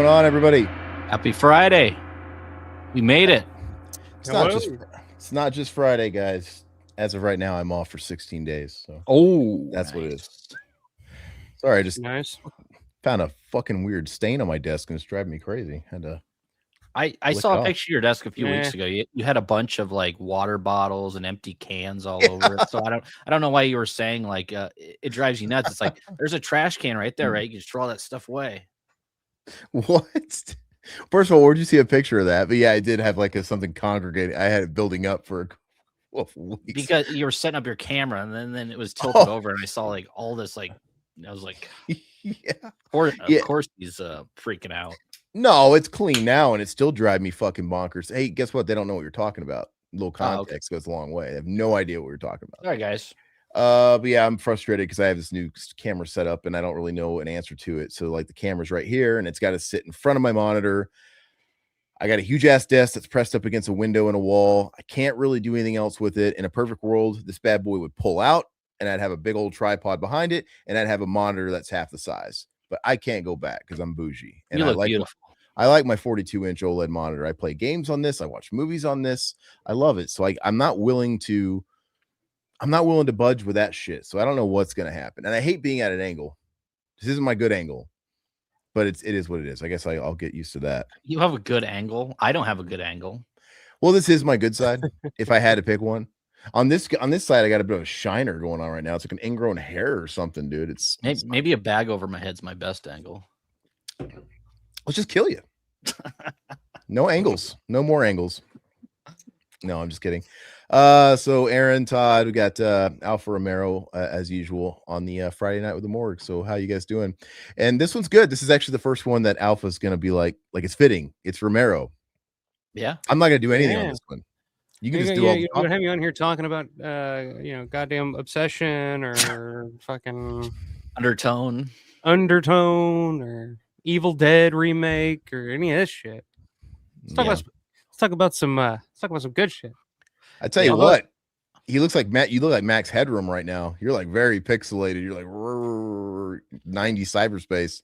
going on, everybody? Happy Friday. We made it. It's not just Friday, guys. As of right now, I'm off for 16 days. So that's nice. What it is. Sorry, I just found a fucking weird stain on my desk and it's driving me crazy. I saw a picture of your desk a few weeks ago. You had a bunch of like water bottles and empty cans all over it. So I don't know why you were saying like it drives you nuts. It's like there's a trash can right there, right? You can just throw all that stuff away. What? First of all, where'd you see a picture of that? But yeah, I did have like something congregating. I had it building up for a couple of weeks. Because you were setting up your camera and then it was tilted over and I saw like all this like I was like, of course he's freaking out. No, it's clean now and it still drives me fucking bonkers. Hey, guess what? They don't know what you're talking about. A little context goes a long way. They have no idea what we're talking about. All right, guys. But yeah, I'm frustrated because I have this new camera set up and I don't really know an answer to it. So like the camera's right here and it's got to sit in front of my monitor. I got a huge ass desk that's pressed up against a window and a wall. I can't really do anything else with it. In a perfect world, this bad boy would pull out and I'd have a big old tripod behind it and I'd have a monitor that's half the size. But I can't go back because I'm bougie. And you look beautiful. I like my 42-inch OLED monitor. I play games on this. I watch movies on this. I love it. So I'm not willing to budge with that shit. So I don't know what's going to happen. And I hate being at an angle. This isn't my good angle, but it is what it is. I guess I'll get used to that. You have a good angle. I don't have a good angle. Well, this is my good side. If I had to pick one on this side, I got a bit of a shiner going on right now. It's like an ingrown hair or something, dude. It's maybe a bag over my head's my best angle. Let's just kill you. No angles. No more angles. No, I'm just kidding. So Aaron, Todd, we got Alpha Romero as usual on the Friday night with the morgue. So how you guys doing? And this one's good. This is actually the first one that Alpha's gonna be like it's fitting. It's Romero. Yeah. I'm not gonna do anything on this one. You can just do all the have me on here talking about goddamn Obsession or fucking Undertone or Evil Dead remake or any of this shit. Let's talk about some good shit. I tell you what, he looks like Matt. You look like Max Headroom right now. You're like very pixelated. You're like 90 cyberspace.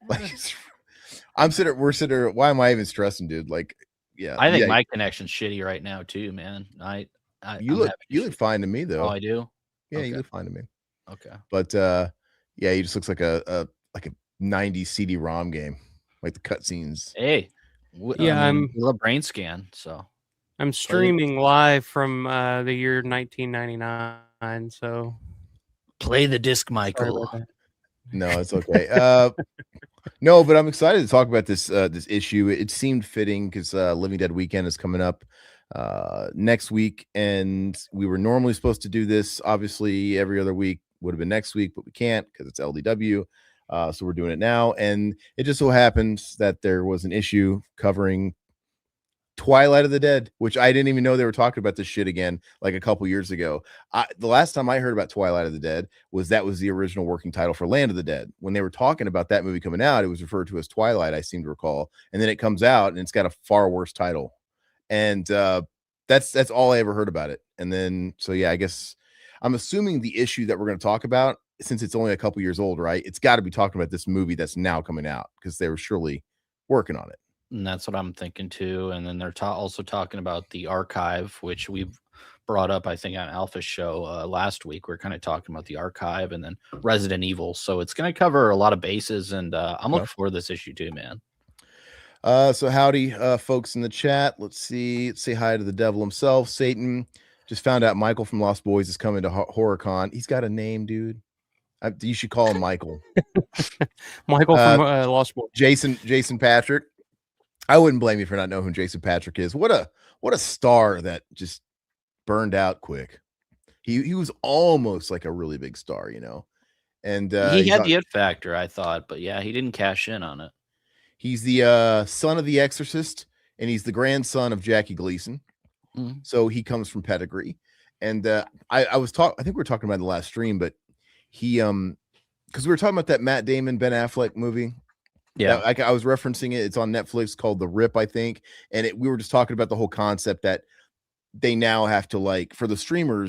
Like we're sitting. Why am I even stressing, dude? Like, yeah. I think my connection's shitty right now too, man. You look fine to me though. Oh, I do. Yeah, okay. You look fine to me. Okay. But yeah, he just looks like a 90s CD-ROM game, like the cutscenes. Hey, I'm a brain scan, so I'm streaming live from the year 1999. So play the disc, Michael. No, it's okay. No, but I'm excited to talk about this issue. It seemed fitting because Living Dead Weekend is coming up next week, and we were normally supposed to do this. Obviously, every other week would have been next week, but we can't because it's LDW. So we're doing it now, and it just so happens that there was an issue covering Twilight of the Dead, which I didn't even know they were talking about this shit again like a couple years ago. The last time I heard about Twilight of the Dead was the original working title for Land of the Dead. When they were talking about that movie coming out, it was referred to as Twilight, I seem to recall, and then it comes out and it's got a far worse title, and that's all I ever heard about it. And then so yeah, I guess I'm assuming the issue that we're going to talk about, since it's only a couple years old, right? It's got to be talking about this movie that's now coming out because they were surely working on it. And that's what I'm thinking too. And then they're also talking about the archive, which we've brought up, I think, on Alpha's show last week. We're kind of talking about the archive and then Resident Evil. So it's going to cover a lot of bases, and I'm looking forward to this issue too, man. So howdy, folks in the chat. Let's see. Let's say hi to the devil himself, Satan. Just found out Michael from Lost Boys is coming to HorrorCon. He's got a name, dude. You should call him Michael. Michael from Lost Boys. Jason Patrick. I wouldn't blame you for not knowing who Jason Patrick is. What a star that just burned out quick. He was almost like a really big star, you know. And he had the it factor, I thought, but yeah, he didn't cash in on it. He's the son of the Exorcist, and he's the grandson of Jackie Gleason. Mm-hmm. So he comes from pedigree. And I think we were talking about in the last stream, but he because we were talking about that Matt Damon Ben Affleck movie. Yeah, I was referencing it. It's on Netflix called The Rip, I think. And we were just talking about the whole concept that they now have to, like, for the streamer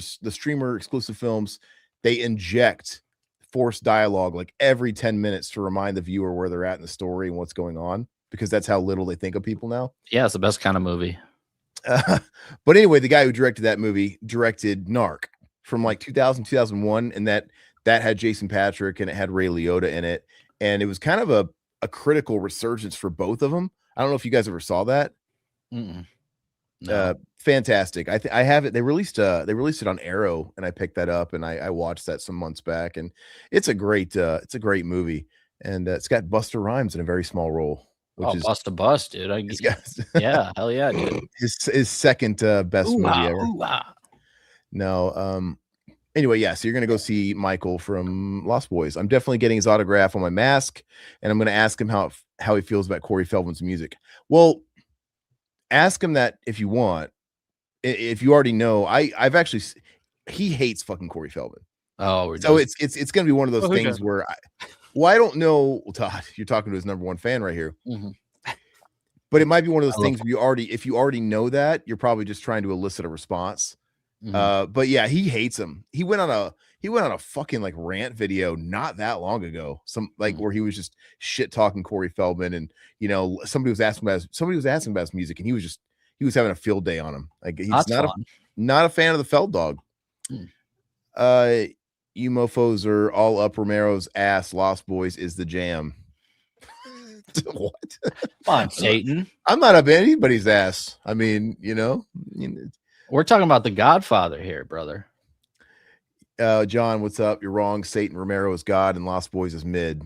exclusive films, they inject forced dialogue like every 10 minutes to remind the viewer where they're at in the story and what's going on. because that's how little they think of people now. Yeah, it's the best kind of movie. But anyway, the guy who directed that movie directed Narc from like 2000, 2001, and that had Jason Patrick and it had Ray Liotta in it, and it was kind of a critical resurgence for both of them. I don't know if you guys ever saw that. No. Fantastic. I have it. They released it on Arrow, and I picked that up and I watched that some months back, and it's a great movie, and it's got Busta Rhymes in a very small role. Which is Bust a bust, dude. Yeah, hell yeah, dude. His second best movie ever. No, anyway, yeah, so you're gonna go see Michael from Lost Boys. I'm definitely getting his autograph on my mask, and I'm gonna ask him how he feels about Corey Feldman's music. Well, ask him that if you want. If you already know, I've actually, he hates fucking Corey Feldman. Oh, so it's gonna be one of those things where I don't know. Well, Todd, you're talking to his number one fan right here. But it might be one of those things where if you already know that, you're probably just trying to elicit a response. But yeah, he hates him. He went on a fucking like rant video not that long ago, where he was just shit talking Corey Feldman, and somebody was asking about his music, and he was having a field day on him. Like, he's not a fan of the Feld Dog. You mofos are all up Romero's ass. Lost Boys is the jam. What? Come on, Satan. I'm not up anybody's ass. I mean, we're talking about The Godfather here, brother. John, what's up? You're wrong. Satan Romero is God and Lost Boys is mid.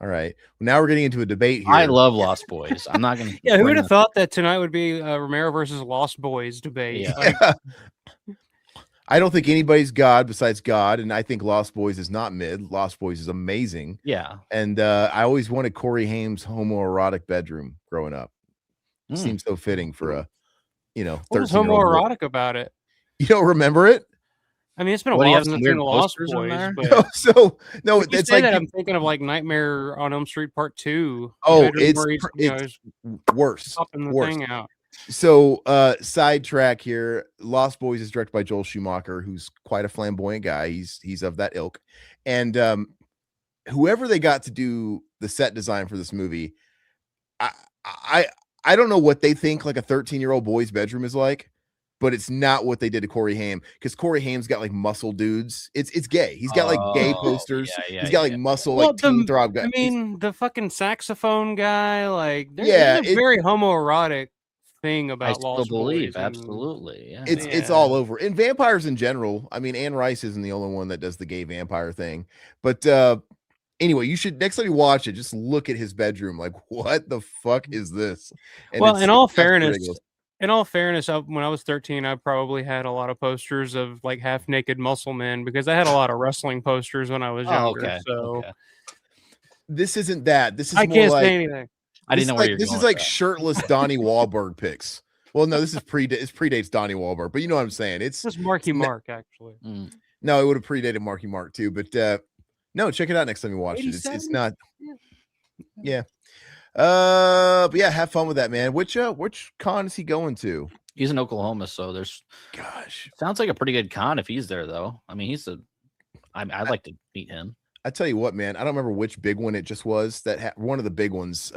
All right. Well, now we're getting into a debate here. I love Lost Boys. I'm not gonna. Yeah, who would have thought that tonight would be Romero versus Lost Boys debate? Yeah. I don't think anybody's God besides God, and I think Lost Boys is not mid. Lost Boys is amazing. Yeah. And I always wanted Corey Haim's homoerotic bedroom growing up. Seems so fitting for a, 13-year-old. What was homoerotic about it? You don't remember it? I mean, it's been a while since I've seen the Lost Boys. But no, it's like I'm thinking of like Nightmare on Elm Street Part 2. Oh, it's worse. Popping the thing out. So, sidetrack here. Lost Boys is directed by Joel Schumacher, who's quite a flamboyant guy. He's of that ilk, and whoever they got to do the set design for this movie, I don't know what they think like a 13-year-old boy's bedroom is like, but it's not what they did to Corey Haim, because Corey Haim's got like muscle dudes. It's gay. He's got like gay posters. He's got like muscle, like teen throb guy. I mean, the fucking saxophone guy, like there's a very homoerotic thing about Lost Boys. Absolutely. Yeah. It's all over. And vampires in general. I mean, Anne Rice isn't the only one that does the gay vampire thing. But anyway, you should, next time you watch it, just look at his bedroom. Like, what the fuck is this? And in all fairness, when I was 13, I probably had a lot of posters of like half-naked muscle men, because I had a lot of wrestling posters when I was younger. This isn't that. This is I can't say anything. I didn't know where you're going. This is like shirtless Donnie Wahlberg pics. Well, no, this is predates Donnie Wahlberg, but you know what I'm saying. It's Marky Mark, actually. No, it would have predated Marky Mark too, but no, check it out next time you watch it. It's not. Yeah. But yeah, have fun with that, man. Which con is he going to? He's in Oklahoma, so sounds like a pretty good con if he's there, though. I mean, I'd like to meet him. I tell you what, man, I don't remember which big one it just was that one of the big ones.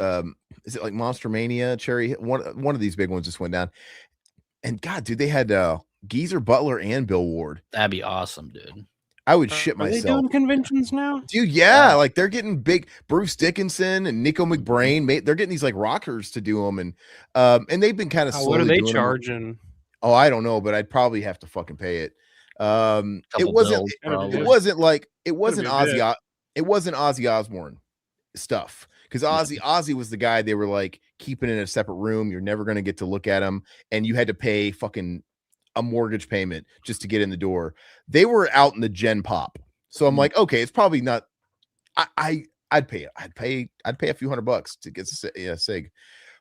Is it like Monster Mania, Cherry? One of these big ones just went down. And God, dude, they had Geezer Butler and Bill Ward. That'd be awesome, dude. I would shit myself. Are they doing conventions now? Dude, yeah. Like they're getting big. Bruce Dickinson and Nico McBrain, they're getting these like rockers to do them. And they've been kind of slowly. What are they charging? Oh, I don't know, but I'd probably have to fucking pay it. It wasn't Ozzy Osbourne stuff, because Ozzy was the guy they were like keeping in a separate room. You're never going to get to look at him, and you had to pay fucking a mortgage payment just to get in the door. They were out in the Gen Pop, so I'm like, okay, it's probably not. I'd pay a few $100 to get a sig.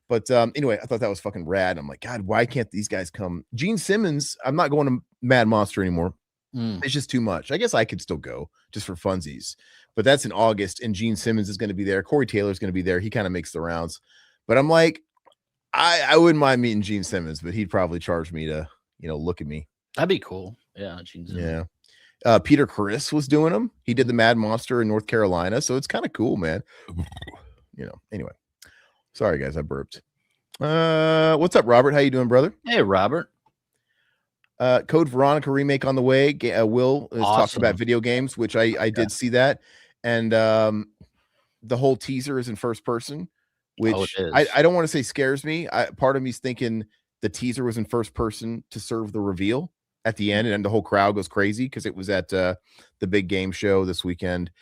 But anyway, I thought that was fucking rad. I'm like, God, why can't these guys come? Gene Simmons, I'm not going to Mad Monster anymore. It's just too much. I guess I could still go just for funsies, but that's in August, and Gene Simmons is going to be there. Corey Taylor's going to be there. He kind of makes the rounds, but I'm like, I wouldn't mind meeting Gene Simmons, but he'd probably charge me to, look at me. That'd be cool. Yeah, Gene Simmons. Yeah. Peter Criss was doing them. He did the Mad Monster in North Carolina, so it's kind of cool, man. Anyway. Sorry, guys, I burped. What's up, Robert? How you doing, brother? Hey, Robert. Code Veronica remake on the way. Will is talking about Awesome. video games, which I did see that, and the whole teaser is in first person, which it is. I don't want to say scares me. Part of me's thinking the teaser was in first person to serve the reveal at the end, and then the whole crowd goes crazy because it was at the big game show this weekend.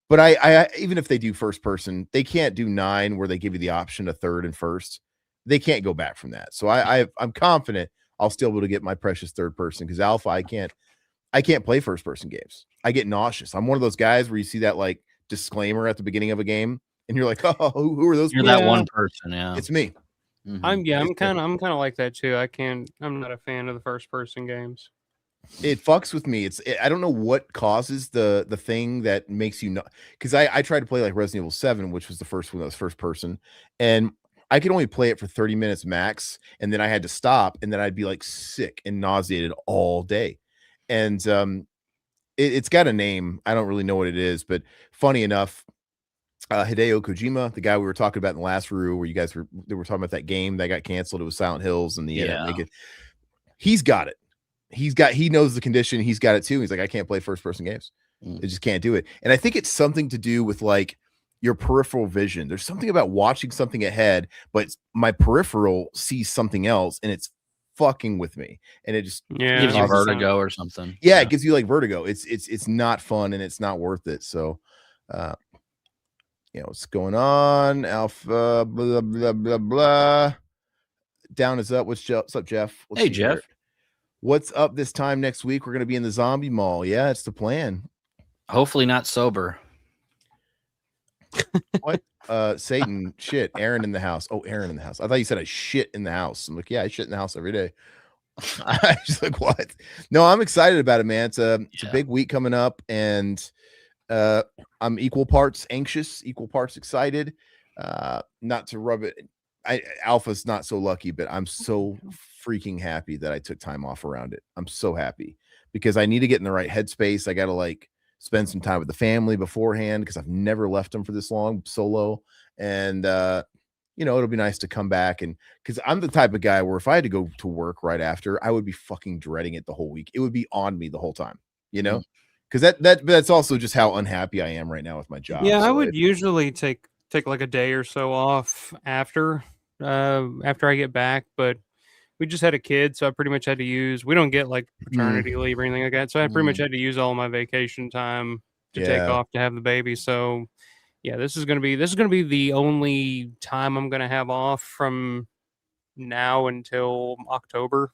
But I even if they do first person, they can't do 9 where they give you the option of third and first. They can't go back from that. So I'm confident I'll still be able to get my precious third person, because Alpha, I can't play first person games. I get nauseous. I'm one of those guys where you see that like disclaimer at the beginning of a game and you're like, oh, who are those You're people? that one person. Yeah, It's me. Mhm. I'm kind of like that too. I'm not a fan of the first person games. It fucks with me. I don't know what causes the thing that makes you not, because I tried to play like Resident Evil 7, which was the first one that was first person, and I could only play it for 30 minutes max, and then I had to stop, and then I'd be like sick and nauseated all day. And it's got a name. I don't really know what it is, but funny enough, Hideo Kojima, the guy we were talking about in the last Rue, where they were talking about that game that got canceled. It was Silent Hills, and he's got it. He knows the condition. He's got it too. He's like, I can't play first person games. I just can't do it. And I think it's something to do with like your peripheral vision. There's something about watching something ahead, but my peripheral sees something else, and it's fucking with me. And it just gives you vertigo or something. Yeah, it gives you like vertigo. It's not fun, and it's not worth it. So, what's going on? Alpha, blah, blah, blah, blah. Down is up. What's up, Jeff? Hey, Jeff. What's up this time next week? We're going to be in the zombie mall. Yeah, it's the plan. Hopefully not sober. What? Satan, shit. Aaron in the house. Oh, Aaron in the house. I thought you said I shit in the house. I'm like, yeah, I shit in the house every day. I was like, what? No, I'm excited about it, man. It's a big week coming up, and I'm equal parts anxious, equal parts excited. Not to rub it. Alpha's not so lucky, but I'm so freaking happy that I took time off around it. I'm so happy because I need to get in the right headspace. I got to like spend some time with the family beforehand, because I've never left them for this long solo. And, it'll be nice to come back, and because I'm the type of guy where if I had to go to work right after, I would be fucking dreading it the whole week. It would be on me the whole time, because that's also just how unhappy I am right now with my job. Yeah, so I would usually take like a day or so off after I get back, but we just had a kid, so I pretty much had to use. We don't get like paternity leave or anything like that, so I pretty much had to use all my vacation time to take off to have the baby. So yeah, this is gonna be the only time I'm gonna have off from now until October,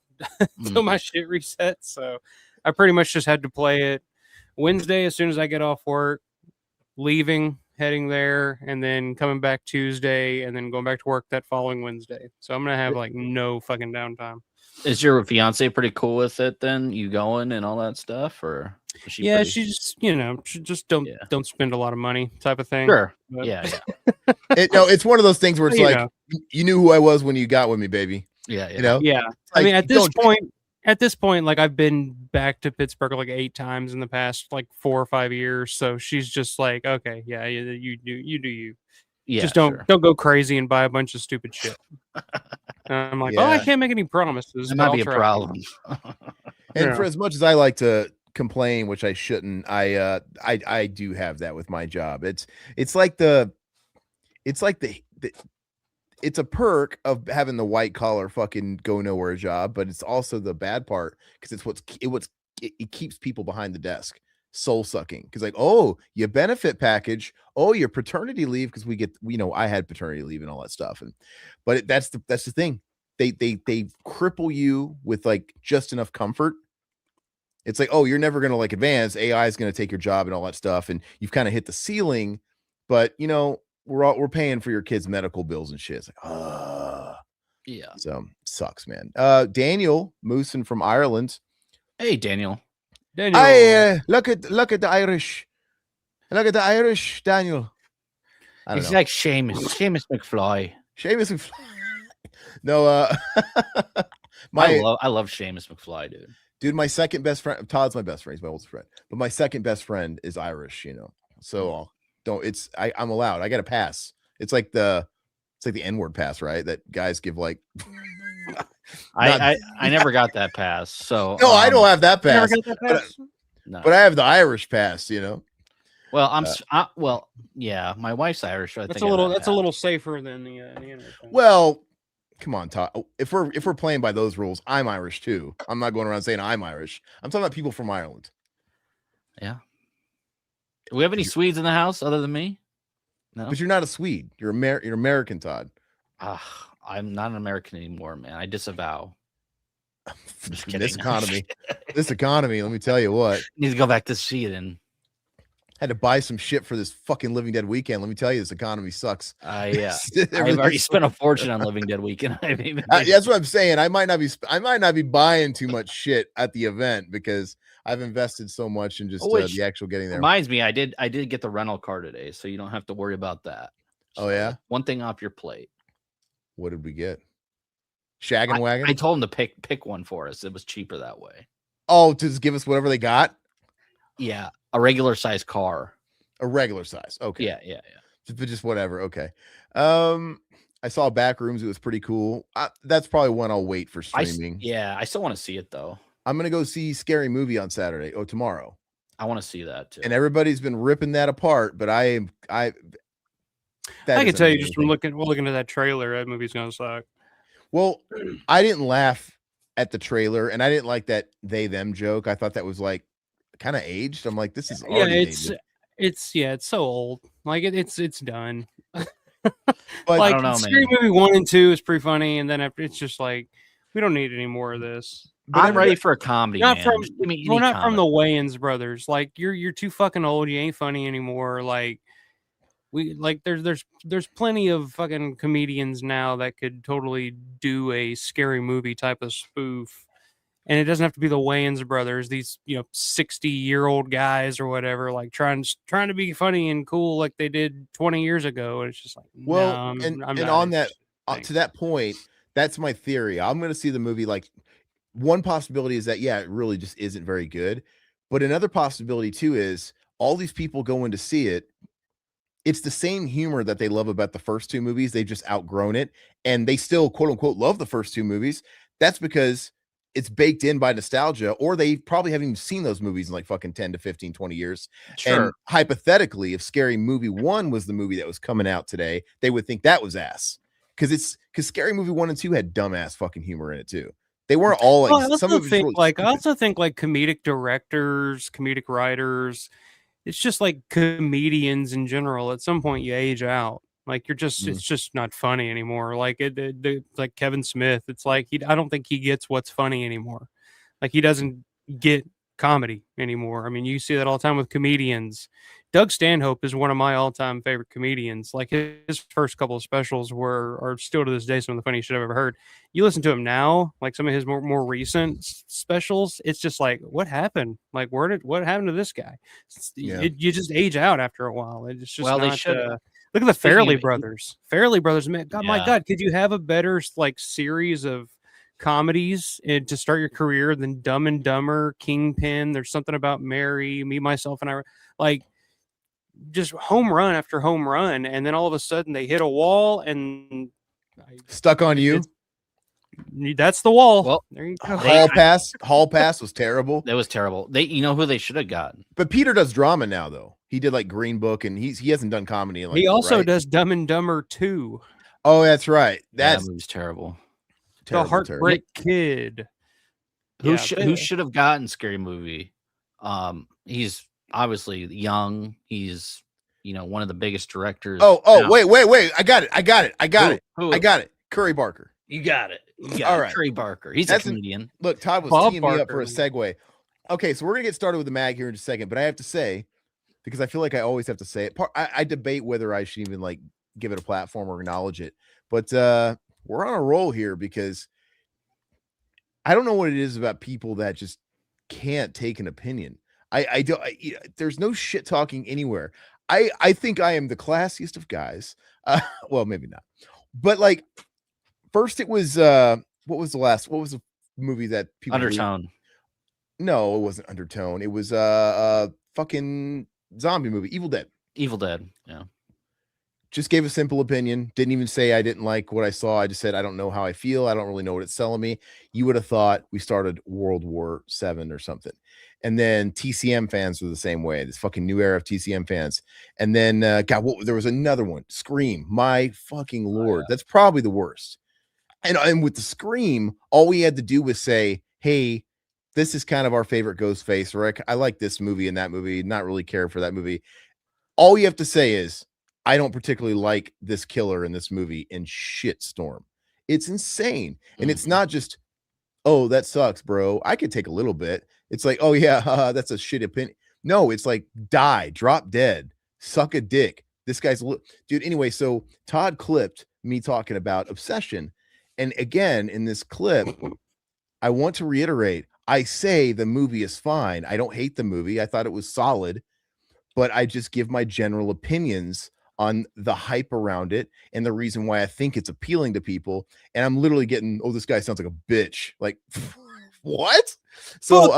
until my shit resets. So I pretty much just had to play it Wednesday as soon as I get off work, heading there, and then coming back Tuesday, and then going back to work that following Wednesday. So I'm gonna have like no fucking downtime. Is your fiance pretty cool with it then? You going and all that stuff, or she just don't spend a lot of money type of thing. Sure. But, yeah. It's one of those things where it's like, you knew who I was when you got with me, baby. Yeah. Yeah. I mean, at this point, like I've been back to Pittsburgh like 8 times in the past like 4 or 5 years. So she's just like, okay, yeah, you do you. Yeah, just don't go crazy and buy a bunch of stupid shit. And I'm like, I can't make any promises. It might be a problem. And for as much as I like to complain, which I shouldn't, I do have that with my job. It's a perk of having the white collar fucking go nowhere job, but it's also the bad part, because it keeps people behind the desk soul sucking, because like, oh, your benefit package, oh, your paternity leave, because I had paternity leave and all that stuff, but that's the thing, they cripple you with like just enough comfort. It's like, oh, you're never gonna like advance, AI is gonna take your job and all that stuff, and you've kind of hit the ceiling, but we're paying for your kids' medical bills and shit. It's like, yeah. So sucks, man. Daniel Mooson from Ireland. Hey, Daniel. Look at the Irish. Look at the Irish, Daniel. He's like Seamus McFly. Seamus McFly. No, I love Seamus McFly, dude. My second best friend, Todd's my best friend. He's my oldest friend, but my second best friend is Irish. So I'm allowed. I got to pass. It's like the like the N-word pass, right? That guys give like. I never got that pass. So no, I don't have that You never pass. got that pass? No. But I have the Irish pass, you know. Well, well, yeah, my wife's Irish. So That's a little safer than the English one. Well, come on, Todd. If we're playing by those rules, I'm Irish too. I'm not going around saying I'm Irish. I'm talking about people from Ireland. Yeah. Do we have any Swedes in the house other than me? No. But you're not a Swede. You're American, Todd. I'm not an American anymore, man. I disavow. Just kidding. This economy, let me tell you what. Need to go back to Sweden. Had to buy some shit for this fucking Living Dead weekend. Let me tell you, this economy sucks. Yeah. I've already spent a fortune on Living Dead weekend. That's what I'm saying. I might not be buying too much shit at the event because I've invested so much in just the actual getting there. Reminds me, I did get the rental car today, so you don't have to worry about that. So oh yeah, one thing off your plate. What did we get? Shaggin' wagon. I told him to pick one for us. It was cheaper that way. Oh, to just give us whatever they got. Yeah, a regular size car. A regular size. Okay. Yeah. Just whatever. Okay. I saw Backrooms. It was pretty cool. That's probably one I'll wait for streaming. I still want to see it though. I'm gonna go see Scary Movie on Saturday. Oh, tomorrow. I want to see that too. And everybody's been ripping that apart, but I can tell you just from looking at that trailer, that movie's gonna suck. Well, I didn't laugh at the trailer, and I didn't like that they them joke. I thought that was like kind of aged. I'm like, this is it's so old. Like it's done. But like, I don't know, Scary Movie 1 and 2 is pretty funny, and then after it's just like we don't need any more of this. But I'm ready for a comedy. Not man. from not from the Wayans brothers. Like you're too fucking old. You ain't funny anymore. Like there's plenty of fucking comedians now that could totally do a Scary Movie type of spoof, and it doesn't have to be the Wayans brothers. These 60-year-old guys or whatever, like trying to be funny and cool like they did 20 years ago. And it's just like, well, to that point, that's my theory. I'm going to see the movie. Like one possibility is that it really just isn't very good, but another possibility too is all these people going to see it. It's the same humor that they love about the first two movies. They've just outgrown it, and they still quote unquote love the first two movies. That's because it's baked in by nostalgia, or they probably haven't even seen those movies in like fucking 10 to 15, 20 years. Sure. And hypothetically, if Scary Movie 1 was the movie that was coming out today, they would think that was ass. Because Scary Movie 1 and 2 had dumbass fucking humor in it too. They weren't all like I also think comedic directors, comedic writers, it's just like comedians in general. At some point you age out. Like you're just, it's just not funny anymore. Like like Kevin Smith, it's like I don't think he gets what's funny anymore. Like he doesn't get comedy anymore. I mean, you see that all the time with comedians. Doug Stanhope is one of my all-time favorite comedians. Like his first couple of specials are still to this day some of the funniest shit I've ever heard. You listen to him now, like some of his more recent specials, it's just like, what happened? Like what happened to this guy? You just age out after a while. It's just they should. Look at the Farrelly brothers. Farrelly brothers, man. God, my God, could you have a better like series of comedies and to start your career than Dumb and Dumber, Kingpin? There's something about Mary, Me, Myself, and I. Like just home run after home run, and then all of a sudden they hit a wall and Stuck on You. That's the wall. Well, there you go. Hall Pass was terrible. That was terrible. Who they should have gotten. But Peter does drama now, though. He did like Green Book, and he hasn't done comedy. He also does Dumb and Dumber 2. Oh, that's right. That movie's terrible. The Heartbreak Kid. Who should have gotten Scary Movie? He's obviously young. He's one of the biggest directors. Wait. I got it. Curry Barker. You got it. All right. Curry Barker. He's a comedian. Look, Todd was teeing me up for a segue. Okay, so we're gonna get started with the mag here in a second, but I have to say, because I feel like I always have to say it. I debate whether I should even like give it a platform or acknowledge it, but we're on a roll here because I don't know what it is about people that just can't take an opinion. There's no shit talking anywhere. I think I am the classiest of guys. Well, maybe not, but like first it was what was the movie that people Undertone? No, it wasn't Undertone. It was fucking zombie movie, Evil Dead. Evil Dead. Yeah. just gave a simple opinion. Didn't even say I didn't like what I saw. I just said I don't know how I feel. I don't really know what it's selling me. You would have thought we started World War VII or something. And then TCM fans were the same way. This fucking new era of TCM fans. And then there was another one, Scream. My fucking lord, that's probably the worst. And with the Scream, all we had to do was say, "Hey, this is kind of our favorite Ghostface, Rick. I like this movie and that movie. Not really care for that movie." All you have to say is, "I don't particularly like this killer in this movie," and shitstorm. It's insane. And it's not just, "Oh, that sucks, bro. I could take a little bit." It's like, "Oh yeah, that's a shit opinion." No, it's like, die, drop dead, suck a dick. This guy's dude. Anyway, so Todd clipped me talking about Obsession. And again, in this clip, I want to reiterate, I say the movie is fine. I don't hate the movie. I thought it was solid, but I just give my general opinions on the hype around it and the reason why I think it's appealing to people. And I'm literally getting, "Oh, this guy sounds like a bitch." Like, what? So,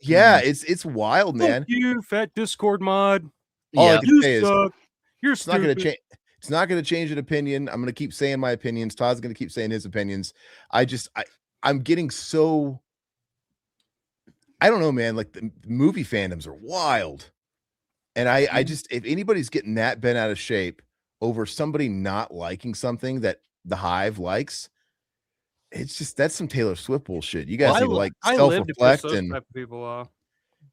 yeah, it's wild, man. Fuck you, fat Discord mod. All I can say is, suck. You're it's not going to stupid. change. It's not going to change an opinion. I'm going to keep saying my opinions. Todd's going to keep saying his opinions. I'm getting so, I don't know, man. Like the movie fandoms are wild. And I just, if anybody's getting that bent out of shape over somebody not liking something that the Hive likes, it's just, that's some Taylor Swift bullshit. You guys need to like I live to piss self-reflect, those and type of people off.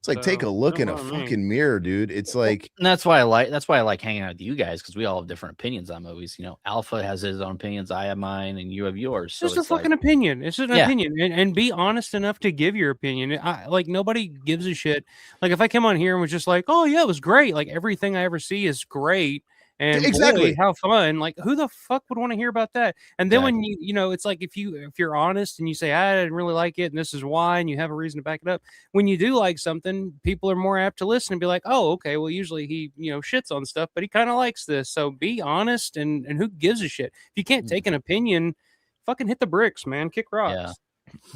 it's like, take a look in a don't mind me. fucking mirror, dude. It's like, And that's why I like hanging out with you guys, because we all have different opinions on movies. You know, Alpha has his own opinions, I have mine, and you have yours. So It's just a fucking opinion. It's just an opinion, and be honest enough to give your opinion. Like nobody gives a shit. Like if I came on here and was just like, "Oh yeah, it was great. Like everything I ever see is great." And exactly, boy, how fun. Like who the fuck would want to hear about that? And then when you know, it's like if you're honest and you say, "I didn't really like it and this is why," and you have a reason to back it up. When you do like something, people are more apt to listen and be like, "Oh, okay, well usually he, shits on stuff, but he kind of likes this." So be honest, and who gives a shit? If you can't take an opinion, fucking hit the bricks, man. Kick rocks.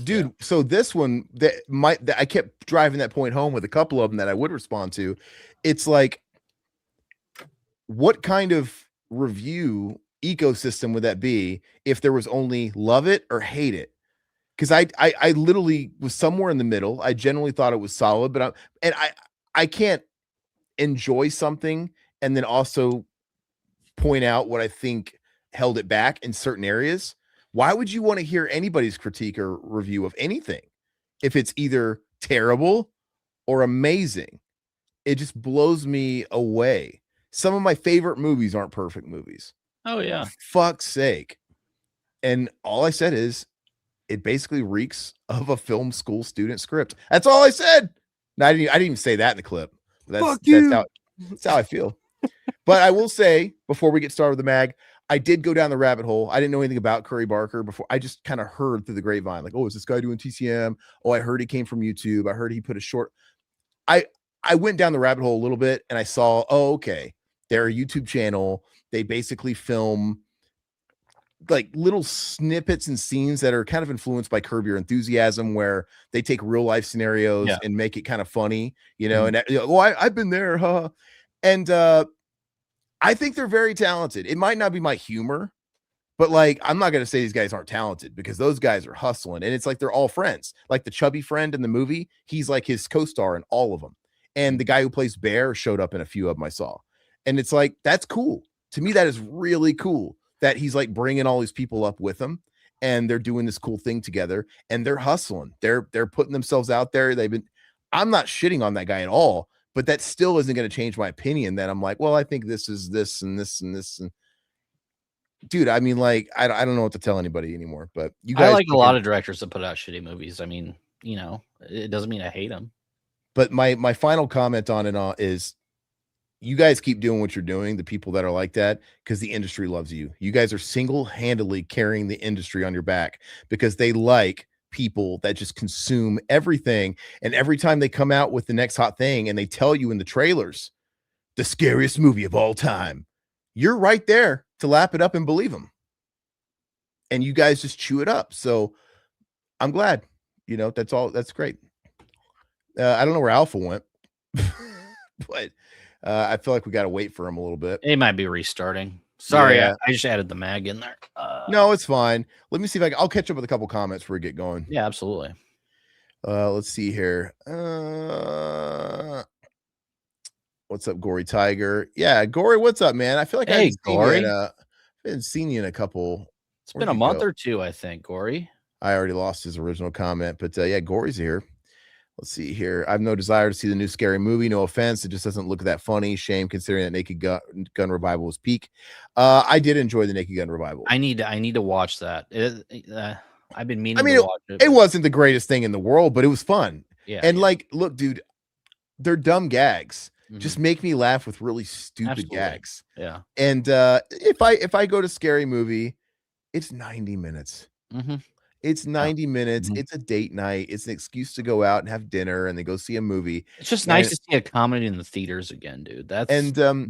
Dude, so this one that I kept driving that point home with a couple of them that I would respond to. It's like, what kind of review ecosystem would that be if there was only love it or hate it? Because I literally was somewhere in the middle. I generally thought it was solid, but I can't enjoy something and then also point out what I think held it back in certain areas. Why would you want to hear anybody's critique or review of anything if it's either terrible or amazing? It just blows me away. Some of my favorite movies aren't perfect movies. Oh yeah. For fuck's sake. And all I said is, it basically reeks of a film school student script. That's all I said. No, I didn't even say that in the clip. That's how I feel. But I will say, before we get started with the mag, I did go down the rabbit hole. I didn't know anything about Curry Barker before. I just kind of heard through the grapevine, like, "Oh, is this guy doing TCM? Oh, I heard he came from YouTube. I heard he put a short." I went down the rabbit hole a little bit and I saw, oh, okay, they're a YouTube channel. They basically film like little snippets and scenes that are kind of influenced by Curb Your Enthusiasm, where they take real life scenarios and make it kind of funny, and I've been there, huh? And I think they're very talented. It might not be my humor, but like, I'm not going to say these guys aren't talented, because those guys are hustling, and it's like they're all friends. Like the chubby friend in the movie, he's like his co-star in all of them. And the guy who plays Bear showed up in a few of them I saw. And it's like, that's cool. To me, that is really cool that he's like bringing all these people up with him, and they're doing this cool thing together, and they're hustling. They're putting themselves out there. I'm not shitting on that guy at all, but that still isn't going to change my opinion that I'm like, well, I think this is this and this and this. And dude, I mean, like, I don't know what to tell anybody anymore, but you guys, I like a lot of directors that put out shitty movies. I mean, it doesn't mean I hate them. But my final comment on it is, you guys keep doing what you're doing, the people that are like that, because the industry loves you. You guys are single-handedly carrying the industry on your back, because they like people that just consume everything. And every time they come out with the next hot thing and they tell you in the trailers, the scariest movie of all time, you're right there to lap it up and believe them. And you guys just chew it up. So I'm glad, that's all. That's great. I don't know where Alpha went, but I feel like we got to wait for him a little bit. It might be restarting. Sorry, Yeah. I just added the mag in there. No, it's fine. Let me see if I'll catch up with a couple comments before we get going. Yeah, absolutely. Let's see here. What's up, Gory Tiger? Yeah, Gory, what's up, man? I feel like I haven't seen you in a couple. It's been a month or two, I think, Gory. I already lost his original comment, but yeah, Gory's here. Let's see here. I have no desire to see the new scary movie. No offense. It just doesn't look that funny. Shame considering that Naked Gun revival was peak. I did enjoy the Naked Gun revival. I need to watch that. I've been meaning to watch it. It wasn't the greatest thing in the world, but it was fun. Yeah. And like, look, dude, they're dumb gags. Just make me laugh with really stupid gags. Yeah. And if I go to scary movie, it's 90 minutes. It's 90 minutes. It's a date night. It's an excuse to go out and have dinner and then go see a movie. It's just nice to see a comedy in the theaters again, dude. That's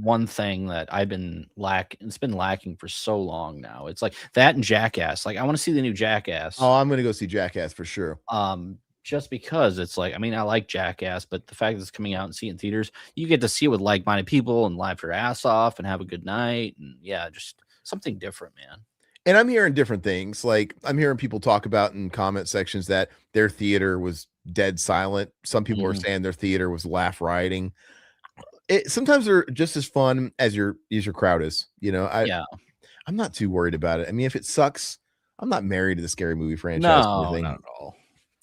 one thing that I've been lacking. It's been lacking for so long now. It's like that and Jackass. Like I want to see the new Jackass. Oh, I'm gonna go see Jackass for sure. Just because it's like, I mean, I like Jackass, but the fact that it's coming out and see it in theaters, you get to see it with like-minded people and laugh your ass off and have a good night. And yeah, just something different, man. And I'm hearing different things. Like I'm hearing people talk about in comment sections that their theater was dead silent. Some people are saying their theater was laugh rioting. Sometimes they're just as fun as your crowd is. You know, I'm not too worried about it. I mean, if it sucks, I'm not married to the scary movie franchise. No, not at all.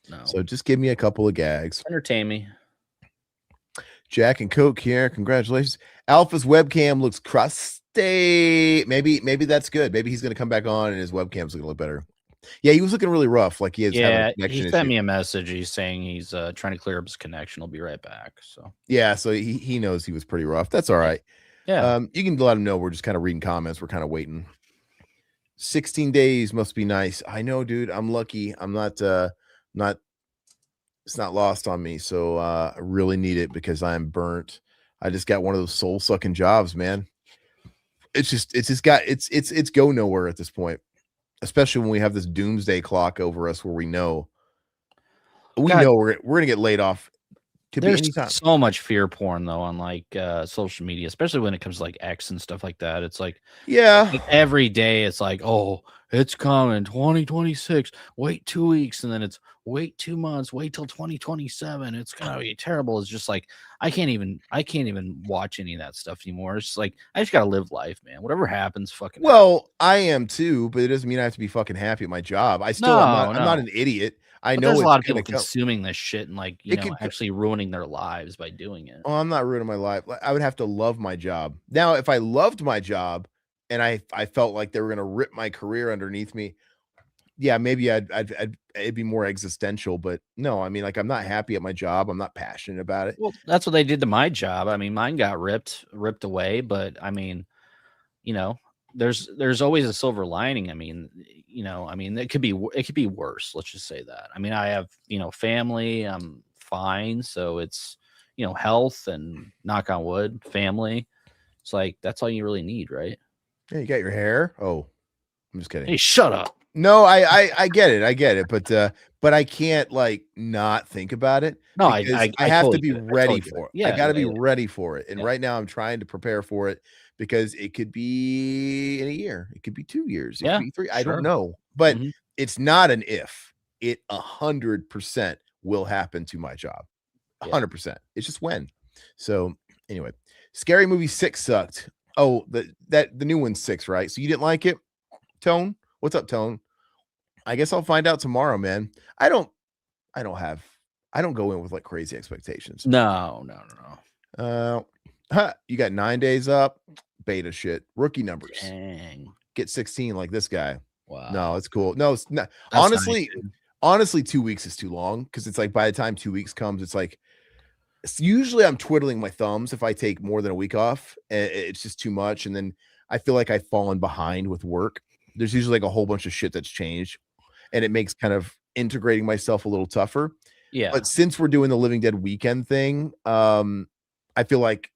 No. So just give me a couple of gags. Entertain me. Jack and Coke here. Congratulations. Alpha's webcam looks crusty. Maybe that's good. Maybe he's going to come back on and his webcam's going to look better. Yeah, he was looking really rough. Like he has he sent me a message. He's saying he's trying to clear up his connection. He'll be right back. So yeah, so he knows he was pretty rough. That's all right. Yeah. You can let him know we're just kind of reading comments. We're kind of waiting. 16 days must be nice. I know, dude. I'm lucky. I'm not it's not lost on me. So I really need it because I'm burnt. I just got one of those soul sucking jobs, man. It's go nowhere at this point, especially when we have this doomsday clock over us where we know we're gonna get laid off. There's so much fear porn though on like social media, especially when it comes to like X and stuff like that. It's like, like every day it's like, oh, it's coming 2026, wait 2 weeks, and then it's wait 2 months, wait till 2027. It's gonna be terrible. It's just like I can't even watch any of that stuff anymore. It's just like I just gotta live life, man. Whatever happens, fucking happens. I am too, but it doesn't mean I have to be fucking happy at my job. I'm not an idiot. I know there's a lot of people consuming this shit and like actually ruining their lives by doing it. Oh, I'm not ruining my life. I would have to love my job. Now, if I loved my job and I felt like they were gonna rip my career underneath me, yeah, maybe it'd be more existential. But no, I mean, like I'm not happy at my job. I'm not passionate about it. Well, that's what they did to my job. I mean, mine got ripped away, but I mean, there's always a silver lining. I mean, it could be worse. Let's just say that. I mean, I have, family, I'm fine. So it's, health and knock on wood, family. It's like, that's all you really need. Right. Yeah. You got your hair. Oh, I'm just kidding. Hey, shut up. No, I get it. But I can't like not think about it. No, I have to be ready for it. Yeah, I got to be ready for it. And right now I'm trying to prepare for it because it could be in a year. It could be 2 years. It could be 3. I don't know. But it's not an if. It 100% will happen to my job. 100%. It's just when. So anyway, Scary Movie 6 sucked. Oh, the new one's 6, right? So you didn't like it, Tone? What's up, Tone? I guess I'll find out tomorrow, man. I don't go in with like crazy expectations. No. You got 9 days up. Beta shit. Rookie numbers. Dang. Get 16 like this guy. Wow. No, it's cool. No, it's not. Honestly, 2 weeks is too long because it's like by the time 2 weeks comes, it's like usually I'm twiddling my thumbs if I take more than a week off. It's just too much, and then I feel like I've fallen behind with work. There's usually like a whole bunch of shit that's changed, and it makes kind of integrating myself a little tougher. Yeah. But since we're doing the Living Dead weekend thing, I feel like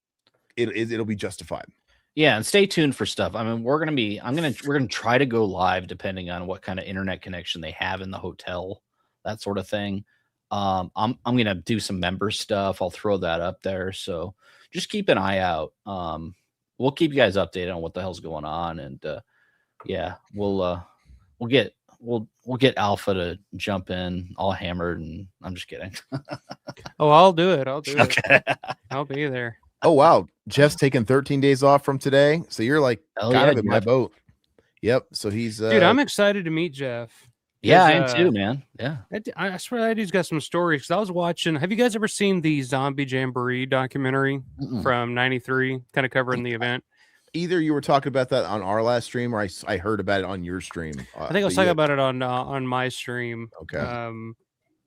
it'll be justified. Yeah, and stay tuned for stuff. I mean, we're gonna try to go live depending on what kind of internet connection they have in the hotel, that sort of thing. I'm gonna do some member stuff. I'll throw that up there. So just keep an eye out. We'll keep you guys updated on what the hell's going on, and yeah, we'll get Alpha to jump in all hammered, and I'm just kidding. Oh, I'll do it. Okay. I'll be there. Oh wow, Jeff's taking 13 days off from today, so you're like Hell kind yeah, of in my Jeff. boat. Yep. So he's Dude, I'm excited to meet Jeff. Yeah, I am too, man. Yeah. I swear that dude's got some stories. 'Cause I was watching. Have you guys ever seen the Zombie Jamboree documentary from '93, kind of covering the event? either you were talking about that on our last stream, or I heard about it on your stream. I think I was talking about it on my stream. Okay.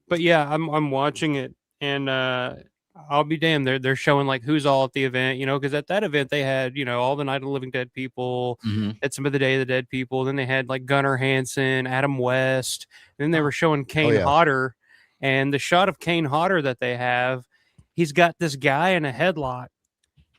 But yeah, I'm watching it, and I'll be damned. They're showing like who's all at the event, you know, because at that event they had, you know, all the Night of the Living Dead people, had some of the Day of the Dead people. Then they had like Gunnar Hansen, Adam West. And then they were showing Kane Hodder, and the shot of Kane Hodder that they have, he's got this guy in a headlock,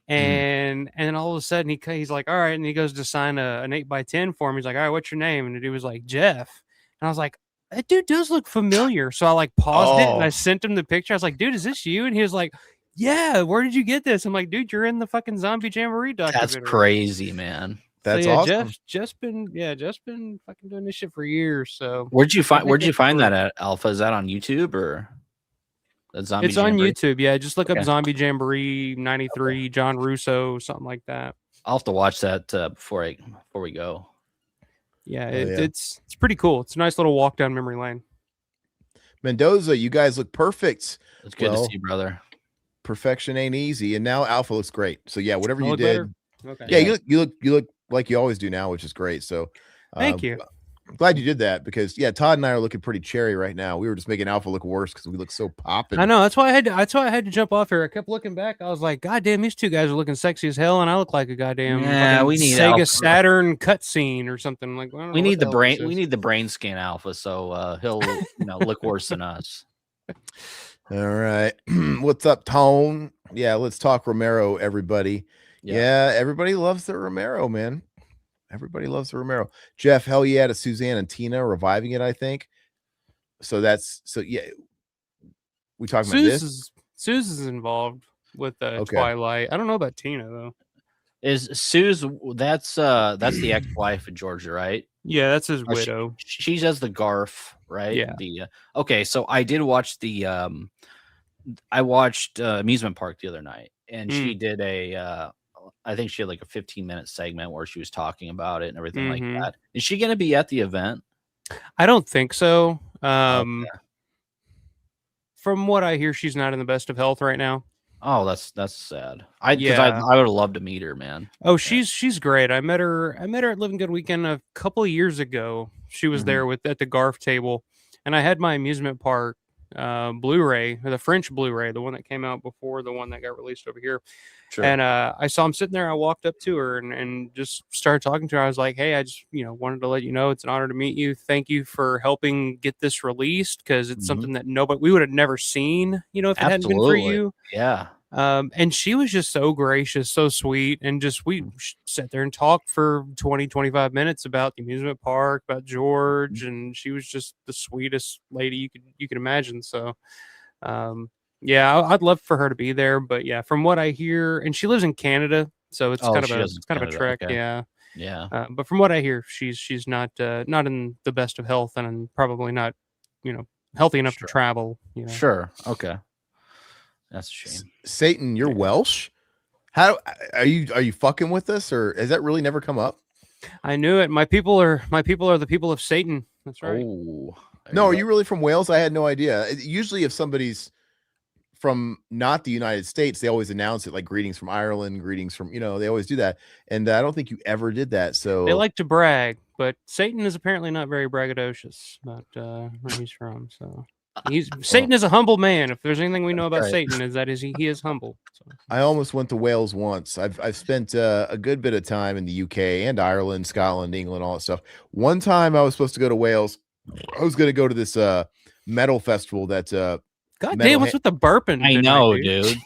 and all of a sudden he's like, all right, and he goes to sign an 8x10 form. He's like, all right, what's your name? And the dude was like, Jeff. And I was like, that dude does look familiar. So I like paused it and I sent him the picture. I was like, dude, is this you? And he was like, yeah, where did you get this? I'm like, dude, you're in the fucking Zombie Jamboree documentary. That's crazy, man. That's so, yeah, awesome. Jeff's been fucking doing this shit for years. So Where'd you find that at, Alpha? Is that on YouTube or that Zombie it's Jamboree? on YouTube. Yeah, just look up Zombie Jamboree 93, John Russo, something like that. I'll have to watch that before we go. Yeah, it's pretty cool. It's a nice little walk down memory lane. Mendoza, you guys look perfect. It's good to see you, brother. Perfection ain't easy, and now Alpha looks great. So yeah, whatever you did, okay. Yeah, you look like you always do now, which is great. So thank you. I'm glad you did that, because yeah, Todd and I are looking pretty cherry right now. We were just making Alpha look worse because we look so popping. I know, that's why I had to jump off here. I kept looking back. I was like, God damn, these two guys are looking sexy as hell, and I look like a goddamn we need Sega Alpha. Saturn cutscene or something. Like, we need the brain. We need the brain scan Alpha, so he'll look worse than us. All right, what's up, Tone? Yeah, let's talk Romero, everybody. Yeah, everybody loves the Romero, man. Everybody loves the Romero. Jeff, hell yeah, to Suzanne and Tina reviving it, I think. So yeah. We talking about this? Suze is involved with Twilight. I don't know about Tina though. Is Suze? That's the ex-wife of Georgia, right? Yeah, that's his widow. She's as the Garf, right? Yeah. Okay, so I did watch I watched Amusement Park the other night, and she did I think she had like a 15-minute segment where she was talking about it and everything like that. Is she going to be at the event? I don't think so. From what I hear, she's not in the best of health right now. Oh, that's sad. I would have loved to meet her, man. Oh, she's great. I met her at Living Good Weekend a couple of years ago. She was there at the Garf table, and I had my Amusement Park Blu-ray, the French Blu-ray, the one that came out before the one that got released over here. Sure. And I saw him sitting there. I walked up to her and just started talking to her. I was like, hey, I just wanted to let you know it's an honor to meet you. Thank you for helping get this released, because it's something that we would have never seen, if it hadn't been for you. Yeah. And she was just so gracious, so sweet, and we sat there and talked for 20-25 minutes about the amusement park, about George, and she was just the sweetest lady you could imagine. So yeah, I'd love for her to be there, but yeah, from what I hear, and she lives in Canada, so it's kind of a trek. Okay. Yeah. But from what I hear, she's not in the best of health, and probably not healthy enough to travel. Sure. Okay. That's a shame. Satan, you're Welsh. How are you fucking with us, or has that really never come up? I knew it. My people are the people of Satan. That's right. Oh, no, are you really from Wales? I had no idea. Usually, if somebody's from not the United States, they always announce it, like greetings from Ireland, greetings from they always do that. And I don't think you ever did that. So they like to brag, but Satan is apparently not very braggadocious about where he's from. So. Satan is a humble man. If there's anything we know about Satan, is that he is humble. So. I almost went to Wales once. I've spent a good bit of time in the UK and Ireland, Scotland, England, all that stuff. One time I was supposed to go to Wales. I was going to go to this metal festival that God damn, what's with the burping? I know, dude.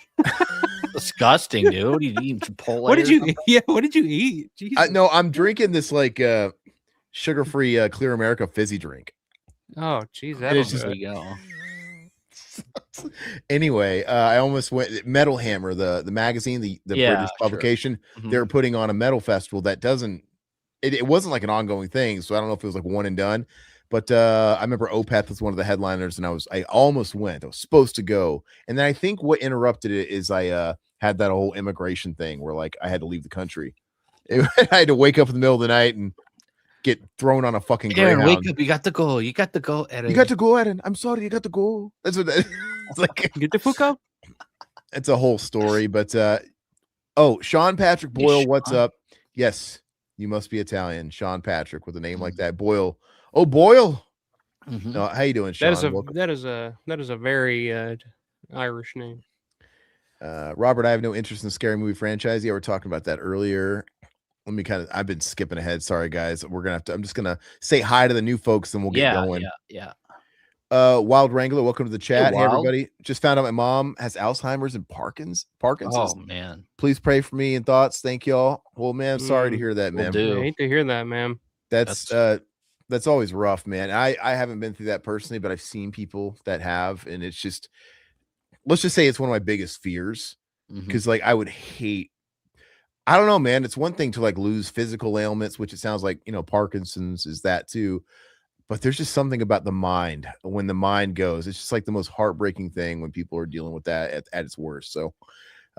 Disgusting, dude. You eat Chipotle. What did you eat? Yeah, what did you eat? No, I'm drinking this like sugar-free Clear America fizzy drink. Oh, geez, it's just there you go. Anyway, I almost went Metal Hammer, the magazine, the Yeah, British sure. publication. Mhm. They're putting on a metal festival that doesn't. It wasn't like an ongoing thing, so I don't know if it was like one and done. But I remember Opeth was one of the headliners, and I almost went. I was supposed to go, and then I think what interrupted it is I had that whole immigration thing where like I had to leave the country. I had to wake up in the middle of the night and get thrown on a fucking Aaron, wake Greyhound. up! You got to go. You got to go, Aaron. You got to go, Aaron. I'm sorry, you got to go. That's what it's like. Get the fuck up. It's a whole story, but Sean Patrick Boyle, what's up? Yes, you must be Italian. Sean Patrick with a name like that. Boyle. Oh, Boyle. Mhm. No, how you doing, Sean? That is a very Irish name. Robert, I have no interest in the scary movie franchise. Yeah, we were talking about that earlier. Let me I've been skipping ahead. Sorry, guys. I'm just gonna say hi to the new folks, and we'll get going. Yeah. Wild Wrangler, welcome to the chat. Hey, Wild. everybody. Just found out my mom has Alzheimer's and Parkinson's. Oh man. Please pray for me and thoughts. Thank y'all. Well, man, sorry to hear that, man. I hate to hear that, man. That's always rough, man. I haven't been through that personally, but I've seen people that have, and it's just, let's just say it's one of my biggest fears, because like I would hate, I don't know, man. It's one thing to like lose physical ailments, which it sounds like, Parkinson's is that too. But there's just something about the mind. When the mind goes, it's just like the most heartbreaking thing when people are dealing with that at its worst. So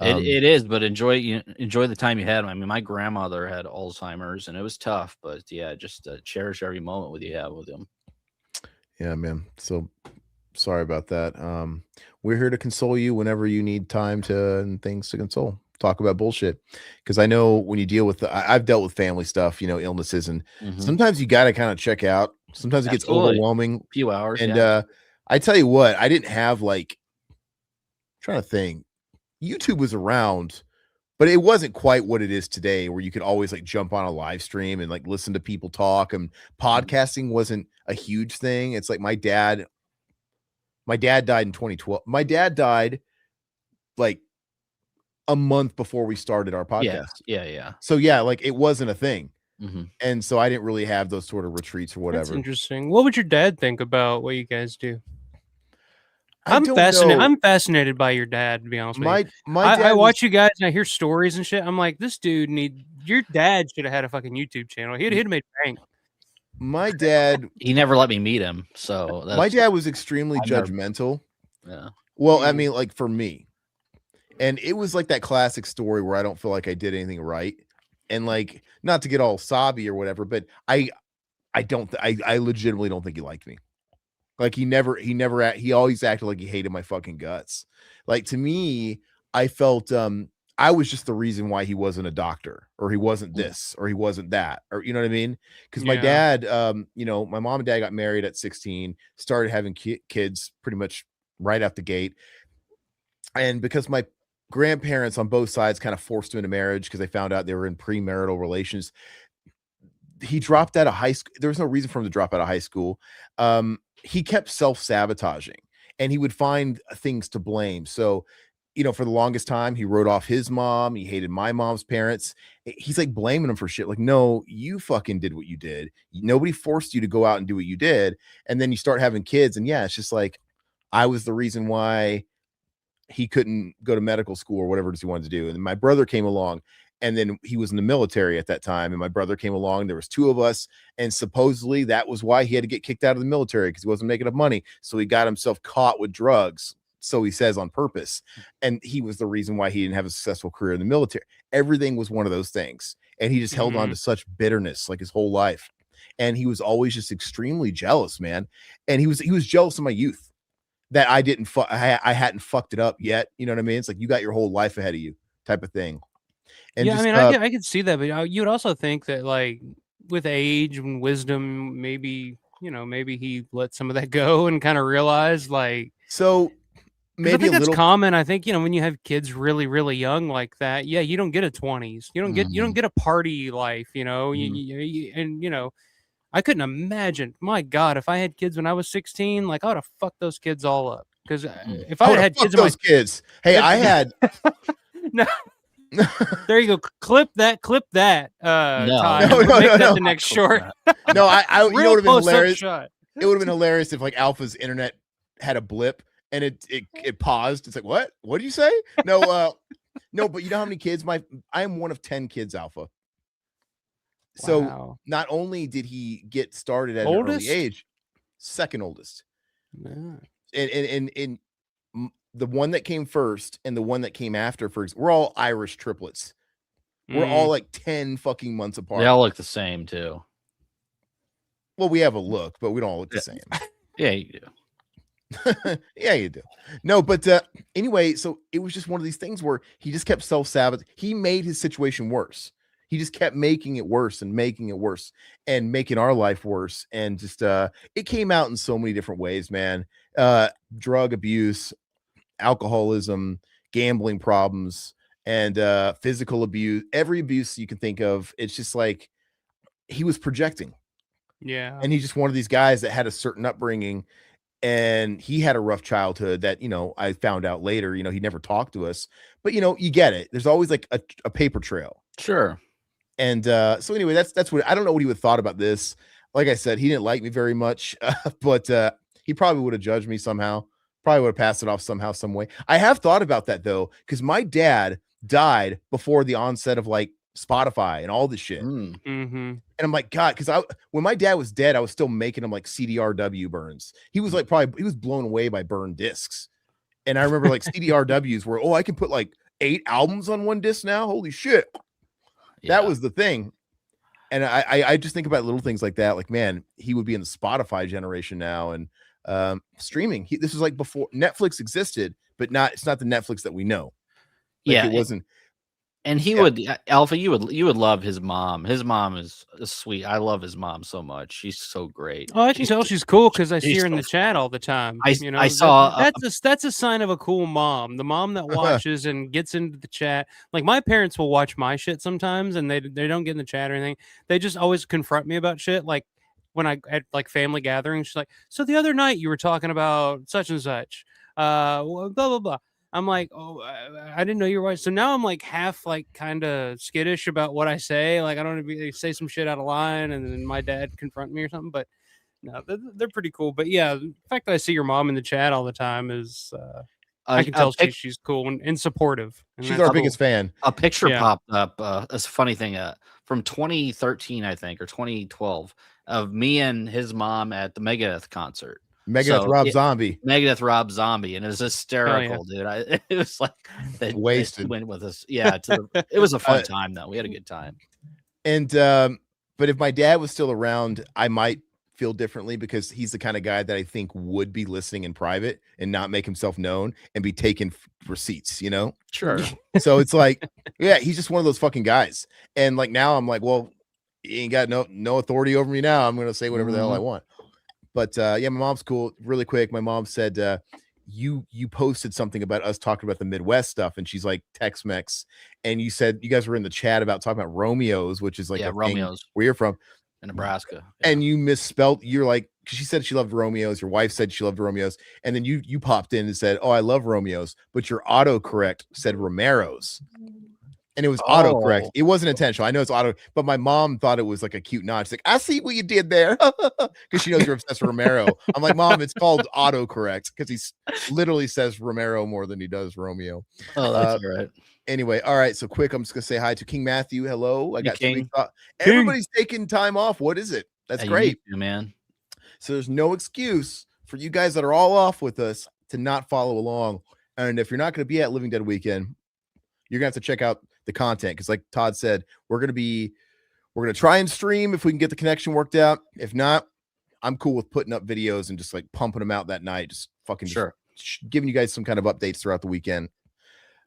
it is, but enjoy the time you had. I mean, my grandmother had Alzheimer's, and it was tough. But yeah, just cherish every moment with him. Yeah, man. So sorry about that. We're here to console you whenever you need time and things to console. Talk about bullshit, because I know when you deal with I've dealt with family stuff, illnesses, and sometimes you got to kind of check out. Sometimes it gets overwhelming. A few hours, and I tell you what, I didn't have I'm trying to think. YouTube was around, but it wasn't quite what it is today, where you could always like jump on a live stream and like listen to people talk. And podcasting wasn't a huge thing. It's like my dad died in 2012. My dad died like a month before we started our podcast. Yeah. So yeah, like it wasn't a thing. And so I didn't really have those sort of retreats or whatever. That's interesting. What would your dad think about what you guys do? I'm fascinated. I'm fascinated by your dad, to be honest with you. My dad I watch you guys and I hear stories and shit. I'm like, this dude your dad should have had a fucking YouTube channel. He'd have made bank. My dad, he never let me meet him. So my dad was extremely judgmental. Yeah. Well, I mean, like for me, and it was like that classic story where I don't feel like I did anything right. And like, not to get all sobby or whatever, but I legitimately don't think he liked me. Like he always acted like he hated my fucking guts. Like to me, I felt I was just the reason why he wasn't a doctor, or he wasn't this, or he wasn't that, or you know what I mean? Because my dad, my mom and dad got married at 16, started having kids pretty much right out the gate. And because my grandparents on both sides kind of forced him into marriage because they found out they were in premarital relations, he dropped out of high school. There was no reason for him to drop out of high school. He kept self-sabotaging, and he would find things to blame. So, for the longest time, he wrote off his mom. He hated my mom's parents. He's like blaming them for shit. Like, no, you fucking did what you did. Nobody forced you to go out and do what you did. And then you start having kids, and yeah, it's just like, I was the reason why he couldn't go to medical school or whatever it is he wanted to do. And then my brother came along, and then he was in the military at that time. And my brother came along, there was two of us. And supposedly that was why he had to get kicked out of the military, because he wasn't making enough money. So he got himself caught with drugs. So he says, on purpose. And he was the reason why he didn't have a successful career in the military. Everything was one of those things. And he just held on to such bitterness like his whole life. And he was always just extremely jealous, man. And he was jealous of my youth, that I hadn't fucked it up yet. You know what I mean? It's like, you got your whole life ahead of you type of thing. And yeah, just, I could see that, but you would also think that like with age and wisdom, maybe he let some of that go and kind of realized like, so maybe I think that's little common. I think, when you have kids really, really young like that, yeah, you don't get a 20s. You don't get a party life, I couldn't imagine. My God, if I had kids when I was 16, like I would have fucked those kids all up. Because if I had kids, those kids. Hey, I had. No. There you go. Clip that. No, Todd. No, Make that no. the next short. No, I would have been hilarious. Shot. It would have been hilarious if like Alpha's internet had a blip and it paused. It's like, what do you say? No, no, but you know how many kids I am one of 10 kids, Alpha. So Wow. not only did he get started at an Oldest? early age, second oldest. Yeah. And the one that came first and the one that came after, we're all Irish triplets. We're all like 10 fucking months apart. They all look the same too. Well, we have a look, but we don't all look the same. Yeah, you do. Yeah, you do. No, but anyway, so it was just one of these things where he just kept self-sabotaging. He made his situation worse. He just kept making it worse and making it worse and making our life worse. And just it came out in so many different ways, man. Drug abuse, alcoholism, gambling problems, and physical abuse, every abuse you can think of. It's just like he was projecting. Yeah. And he's just one of these guys that had a certain upbringing, and he had a rough childhood that, I found out later, he never talked to us, but you get it. There's always like a paper trail. Sure. And so anyway, that's what I don't know what he would have thought about this. Like I said, he didn't like me very much, but he probably would have judged me somehow. Probably would have passed it off somehow, some way. I have thought about that though, because my dad died before the onset of like Spotify and all this shit. Mm-hmm. And I'm like, God, because when my dad was dead, I was still making him like CDRW burns. He was like he was blown away by burned discs. And I remember like CDRWs were, I can put like 8 albums on one disc now. Holy shit. Yeah. That was the thing. And I just think about little things like that. Like, man, he would be in the Spotify generation now, and streaming. This was like before Netflix existed, but it's not the Netflix that we know. Like, it wasn't. And he would, Alpha, you would love his mom. His mom is sweet. I love his mom so much. She's so great. Oh, I can tell she's cool because I see her in the chat all the time. I saw that's a sign of a cool mom. The mom that watches and gets into the chat. Like my parents will watch my shit sometimes, and they don't get in the chat or anything. They just always confront me about shit. Like when I at like family gatherings, she's like, "So the other night you were talking about such and such, blah blah blah." I'm like, oh, I didn't know you were white. So now I'm like half like kind of skittish about what I say. Like I don't want to say some shit out of line and then my dad confront me or something. But no, they're pretty cool. But yeah, the fact that I see your mom in the chat all the time is I can tell she's cool and supportive. And she's our biggest fan. A picture popped up. It's a funny thing from 2013, I think, or 2012 of me and his mom at the Megadeth concert. Megadeth Rob Zombie, and it was hysterical, dude. It was like they wasted. Went with us, it was a fun time though. We had a good time. And but if my dad was still around, I might feel differently because he's the kind of guy that I think would be listening in private and not make himself known and be taking receipts. Sure. So it's like, yeah, he's just one of those fucking guys. And like now, I'm like, well, he ain't got no authority over me now. I'm gonna say whatever the hell I want. But yeah, my mom's cool. Really quick, my mom said you posted something about us talking about the Midwest stuff, and she's like Tex-Mex, and you said you guys were in the chat about talking about Romeos, which is like Romeos where you're from in Nebraska, and you misspelled. You're like, because she said she loved Romeos. Your wife said she loved Romeos, and then you popped in and said, "Oh, I love Romeos," but your autocorrect said Romeros. And it was autocorrect. It wasn't intentional. I know it's auto, but my mom thought it was like a cute nod. She's like, I see what you did there. Because she knows you're obsessed with Romero. I'm like, Mom, it's called autocorrect because he literally says Romero more than he does Romeo. Oh, that's right. Anyway, all right. So quick, I'm just gonna say hi to King Matthew. Hello. I got King. Everybody's taking time off. What is it? That's great, man. So there's no excuse for you guys that are all off with us to not follow along. And if you're not going to be at Living Dead Weekend, you're gonna have to check out the content, because like Todd said, we're gonna try and stream if we can get the connection worked out. If not, I'm cool with putting up videos and just like pumping them out that night, just fucking giving you guys some kind of updates throughout the weekend.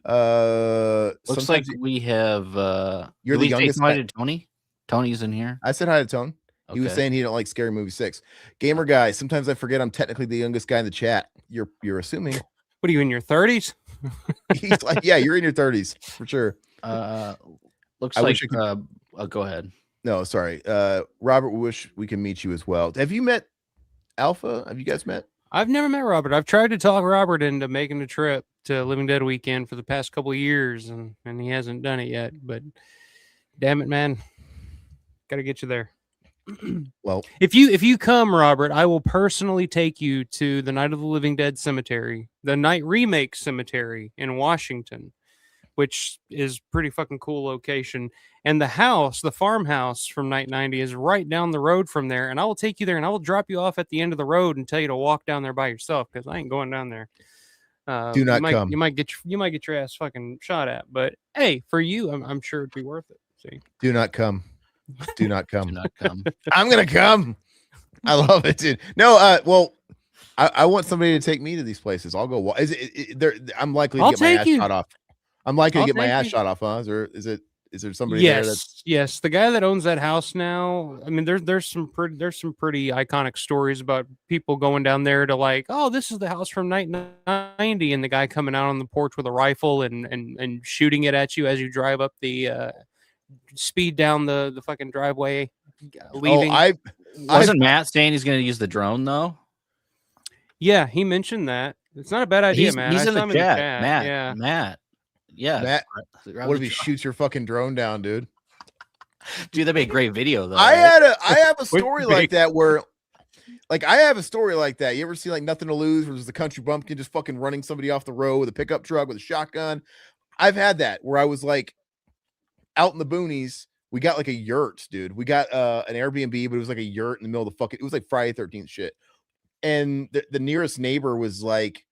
Looks like we have you're the youngest guy. Tony's in here. I said hi to Tone. He was saying he don't like Scary Movie 6. Gamer guy, sometimes I forget I'm technically the youngest guy in the chat. You're assuming. What are you, in your 30s? He's like, yeah, you're in your 30s for sure. Looks like go ahead. No, sorry. Robert, we wish we can meet you as well. Have you met Alpha? Have you guys met? I've never met Robert. I've tried to talk Robert into making a trip to Living Dead Weekend for the past couple of years, and he hasn't done it yet. But damn it, man, gotta get you there. Well, if you come, Robert, I will personally take you to the Night of the Living Dead cemetery, the Night Remake cemetery in Washington, which is pretty fucking cool location. And the house, the farmhouse from Night 90 is right down the road from there. And I will take you there and I will drop you off at the end of the road and tell you to walk down there by yourself, because I ain't going down there. Do not come. You might get your ass fucking shot at. But hey, for you, I'm sure it'd be worth it. See? Do not come. Do not come. Do not come. I'm gonna come. I love it, dude. No, well, I want somebody to take me to these places. I'll go. I'm likely to get my ass shot off. I'm likely to get my ass shot off, huh? Is there somebody there that's... Yes, the guy that owns that house now, I mean, there's some pretty iconic stories about people going down there to like, oh, this is the house from Night 90, and the guy coming out on the porch with a rifle and shooting it at you as you drive up the speed down the fucking driveway leaving. Wasn't Matt saying he's going to use the drone though? Yeah, he mentioned that. It's not a bad idea, Matt. He's in the chat. Matt. Yeah. Matt. Yeah. Matt, what if he shoots your fucking drone down, dude? Dude, that'd be a great video though. I have a story like that where, like, I have a story like that. You ever see like Nothing to Lose, where there's the country bumpkin just fucking running somebody off the road with a pickup truck with a shotgun? I've had that where I was like out in the boonies. We got like a yurt, dude. We got an Airbnb, but it was like a yurt in the middle of the fucking, it was like Friday 13th shit. And the nearest neighbor was like,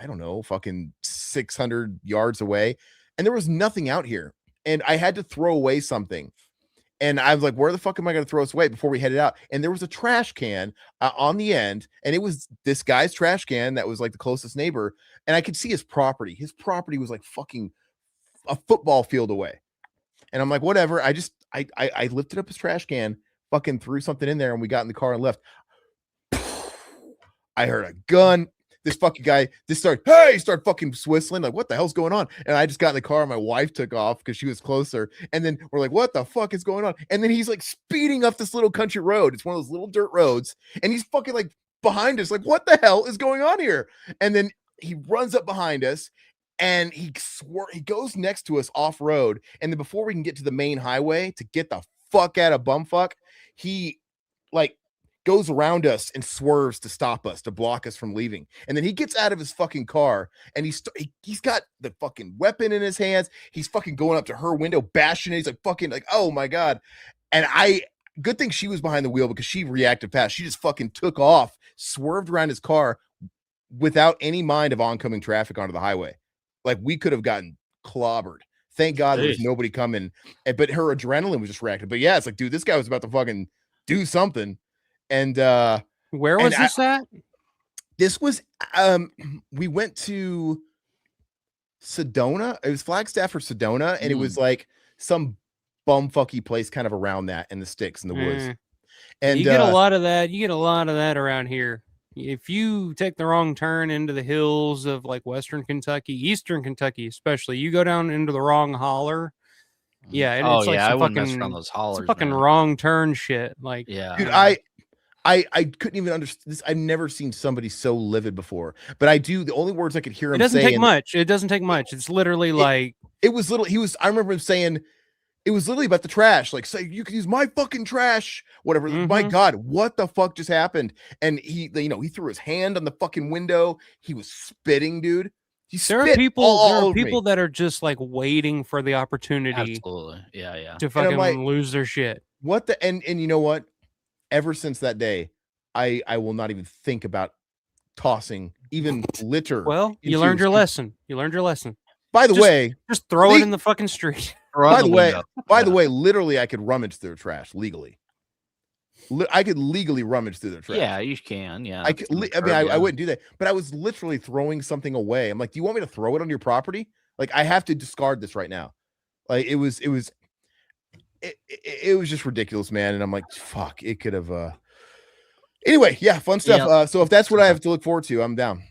I don't know, fucking 600 yards away. And there was nothing out here. And I had to throw away something. And I was like, where the fuck am I going to throw this away before we headed out? And there was a trash can on the end. And it was this guy's trash can that was like the closest neighbor. And I could see his property. His property was like fucking a football field away. And I'm like, whatever. I lifted up his trash can, fucking threw something in there, and we got in the car and left. I heard a gun. This fucking guy, start fucking whistling. Like, what the hell's going on? And I just got in the car and my wife took off because she was closer. And then we're like, what the fuck is going on? And then he's like speeding up this little country road. It's one of those little dirt roads. And he's fucking like behind us. Like, what the hell is going on here? And then he runs up behind us and he goes next to us off road. And then before we can get to the main highway to get the fuck out of bumfuck, he like goes around us and swerves to stop us, to block us from leaving. And then he gets out of his fucking car and he's got the fucking weapon in his hands. He's fucking going up to her window, bashing it. He's like fucking like, oh my God. And good thing she was behind the wheel because she reacted fast. She just fucking took off, swerved around his car without any mind of oncoming traffic onto the highway. Like, we could have gotten clobbered. Thank God there was nobody coming. But her adrenaline was just reacting. But yeah, it's like, dude, this guy was about to fucking do something. And where was this at? This was we went to Sedona. It was Flagstaff or Sedona, and it was like some bumfucky place kind of around that in the sticks in the woods. And you get a lot of that. You get a lot of that around here. If you take the wrong turn into the hills of like Western Kentucky, Eastern Kentucky, especially, you go down into the wrong holler. Yeah. It's like I wouldn't mess around those hollers. Fucking wrong turn shit. Like, yeah, dude, I couldn't even understand this. I've never seen somebody so livid before, but the only words I could hear him saying. It doesn't take much. It's literally like, it was little. I remember him saying, it was literally about the trash. Like, say, you could use my fucking trash, whatever. Mm-hmm. My God, what the fuck just happened? And he threw his hand on the fucking window. He was spitting, dude. There are people that are just like waiting for the opportunity. Absolutely. Yeah. To fucking lose their shit. And you know what? Ever since that day, I will not even think about tossing even litter. Well, you learned your lesson. By the way, just throw it in the fucking street. By the way, literally, I could rummage through their trash legally. I could legally rummage through their trash. Yeah, you can. Yeah, I wouldn't do that, but I was literally throwing something away. I'm like, do you want me to throw it on your property? Like, I have to discard this right now. Like, it was just ridiculous, man. And I'm like, fuck, it could have. Anyway, yeah, fun stuff. Yeah. So if that's what I have to look forward to, I'm down.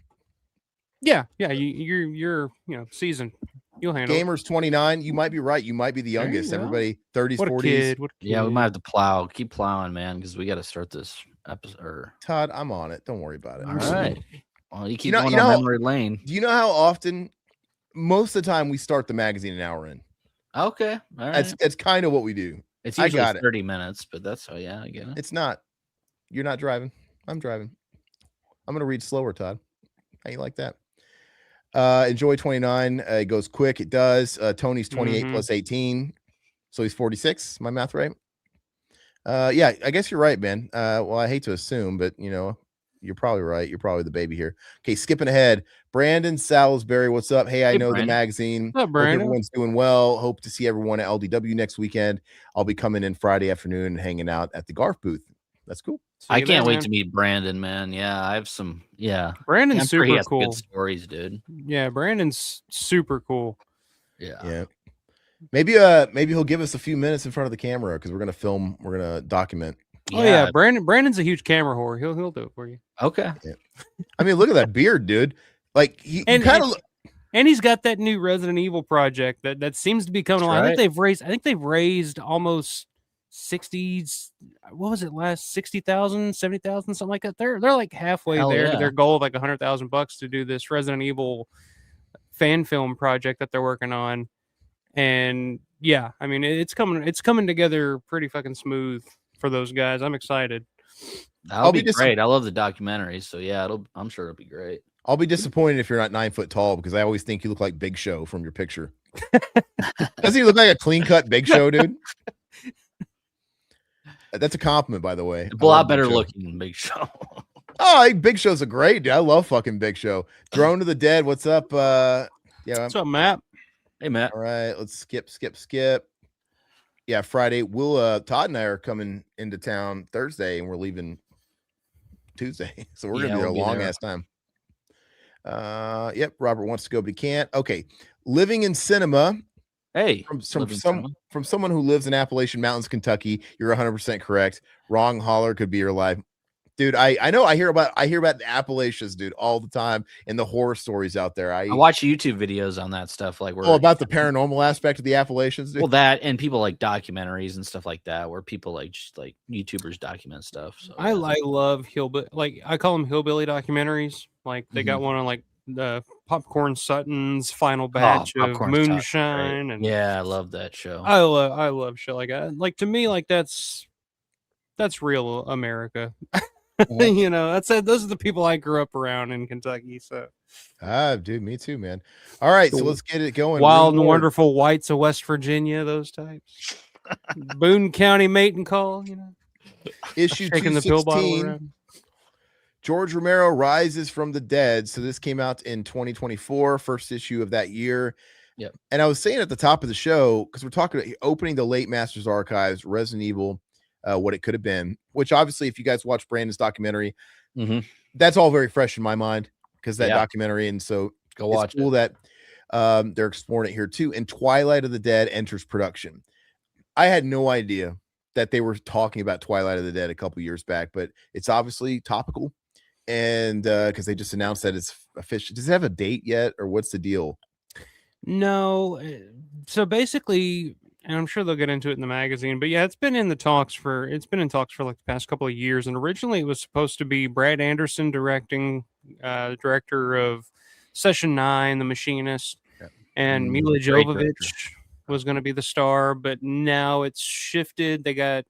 Yeah. You're seasoned. You'll handle Gamers 29. You might be right. You might be the youngest. Everybody 30s, 40s. Yeah, we might have to plow. Keep plowing, man, because we got to start this episode. Todd, I'm on it. Don't worry about it. All right. Well, you keep going on memory lane. Do you know how often? Most of the time, we start the magazine an hour in. Okay. All right. That's kind of what we do. It's I usually got it. 30 minutes, but that's I get it. It's not. You're not driving. I'm driving. I'm gonna read slower, Todd. How you like that? Enjoy 29. It goes quick. It does. Tony's 28 plus 18, so he's 46. My math right? Yeah, I guess you're right, man. Well, I hate to assume, but you're probably right. You're probably the baby here. Okay, skipping ahead. Brandon Salisbury, what's up? Hey, I know Brandon. the magazine. What's up, Hope Brandon? everyone's doing well. Hope to see everyone at LDW next weekend. I'll be coming in Friday afternoon and hanging out at the Garf booth. That's cool. I can't wait to meet Brandon, man. Yeah, I have some. Yeah, Brandon's I'm sure he super has cool. Good stories, dude. Yeah, Brandon's super cool. Yeah. Maybe he'll give us a few minutes in front of the camera because we're gonna film. We're gonna document. Oh yeah, Brandon's a huge camera whore. He'll do it for you. Okay. Yeah. I mean, look at that beard, dude. Like he kind of. And he's got that new Resident Evil project that seems to be coming along. Right. I think they've raised almost 60s. What was it last? 60,000, 70,000, something like that. They're like halfway there to their goal of like $100,000 to do this Resident Evil fan film project that they're working on. And yeah, I mean it's coming together pretty fucking smooth for those guys. I'm excited. That'll be great. I love the documentaries, so yeah, I'm sure it'll be great. I'll be disappointed if you're not 9 foot tall because I always think you look like Big Show from your picture. Doesn't he look like a clean cut Big Show, dude? That's a compliment, by the way. A lot better looking than Big Show. Oh, Big Show's a great dude. I love fucking Big Show. Drone of the Dead. What's up? What's up, Matt? Hey, Matt. All right, let's skip. Yeah, Friday. Todd and I are coming into town Thursday, and we're leaving Tuesday, so we're gonna be there a long ass time. Yep. Robert wants to go, but he can't. Okay, living in cinema. Hey, from someone who lives in Appalachian Mountains, Kentucky. You're 100% correct. Wrong holler could be your life. Dude, I know I hear about the Appalachians, dude, all the time, and the horror stories out there. I watch YouTube videos on that stuff, like about the paranormal aspect of the Appalachians, dude. Well, that and people like documentaries and stuff like that, where people like YouTubers document stuff. So I love hillbilly, like I call them hillbilly documentaries. Like they got one on like the Popcorn Sutton's final batch of moonshine, and yeah, I love that show. I love shit like that. Like to me, like that's real America. Those are the people I grew up around in Kentucky. So, dude, me too, man. All right, so let's get it going. Wild and wonderful whites of West Virginia, those types. Boone County mating call, Issue 216. George Romero rises from the dead. So this came out in 2024, first issue of that year. Yep. And I was saying at the top of the show, because we're talking about opening the Late Masters Archives, Resident Evil. What it could have been, which obviously, if you guys watch Brandon's documentary, that's all very fresh in my mind because that documentary. And so go watch it. Cool that they're exploring it here too. And Twilight of the Dead enters production. I had no idea that they were talking about Twilight of the Dead a couple years back, but it's obviously topical. And because they just announced that it's official. Does it have a date yet, or what's the deal? No. So basically, and I'm sure they'll get into it in the magazine, but yeah, it's been in talks for like the past couple of years. And originally it was supposed to be Brad Anderson directing, director of Session 9, The Machinist, and Mila Jovovich was going to be the star, but now it's shifted. They got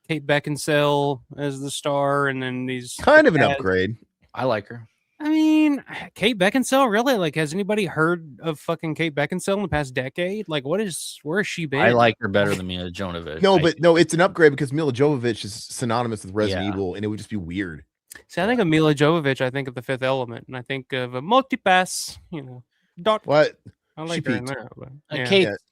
Kate Beckinsale as the star, and then these kind of an upgrade. I like her. I mean, Kate Beckinsale, really? Like, has anybody heard of fucking Kate Beckinsale in the past decade? Like, where has she been? I like her better than Mila Jovovich. No, it's an upgrade because Mila Jovovich is synonymous with Resident Evil, and it would just be weird. See, I think of Mila Jovovich, I think of The Fifth Element, and I think of a multipass, What? I like her in there. But,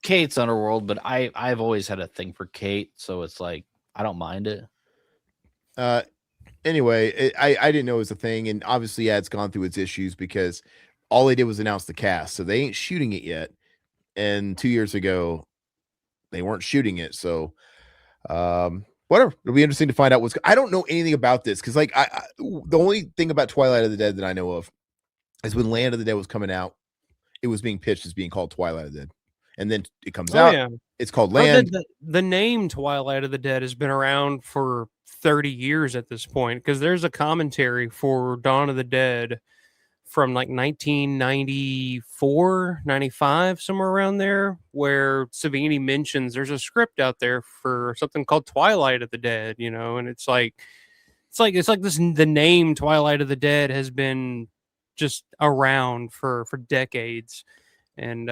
Kate's Underworld, but I've always had a thing for Kate, so it's like, I don't mind it. Anyway, I didn't know it was a thing, and obviously, it's gone through its issues because all they did was announce the cast, so they ain't shooting it yet. And 2 years ago, they weren't shooting it, so whatever. It'll be interesting to find out I don't know anything about this because, like, the only thing about Twilight of the Dead that I know of is when Land of the Dead was coming out, it was being pitched as being called Twilight of the Dead, and then it comes out. Yeah. It's called Land. The name Twilight of the Dead has been around for 30 years at this point because there's a commentary for Dawn of the Dead from like 1994, 95, somewhere around there, where Savini mentions there's a script out there for something called Twilight of the Dead, you know, and it's like this, the name Twilight of the Dead has been just around for decades. And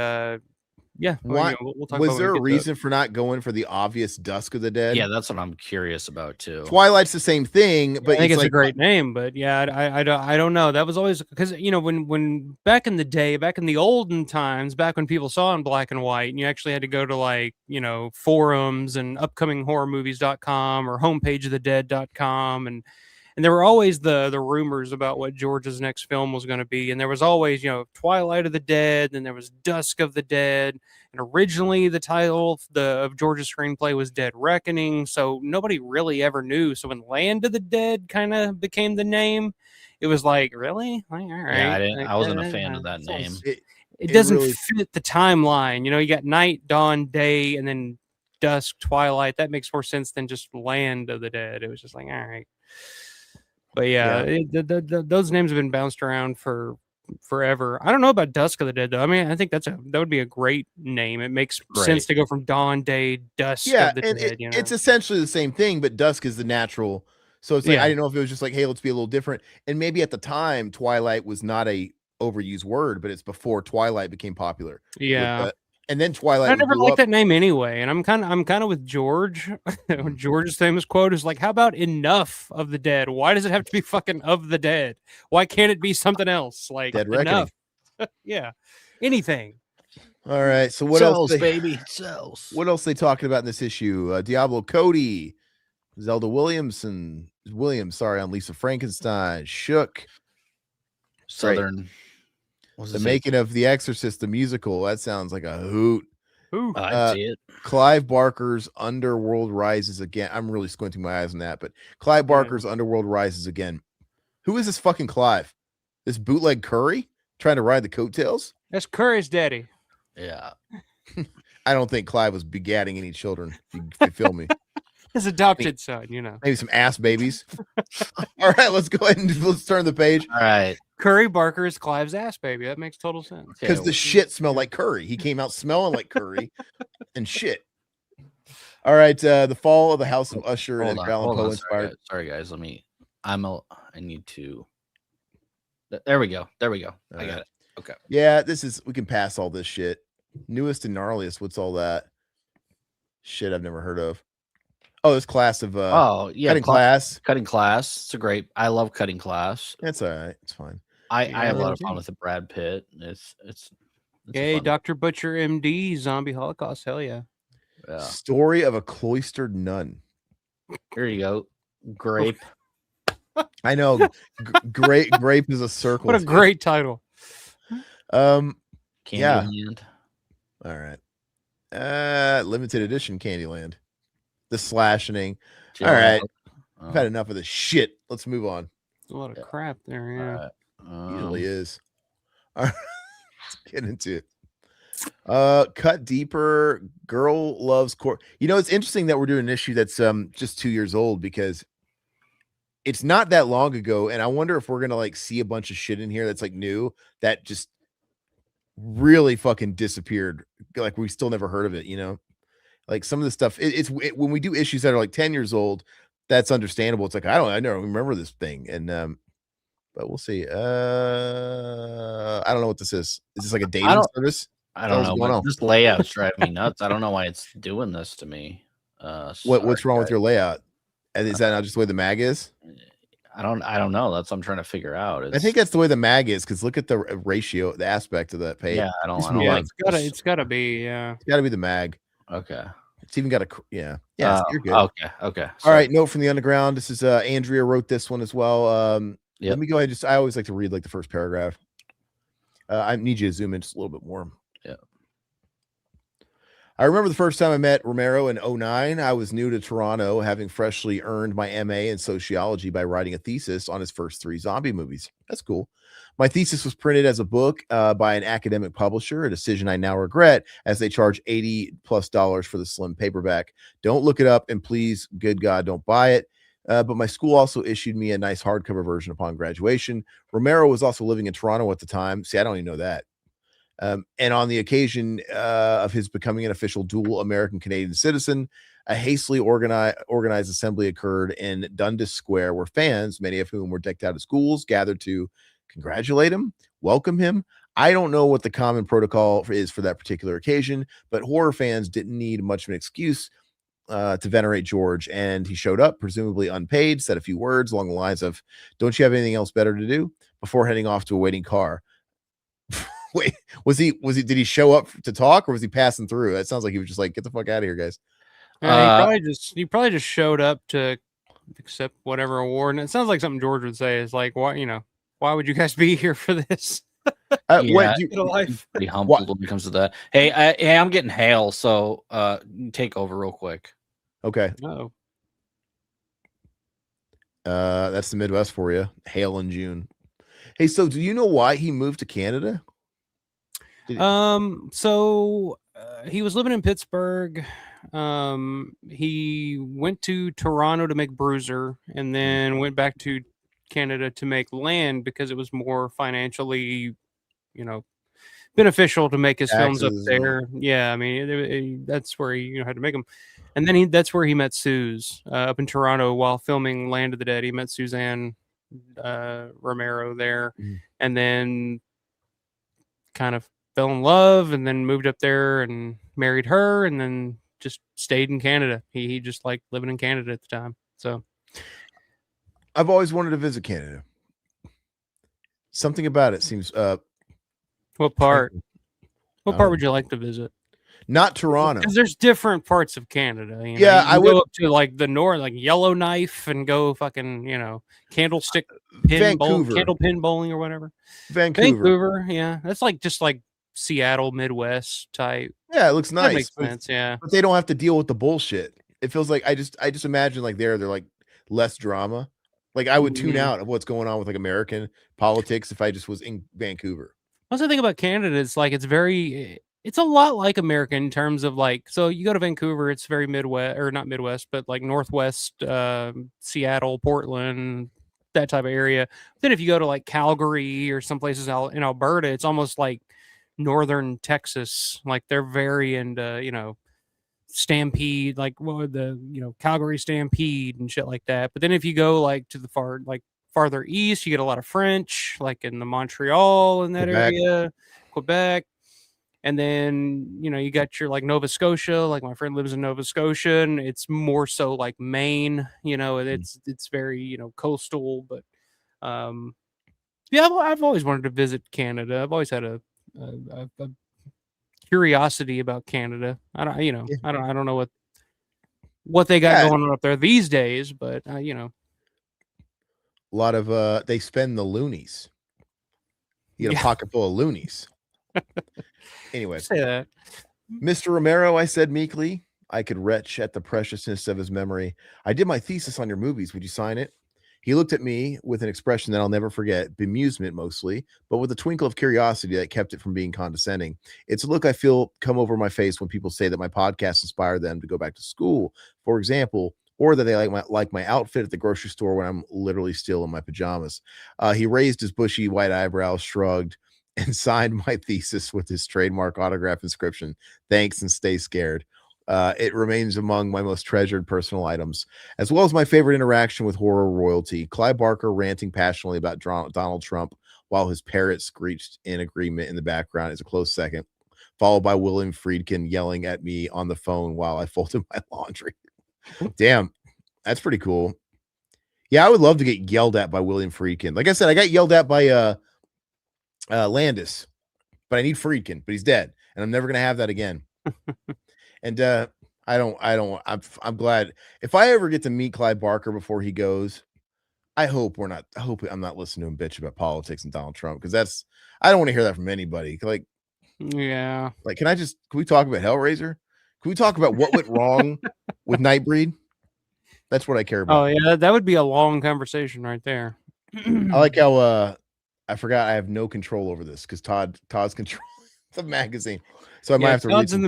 yeah, Why we'll talk was about there a when we get to it. reason for not going for the obvious Dusk of the Dead? Yeah, that's what I'm curious about too. Twilight's the same thing, but I think it's like, a great name, but yeah, I don't know. That was always because, you know, when back in the day, back in the olden times, back when people saw in black and white, and you actually had to go to, like, you know, forums and upcominghorrormovies.com or homepageofthedead.com, and there were always the rumors about what George's next film was going to be, and there was always, you know, Twilight of the Dead, and there was Dusk of the Dead, and originally the title of George's screenplay was Dead Reckoning, so nobody really ever knew. So when Land of the Dead kind of became the name, it was like, really? Like, all right. Yeah, I wasn't a fan of that name. It doesn't really fit the timeline. You know, you got night, dawn, day, and then dusk, twilight. That makes more sense than just Land of the Dead. It was just like, all right. But yeah, those names have been bounced around for forever. I don't know about Dusk of the Dead though. I mean, I think that would be a great name. It makes sense to go from dawn, day, dusk of the dead. You know? It's essentially the same thing, but Dusk is the natural. So it's like, I didn't know if it was just like, hey, let's be a little different. And maybe at the time, Twilight was not a overused word, but it's before Twilight became popular. Yeah. And then Twilight. I never liked that name anyway, and I'm kind of with George. George's famous quote is like, "How about enough of the dead? Why does it have to be fucking of the dead? Why can't it be something else? Like Dead Reckoning." Yeah, anything. All right. So what else, baby? Sells. What else they talking about in this issue? Diablo Cody, Zelda Williams, on Lisa Frankenstein, Shook, Southern. The Making of The Exorcist, the musical. That sounds like a hoot. I see it. Clive Barker's Underworld Rises Again. I'm really squinting my eyes on that, but Clive Barker's Underworld Rises Again. Who is this fucking Clive? This bootleg Curry trying to ride the coattails? That's Curry's daddy. Yeah. I don't think Clive was begatting any children. If you feel me. His adopted son, you know. Maybe some ass babies. All right, let's go ahead and let's turn the page. All right. Curry Barker is Clive's ass baby. That makes total sense. Because the shit smelled like curry. He came out smelling like curry and shit. All right, the Fall of the House of Usher and Allen Poe inspired. Sorry, guys. I need to. There we go. I got it. Okay. Yeah, we can pass all this shit. Newest and gnarliest. What's all that? Shit I've never heard of. Oh, this class of Cutting Class. Cutting Class. It's a great. I love Cutting Class. That's all right. It's fine. I have a lot of fun with the Brad Pitt. It's hey, Dr. Butcher MD, Zombie Holocaust. Hell yeah. Story of a Cloistered Nun. Here you go. Grape. I know. Grape is a circle. What a great title. Candyland. All right. Limited edition Candyland. The slashing. All right. I've had enough of this shit. Let's move on. A lot of crap there, yeah. Usually is. All right. Let's get into it. Cut Deeper. Girl Loves Court. You know, it's interesting that we're doing an issue that's just 2 years old because it's not that long ago, and I wonder if we're gonna like see a bunch of shit in here that's like new that just really fucking disappeared. Like we still never heard of it, you know? Like some of the stuff, when we do issues that are like 10 years old, that's understandable. It's like I don't remember this thing, and but we'll see. I don't know what this is. Is this like a dating service? I don't know. This layout's driving me nuts. I don't know why it's doing this to me. What's wrong with your layout? And is that not just the way the mag is? I don't know. That's what I'm trying to figure out. I think that's the way the mag is because look at the ratio, the aspect of that page. Yeah, I don't like it's gotta be, yeah. It's gotta be the mag. Okay. It's even got a yeah. You're good. Okay. All right. Note from the underground. This is Andrea wrote this one as well. Let me go ahead. I always like to read like the first paragraph. I need you to zoom in just a little bit more. Yeah. I remember the first time I met Romero in 2009. I was new to Toronto, having freshly earned my MA in sociology by writing a thesis on his first 3 zombie movies. That's cool. My thesis was printed as a book by an academic publisher, a decision I now regret as they charge $80+ for the slim paperback. Don't look it up, and please, good God, don't buy it. but my school also issued me a nice hardcover version upon graduation. Romero was also living in Toronto at the time. See, I don't even know that. And on the occasion of his becoming an official dual American-Canadian citizen, a hastily organized assembly occurred in Dundas Square, where fans, many of whom were decked out as ghouls, gathered to congratulate him, welcome him. I don't know what the common protocol is for that particular occasion, but horror fans didn't need much of an excuse to venerate George, and he showed up, presumably unpaid, said a few words along the lines of, "Don't you have anything else better to do?" before heading off to a waiting car. Wait, did he show up to talk, or was he passing through? That sounds like he was just like, "Get the fuck out of here, guys." He probably just showed up to accept whatever award. And it sounds like something George would say is like, why would you guys be here for this? Pretty humbled when it comes to that. Hey, I'm getting hail, so take over real quick. Okay. Oh. That's the Midwest for you. Hail in June. Hey, so do you know why he moved to Canada? So he was living in Pittsburgh. He went to Toronto to make Bruiser, and then went back to Canada to make Land because it was more financially, beneficial to make his films up there. Yeah, I mean, that's where he had to make them. And then that's where he met Suze up in Toronto while filming Land of the Dead. He met Suzanne Romero there, and then kind of fell in love, and then moved up there and married her, and then just stayed in Canada. He just liked living in Canada at the time. So I've always wanted to visit Canada. Something about it seems what part? What part would you like to visit? Not Toronto, because there's different parts of Canada. I would go up to like the north, like Yellowknife, and go fucking candlestick pin candle pin bowling or whatever. Vancouver, yeah, that's like just like Seattle, Midwest type. Yeah, it looks nice. That makes sense. Yeah, but they don't have to deal with the bullshit. It feels like I just imagine like they're like less drama. Like I would tune out of what's going on with like American politics if I just was in Vancouver. That's the thing about Canada. It's like it's a lot like America in terms of like, so you go to Vancouver, it's very Midwest, or not Midwest, but like Northwest, Seattle, Portland, that type of area. Then if you go to like Calgary or some places out in Alberta, it's almost like northern Texas. Like they're very into, Stampede, like Calgary Stampede and shit like that. But then if you go like to the farther east, you get a lot of French, like in the Montreal and that area, Quebec. And then, you got your like Nova Scotia, like my friend lives in Nova Scotia, and it's more so like Maine, it's very, coastal. But yeah, I've always wanted to visit Canada. I've always had a curiosity about Canada. I don't know what they got going on up there these days, but a lot of they spend the loonies. You get a pocket full of loonies. Anyway, say that. Mr. Romero, I said meekly, I could retch at the preciousness of his memory. I did my thesis on your movies. Would you sign it? He looked at me with an expression that I'll never forget, bemusement mostly, but with a twinkle of curiosity that kept it from being condescending. It's a look I feel come over my face when people say that my podcast inspired them to go back to school, for example, or that they like my outfit at the grocery store when I'm literally still in my pajamas. He raised his bushy white eyebrows, shrugged, and signed my thesis with his trademark autograph inscription, "Thanks and stay scared." It remains among my most treasured personal items, as well as my favorite interaction with horror royalty. Clive Barker ranting passionately about Donald Trump while his parrot screeched in agreement in the background is a close second, followed by William Friedkin yelling at me on the phone while I folded my laundry. Damn, that's pretty cool. Yeah, I would love to get yelled at by William Friedkin. Like I said, I got yelled at by Landis, but I need Friedkin, but he's dead, and I'm never gonna have that again. And I'm glad if I ever get to meet Clive Barker before he goes, I hope I'm not listening to him bitch about politics and Donald Trump, because I don't want to hear that from anybody. Like, yeah, like can we talk about Hellraiser? Can we talk about what went wrong with Nightbreed? That's what I care about. Oh yeah, that would be a long conversation right there. I like how I forgot I have no control over this because Todd's control the magazine. So I might have to Todd's in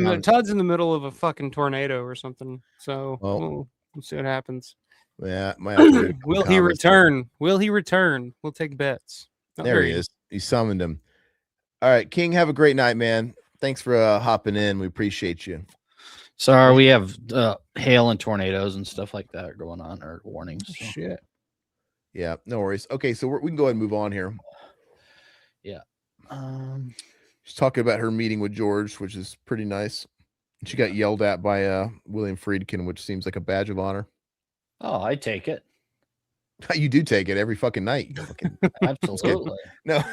the middle of a fucking tornado or something. So we'll see what happens. Yeah, might have to do Will he return? Will he return? We'll take bets. Oh, there he is. He summoned him. All right, King, have a great night, man. Thanks for hopping in. We appreciate you. Sorry, we have hail and tornadoes and stuff like that going on, or warnings. So. Shit. Yeah, no worries. Okay, so we can go ahead and move on here. Yeah. She's talking about her meeting with George, which is pretty nice. She got yelled at by William Friedkin, which seems like a badge of honor. Oh, I take it. You do take it every fucking night. Absolutely. No.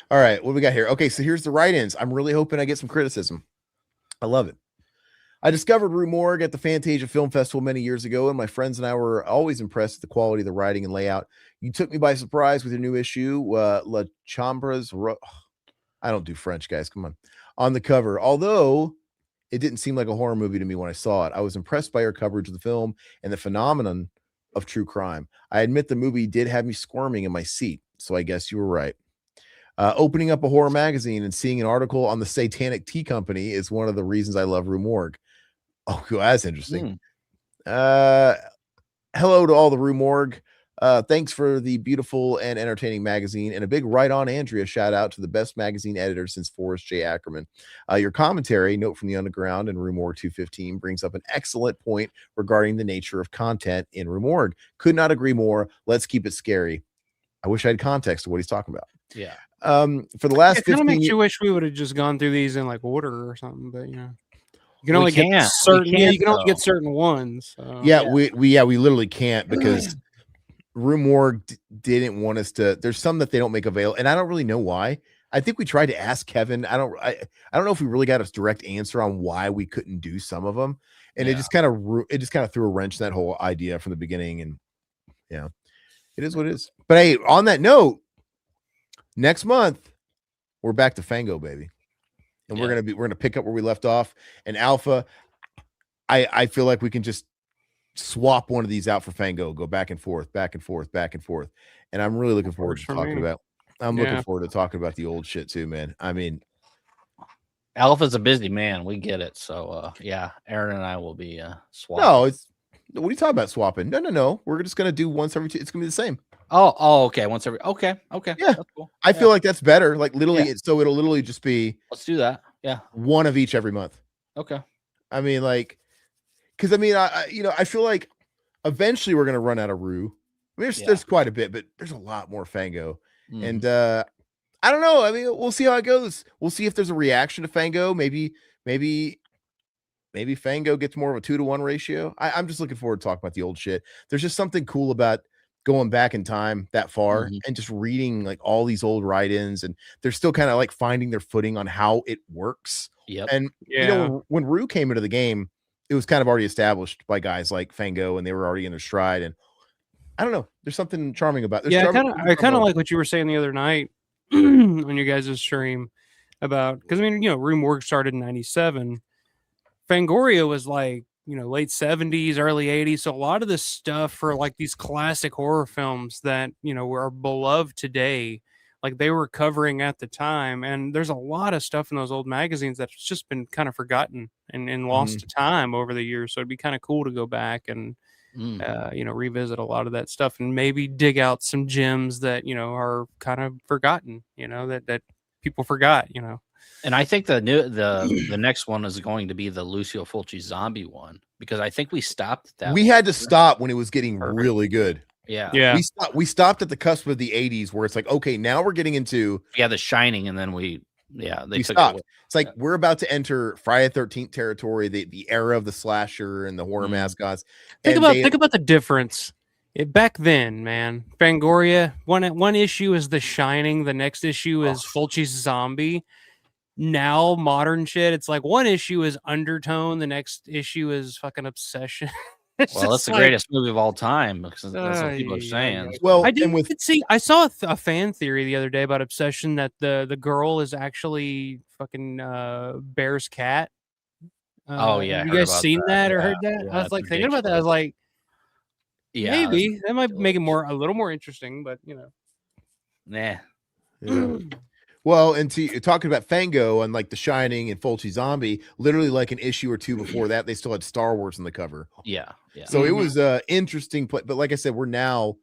All right, what do we got here? Okay, so here's the write-ins. I'm really hoping I get some criticism. I love it. I discovered Rue Morgue at the Fantasia Film Festival many years ago, and my friends and I were always impressed with the quality of the writing and layout. You took me by surprise with your new issue, La Chambres. I don't do French, guys. Come on the cover. Although it didn't seem like a horror movie to me when I saw it, I was impressed by your coverage of the film and the phenomenon of true crime. I admit the movie did have me squirming in my seat, so I guess you were right. Opening up a horror magazine and seeing an article on the Satanic Tea Company is one of the reasons I love Rue Morgue. Oh, that's interesting. Hello to all the Rue Morgue. Thanks for the beautiful and entertaining magazine, and a big right on Andrea shout out to the best magazine editor since Forrest J. Ackerman. Your commentary, Note from the Underground and Rue Morgue 215, brings up an excellent point regarding the nature of content in Rue Morgue. Could not agree more. Let's keep it scary. I wish I had context to what he's talking about. Yeah. For the last 15 makes you wish we would have just gone through these in like order or something, but you know. You can We only get can't. certain. We Yeah, can't, you can only though. get certain ones. So. Yeah, we literally can't because Rue Morgue didn't want us to. There's some that they don't make available, and I don't really know why. I think we tried to ask Kevin. I don't know if we really got a direct answer on why we couldn't do some of them, and it just kind of threw a wrench in that whole idea from the beginning. And yeah, it is what it is. But hey, on that note, next month we're back to Fango, baby. And we're gonna pick up where we left off. And Alpha, I feel like we can just swap one of these out for Fango, go back and forth, back and forth, back and forth. And I'm really looking forward to talking about. Looking forward to talking about the old shit too, man. I mean, Alpha's a busy man. We get it. So yeah, Aaron and I will be swapping. No, what are you talking about swapping? No. We're just gonna do once every two. It's gonna be the same. Oh, okay. Once every. Okay. Yeah, that's cool. I feel like that's better. Like literally, so it'll literally just be. Let's do that. Yeah, one of each every month. Okay. I mean, like, because I mean, I feel like eventually we're gonna run out of Rue. I mean, there's quite a bit, but there's a lot more Fango, and I don't know. I mean, we'll see how it goes. We'll see if there's a reaction to Fango. Maybe Fango gets more of a 2-to-1 ratio. I'm just looking forward to talking about the old shit. There's just something cool about going back in time that far and just reading like all these old write-ins, and they're still kind of like finding their footing on how it works. Yep. And you know, when Rue came into the game, it was kind of already established by guys like Fango, and they were already in their stride. And I don't know, there's something charming about it. I kind of like what you were saying the other night on your guys' stream about, because I mean, you know, Rue Morgue started in 97. Fangoria was like, you know, late 70s, early 80s. So a lot of this stuff for like these classic horror films that, you know, are beloved today, like they were covering at the time. And there's a lot of stuff in those old magazines that's just been kind of forgotten and lost to time over the years. So it'd be kind of cool to go back and, you know, revisit a lot of that stuff and maybe dig out some gems that, you know, are kind of forgotten, you know, that people forgot, you know. And I think the next one is going to be the Lucio Fulci zombie one, because I think we stopped at that. We had to stop when it was getting really good. Yeah. We stopped at the cusp of the 80s where it's like, okay, now we're getting into The Shining, and then they stopped. It's like we're about to enter Friday the 13th territory, the era of the slasher and the horror mascots. Think about the difference. Back then, man, Fangoria, one issue is The Shining, the next issue is Fulci's Zombie. Now modern shit, it's like one issue is Undertone, the next issue is fucking Obsession. Well, that's the greatest movie of all time, because that's what people are saying. Well, I saw a fan theory the other day about Obsession that the girl is actually fucking Bear's cat. Oh yeah, you guys seen that or heard that? Yeah, I was like thinking about that. I was like, maybe that might make it a little more interesting, but you know, nah. Yeah. Well, and talking about Fango and like The Shining and Fulci Zombie, literally like an issue or two before that, they still had Star Wars on the cover. Yeah. So it was interesting, but like I said, we're now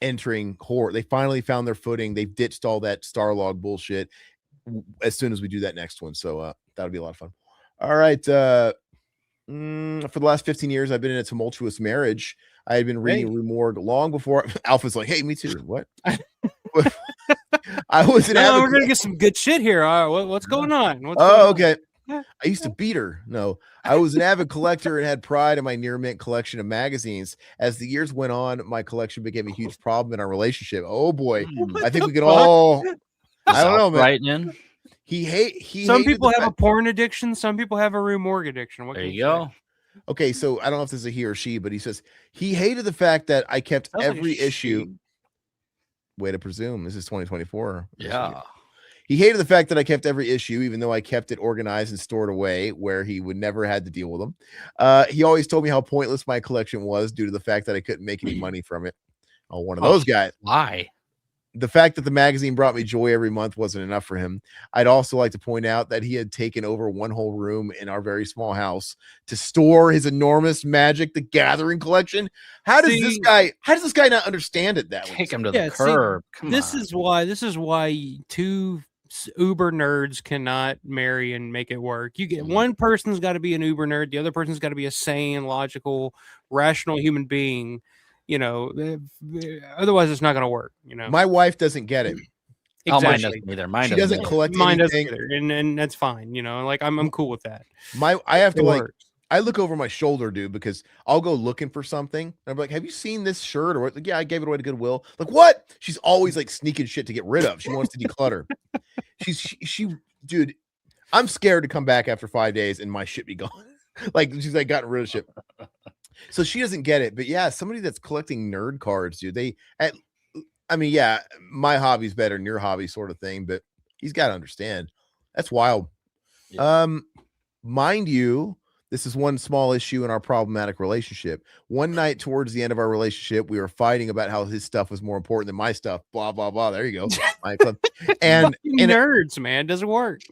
entering horror. They finally found their footing. They've ditched all that Starlog bullshit as soon as we do that next one. So that'll be a lot of fun. All right. For the last 15 years, I've been in a tumultuous marriage. I had been reading Rue Morgue long before Alpha's like, hey, me too. What? I was an we're gonna get some good shit here. What's going on? Okay. I used to beat her. No, I was an avid collector and had pride in my near mint collection of magazines. As the years went on, my collection became a huge problem in our relationship. Oh boy, I think we could all. I don't know, man. Right in. Some people have a porn addiction. Some people have a Rue Morgue addiction. What there you go. Okay, so I don't know if this is a he or she, but he says he hated the fact that I kept every issue. Way to presume. This is 2024. Yeah. He hated the fact that I kept every issue, even though I kept it organized and stored away where he would never had to deal with them. He always told me how pointless my collection was due to the fact that I couldn't make any money from it. Oh, one of those guys. Why? The fact that the magazine brought me joy every month wasn't enough for him. I'd also like to point out that he had taken over one whole room in our very small house to store his enormous Magic the Gathering collection. How does this guy not understand it that way? Take him to the curb. This is why two uber nerds cannot marry and make it work. You get one person's got to be an uber nerd, the other person's got to be a sane, logical, rational human being. You know, otherwise it's not going to work. You know, my wife doesn't get it. Exactly. Oh, mine doesn't either. Mine doesn't collect mine anything. Doesn't either. And that's fine. You know, like I'm cool with that. I have to I look over my shoulder, dude, because I'll go looking for something. And I'm like, have you seen this shirt? Or what? Like, yeah, I gave it away to Goodwill. Like, what? She's always like sneaking shit to get rid of. She wants to declutter. Dude, I'm scared to come back after 5 days and my shit be gone. Like, she's like gotten rid of shit. So she doesn't get it. But yeah, somebody that's collecting nerd cards, dude, my hobby's better than your hobby sort of thing, but he's got to understand. That's wild. Yeah. Mind you, this is one small issue in our problematic relationship. One night towards the end of our relationship, we were fighting about how his stuff was more important than my stuff. Blah, blah, blah. There you go. And nerds, man, doesn't work.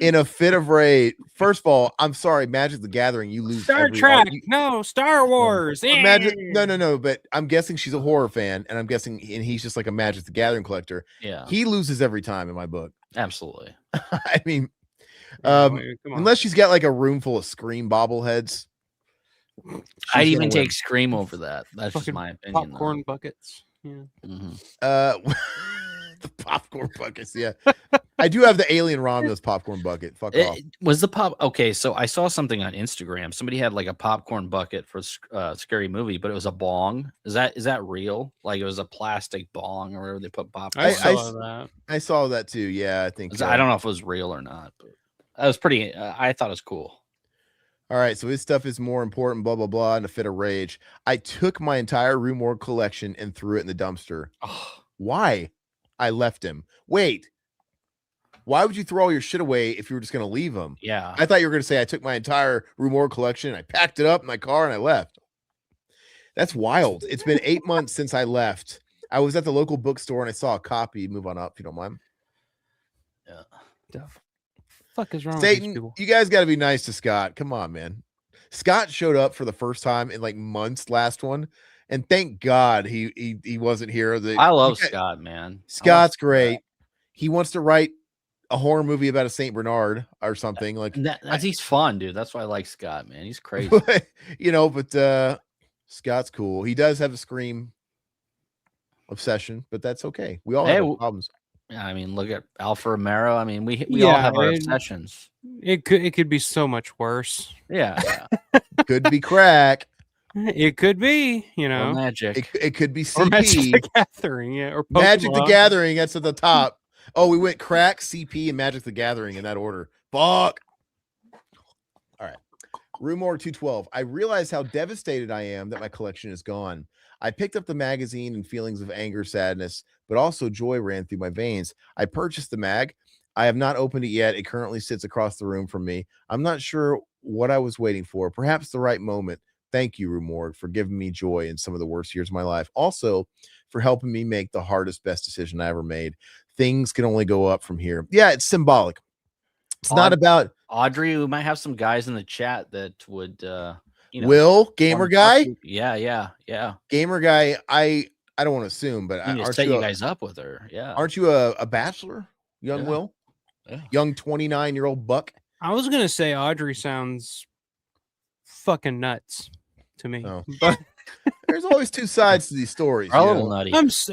In a fit of rage. First of all, I'm sorry, Magic the Gathering, you lose Star Trek. No, Star Wars. No. But I'm guessing she's a horror fan, and I'm guessing, and he's just like a Magic the Gathering collector. Yeah. He loses every time in my book. Absolutely. I mean, unless she's got like a room full of Scream bobbleheads. I'd even take Scream over that. That's just my opinion. Popcorn buckets. Yeah. Mm-hmm. The popcorn buckets. Yeah. I do have the Alien Romulus popcorn bucket. Fuck off. Was the pop okay? So I saw something on Instagram. Somebody had like a popcorn bucket for Scary Movie, but it was a bong. Is that real? Like it was a plastic bong or whatever they put popcorn. I saw that too. Yeah, I think. I don't know if it was real or not, but that was pretty. I thought it was cool. All right, so his stuff is more important. Blah blah blah. In a fit of rage, I took my entire Rue Morgue collection and threw it in the dumpster. Oh. Why? I left him. Wait. Why would you throw all your shit away if you were just going to leave them? Yeah. I thought you were going to say I took my entire Rue Morgue collection, I packed it up in my car, and I left. That's wild. It's been 8 months since I left. I was at the local bookstore and I saw a copy. Move on up if you don't mind. Yeah. The fuck is wrong Satan, with these people? You guys got to be nice to Scott. Come on, man. Scott showed up for the first time in like months last one. And thank God he wasn't here. I love Scott, man. Scott's great. He wants to write a horror movie about a Saint Bernard or something. Like he's fun, dude. That's why I like Scott, man. He's crazy. But Scott's cool. He does have a Scream obsession, but that's okay. We all have problems. Yeah, I mean, look at Alpha Romero. I mean, we all have our obsessions. It could be so much worse. Yeah. Could be crack. It could be, or magic. It could be CP. Or Magic the Gathering, yeah. Or Pokemon. Magic the Gathering. That's at the top. Oh, we went crack, CP, and Magic the Gathering in that order. Fuck. All right. Rue Morgue 212. I realize how devastated I am that my collection is gone. I picked up the magazine and feelings of anger, sadness, but also joy ran through my veins. I purchased the mag. I have not opened it yet. It currently sits across the room from me. I'm not sure what I was waiting for. Perhaps the right moment. Thank you, Rue Morgue, for giving me joy in some of the worst years of my life. Also, for helping me make the hardest, best decision I ever made. things can only go up from here. Yeah, it's symbolic. It's not about Audrey. We might have some guys in the chat that would, Will Gamer Guy. Yeah. Gamer Guy. I don't want to assume, but I need to set you guys up with her. Yeah. Aren't you a bachelor, young Will? Yeah. Young 29-year-old buck. I was gonna say Audrey sounds fucking nuts to me, Oh. but There's always two sides to these stories. A little nutty.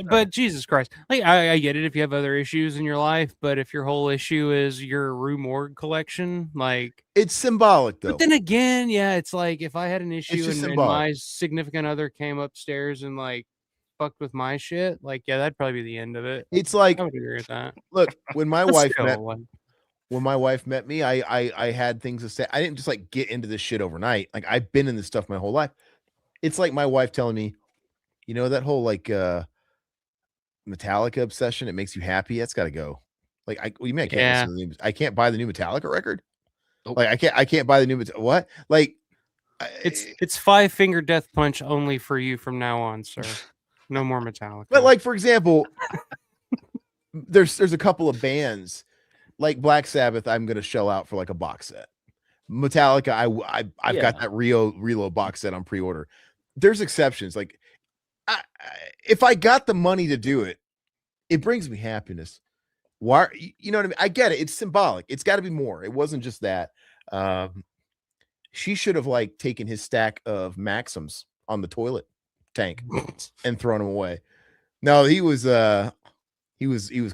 but Jesus Christ, like I get it if you have other issues in your life, but if your whole issue is your Rue Morgue collection, like it's symbolic though. But then again, yeah, it's like if I had an issue just and my significant other came upstairs and like fucked with my shit, like yeah, that'd probably be the end of it. It's like I would agree with that. Look, when my wife met me, I had things to say. I didn't just like get into this shit overnight. Like I've been in this stuff my whole life. It's like my wife telling me, you know, that whole like Metallica obsession, it makes you happy. That's got to go. Like I can't buy the new Metallica record. Nope. Like I can't buy the new what? Like it's 5-finger death punch only for you from now on, sir. No more Metallica. But like for example, there's a couple of bands like Black Sabbath. I'm gonna shell out for like a box set. Metallica, I've got that Reload box set on pre-order. There's exceptions. Like if I got the money to do it, it brings me happiness. Why? You know what I mean? I get it. It's symbolic. It's got to be more. It wasn't just that. She should have like taken his stack of Maxims on the toilet tank and thrown them away. No, he was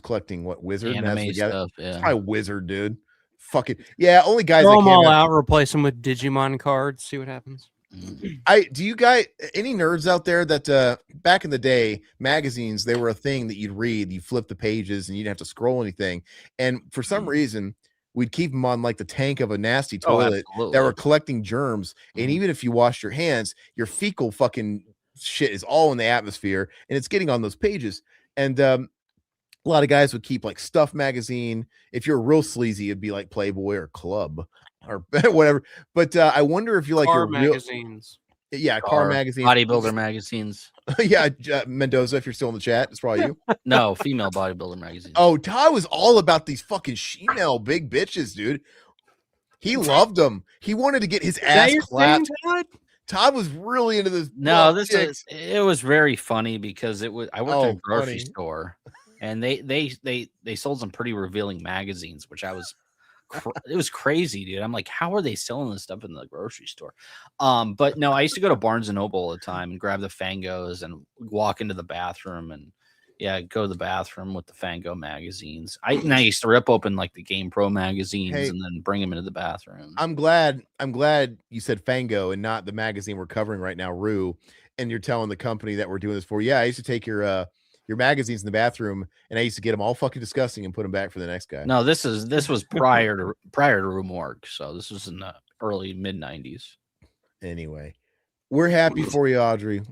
collecting what Wizard anime stuff. Yeah, it's probably Wizard, dude. Fuck it. Yeah, only guys. Throw them all out. Replace them with Digimon cards. See what happens. Do you guys, any nerds out there that back in the day, magazines, they were a thing that you'd read, you flip the pages and you didn't have to scroll anything. And for some reason, we'd keep them on like the tank of a nasty toilet that were collecting germs. And even if you washed your hands, your fecal fucking shit is all in the atmosphere and it's getting on those pages. And a lot of guys would keep like Stuff magazine. If you're real sleazy, it'd be like Playboy or Club or whatever. But I wonder if you like your magazines. Car magazines, bodybuilder magazines. Yeah, Mendoza, if you're still in the chat, it's probably you. No, female bodybuilder magazines. Oh, Todd was all about these fucking female big bitches, dude. He loved them. He wanted to get his ass clapped. Todd was really into this. No, it was very funny because I worked in a grocery store, and they sold some pretty revealing magazines, which I was. It was crazy, dude. I'm like, how are they selling this stuff in the grocery store? But no, I used to go to Barnes and Noble all the time and grab the Fangos and walk into the bathroom and go to the bathroom with the Fango magazines. I used to rip open like the Game Pro magazines and then bring them into the bathroom. I'm glad you said Fango and not the magazine we're covering right now, Rue. And you're telling the company that we're doing this for. Yeah, I used to take your magazines in the bathroom and I used to get them all fucking disgusting and put them back for the next guy. No, this was prior to Rue Morgue, so this was in the early mid-90s. Anyway, we're happy for you, Audrey.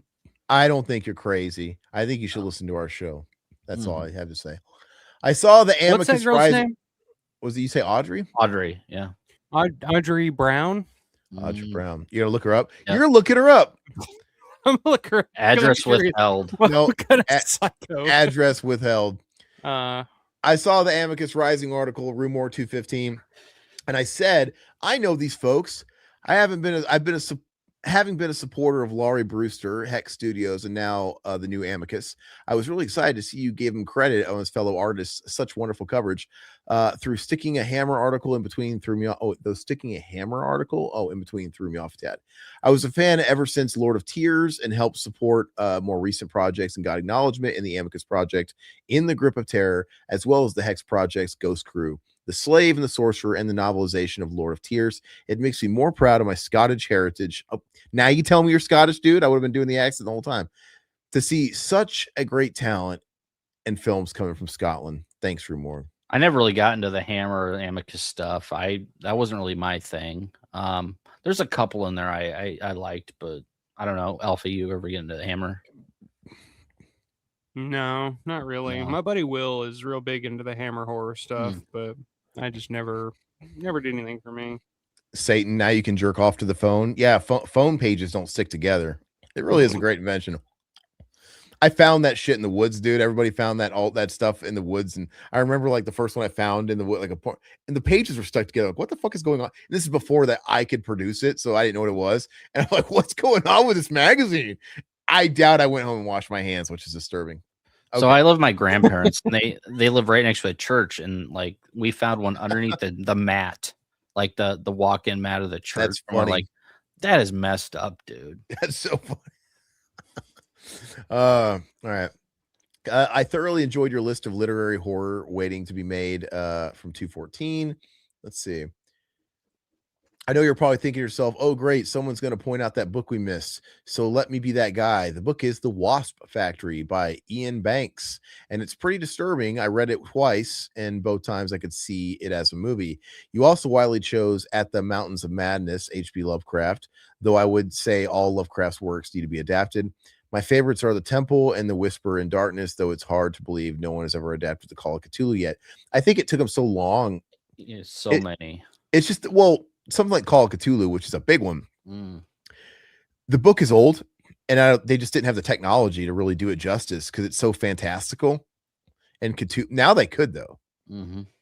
I don't think you're crazy. I think you should listen to our show. That's all I have to say. I saw the Amicus. What's that girl's name? Was it, you say Audrey? Audrey, yeah. Audrey Brown. Audrey Brown. You gotta look her up. Yep. You're gonna look her up. I'm looking. Address withheld. No, address withheld. I saw the Amicus Rising article, Rue Morgue 215, and I said, I know these folks. Having been a supporter of Laurie Brewster, Hex Studios, and now the new Amicus, I was really excited to see you give him credit on his fellow artists. Such wonderful coverage. Through Sticking a Hammer article in between threw me off. Oh, the Sticking a Hammer article. Oh, in between threw me off a tad. I was a fan ever since Lord of Tears and helped support more recent projects and got acknowledgement in the Amicus project, In the Grip of Terror, as well as the Hex project's Ghost Crew, The Slave and the Sorcerer, and the novelization of Lord of Tears. It makes me more proud of my Scottish heritage. Oh, now you tell me you're Scottish, dude. I would have been doing the accent the whole time. To see such a great talent and films coming from Scotland. Thanks, Rue Morgue. I never really got into the Hammer Amicus stuff. That wasn't really my thing. There's a couple in there I liked, but I don't know. Alpha, you ever get into the Hammer? No, not really. No. My buddy Will is real big into the Hammer horror stuff, but I just never did anything for me. Satan, now you can jerk off to the phone. Yeah, phone pages don't stick together. It really is a great invention. I found that shit in the woods, dude. Everybody found all that stuff in the woods, and I remember like the first one I found in the wood, and the pages were stuck together. Like, what the fuck is going on? This is before that I could produce it, so I didn't know what it was. And I'm like, what's going on with this magazine? I doubt I went home and washed my hands, which is disturbing. So I live with my grandparents, and they live right next to a church, and like we found one underneath the mat, like the walk-in mat of the church. That's funny. We're like, that is messed up, dude. That's so funny. All right. I thoroughly enjoyed your list of literary horror waiting to be made from 214. Let's see. I know you're probably thinking to yourself, oh, great, someone's going to point out that book we missed. So let me be that guy. The book is The Wasp Factory by Ian Banks, and it's pretty disturbing. I read it twice, and both times I could see it as a movie. You also widely chose At the Mountains of Madness, H.P. Lovecraft, though I would say all Lovecraft's works need to be adapted. My favorites are The Temple and The Whisper in Darkness, though it's hard to believe no one has ever adapted The Call of Cthulhu yet. I think it took them so long. Yeah, many. It's just, well, something like Call of Cthulhu, which is a big one. The book is old, and they just didn't have the technology to really do it justice because it's so fantastical. And Cthulhu, now they could, though.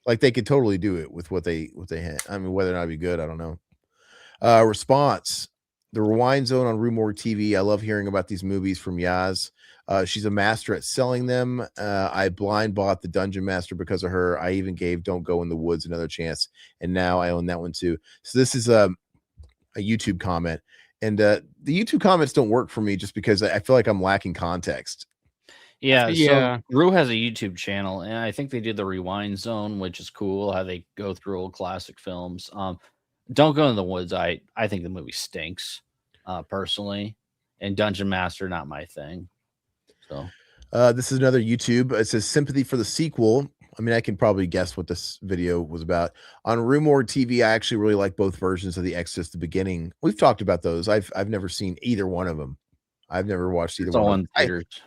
Like they could totally do it with what they had. I mean, whether or not it'd be good, I don't know. Response. The Rewind Zone on Rue Morgue TV. I love hearing about these movies from Yaz. She's a master at selling them. I blind bought The Dungeon Master because of her. I even gave Don't Go in the Woods another chance, and now I own that one too. So this is a YouTube comment, and the YouTube comments don't work for me just because I feel like I'm lacking context. Yeah. So Rue has a YouTube channel, and I think they did the Rewind Zone, which is cool. How they go through old classic films. Don't Go in the Woods. I think the movie stinks, personally, and Dungeon Master not my thing. So this is another YouTube. It says sympathy for the sequel. I mean, I can probably guess what this video was about. On Rue Morgue TV, I actually really like both versions of The Exorcist, the beginning. We've talked about those. I've never seen either one of them. I've never watched either one.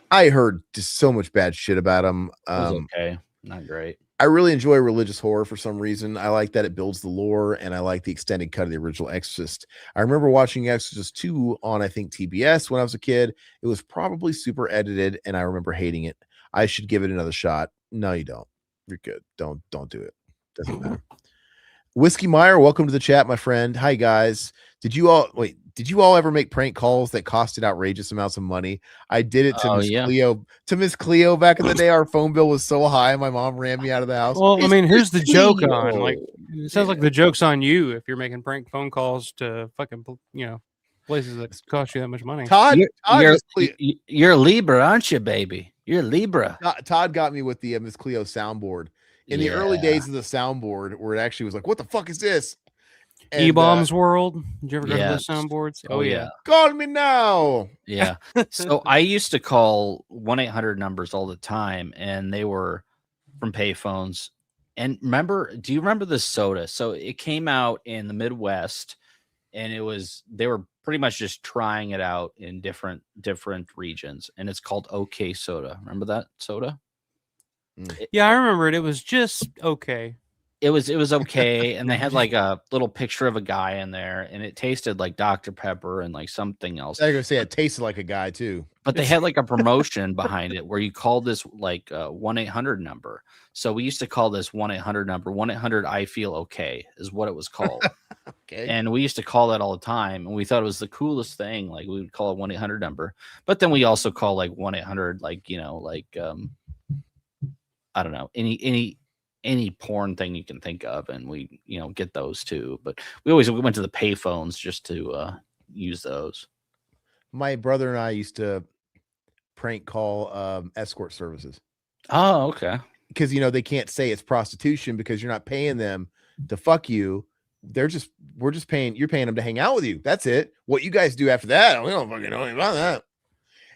I heard just so much bad shit about them. It was okay, not great. I really enjoy religious horror for some reason. I like that it builds the lore, and I like the extended cut of the original Exorcist. I remember watching Exorcist 2 on, I think, TBS when I was a kid. It was probably super edited, and I remember hating it. I should give it another shot. No, you don't. You're good. Don't do it. Doesn't matter. Whiskey Meyer, welcome to the chat, my friend. Hi, guys. Did you all ever make prank calls that costed outrageous amounts of money? I did it to Miss Cleo back in the day. Our phone bill was so high, my mom ran me out of the house. Well, I mean, here's the joke on. Like, it sounds like the joke's on you if you're making prank phone calls to fucking, places that cost you that much money. You're Libra, aren't you, baby? You're Libra. Todd got me with the Miss Cleo soundboard in the early days of the soundboard, where it actually was like, "What the fuck is this?" E-Bombs World. Did you ever go to those soundboards? Oh yeah. Call me now. Yeah. So I used to call 1-800 numbers all the time, and they were from payphones. And do you remember the soda? So it came out in the Midwest, and they were pretty much just trying it out in different regions, and it's called OK Soda. Remember that soda? Yeah, I remember it. It was just okay. It was okay, and they had like a little picture of a guy in there, and it tasted like Dr. Pepper and like something else. I was gonna say it tasted like a guy too. But they had like a promotion behind it where you called this like 1-800 number. So we used to call this 1-800 number 1-800 I feel okay is what it was called. Okay. And we used to call that all the time, and we thought it was the coolest thing. Like we would call a 1-800 number, but then we also call like 1-800 I don't know, any porn thing you can think of, and we get those too. But we went to the pay phones just to use those. My brother and I used to prank call escort services. Oh, okay. Because they can't say it's prostitution because you're not paying them to fuck you. You're paying them to hang out with you. That's it. What you guys do after that, we don't fucking know anything about that.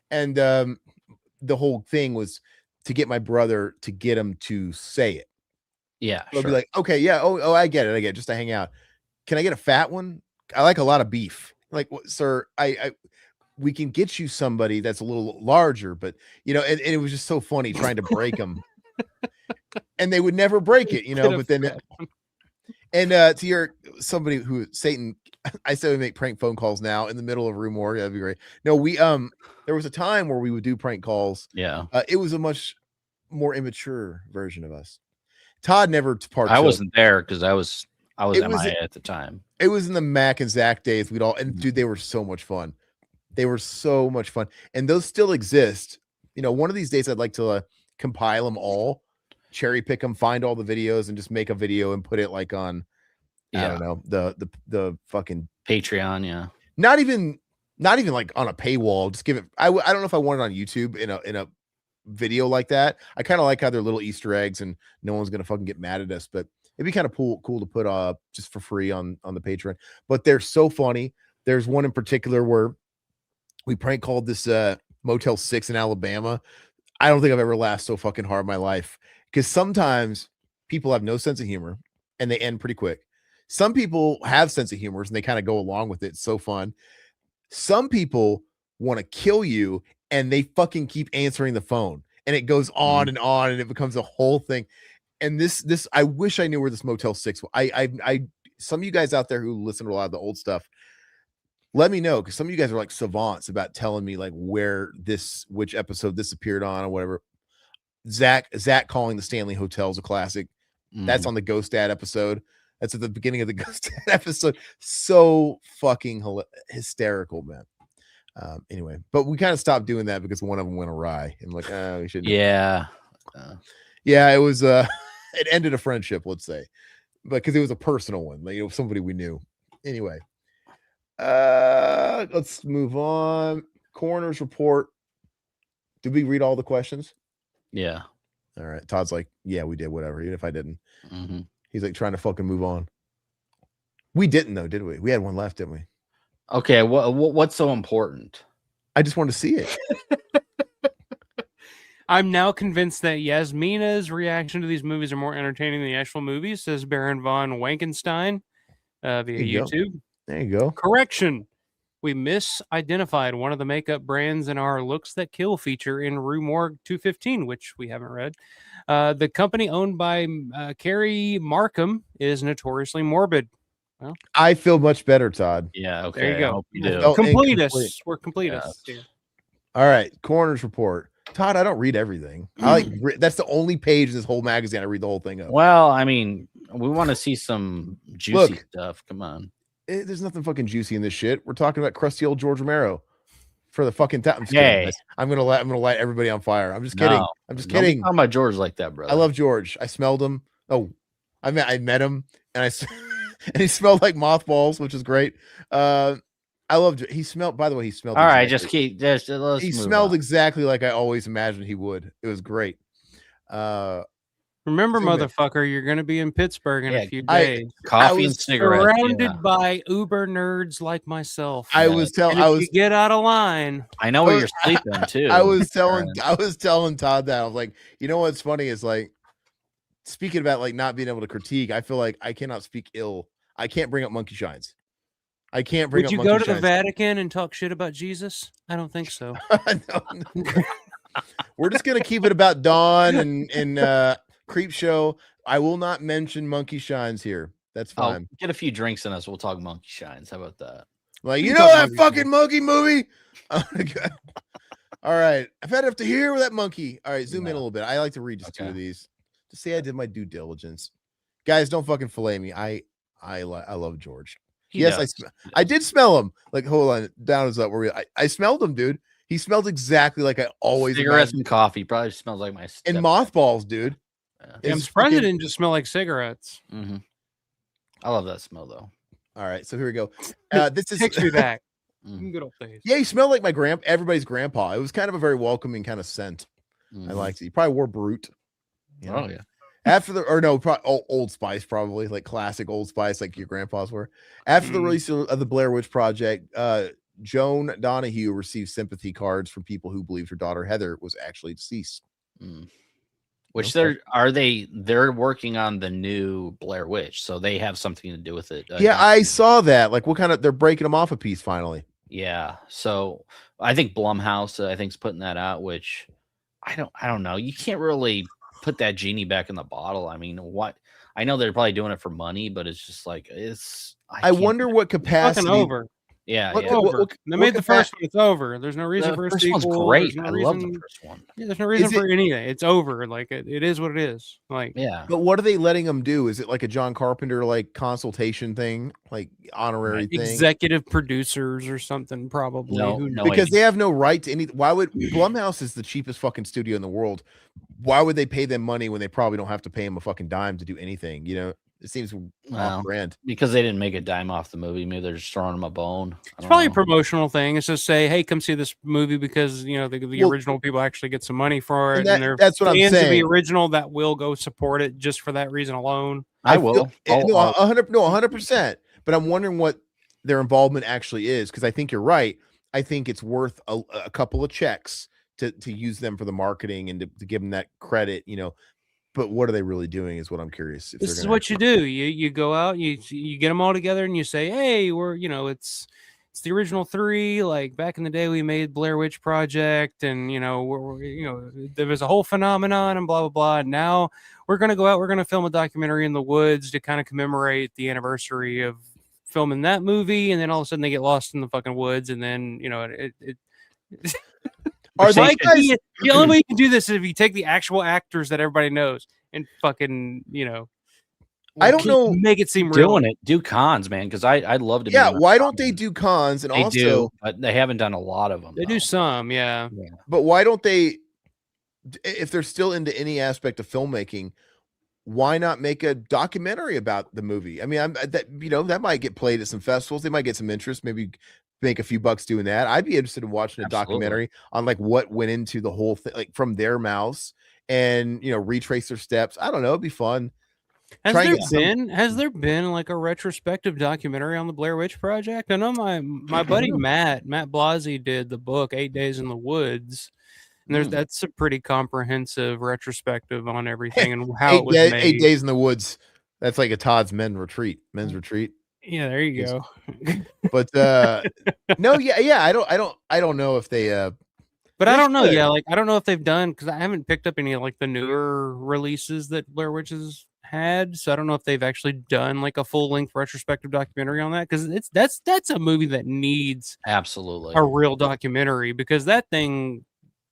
And the whole thing was to get my brother to get him to say it. Yeah, I'll be like, okay, yeah, oh, I get it, just to hang out. Can I get a fat one? I like a lot of beef. Like, sir, we can get you somebody that's a little larger, but and it was just so funny trying to break them, and they would never break it, but then And to your somebody who Satan, I said we make prank phone calls now in the middle of Rue Morgue. That'd be great. No, we there was a time where we would do prank calls. Yeah. It was a much more immature version of us. Todd never partook. I wasn't there because I was It was- MIA at the time. It was in the Mac and Zach days. We'd all, and dude, they were so much fun. They were so much fun, and those still exist. You know, one of these days I'd like to compile them all, cherry pick them, find all the videos, and just make a video and put it like on, I don't know, the fucking Patreon. Yeah. not even like on a paywall. Just give it. I don't know if I want it on YouTube in a video like that. I kind of like how they're little Easter eggs, and no one's gonna fucking get mad at us. But it'd be kind of cool to put just for free on the Patreon. But they're so funny. There's one in particular where we prank called this Motel 6 in Alabama. I don't think I've ever laughed so fucking hard in my life, because sometimes people have no sense of humor and they end pretty quick. Some people have sense of humor and they kind of go along with it. It's so fun. Some people want to kill you and they fucking keep answering the phone, and it goes on and on, and it becomes a whole thing. And this I wish I knew where this Motel 6 was. I some of you guys out there who listen to a lot of the old stuff, let me know, because some of you guys are like savants about telling me like which episode this appeared on or whatever. Zach calling the Stanley Hotel is a classic. That's on the Ghost Dad episode. That's at the beginning of the Ghost Dad episode. So fucking hysterical, man. Anyway, but we kind of stopped doing that because one of them went awry, and like, we shouldn't. Yeah. Yeah, it was it ended a friendship, let's say, but because it was a personal one, like, somebody we knew. Anyway, let's move on. Coroners Report. Did we read all the questions? Yeah. All right. Todd's like, yeah, we did, whatever, even if I didn't. He's like trying to fucking move on. We didn't though, did we? We had one left, didn't we? Okay, what's so important? I just wanted to see it. I'm now convinced that Yasmina's reaction to these movies are more entertaining than the actual movies, says Baron von Wankenstein via YouTube. There you go. Correction. We misidentified one of the makeup brands in our Looks That Kill feature in Rue Morgue 215, which we haven't read. The company owned by Carrie Markham is notoriously morbid. Well, I feel much better, Todd. Yeah, okay. there you go. I hope you do. Completists. We're completists. Yeah. All right, Coroners Report. Todd, I don't read everything. I like that's the only page in this whole magazine I read the whole thing of. Well, I mean, we want to see some juicy stuff. Come on. There's nothing fucking juicy in this shit. We're talking about crusty old George Romero for the fucking time. I'm gonna light everybody on fire. I'm just kidding. No, I'm just kidding. Don't talk about George like that, brother. I love George. I smelled him. Oh, I met him, and and he smelled like mothballs, which is great. I love. He smelled. By the way, he smelled. All right, just keep. Let's he smelled exactly like I always imagined he would. It was great. Remember, motherfucker, you're going to be in Pittsburgh in a few days. Coffee and cigarettes. Surrounded by uber nerds like myself. I was telling. If you get out of line. I know where you're sleeping too. I was telling Todd that I was like, you know what's funny is like, speaking about like not being able to critique. I feel like I cannot speak ill. I can't bring up monkey shines. I can't bring. Would you go to the Vatican and talk shit about Jesus? I don't think so. No. We're just gonna keep it about Dawn and Creep Show. I will not mention monkey shines here. That's fine. Get a few drinks in us. We'll talk monkey shines. How about that? Like, you know that fucking monkey movie? Oh my God. All right. I've had enough to hear with that monkey. All right, zoom in a little bit. I like to read just two of these to say I did my due diligence. Guys, don't fucking fillet me. I love George. I did smell him. Like, hold on, down is up. I smelled him, dude. He smelled exactly like I always. Cigarettes and coffee probably smells like my. And mothballs, dude. I'm surprised it didn't just smell like cigarettes. I love that smell though. All right, so here we go. This is takes me back. Good old days. Yeah, he smelled like everybody's grandpa. It was kind of a very welcoming kind of scent. I liked it. He probably wore Brute. Oh yeah. After Old Spice, probably like classic Old Spice, like your grandpas were. After the release of the Blair Witch Project, Joan Donahue received sympathy cards from people who believed her daughter Heather was actually deceased. Which they're working on the new Blair Witch, so they have something to do with it. Yeah, I saw that. Like, they're breaking them off a piece finally. Yeah, so I think Blumhouse, I think, is putting that out. Which I don't know. You can't really put that genie back in the bottle. I mean, what? I know they're probably doing it for money, but it's just like I wonder what capacity. Fucking over. Yeah, What- yeah. Over. They made the first one. It's over. There's no reason The for a first one's sequel. great. There's no I reason. love the first one. Yeah, there's no reason Is for anything. It's over. Like it is what it is. Like Yeah. But what are they letting them do? Is it like a John Carpenter like consultation thing, like honorary thing? executive producers or something, probably. No, Who no knows? Because they have no right to any. Why would Blumhouse is the cheapest fucking studio in the world? Why would they pay them money when they probably don't have to pay them a fucking dime to do anything? You know, it seems off brand. Because they didn't make a dime off the movie. Maybe they're just throwing them a bone. It's probably a promotional thing. It's just say, hey, come see this movie because the original people actually get some money for it. And that's what I'm fans of the saying. original that will go support it just for that reason alone. I will. No, 100%. But I'm wondering what their involvement actually is, because I think you're right. I think it's worth a couple of checks to use them for the marketing and to give them that credit, you know. But what are they really doing is what I'm curious. If This they're is gonna what you do. You go out, you get them all together, and you say, hey, it's the original 3. Like back in the day, we made Blair Witch Project, and there was a whole phenomenon and blah blah blah. And now we're gonna go out. We're gonna film a documentary in the woods to kind of commemorate the anniversary of filming that movie. And then all of a sudden they get lost in the fucking woods, and then Are they Like, guys? the only way you can do this is if you take the actual actors that everybody knows and fucking I don't know. make it seem real. Doing it. Do cons, man, because I'd love to. Yeah, be on why a don't con. they do cons? And They also, do, but they haven't done a lot of them. They do some, yeah. but why don't they? If they're still into any aspect of filmmaking, why not make a documentary about the movie? I mean, that might get played at some festivals. They might get some interest. Maybe make a few bucks doing that. I'd be interested in watching a documentary on like what went into the whole thing, like from their mouths, and retrace their steps. I don't know. It'd be fun. Has there been like a retrospective documentary on the Blair Witch Project? I know my buddy Matt Blasey did the book 8 Days in the Woods. And that's a pretty comprehensive retrospective on everything and how it was made. 8 Days in the Woods. That's like a Todd's men's retreat. Yeah, there you go. But no, yeah. I don't know if they but I don't know. Yeah, like I don't know if they've done, because I haven't picked up any like the newer releases that Blair Witch has had. So I don't know if they've actually done like a full length retrospective documentary on that, because that's a movie that needs absolutely a real documentary, because that thing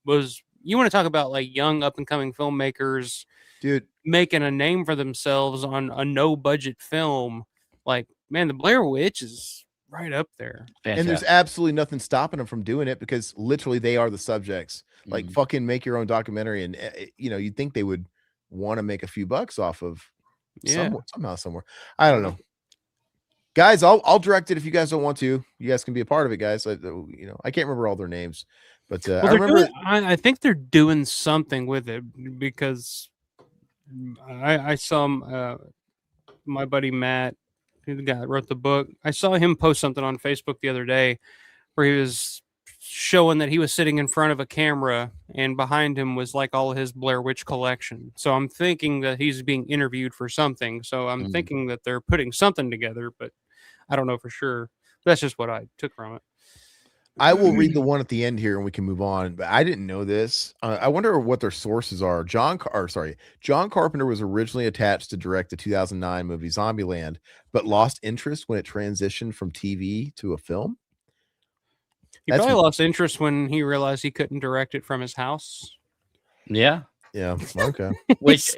was, you want to talk about like young up and coming filmmakers, dude, making a name for themselves on a no budget film. Like, man, the Blair Witch is right up there. Fantastic. And there's absolutely nothing stopping them from doing it, because literally they are the subjects. Like fucking make your own documentary, and you'd think they would want to make a few bucks off of somehow somewhere. I don't know. Guys, I'll direct it if you guys don't want to. You guys can be a part of it, guys. I can't remember all their names, but I remember. I think they're doing something with it, because I saw my buddy Matt, the guy that wrote the book. I saw him post something on Facebook the other day where he was showing that he was sitting in front of a camera, and behind him was like all of his Blair Witch collection. So I'm thinking that he's being interviewed for something. So I'm thinking that they're putting something together, but I don't know for sure. That's just what I took from it. I will read the one at the end here and we can move on, but I didn't know this. I wonder what their sources are. John Carpenter was originally attached to direct the 2009 movie Zombieland, but lost interest when it transitioned from TV to a film. He probably lost interest when he realized he couldn't direct it from his house. Yeah. Okay. Which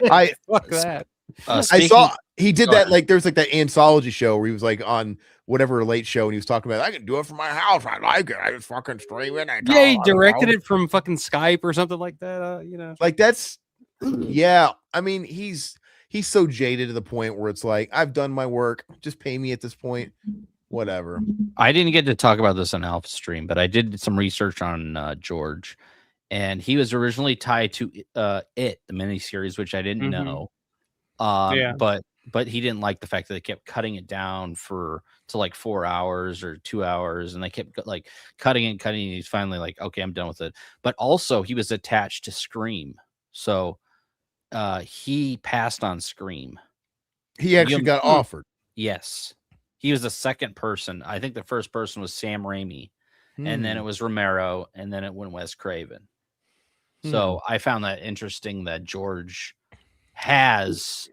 fuck that. I saw he did that. Like there's like that anthology show where he was like on whatever late show, and he was talking about, I can do it from my house. I like it. I just fucking stream it. Yeah, he directed it from fucking Skype or something like that. Like that's yeah. I mean, he's so jaded to the point where it's like, I've done my work. Just pay me at this point. Whatever. I didn't get to talk about this on Alpha Stream, but I did some research on George, and he was originally tied to the miniseries, which I didn't know. But he didn't like the fact that they kept cutting it down to like 4 hours or 2 hours, and they kept like cutting and cutting. And he's finally like, okay, I'm done with it. But also he was attached to Scream, so he passed on Scream. He actually got offered. Yes, he was the second person. I think the first person was Sam Raimi, and then it was Romero, and then it went Wes Craven. So I found that interesting that George has,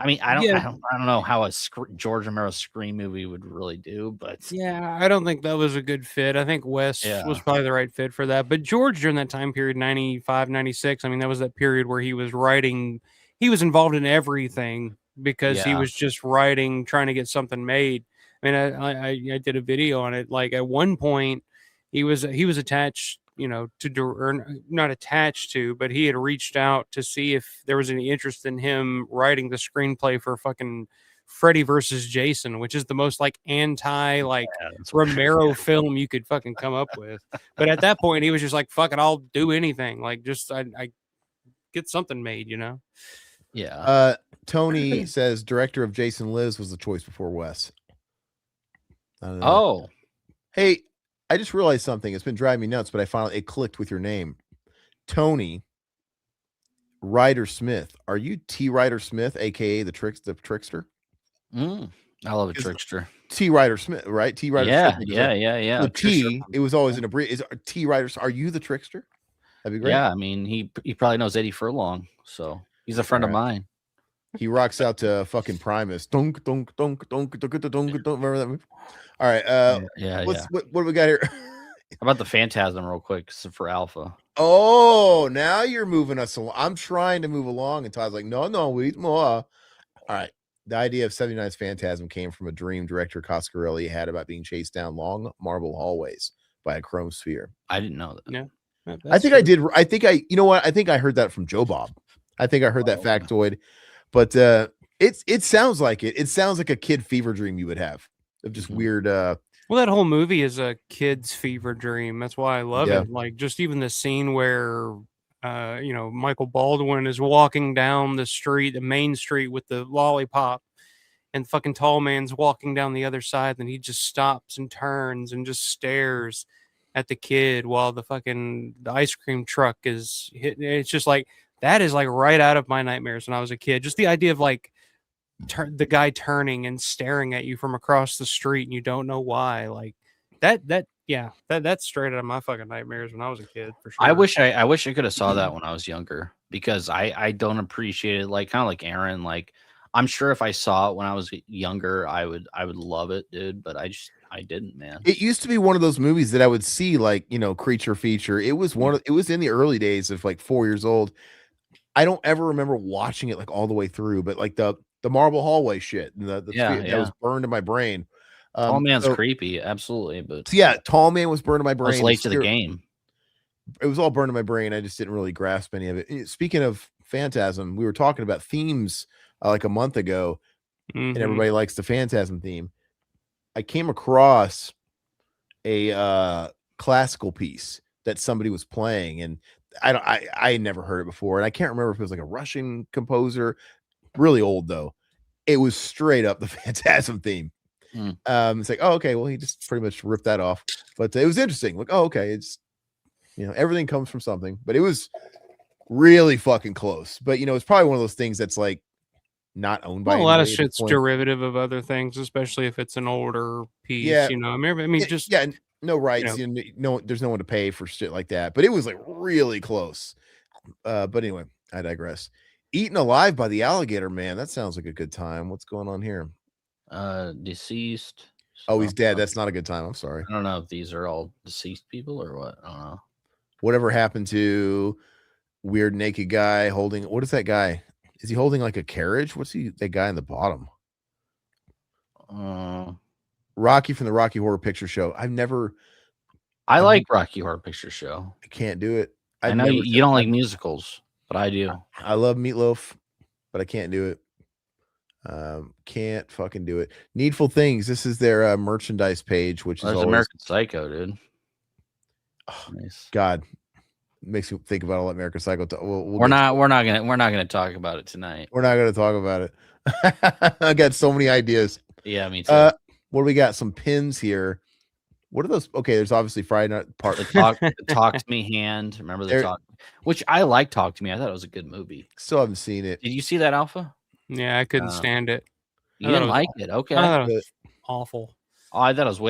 I mean, I don't know how a George Romero Scream movie would really do, but yeah, I don't think that was a good fit. I think Wes was probably the right fit for that. But George, during that time period, 95, 96, I mean, that was that period where he was writing. He was involved in everything because he was just writing, trying to get something made. I mean, I did a video on it. Like at one point, he was attached, you know, or not attached to, but he had reached out to see if there was any interest in him writing the screenplay for fucking Freddy versus Jason, which is the most like anti Romero film you could fucking come up with. But at that point, he was just like, "Fuck it, I'll do anything. Like, just I get something made, you know." Yeah. Tony says director of Jason Lives was the choice before Wes. Oh, hey, I just realized something. It's been driving me nuts, but it clicked with your name, Tony Ryder Smith. Are you T. Ryder Smith, aka the trickster? I love a trickster. T. Ryder Smith, right? T. Ryder Smith. Yeah. The T, it was always in a brief. Is T. Ryder? Are you the trickster? That'd be great. Yeah, I mean, he probably knows Eddie Furlong, so he's a friend of mine. He rocks out to fucking Primus. Dunk, dunk, dunk, dunk, dunk, dunk, dunk. Remember that movie? All right. What do we got here? How about the Phantasm real quick for Alpha? Oh, now you're moving us along. I'm trying to move along, and Todd's like, no, wait more. All right. The idea of 79's Phantasm came from a dream director Coscarelli had about being chased down long marble hallways by a chrome sphere. I didn't know that. Yeah. I think I did. I think you know what? I think I heard that from Joe Bob. I think I heard that factoid, but it sounds like it. It sounds like a kid fever dream you would have of just weird. Well, that whole movie is a kid's fever dream. That's why I love it. Like just even the scene where, you know, Michael Baldwin is walking down the street, the main street with the lollipop, and fucking tall man's walking down the other side, and he just stops and turns and just stares at the kid while the ice cream truck is hitting. It's just like, that is like right out of my nightmares when I was a kid. Just the idea of like the guy turning and staring at you from across the street and you don't know why. Like that's straight out of my fucking nightmares when I was a kid, for sure. I wish I could have saw that when I was younger, because I don't appreciate it. Like kind of like Aaron, like I'm sure if I saw it when I was younger, I would love it, dude. But I didn't, man. It used to be one of those movies that I would see, like, you know, creature feature. It was it was in the early days of like 4 years old. I don't ever remember watching it like all the way through, but like the marble hallway shit and that was burned in my brain. Tall man's creepy, absolutely. But Tall Man was burned in my brain. I was late to the game. It was all burned in my brain. I just didn't really grasp any of it. Speaking of Phantasm, we were talking about themes like a month ago, and everybody likes the Phantasm theme. I came across a classical piece that somebody was playing, and I had never heard it before, and I can't remember if it was like a Russian composer, really old though. It was straight up the Phantasm theme. It's like, oh, okay, well, he just pretty much ripped that off, but it was interesting. Like, oh, okay, it's, you know, everything comes from something, but it was really fucking close. But you know, it's probably one of those things that's like not owned by a lot of shit's derivative of other things, especially if it's an older piece. Yeah, you know, I mean, just no rights, you know, there's no one to pay for shit like that. But it was like really close. But anyway, I digress. Eaten Alive by the Alligator Man. That sounds like a good time. What's going on here? Deceased. Oh, he's dead. That's not a good time. I'm sorry. I don't know if these are all deceased people or what. I don't know. Whatever happened to weird naked guy holding? What is that guy? Is he holding like a carriage? What's that guy in the bottom? Rocky from the Rocky Horror Picture Show. I like Rocky Horror Picture Show. I can't do it. I know you don't like musicals, but I do. I love Meatloaf, but I can't do it. Can't fucking do it. Needful Things. This is their merchandise page, which is always American Psycho, dude. Oh, nice. God, makes you think about all that American Psycho. We're not gonna talk about it tonight. We're not gonna talk about it. I got so many ideas. Yeah, me too. What do we got? Some pins here. What are those? Okay, there's obviously Friday Night part. The Talk to Me hand. Remember the Talk, which I like. Talk to Me. I thought it was a good movie. Still haven't seen it. Did you see that, Alpha? Yeah, I couldn't stand it. You didn't like it? Okay. I thought it was awful. Oh, I thought it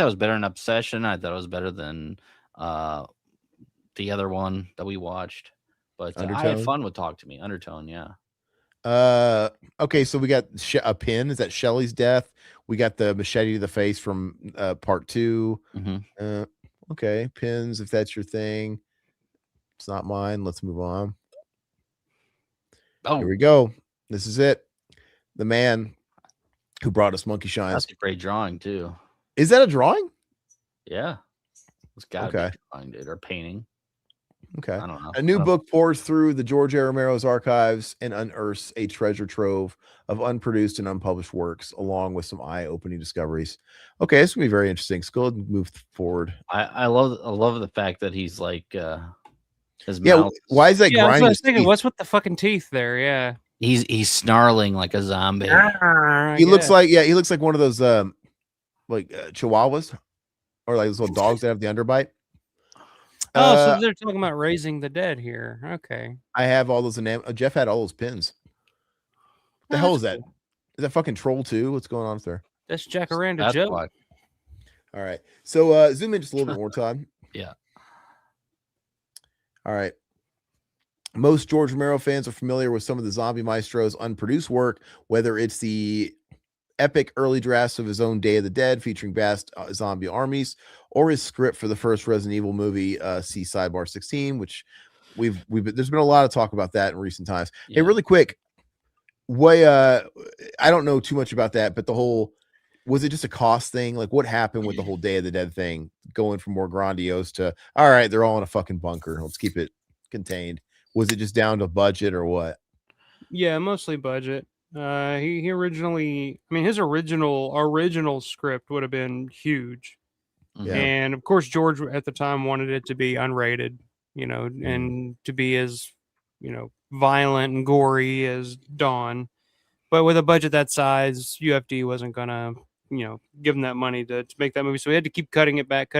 was better than Obsession. I thought it was better than the other one that we watched. But I had fun with Talk to Me. Undertone, yeah. Okay, so we got a pin. Is that Shelley's death? We got the machete to the face from part 2. Okay, pins, if that's your thing. It's not mine. Let's move on. Here we go. This is it. The man who brought us Monkey Shines. That's a great drawing too. Is that a drawing? Yeah. It's got to be a drawing, dude, or painting. Okay. I don't know. A new book pours through the George Romero's archives and unearths a treasure trove of unproduced and unpublished works, along with some eye-opening discoveries. Okay, this will be very interesting. Let's go ahead and move forward. I love the fact that he's like his mouth. Why is that grinding? That's what I was thinking. What's with the fucking teeth there? Yeah. He's snarling like a zombie. He looks like one of those chihuahuas, or like those little dogs that have the underbite. So they're talking about raising the dead here. Okay. I have all those. Jeff had all those pins. What the hell is that? Cool. Is that fucking Troll 2? What's going on there? That's Jacaranda Joe. All right. So zoom in just a little bit more, Todd. Yeah. All right. Most George Romero fans are familiar with some of the Zombie Maestro's unproduced work, whether it's the epic early drafts of his own Day of the Dead featuring vast zombie armies, or his script for the first Resident Evil movie, see sidebar 16, which we've there's been a lot of talk about that in recent times. Yeah. Hey, really quick, I don't know too much about that, but was it just a cost thing? Like, what happened with the whole Day of the Dead thing, going from more grandiose to, all right, they're all in a fucking bunker, let's keep it contained? Was it just down to budget or what? Yeah, mostly budget. He originally, I mean, his original script would have been huge. Yeah. And of course, George at the time wanted it to be unrated, and to be as, violent and gory as Dawn. But with a budget that size, UFD wasn't gonna, give him that money to make that movie. So he had to keep cutting it back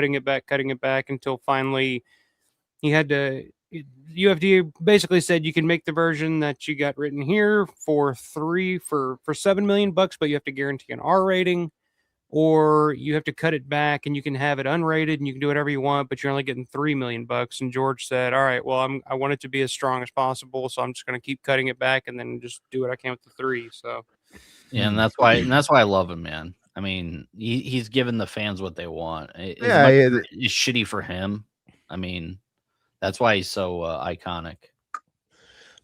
until finally he had to. UFD basically said you can make the version that you got written here for $7 million, but you have to guarantee an R rating, or you have to cut it back and you can have it unrated and you can do whatever you want, but you're only getting $3 million. And George said, all right, well, I want it to be as strong as possible, so I'm just going to keep cutting it back and then just do what I can with the 3. So yeah, and that's why I love him, man. I mean, he's given the fans what they want. It's shitty for him. I mean, that's why he's so iconic.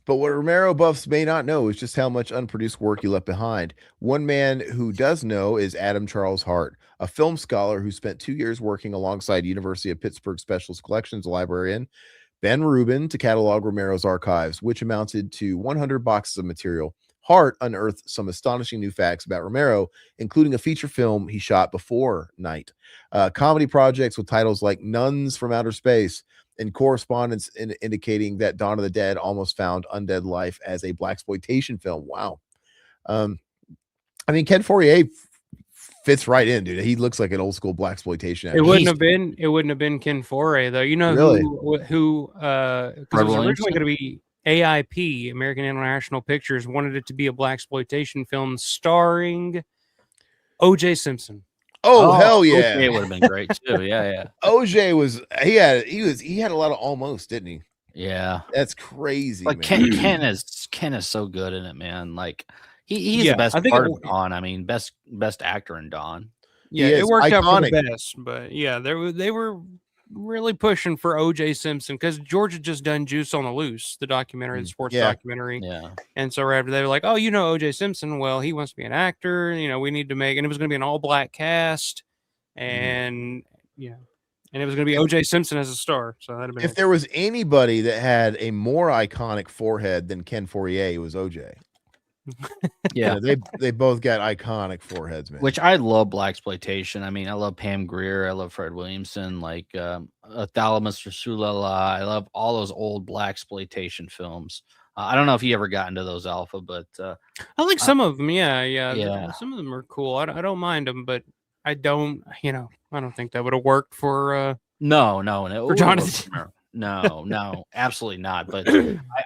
But what Romero buffs may not know is just how much unproduced work he left behind. One man who does know is Adam Charles Hart, a film scholar who spent 2 years working alongside University of Pittsburgh Specialist Collections librarian Ben Rubin to catalog Romero's archives, which amounted to 100 boxes of material. Hart unearthed some astonishing new facts about Romero, including a feature film he shot before Night, comedy projects with titles like Nuns from Outer Space, and correspondence indicating that Dawn of the Dead almost found Undead Life as a blaxploitation film. Wow. I mean, Ken Fourier fits right in, dude. He looks like an old school blaxploitation actor. It wouldn't have been Ken Fourier though. You know really? who because it was originally going to be AIP, American International Pictures, wanted it to be a blaxploitation film starring O.J. Simpson. Oh, hell yeah! OJ would have been great too. Yeah. OJ he had a lot of almost, didn't he? Yeah, that's crazy. Like Ken is so good in it, man. Like he's the best part of Dawn. I mean, best actor in Dawn. Yeah, it worked out for the best. But yeah, they were really pushing for O.J. Simpson because George had just done Juice on the Loose, the documentary, the sports documentary. Yeah. And so after they were like, oh, O.J. Simpson, well, he wants to be an actor. We need to make, and it was going to be an all black cast, and and it was going to be O.J. Simpson as a star. So that'd have been. If there was anybody that had a more iconic forehead than Ken Fourier, it was O.J. Yeah, they both got iconic foreheads, man. Which I love blaxploitation. I mean, I love Pam Grier, I love Fred Williamson, like Thalamus for Sulala. I love all those old blaxploitation films. I don't know if you ever got into those, Alpha, but I like some of them. Yeah. Some of them are cool. I don't mind them, but I don't. I don't think that would have worked for. No, for Jonathan. No, absolutely not. But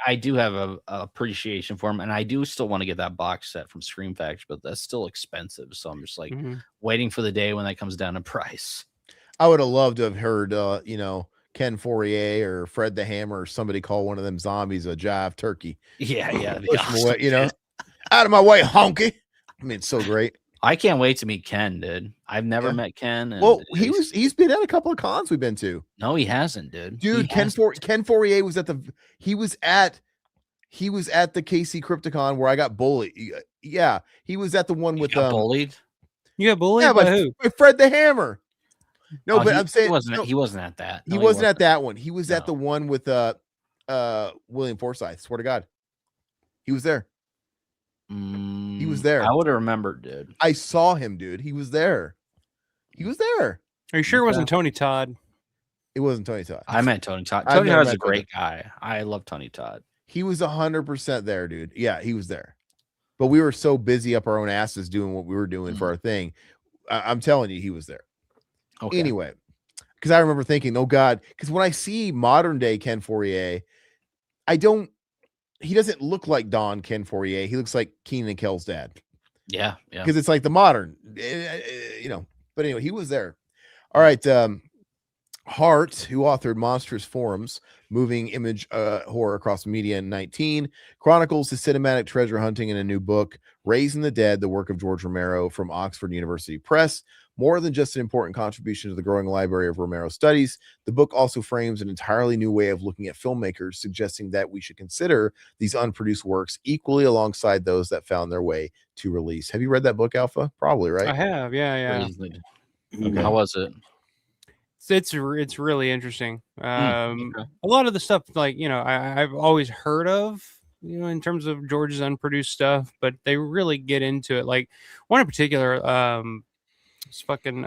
I do have a appreciation for him, and I do still want to get that box set from Scream Factory, but that's still expensive. So I'm just like waiting for the day when that comes down in price. I would have loved to have heard, Ken Fourier or Fred the Hammer or somebody call one of them zombies a jive turkey. Yeah, that'd be Push 'em awesome, away, you know, dude. out of my way, honky. I mean, it's so great. I can't wait to meet Ken, dude. I've never Yeah. met Ken. And Well, he's been at a couple of cons we've been to. No, he hasn't, dude. Dude, Ken Fourier was at the KC Crypticon where I got bullied. Yeah, he was at the one with bullied. You got bullied yeah, by by who? by Fred the Hammer. No, but I'm saying he wasn't at that. He No, wasn't at that one. He was at No. the one with William Forsythe. Swear to God, he was there. He was there. I would have remembered, dude. I saw him, dude. He was there. He was there. Are you sure it wasn't Tony Todd? It wasn't Tony Todd. I meant Tony Todd. I've Tony never Todd's a met great guy. I love Tony Todd. He was 100% there, dude. Yeah, he was there. But we were so busy up our own asses doing what we were doing for our thing. I'm telling you, he was there. Okay. Anyway, because I remember thinking, oh God, because when I see modern day Ken Fourier, he doesn't look like Don Ken Fourier. He looks like Keenan and Kel's dad. Yeah. Because it's like the modern, you know. But anyway, he was there. All right. Hart, who authored Monstrous Forms, moving image horror across media in 19, chronicles his cinematic treasure hunting in a new book, Raising the Dead, the work of George Romero from Oxford University Press. More than just an important contribution to the growing library of Romero studies, the book also frames an entirely new way of looking at filmmakers, suggesting that we should consider these unproduced works equally alongside those that found their way to release. Have you read that book, Alpha? Probably, right? I have. Yeah. Okay. How was it? It's really interesting. A lot of the stuff, like, you know, I've always heard of, you know, in terms of George's unproduced stuff, but they really get into it. Like one in particular, it's fucking,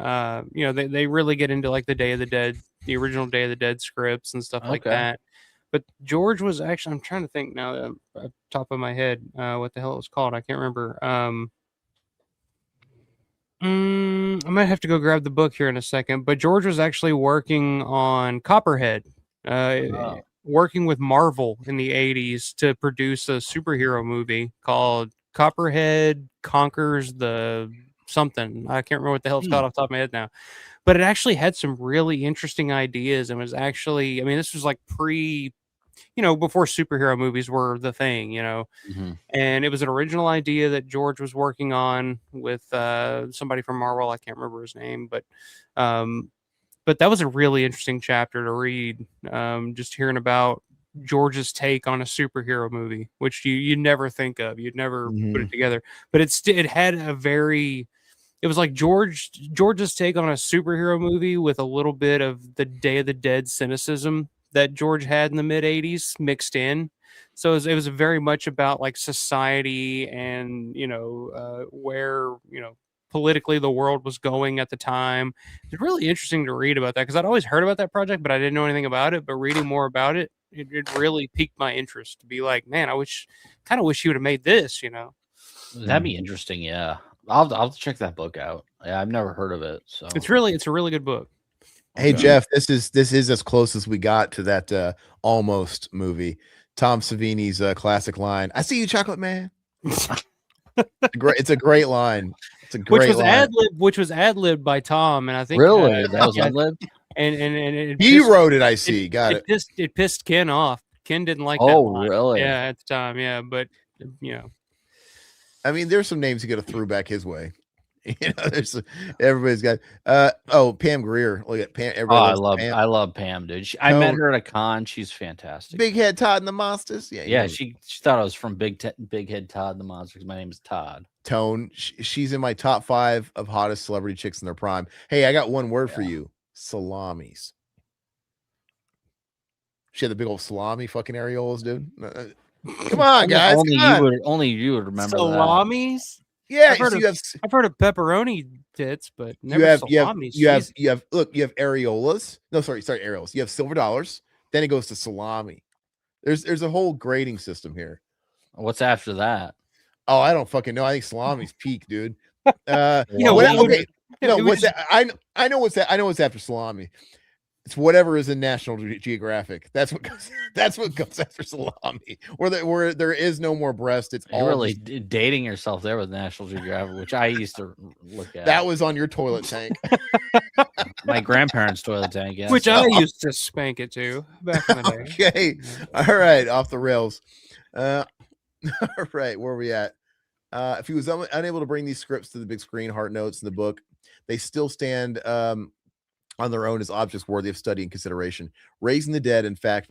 you know, they really get into like the Day of the Dead, the original Day of the Dead scripts and stuff like that. But George was actually, I'm trying to think now, top of my head, what the hell it was called. I can't remember. I might have to go grab the book here in a second, but George was actually working on Copperhead, working with Marvel in the 80s to produce a superhero movie called Copperhead Conquers the something. I can't remember what the hell it's called off the top of my head now, but it actually had some really interesting ideas and was actually, I mean, this was like you know, before superhero movies were the thing, you know, and it was an original idea that George was working on with somebody from Marvel. I can't remember his name, but that was a really interesting chapter to read. Just hearing about George's take on a superhero movie, which you never think of, you'd never put it together, but it had a very, it was like George's take on a superhero movie with a little bit of the Day of the Dead cynicism that George had in the mid 80s mixed in. So it was very much about like society and, you know, where, you know, politically the world was going at the time. It's really interesting to read about that because I'd always heard about that project, but I didn't know anything about it. But reading more about it, it really piqued my interest to be like, man, I kind of wish you would have made this, you know. That'd be interesting. Yeah. I'll check that book out. Yeah, I've never heard of it. So it's a really good book. Hey, Jeff, this is as close as we got to that Almost movie. Tom Savini's classic line, "I see you, chocolate man." It's a great line. It's a great line. Which was ad-libbed by Tom, and I think really that was ad-libbed. And he wrote it. I see. Got it. It pissed Ken off. Ken didn't like that line. Really? Yeah, at the time. Yeah, but you know, I mean, there's some names you got to throw back his way. You know, everybody's got Pam Grier. Look at Pam. I love Pam, dude. I met her at a con. She's fantastic. Big Head Todd and the Monsters. Yeah. She thought I was from Big Head Todd and the Monsters. My name is Todd. Tone. She's in my top 5 of hottest celebrity chicks in their prime. Hey, I got one word for you: salamis. She had the big old salami fucking areolas, dude. Come on, guys. Only you would remember salamis. That. Yeah, I've heard of pepperoni tits, but never salamis. You have areolas. No, sorry, areolas. You have silver dollars. Then it goes to salami. There's a whole grading system here. What's after that? Oh, I don't fucking know. I think salami's peak, dude. You know okay. No, what's that? I know what's that. I know what's after salami. It's whatever is in National Geographic. That's what goes. That's what goes after salami. Where there is no more breast. It's You're all really just, dating yourself there with National Geographic, which I used to look at. that was on your toilet tank. My grandparents' toilet tank, yes. Which I used to spank it to back in the day. Okay, all right, off the rails. All right, where are we at? If he was unable to bring these scripts to the big screen, Hart notes in the book, they still stand on their own as objects worthy of study and consideration. Raising the Dead, in fact,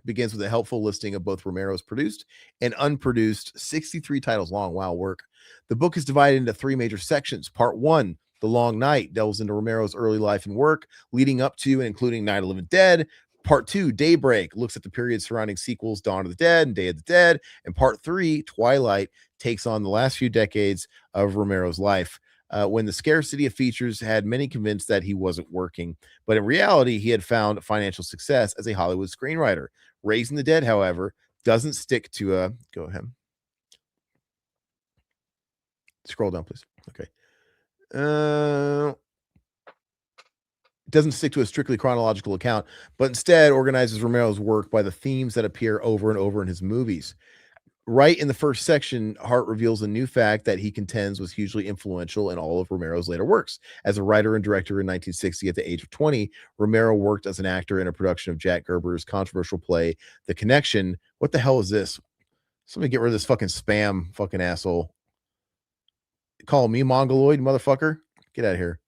begins with a helpful listing of both Romero's produced and unproduced 63 titles long. Wow, work. The book is divided into 3 major sections. Part 1, The Long Night, delves into Romero's early life and work, leading up to and including Night of the Living Dead. Part 2, Daybreak, looks at the period surrounding sequels Dawn of the Dead and Day of the Dead. And Part 3, Twilight, takes on the last few decades of Romero's life. When the scarcity of features had many convinced that he wasn't working, but in reality, he had found financial success as a Hollywood screenwriter. Raising the Dead, however, doesn't stick to a... Go ahead. Scroll down, please. Okay. Doesn't stick to a strictly chronological account, but instead organizes Romero's work by the themes that appear over and over in his movies. Right in the first section, Hart reveals a new fact that he contends was hugely influential in all of Romero's later works. As a writer and director in 1960 at the age of 20, Romero worked as an actor in a production of Jack Gerber's controversial play, The Connection. What the hell is this? Somebody get rid of this fucking spam fucking asshole. Call me Mongoloid, motherfucker. Get out of here.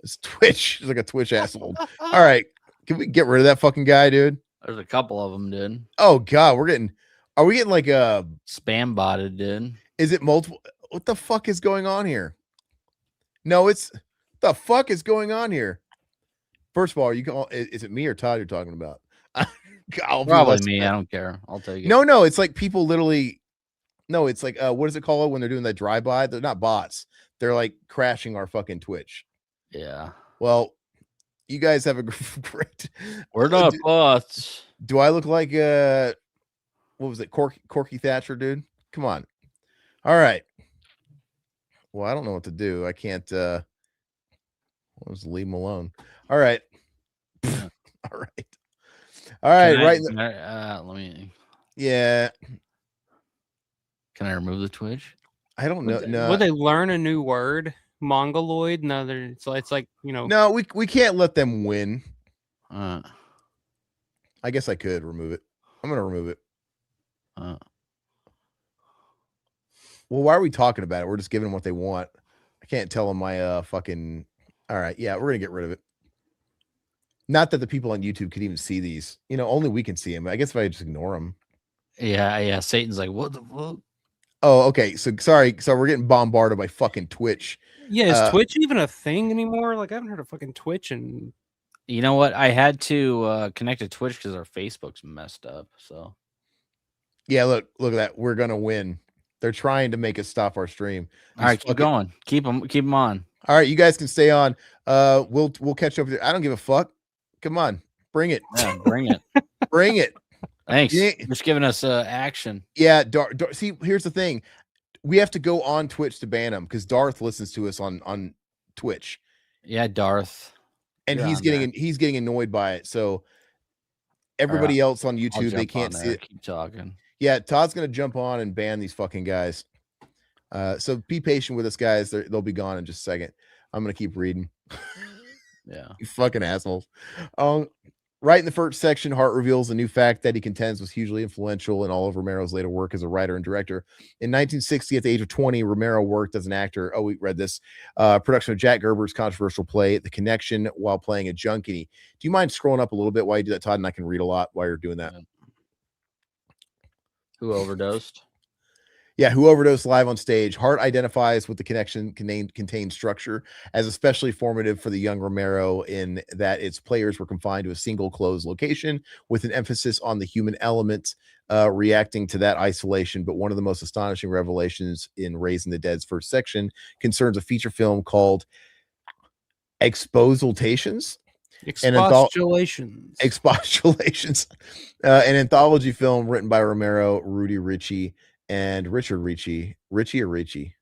It's Twitch. It's like a Twitch asshole. All right. Can we get rid of that fucking guy, dude? There's a couple of them, dude. Oh, God. Are we getting like a spam botted, dude? Is it multiple? What the fuck is going on here? No, it's the fuck is going on here. First of all, is it me or Todd you're talking about? Probably me. I don't care. I'll take it. No, it's like people literally. No, it's like what is it called when they're doing that drive-by? They're not bots. They're like crashing our fucking Twitch. Yeah. Well, you guys have a great. We're not bots. Do I look like what was it, Corky Thatcher, dude? Come on. All right. Well, I don't know what to do. I can't I'll just leave him alone. All right. All right. Let me. Yeah. Can I remove the Twitch? I don't know. No. Would they learn a new word? Mongoloid? No, it's like, you know. No, we can't let them win. I guess I could remove it. I'm gonna remove it. Well, why are we talking about it? We're just giving them what they want. I can't tell them my fucking. All right, yeah, we're gonna get rid of it. Not that the people on YouTube could even see these. You know, only we can see them. I guess if I just ignore them. Yeah. Satan's like, what the fuck? Oh, okay. So sorry. So we're getting bombarded by fucking Twitch. Yeah, is Twitch even a thing anymore? Like I haven't heard of fucking Twitch and. You know what? I had to connect to Twitch because our Facebook's messed up. So. Yeah, look at that. We're gonna win. They're trying to make us stop our stream. All right, keep going. Keep them on. All right, you guys can stay on. We'll catch up with you. I don't give a fuck. Come on, bring it. Yeah, bring it. Bring it. Thanks. You're just giving us action. Yeah, see, here's the thing. We have to go on Twitch to ban him because Darth listens to us on Twitch. Yeah, Darth. And he's getting annoyed by it. So everybody else on YouTube, they can't see it. Keep talking. Yeah, Todd's gonna jump on and ban these fucking guys. So be patient with us, guys. They'll be gone in just a second. I'm gonna keep reading. Yeah, you fucking assholes. Right in the first section, Hart reveals a new fact that he contends was hugely influential in all of Romero's later work as a writer and director. In 1960, at the age of 20, Romero worked as an actor. Oh, we read this. Production of Jack Gerber's controversial play, The Connection, while playing a junkie. Do you mind scrolling up a little bit while you do that, Todd? And I can read a lot while you're doing that. Who overdosed? Yeah, who overdosed live on stage. Hart identifies with the Connection contained structure as especially formative for the young Romero in that its players were confined to a single closed location with an emphasis on the human element reacting to that isolation. But one of the most astonishing revelations in Raising the Dead's first section concerns a feature film called Expostulations. Expostulations. An anthology film written by Romero, Rudy Ritchie, and Richard Ricci. Richard Ricci.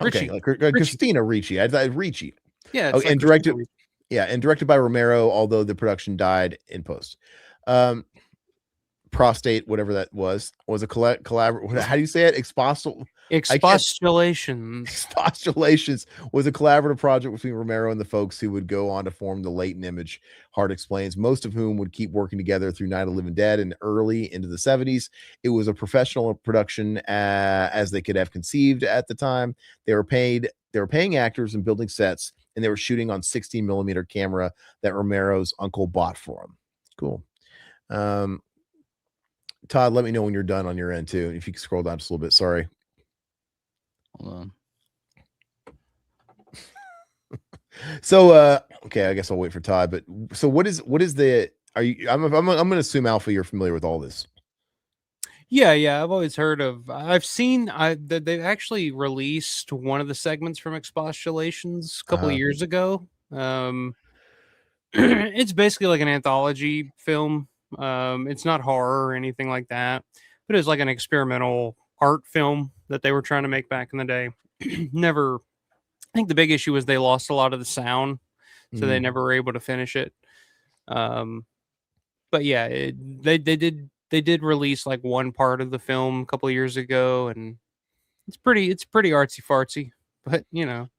Okay, like Christina Ricci. I thought Ricci. Yeah. And directed Yeah, and directed by Romero, although the production died in post. Prostate, whatever that was a collaborative. How do you say it? Expostulations. Expostulations was a collaborative project between Romero and the folks who would go on to form the Latent Image. Hart explains, most of whom would keep working together through Night of the Living Dead and early into the 70s. It was a professional production as they could have conceived at the time. They were paying actors and building sets, and they were shooting on 16 millimeter camera that Romero's uncle bought for them. Cool. Todd, let me know when you're done on your end too. If you can scroll down just a little bit. Sorry. Hold on. So okay, I guess I'll wait for Todd. But so what is the I'm gonna assume Alpha, you're familiar with all this. Yeah, I've always heard of. I've seen that they've actually released one of the segments from Expostulations a couple of years ago. It's basically like an anthology film. It's not horror or anything like that, but it's like an experimental art film that they were trying to make back in the day. Never. I think the big issue was they lost a lot of the sound, so they never were able to finish it. But yeah, they did release like one part of the film a couple of years ago, and it's pretty artsy fartsy. But you know,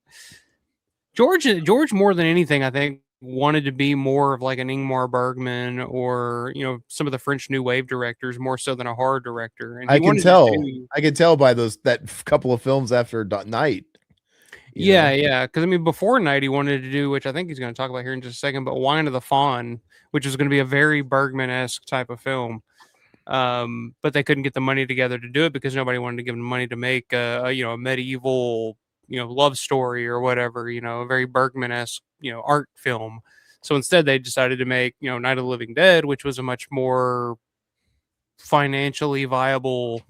George more than anything, I think, wanted to be more of like an Ingmar Bergman or, you know, some of the French New Wave directors more so than a horror director. And I can tell by that couple of films after Night. Yeah. Because I mean, before Night, he wanted to do, which I think he's going to talk about here in just a second, but Wine of the Fawn, which is going to be a very Bergman-esque type of film. But they couldn't get the money together to do it because nobody wanted to give them money to make a medieval, love story or whatever, a very Bergman-esque, art film. So instead they decided to make, Night of the Living Dead, which was a much more financially viable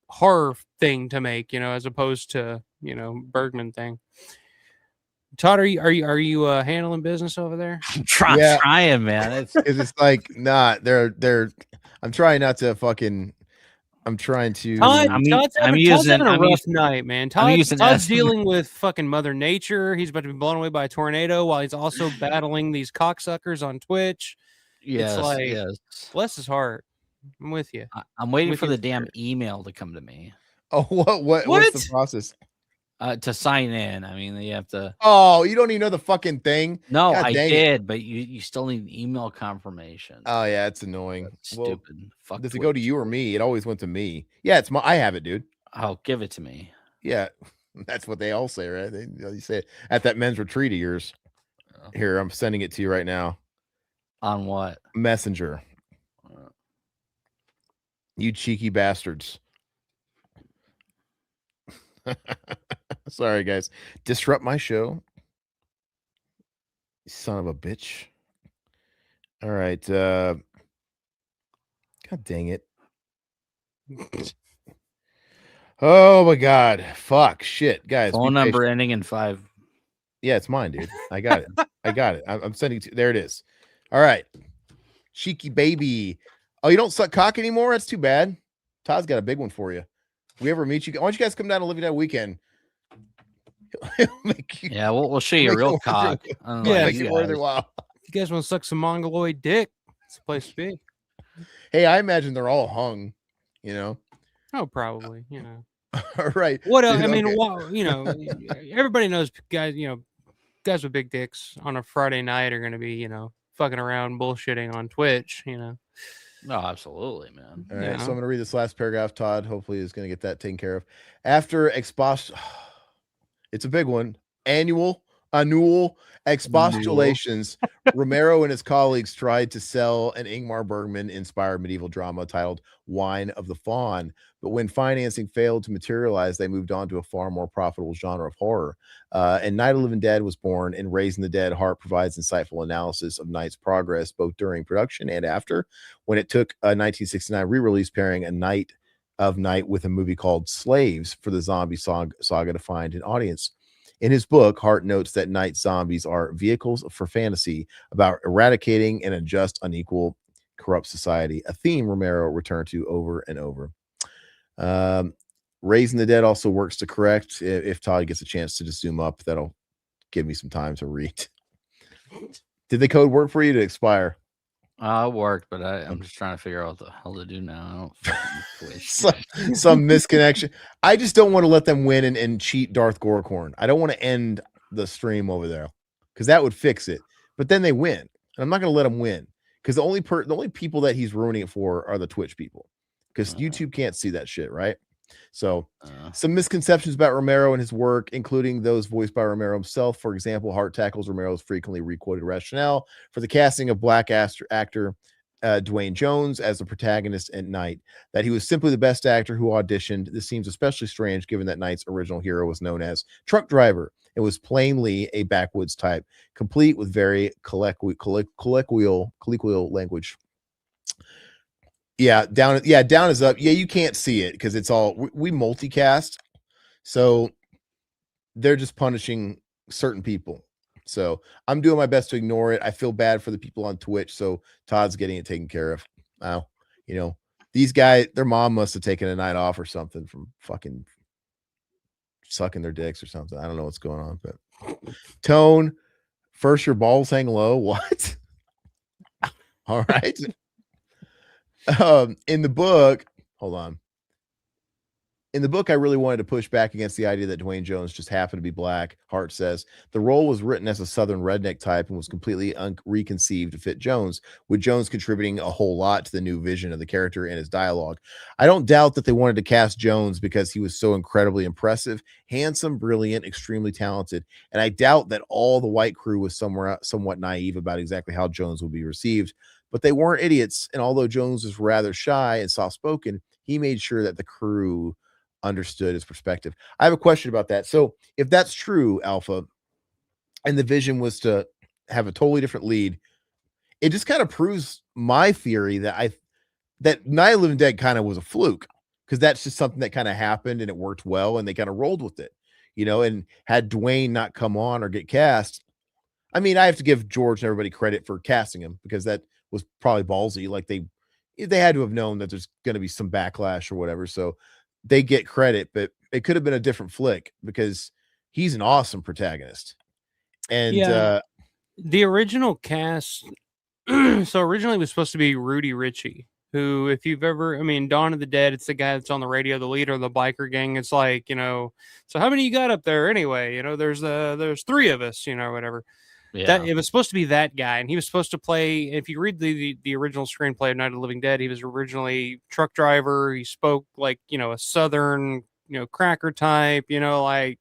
horror thing to make, as opposed to, Bergman thing. Todd, are you handling business over there? I'm trying, man. It's like they're I'm trying not to fucking. I'm trying to. Todd's having a rough night, man. Todd's dealing with fucking Mother Nature. He's about to be blown away by a tornado while he's also battling these cocksuckers on Twitch. Yes, it's like, bless his heart. I'm with you. I'm waiting for the damn email to come to me. Oh, what's the process? To sign in. I mean, you have to. Oh, you don't even know the fucking thing? No, I did, but you still need an email confirmation. Oh yeah, it's annoying. That's stupid. Fuck. Does it go to you or me? It always went to me. Yeah, I have it, dude. Oh, give it to me. Yeah, that's what they all say, right? You say it at that men's retreat of yours. Here, I'm sending it to you right now. On what? Messenger. You cheeky bastards. Sorry, guys. Disrupt my show. Son of a bitch. All right. God dang it. Oh my God. Fuck. Shit. Guys. Phone number ending in 5. Yeah, it's mine, dude. I got it. I'm sending it. There it is. All right. Cheeky baby. Oh, you don't suck cock anymore? That's too bad. Todd's got a big one for you. We ever meet you? Why don't you guys come down to Living Dead Weekend? Yeah, we'll show you a real cock. Yeah, you guys want to suck some mongoloid dick? It's the place to be. Hey, I imagine they're all hung. Oh, probably. All right. What else? I mean, everybody knows guys. Guys with big dicks on a Friday night are going to be, fucking around bullshitting on Twitch. No, absolutely, man. All right, so I'm going to read this last paragraph. Todd hopefully is going to get that taken care of. After it's a big one. Annual expostulations. Romero and his colleagues tried to sell an Ingmar Bergman-inspired medieval drama titled Wine of the Fawn. But when financing failed to materialize, they moved on to a far more profitable genre of horror. And Night of the Living Dead was born. In Raising the Dead, Hart provides insightful analysis of Night's progress, both during production and after, when it took a 1969 re-release pairing A Night of Night with a movie called Slaves for the zombie saga to find an audience. In his book, Hart notes that Night zombies are vehicles for fantasy about eradicating an unjust, unequal, corrupt society, a theme Romero returned to over and over. Raising the Dead also works to correct. If Todd gets a chance to just zoom up, that'll give me some time to read. Did the code work for you to expire? It worked, but I'm just trying to figure out what the hell to do now. I don't fucking wish. some misconnection. I just don't want to let them win and cheat Darth Gorkorn. I don't want to end the stream over there because that would fix it. But then they win, and I'm not going to let them win because the only people that he's ruining it for are the Twitch people because YouTube can't see that shit, right? So some misconceptions about Romero and his work, including those voiced by Romero himself. For example, Hart tackles Romero's frequently requoted rationale for the casting of black actor Dwayne Jones as the protagonist at Night, that he was simply the best actor who auditioned. This seems especially strange given that Night's original hero was known as Truck Driver and was plainly a backwoods type, complete with very colloquial language. Down is up. Yeah, you can't see it because it's all we multicast, so they're just punishing certain people. So I'm doing my best to ignore it. I feel bad for the people on Twitch, so Todd's getting it taken care of. Now, these guys, their mom must have taken a night off or something from fucking sucking their dicks or something. I don't know what's going on, but Tone, first your balls hang low. What? All right. In the book, hold on. In the book, I really wanted to push back against the idea that Dwayne Jones just happened to be black. Hart says the role was written as a Southern redneck type and was completely reconceived to fit Jones, with Jones contributing a whole lot to the new vision of the character and his dialogue. I don't doubt that they wanted to cast Jones because he was so incredibly impressive, handsome, brilliant, extremely talented. And I doubt that all the white crew was somewhat naive about exactly how Jones would be received. But they weren't idiots, and although Jones was rather shy and soft-spoken, he made sure that the crew understood his perspective. I have a question about that. So if that's true, Alpha, and the vision was to have a totally different lead, it just kind of proves my theory that Night of the Living Dead kind of was a fluke, because that's just something that kind of happened and it worked well and they kind of rolled with it, and had Dwayne not come on or get cast. I mean, I have to give George and everybody credit for casting him because that was probably ballsy. Like they had to have known that there's going to be some backlash or whatever. So they get credit, but it could have been a different flick because he's an awesome protagonist. And the original cast, so originally it was supposed to be Rudy Ritchie, who, if you've ever, Dawn of the Dead, it's the guy that's on the radio, the leader of the biker gang. It's like, so how many you got up there anyway? There's three of us, whatever. Yeah. It was supposed to be that guy, and he was supposed to play. If you read the original screenplay of Night of the Living Dead, he was originally truck driver. He spoke like a Southern cracker type, y'all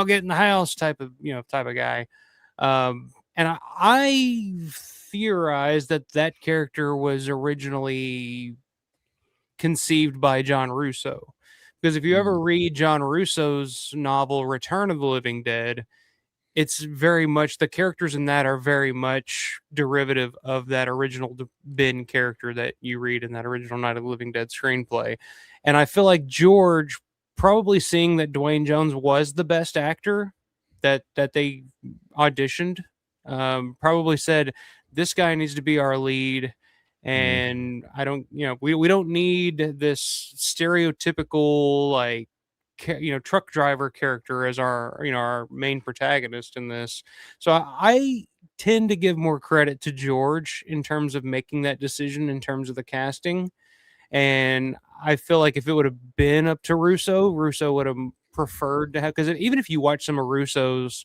get in the house type of guy. And I theorized that character was originally conceived by John Russo, because if you ever read John Russo's novel Return of the Living Dead, it's very much, the characters in that are very much derivative of that original Ben character that you read in that original Night of the Living Dead screenplay. And I feel like George, probably seeing that Dwayne Jones was the best actor that they auditioned, probably said, this guy needs to be our lead. And I don't, we don't need this stereotypical, truck driver character as our main protagonist in this. So I tend to give more credit to George in terms of making that decision in terms of the casting. And I feel like if it would have been up to Russo would have preferred to have, because even if you watch some of Russo's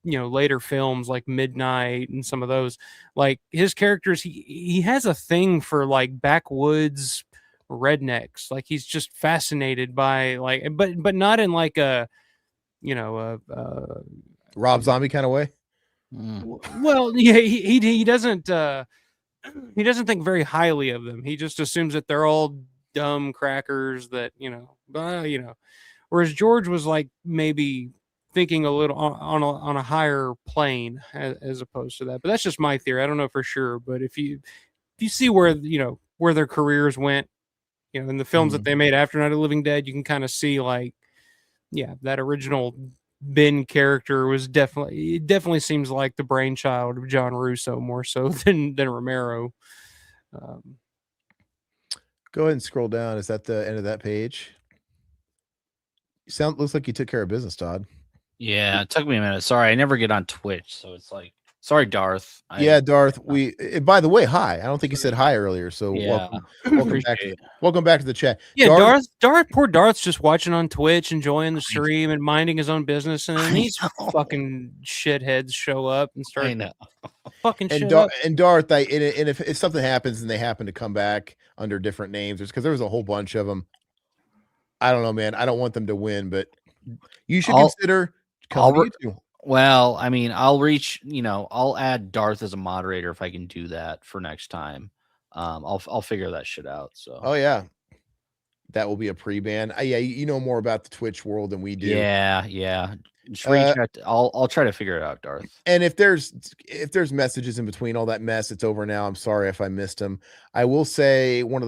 later films like Midnight and some of those, like his characters, he has a thing for like backwoods rednecks. Like he's just fascinated by but not in like a Rob Zombie kind of way. Well, yeah, he doesn't think very highly of them. He just assumes that they're all dumb crackers that whereas George was like maybe thinking a little on a higher plane as opposed to that. But that's just my theory. I don't know for sure, but if you see where their careers went, in the films that they made after Night of the Living Dead, you can kind of see that original Ben character was definitely seems like the brainchild of John Russo more so than Romero. Go ahead and scroll down. Is that the end of that page? Looks like you took care of business, Todd. Yeah, it took me a minute. Sorry, I never get on Twitch, so it's like Sorry, Darth. Yeah, Darth. By the way, hi. I don't think you said hi earlier. So Yeah, welcome back. Welcome back to the chat. Yeah, Darth. Poor Darth's just watching on Twitch, enjoying the stream and minding his own business, and then these fucking shitheads show up and start fucking shit up. And Darth, and if something happens and they happen to come back under different names, it's because there was a whole bunch of them. I don't know, man. I don't want them to win, but you should consider coming to YouTube. Well, I mean, I'll add Darth as a moderator if I can do that for next time. I'll figure that shit out. So. Oh yeah, that will be a pre-ban. Yeah, you know more about the Twitch world than we do. Yeah. Just reach out. I'll try to figure it out, Darth. And if there's messages in between all that mess, it's over now. I'm sorry if I missed them. I will say what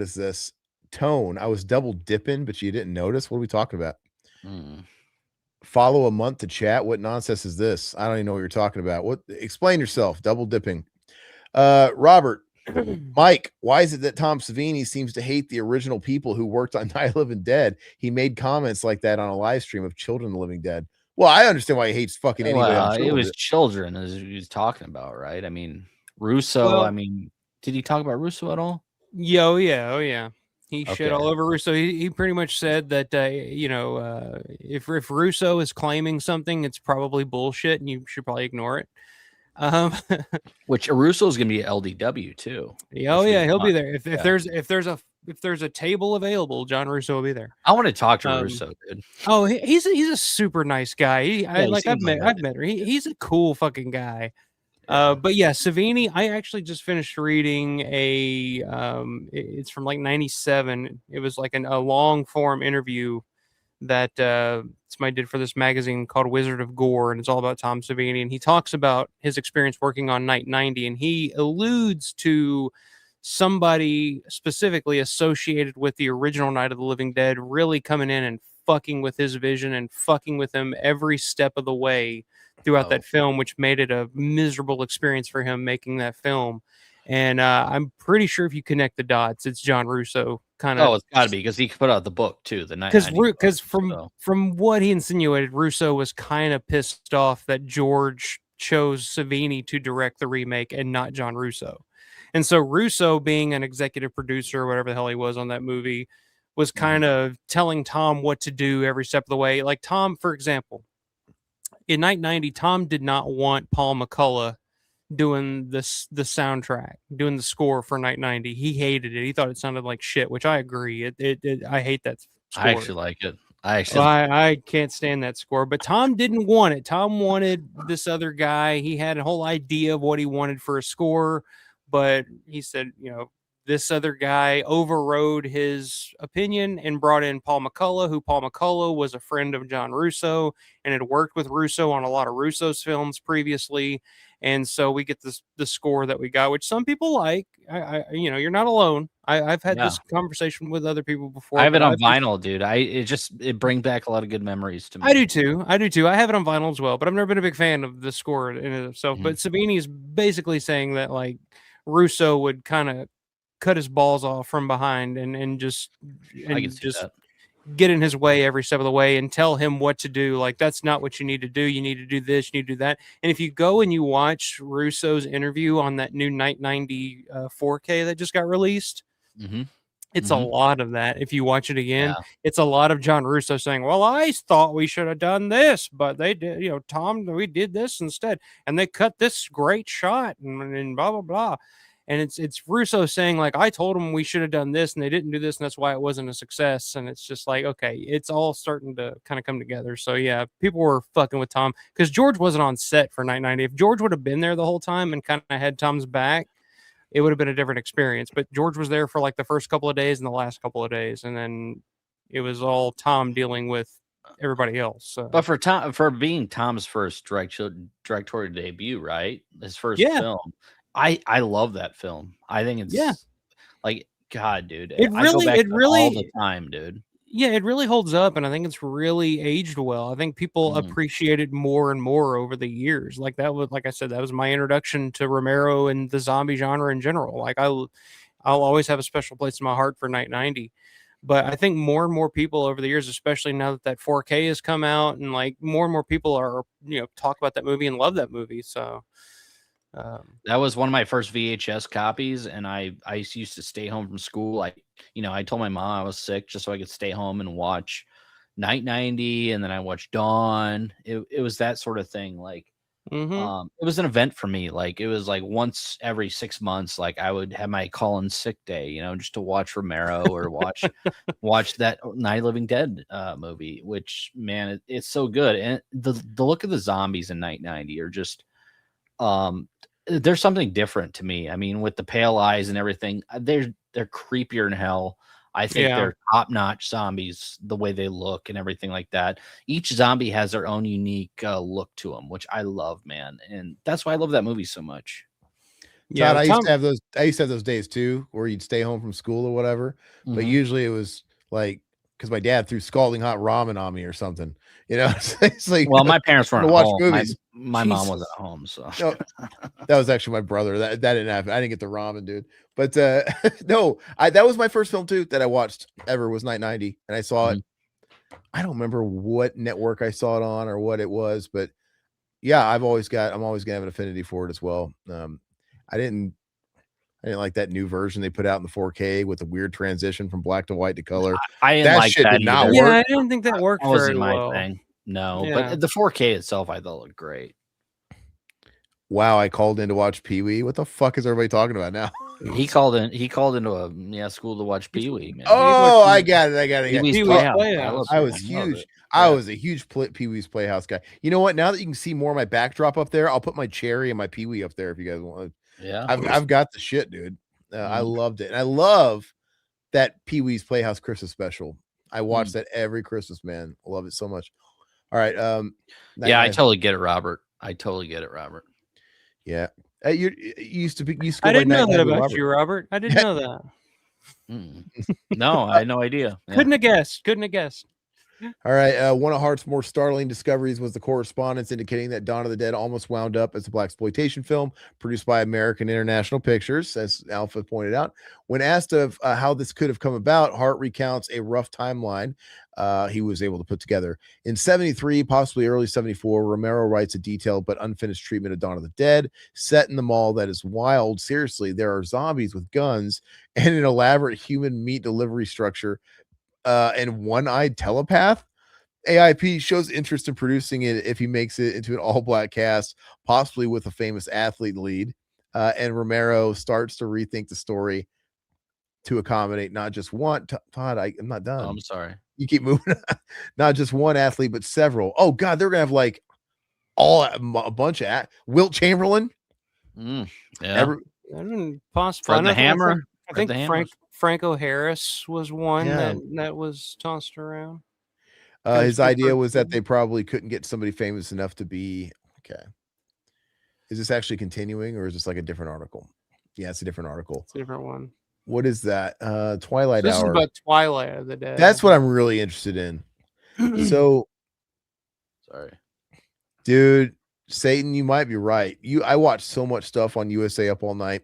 is this tone? I was double dipping, but you didn't notice. What are we talking about? Follow a month to chat. What nonsense is this? I don't even know what you're talking about. Explain yourself. Double dipping. Robert, Mike, why is it that Tom Savini seems to hate the original people who worked on Night of the Living Dead? He made comments like that on a live stream of Children of the Living Dead. Well, I understand why he hates fucking anybody. It was children, as he was talking about, right? I mean, Russo. Did he talk about Russo at all? Oh yeah. He shit all over Russo. He pretty much said that if Russo is claiming something, it's probably bullshit, and you should probably ignore it. Which Russo is going to be at LDW too. Oh yeah, he'll be there. If there's a table available, John Russo will be there. I want to talk to Russo, dude. Oh, he's a super nice guy. I've met her. He's a cool fucking guy. But yeah, Savini, I actually just finished reading it's from like 97. It was like a long form interview that somebody did for this magazine called Wizard of Gore, and it's all about Tom Savini. And he talks about his experience working on Night 90, and he alludes to somebody specifically associated with the original Night of the Living Dead really coming in and fucking with his vision and fucking with him every step of the way throughout that film, which made it a miserable experience for him making that film. And I'm pretty sure if you connect the dots, it's John Russo kind of. Oh, it's got to be, because he put out the book too, the night. Because from what he insinuated, Russo was kind of pissed off that George chose Savini to direct the remake and not John Russo. And so Russo, being an executive producer or whatever the hell he was on that movie, was kind of telling Tom what to do every step of the way. Like Tom, for example, in Night 90, Tom did not want Paul McCullough doing the soundtrack, doing the score for Night 90. He hated it. He thought it sounded like shit, which I agree. I hate that score. I actually like it. I can't stand that score, but Tom didn't want it. Tom wanted this other guy. He had a whole idea of what he wanted for a score, but he said, this other guy overrode his opinion and brought in Paul McCullough, who Paul McCullough was a friend of John Russo and had worked with Russo on a lot of Russo's films previously. And so we get the score that we got, which some people like. You're not alone. I've had this conversation with other people before. I have it on vinyl, dude. It brings back a lot of good memories to me. I do too. I have it on vinyl as well, but I've never been a big fan of the score in itself. But Savini is basically saying that like Russo would kind of cut his balls off from behind and just get in his way every step of the way and tell him what to do. Like, that's not what you need to do. You need to do this, you need to do that. And if you go and you watch Russo's interview on that new Night 90 4K that just got released, it's a lot of that. If you watch it again, it's a lot of John Russo saying, well, I thought we should have done this, but they did, Tom, we did this instead. And they cut this great shot and blah, blah, blah. And it's Russo saying, like, I told them we should have done this and they didn't do this, and that's why it wasn't a success. And it's just like, okay, it's all starting to kind of come together. So yeah, people were fucking with Tom because George wasn't on set for Night 90. If George would have been there the whole time and kind of had Tom's back, it would have been a different experience. But George was there for like the first couple of days and the last couple of days, and then it was all Tom dealing with everybody else. So. But for being Tom's first directorial debut, right? His first film. I love that film. I think it's like, God, dude. I go back all the time, dude. Yeah, it really holds up, and I think it's really aged well. I think people appreciate it more and more over the years. Like I said, that was my introduction to Romero and the zombie genre in general. Like I'll always have a special place in my heart for Night 90. But I think more and more people over the years, especially now that 4K has come out, and like more and more people are, talk about that movie and love that movie. So that was one of my first VHS copies, and I used to stay home from school. I told my mom I was sick just so I could stay home and watch Night 90, and then I watched Dawn. It was that sort of thing. Like, it was an event for me. Like, it was like once every 6 months, like I would have my call in sick day, just to watch Romero or watch that Night of the Living Dead movie, which, man, it's so good. And the look of the zombies in Night 90 are just there's something different to me. I mean, with the pale eyes and everything, they're creepier than hell. I think they're top-notch zombies, the way they look and everything like that. Each zombie has their own unique look to them, which I love, man. And that's why I love that movie so much. Yeah, Todd, I used to have those days too, where you'd stay home from school or whatever. But usually it was like, because my dad threw scalding hot ramen on me or something. It's like, well, my parents weren't watch home. Movies. My mom was at home, so no, that was actually my brother. That didn't happen. I didn't get the ramen, dude. But no, that was my first film too that I watched ever was Night 90, and I saw it. I don't remember what network I saw it on or what it was, but yeah, I'm always gonna have an affinity for it as well. I didn't like that new version they put out in the 4K with the weird transition from black to white to color. I didn't like shit that did not either. work. Yeah, I didn't think that worked very my well. thing. No, but the 4K itself I thought looked great. Wow, I called in to watch Pee-wee. What the fuck is everybody talking about now? He called into a school to watch Pee-wee, man. Oh, I got it. Pee-wee's Playhouse. I was huge. I was a huge Pee-wee's Playhouse guy. You know what? Now that you can see more of my backdrop up there, I'll put my cherry and my Pee-wee up there if you guys want. Yeah, I've got the shit, dude. I loved it, and I love that Pee-wee's Playhouse Christmas special. I watch that every Christmas, man. I love it so much. All right. I totally get it, Robert. Yeah. You used to go I didn't know that about about you, Robert. I didn't know that. No, I had no idea. Yeah. Couldn't have guessed. All right. One of Hart's more startling discoveries was the correspondence indicating that Dawn of the Dead almost wound up as a blaxploitation film produced by American International Pictures, as Alpha pointed out. When asked of how this could have come about, Hart recounts a rough timeline he was able to put together. In 73, possibly early 74, Romero writes a detailed but unfinished treatment of Dawn of the Dead, set in the mall that is wild. Seriously, there are zombies with guns and an elaborate human meat delivery structure. And one-eyed telepath. AIP shows interest in producing it if he makes it into an all-black cast, possibly with a famous athlete lead. And Romero starts to rethink the story to accommodate not just one. Todd, I'm not done. Oh, I'm sorry. You keep moving. Not just one athlete, but several. Oh God, they're gonna have like a bunch of Wilt Chamberlain. Yeah. Possibly. Fred the Hammer. I think Franco Harris was one that was tossed around. His idea was that they probably couldn't get somebody famous enough to be okay. Is this actually continuing, or is this like a different article? Yeah, it's a different article. It's a different one. What is that? Twilight Hour. This is about Twilight of the Dead. That's what I'm really interested in. So, sorry, dude, Satan, you might be right. I watched so much stuff on USA Up All Night.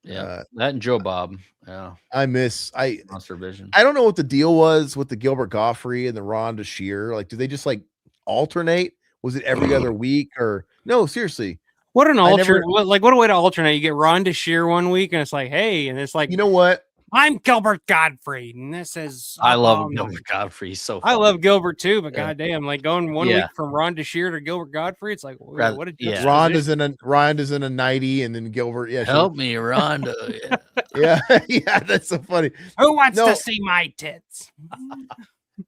Yeah, that and Joe Bob. Yeah, Monster Vision. I don't know what the deal was with the Gilbert Gottfried and the Rhonda Shear. Like, did they just like alternate? Was it every other week or no? Seriously, what an alternate! What a way to alternate. You get Rhonda Shear one week, and it's like, hey, and it's like, you know what? I'm Gilbert Gottfried, and this is I love Gilbert Gottfried. He's so funny. I love Gilbert too, but goddamn, like going one week from Rhonda Shear to Gilbert Gottfried, it's like what a Rhonda's in a 90, and then Gilbert. Yeah, help me, Rhonda. Yeah, that's so funny. Who wants to see my tits?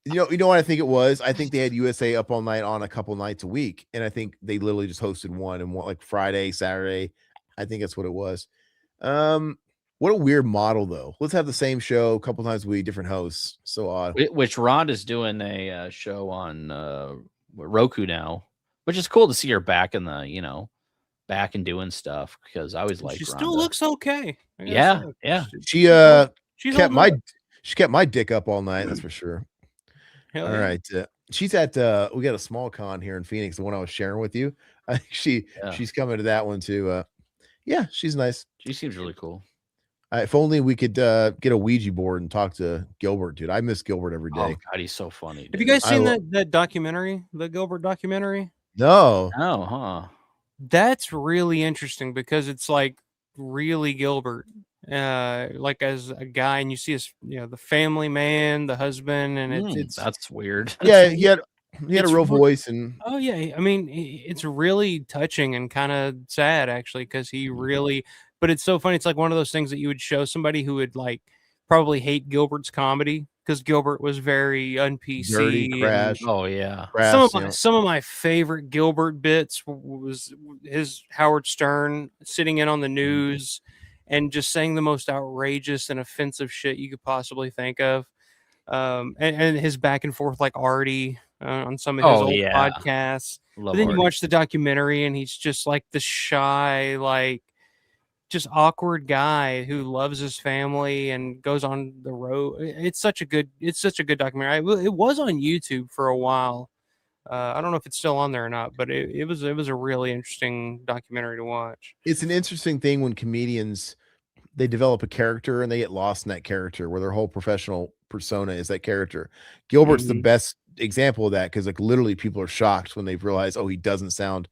You know what I think it was? I think they had USA Up All Night on a couple nights a week, and I think they literally just hosted one like Friday, Saturday. I think that's what it was. What a weird model, though. Let's have the same show a couple times a week, different hosts. So odd. Which Rhonda's doing a show on Roku now, which is cool to see her back in the back and doing stuff because I always liked. She Rhonda. still looks okay. Yeah. She kept my dick up all night. That's for sure. All right. She's at we got a small con here in Phoenix, the one I was sharing with you. I think she's coming to that one too. Yeah, she's nice. She seems really cool. If only we could get a Ouija board and talk to Gilbert, dude. I miss Gilbert every Oh day. God, he's so funny. Have you dude. guys seen that documentary, the Gilbert documentary? No. Oh, huh? That's really interesting because it's like really Gilbert, like as a guy, and you see his, the family man, the husband, and it's that's weird. Yeah, he had a it's real voice, and oh yeah, I mean it's really touching and kind of sad actually because he really, but it's so funny. It's like one of those things that you would show somebody who would like probably hate Gilbert's comedy because Gilbert was very un-PC, dirty, crash. Oh yeah. Crass, Some of my favorite Gilbert bits was his Howard Stern sitting in on the news and just saying the most outrageous and offensive shit you could possibly think of. And his back and forth like Artie on some of his old podcasts. Love but then Artie. you watch the documentary and he's just like the shy, like just awkward guy who loves his family and goes on the road. It's such a good documentary. It was on YouTube for a while. I don't know if it's still on there or not, but it was a really interesting documentary to watch. It's an interesting thing when comedians, they develop a character and they get lost in that character where their whole professional persona is that character. Gilbert's the best example of that because like literally people are shocked when they realize, oh, he doesn't sound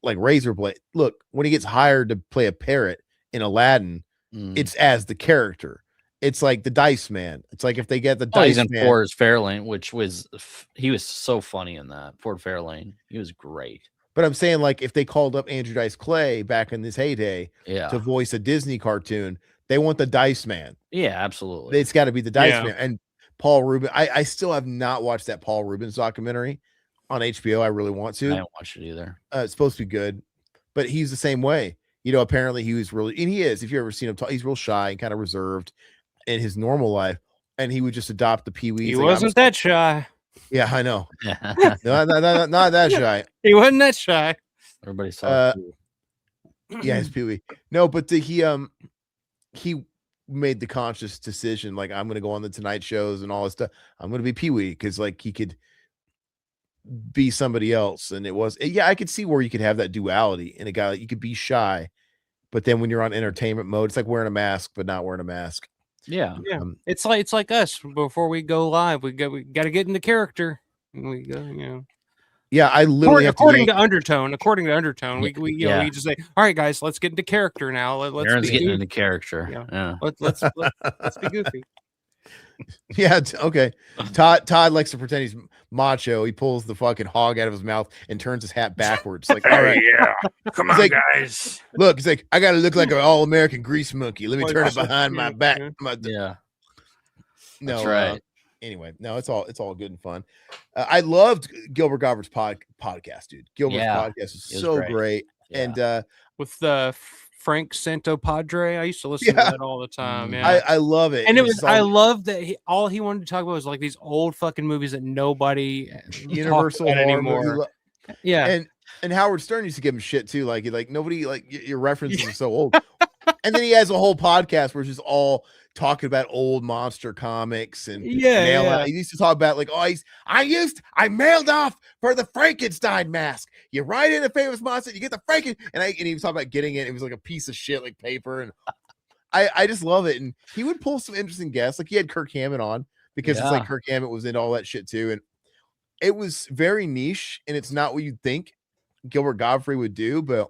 like Razor Blade. Look, when he gets hired to play a parrot in Aladdin, it's as the character. It's like the Dice Man. It's like if they get the Dice he's in Man. Ford Fairlane, which was he was so funny in that. Ford Fairlane, he was great. But I'm saying like if they called up Andrew Dice Clay back in his heyday to voice a Disney cartoon, they want the Dice Man. Yeah, absolutely. It's got to be the Dice Man. And Paul Rubin, I still have not watched that Paul Rubens documentary on HBO. I really want to. I haven't watched it either. It's supposed to be good, but he's the same way. Apparently he was really, and he is, if you've ever seen him talk, he's real shy and kind of reserved in his normal life. And he would just adopt the Pee-wee. He wasn't that shy. Yeah, I know. No, not that shy. He wasn't that shy. Everybody saw yeah, it's Pee-wee. No, but he made the conscious decision, like, I'm gonna go on the Tonight shows and all this stuff. I'm gonna be Pee-wee because like he could be somebody else. And I could see where you could have that duality in a guy. Like you could be shy, but then when you're on entertainment mode, it's like wearing a mask, but not wearing a mask. Yeah. It's like us before we go live. We got to get into character. We go, Yeah, I literally according to Undertone, we just say, all right, guys, let's get into character now. Let's get into character. Yeah. Let's be goofy. Yeah, okay. Todd likes to pretend he's macho. He pulls the fucking hog out of his mouth and turns his hat backwards. Like, all right, come on, guys. Look, he's like, I gotta look like an all-American grease monkey. Let me turn it behind my back. No, that's right. Anyway, no, it's all good and fun. I loved Gilbert Gottfried's podcast, dude. Gilbert's podcast is so great. Yeah. And with the Frank Santo Padre, I used to listen to that all the time. Yeah, I love it. And I love that all he wanted to talk about was like these old fucking movies that nobody Universal anymore. Yeah, and Howard Stern used to give him shit too. Like nobody, like your references are so old. And then he has a whole podcast where it's just all talking about old monster comics and he used to talk about like, I mailed off for the Frankenstein mask. You write in a famous monster, you get the and he was talking about getting it. It was like a piece of shit, like paper. And I just love it. And he would pull some interesting guests. Like he had Kirk Hammett on because it's like Kirk Hammett was into all that shit too. And it was very niche and it's not what you'd think Gilbert Gottfried would do, but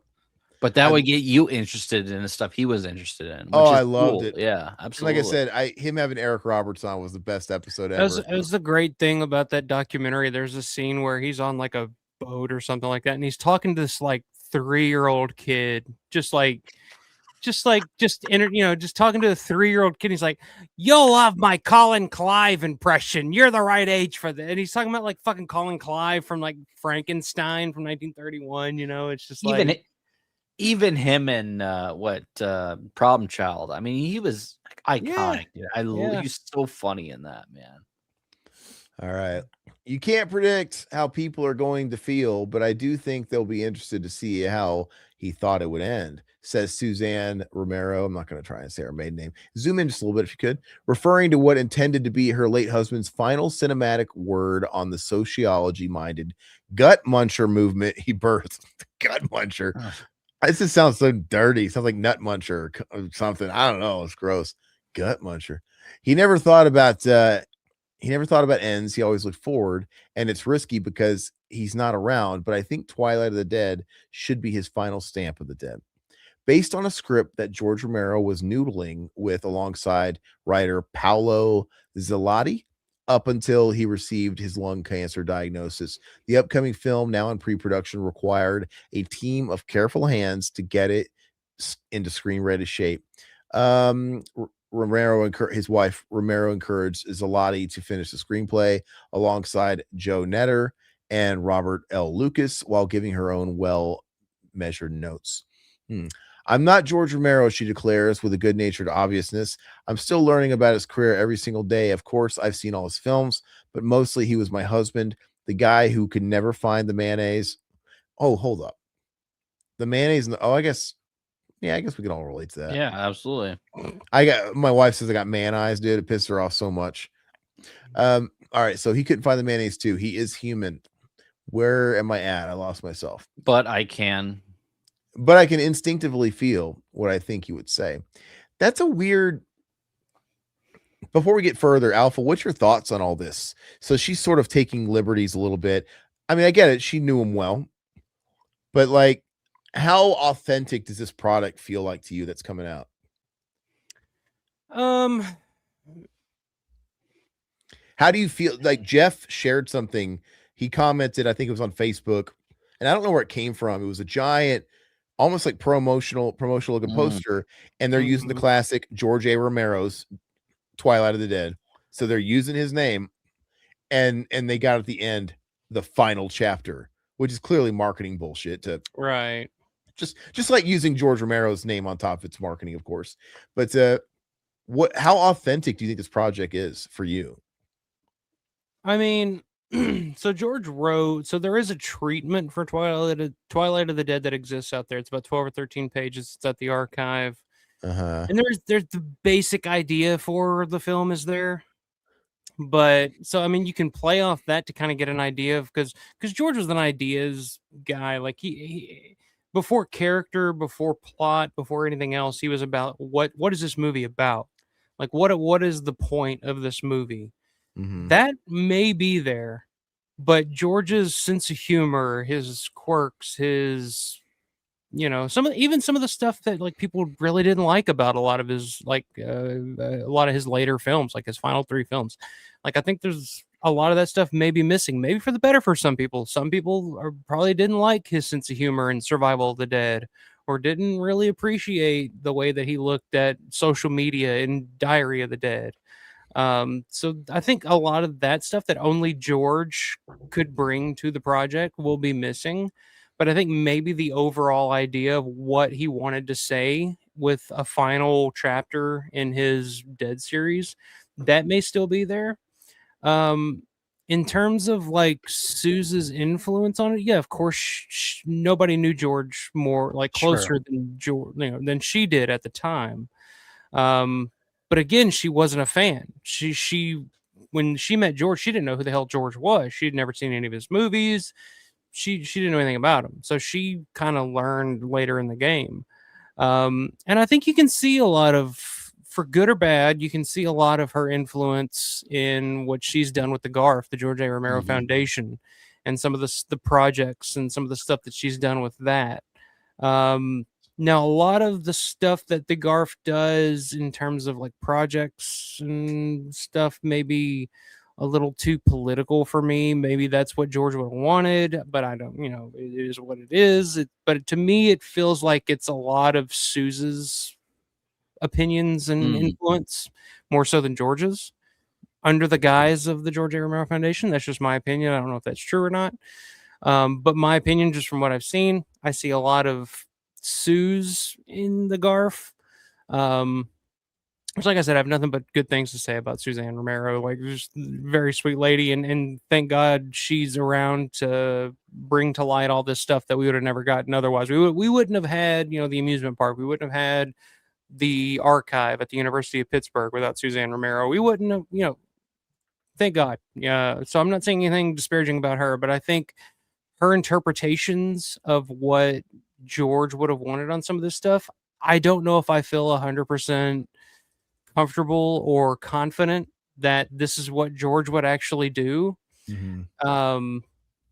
that would get you interested in the stuff he was interested in. I loved it. Yeah, absolutely. Like I said, him having Eric Roberts on was the best episode ever. It was the great thing about that documentary. There's a scene where he's on like a boat or something like that, and he's talking to this like 3-year-old kid, just talking to the 3-year-old kid. He's like, "You'll love my Colin Clive impression. You're the right age for that." And he's talking about like fucking Colin Clive from like Frankenstein from 1931. It's just even him and Problem Child. I mean, he was iconic. Dude. He's so funny in that, man. All right. You can't predict how people are going to feel, but I do think they'll be interested to see how he thought it would end, says Suzanne Romero. I'm not going to try and say her maiden name. Zoom in just a little bit if you could. Referring to what intended to be her late husband's final cinematic word on the sociology-minded gut muncher movement he birthed. Gut muncher. This just sounds so dirty. It sounds like nut muncher or something. I don't know. It's gross. Gut muncher. He never thought about ends. He always looked forward, and it's risky because he's not around. But I think Twilight of the Dead should be his final stamp of the dead. Based on a script that George Romero was noodling with alongside writer Paolo Zelati up until he received his lung cancer diagnosis. The upcoming film, now in pre-production, required a team of careful hands to get it into screen-ready shape. His wife Romero encouraged Zelati to finish the screenplay alongside Joe Netter and Robert L. Lucas while giving her own well-measured notes. I'm not George Romero, she declares with a good-natured obviousness. I'm still learning about his career every single day. Of course, I've seen all his films, but mostly he was my husband, the guy who could never find the mayonnaise. Oh, hold up. The mayonnaise. I guess we can all relate to that. Yeah, absolutely. My wife says I got man eyes, dude. It pissed her off so much. All right, so he couldn't find the mayonnaise too. He is human. Where am I at? I lost myself. But I can instinctively feel what I think he would say. That's a weird. Before we get further, Alpha, what's your thoughts on all this? So she's sort of taking liberties a little bit. I mean, I get it. She knew him well, but like, how authentic does this product feel like to you that's coming out? How do you feel? Like Jeff shared something. He commented, I think it was on Facebook, and I don't know where it came from. It was a giant, almost like promotional looking poster, and they're using the classic George A. Romero's Twilight of the Dead. So they're using his name, and they got at the end the final chapter, which is clearly marketing bullshit. Right. Just like using George Romero's name on top of its marketing, of course. But how authentic do you think this project is for you? I mean, so George wrote, so there is a treatment for Twilight of the Dead that exists out there. It's about 12 or 13 pages. It's at the archive. And there's the basic idea for the film is there. But so, I mean, you can play off that to kind of get an idea of, because George was an ideas guy. Like he before character, before plot, before anything else, he was about what is this movie about? Like what is the point of this movie? That may be there, but George's sense of humor, his quirks, his, you know, some of the stuff that like people really didn't like about a lot of his later films, like his final 3 films. Like I think there's a lot of that stuff may be missing, maybe for the better for some people. Some people probably didn't like his sense of humor in Survival of the Dead, or didn't really appreciate the way that he looked at social media in Diary of the Dead. So I think a lot of that stuff that only George could bring to the project will be missing. But I think maybe the overall idea of what he wanted to say with a final chapter in his Dead series, that may still be there. In terms of like Suze's influence on it, yeah, of course, nobody knew George more, like closer than George, than she did at the time. But again, she wasn't a fan. She when she met George, she didn't know who the hell George was. She'd never seen any of his movies. She didn't know anything about him. So she kind of learned later in the game. And I think you can see a lot of, for good or bad, you can see a lot of her influence in what she's done with the GARF, the George A. Romero Foundation, and some of the projects and some of the stuff that she's done with that. Now, a lot of the stuff that the GARF does in terms of like projects and stuff may be a little too political for me. Maybe that's what George would have wanted, but I don't, it is what it is. But to me, it feels like it's a lot of Suze's opinions and influence more so than George's, under the guise of the George A. Romero Foundation. That's just my opinion. I don't know if that's true or not. But my opinion, just from what I've seen, I see a lot of Suze in the GARF. Which, like I said, I have nothing but good things to say about Suzanne Romero. Like, just a very sweet lady, and thank God she's around to bring to light all this stuff that we would have never gotten otherwise. We wouldn't have had, the amusement park. We wouldn't have had the archive at the University of Pittsburgh without Suzanne Romero. We wouldn't have, thank God. Yeah. So I'm not saying anything disparaging about her, but I think her interpretations of what George would have wanted on some of this stuff. I don't know if I feel 100% comfortable or confident that this is what George would actually do.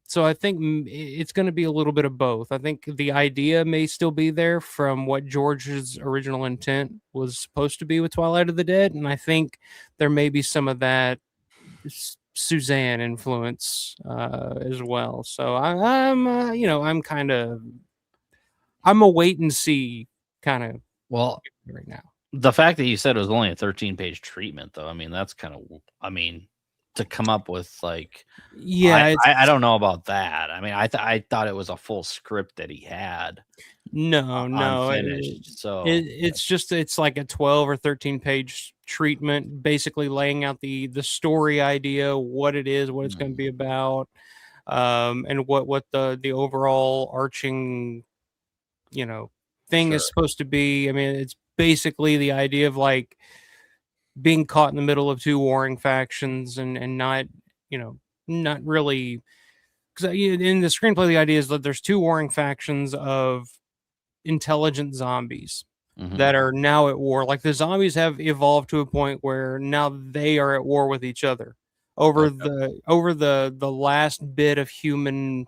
So I think it's going to be a little bit of both. I think the idea may still be there from what George's original intent was supposed to be with Twilight of the Dead, and I think there may be some of that Suzanne influence as well. So I'm a wait and see kind of right now. The fact that you said it was only a 13-page treatment, though, I mean, that's kind of, to come up with like, I don't know about that. I mean, I thought it was a full script that he had. No, unfinished. It's like a 12 or 13-page treatment, basically laying out the story idea, what it is, what it's going to be about, and what the overall arching, thing is supposed to be. I mean, it's basically the idea of like being caught in the middle of two warring factions and not really, because in the screenplay the idea is that there's two warring factions of intelligent zombies that are now at war. Like the zombies have evolved to a point where now they are at war with each other over the last bit of human,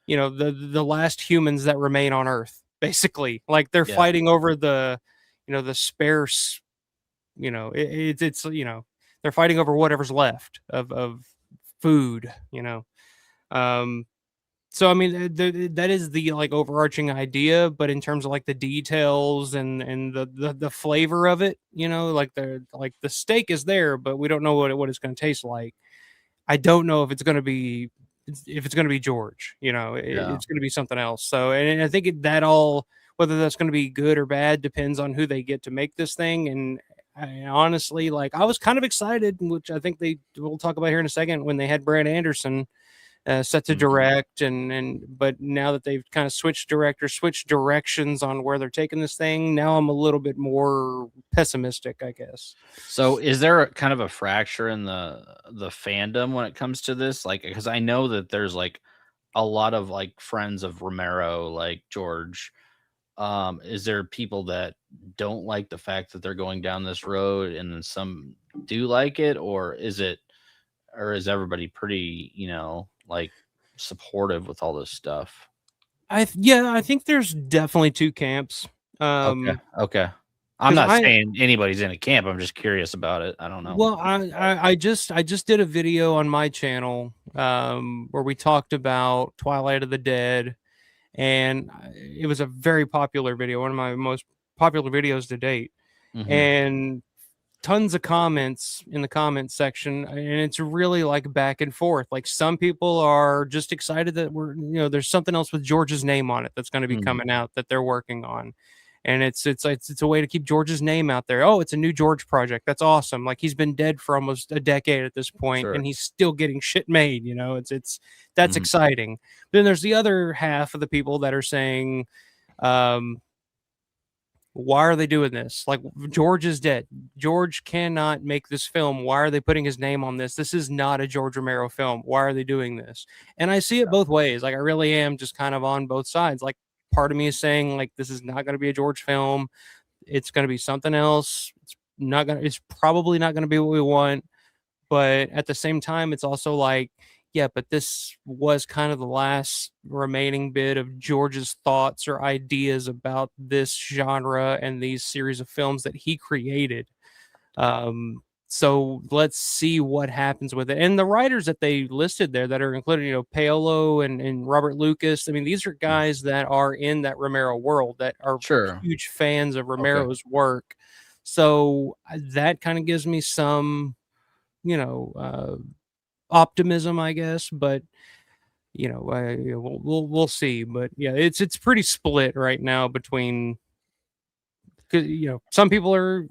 the last humans that remain on Earth. Basically, like they're fighting over the sparse, it's they're fighting over whatever's left of food, so I mean that is the like overarching idea, but in terms of like the details and the flavor of it, like the steak is there, but we don't know what it's going to taste like. I don't know if it's going to be George, it's going to be something else. So, and I think whether that's going to be good or bad depends on who they get to make this thing. And I honestly, like, I was kind of excited, which I think we'll talk about here in a second, when they had Brad Anderson set to direct, but now that they've kind of switched directions on where they're taking this thing, now I'm a little bit more pessimistic, I guess. So is there a kind of a fracture in the fandom when it comes to this? Like, because I know that there's like a lot of like friends of Romero, like George. Is there people that don't like the fact that they're going down this road and then some do like it, or is everybody pretty, like supportive with all this stuff? I think there's definitely two camps. Okay. I'm not saying anybody's in a camp. I'm just curious about it. I don't know. Well, I just did a video on my channel where we talked about Twilight of the Dead, and it was a very popular video, one of my most popular videos to date, and tons of comments in the comments section, and it's really like back and forth. Like some people are just excited that there's something else with George's name on it that's going to be coming out that they're working on, and it's a way to keep George's name out there. Oh, it's a new George project. That's awesome. Like he's been dead for almost a decade at this point, and he's still getting shit made. That's exciting. But then there's the other half of the people that are saying, why are they doing this? Like, George is dead. George cannot make this film. Why are they putting his name on this? This is not a George Romero film. Why are they doing this? And I see it both ways. Like, I really am just kind of on both sides. Like, part of me is saying, like, this is not going to be a George film. It's going to be something else. It's probably not going to be what we want. But at the same time, it's also like, yeah, but this was kind of the last remaining bit of George's thoughts or ideas about this genre and these series of films that he created. So let's see what happens with it. And the writers that they listed there that are included, Paolo and Robert Lucas. I mean, these are guys that are in that Romero world, that are huge fans of Romero's work. So that kind of gives me some, optimism, I guess, but we'll see. But yeah, it's pretty split right now between, some people are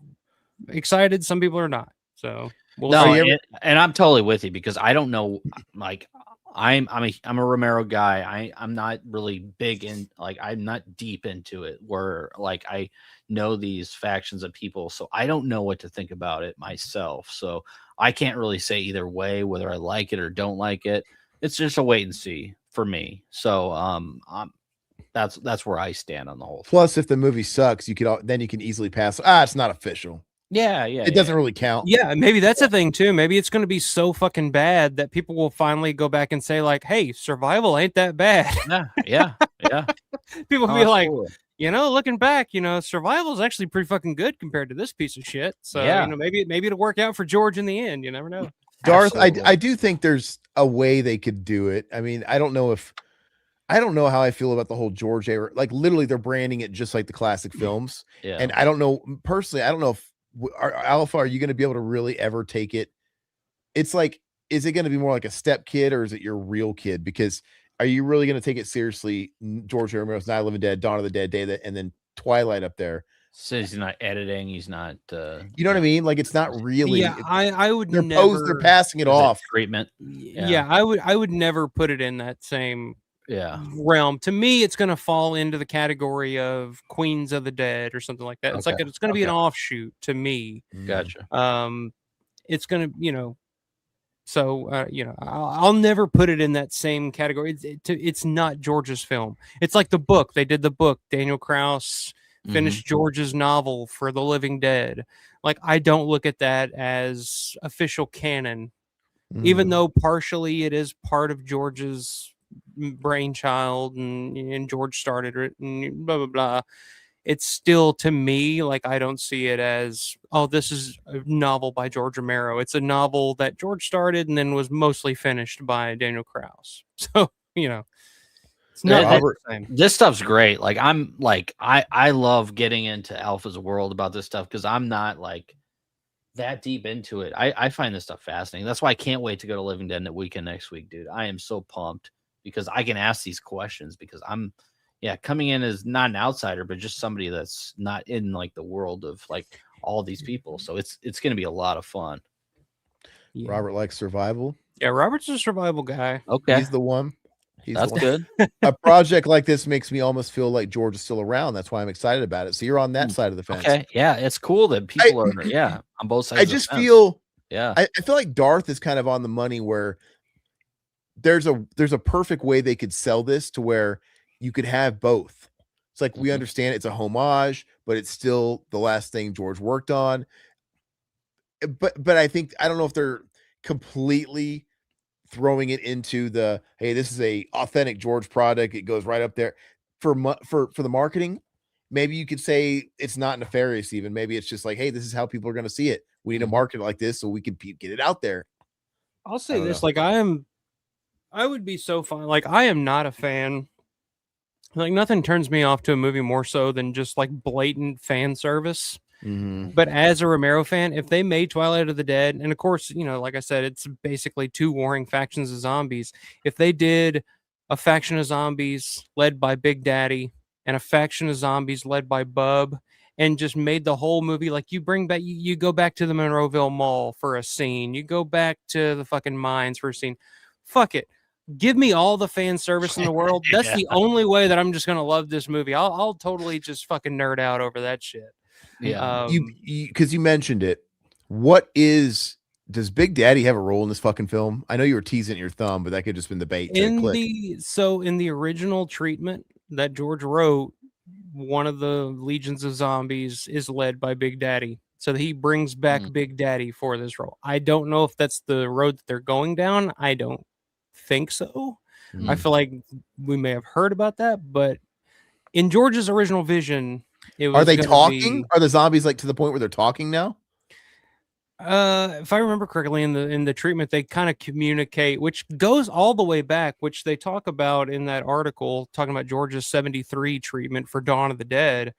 excited, some people are not. So and I'm totally with you, because I don't know, like I'm a Romero guy. I'm not really big in, like, I'm not deep into it where like I know these factions of people, so I don't know what to think about it myself. So I can't really say either way whether I like it or don't like it. It's just a wait and see for me. So That's where I stand on the whole thing. Plus, if the movie sucks, then you can easily pass. It's not official. Yeah, It doesn't really count. Yeah, maybe that's the thing too. Maybe it's going to be so fucking bad that people will finally go back and say like, "Hey, Survival ain't that bad." Yeah. People will be like, Absolutely. looking back, Survival is actually pretty fucking good compared to this piece of shit. So Yeah. maybe it'll work out for George in the end. You never know. Darth, Absolutely. I do think there's a way they could do it. I mean, I don't know how I feel about the whole George era. Like literally, they're branding it just like the classic films. Yeah. And I don't know personally. I don't know if Alpha, are you going to be able to really ever take it? It's like, is it going to be more like a step kid or is it your real kid? Because are you really going to take it seriously? George Romero's Night of the Living Dead, Dawn of the Dead, Day that, and then Twilight up there. So he's not editing. He's not. You know what I mean? Like it's not really. Yeah, I would They're never. They're passing it off. Treatment. Yeah, I would never put it in that same realm. To me, it's going to fall into the category of Queens of the Dead or something like that. It's like it's going to be an offshoot to me. Gotcha. It's going to, so I'll never put it in that same category. It's not George's film. It's like the book. They did the book. Daniel Krauss finished George's novel for The Living Dead. Like I don't look at that as official canon, even though partially it is part of George's brainchild and George started it and blah blah blah. It's still, to me, like I don't see it as, oh, this is a novel by George Romero. It's a novel that George started and then was mostly finished by Daniel Krauss. So it's not the same. This stuff's great. Like I love getting into Alpha's world about this stuff because I'm not like that deep into it. I find this stuff fascinating. That's why I can't wait to go to Living Dead weekend next week, dude. I am so pumped because I can ask these questions because I'm coming in as not an outsider, but just somebody that's not in like the world of like all these people. So it's going to be a lot of fun. Yeah. Robert likes survival. Yeah, Robert's a survival guy. Okay. He's the one. That's good. A project like this makes me almost feel like George is still around. That's why I'm excited about it. So you're on that side of the fence. Okay. Yeah. It's cool that people are on both sides. I just feel, I feel like Darth is kind of on the money where there's a perfect way they could sell this to where you could have both. It's like, we understand it's a homage, but it's still the last thing George worked on. But I think, I don't know if they're completely throwing it into the, hey, this is a authentic George product. It goes right up there for the marketing. Maybe you could say it's not nefarious. Even maybe it's just like, hey, this is how people are going to see it. We need to market it like this so we can get it out there. I'll say this, like I would be so fine. Like I am not a fan. Like nothing turns me off to a movie more so than just like blatant fan service. But as a Romero fan, if they made Twilight of the Dead, and of course, like I said, it's basically two warring factions of zombies. If they did a faction of zombies led by Big Daddy and a faction of zombies led by Bub, and just made the whole movie like you bring back, you go back to the Monroeville Mall for a scene, you go back to the fucking mines for a scene. Fuck it. Give me all the fan service in the world. That's the only way that I'm just gonna love this movie. I'll totally just fucking nerd out over that shit. Yeah. Because you mentioned it. Does Big Daddy have a role in this fucking film? I know you were teasing your thumb, but that could just been the bait. In the original treatment that George wrote, one of the legions of zombies is led by Big Daddy. So he brings back Big Daddy for this role. I don't know if that's the road that they're going down. I don't think so. I feel like we may have heard about that, but in George's original vision, are they talking? Are the zombies like to the point where they're talking now? If I remember correctly, in the treatment, they kind of communicate, which goes all the way back, which they talk about in that article talking about George's 73 treatment for Dawn of the Dead.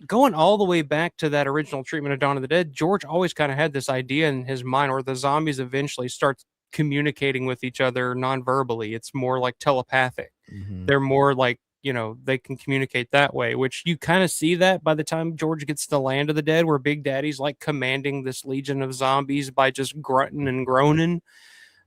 Going all the way back to that original treatment of Dawn of the Dead, George always kind of had this idea in his mind where the zombies eventually start communicating with each other non-verbally. It's more like telepathic. They're more like, they can communicate that way, which you kind of see that by the time George gets to the Land of the Dead, where Big Daddy's like commanding this legion of zombies by just grunting and groaning.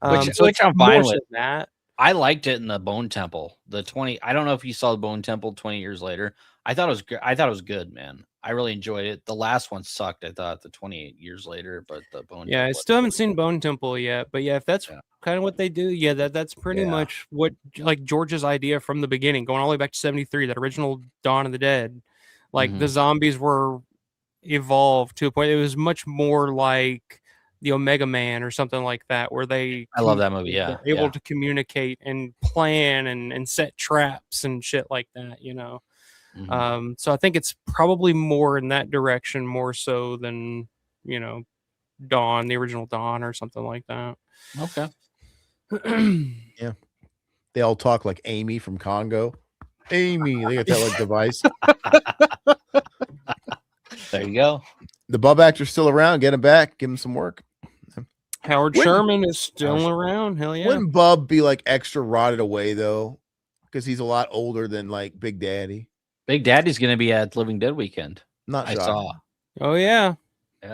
Which I'm fine with. That. I liked it in the Bone Temple. I don't know if you saw the Bone Temple 20 years later. I thought it was good, man. I really enjoyed it. The last one sucked, I thought, the 28 years later, but the Bone Temple. I still haven't seen Bone Temple yet, but if that's kind of what they do. Yeah, that's pretty much what like George's idea from the beginning, going all the way back to 73, that original Dawn of the Dead. Like the zombies were evolved to a point. It was much more like the Omega Man or something like that, where they I love that movie. they're able to communicate and plan and set traps and shit like that, you know. So I think it's probably more in that direction, more so than, you know, Dawn, the original Dawn or something like that. Okay. Yeah. They all talk like Amy from Congo. Amy, they got that like device. There you go. The bub actor's still around. Get him back. Give him some work. Howard Sherman is still around. Hell yeah. Wouldn't Bub be like extra rotted away though? Because he's a lot older than like Big Daddy. Big Daddy's going to be at Living Dead weekend. Not I shocking. saw. Oh yeah.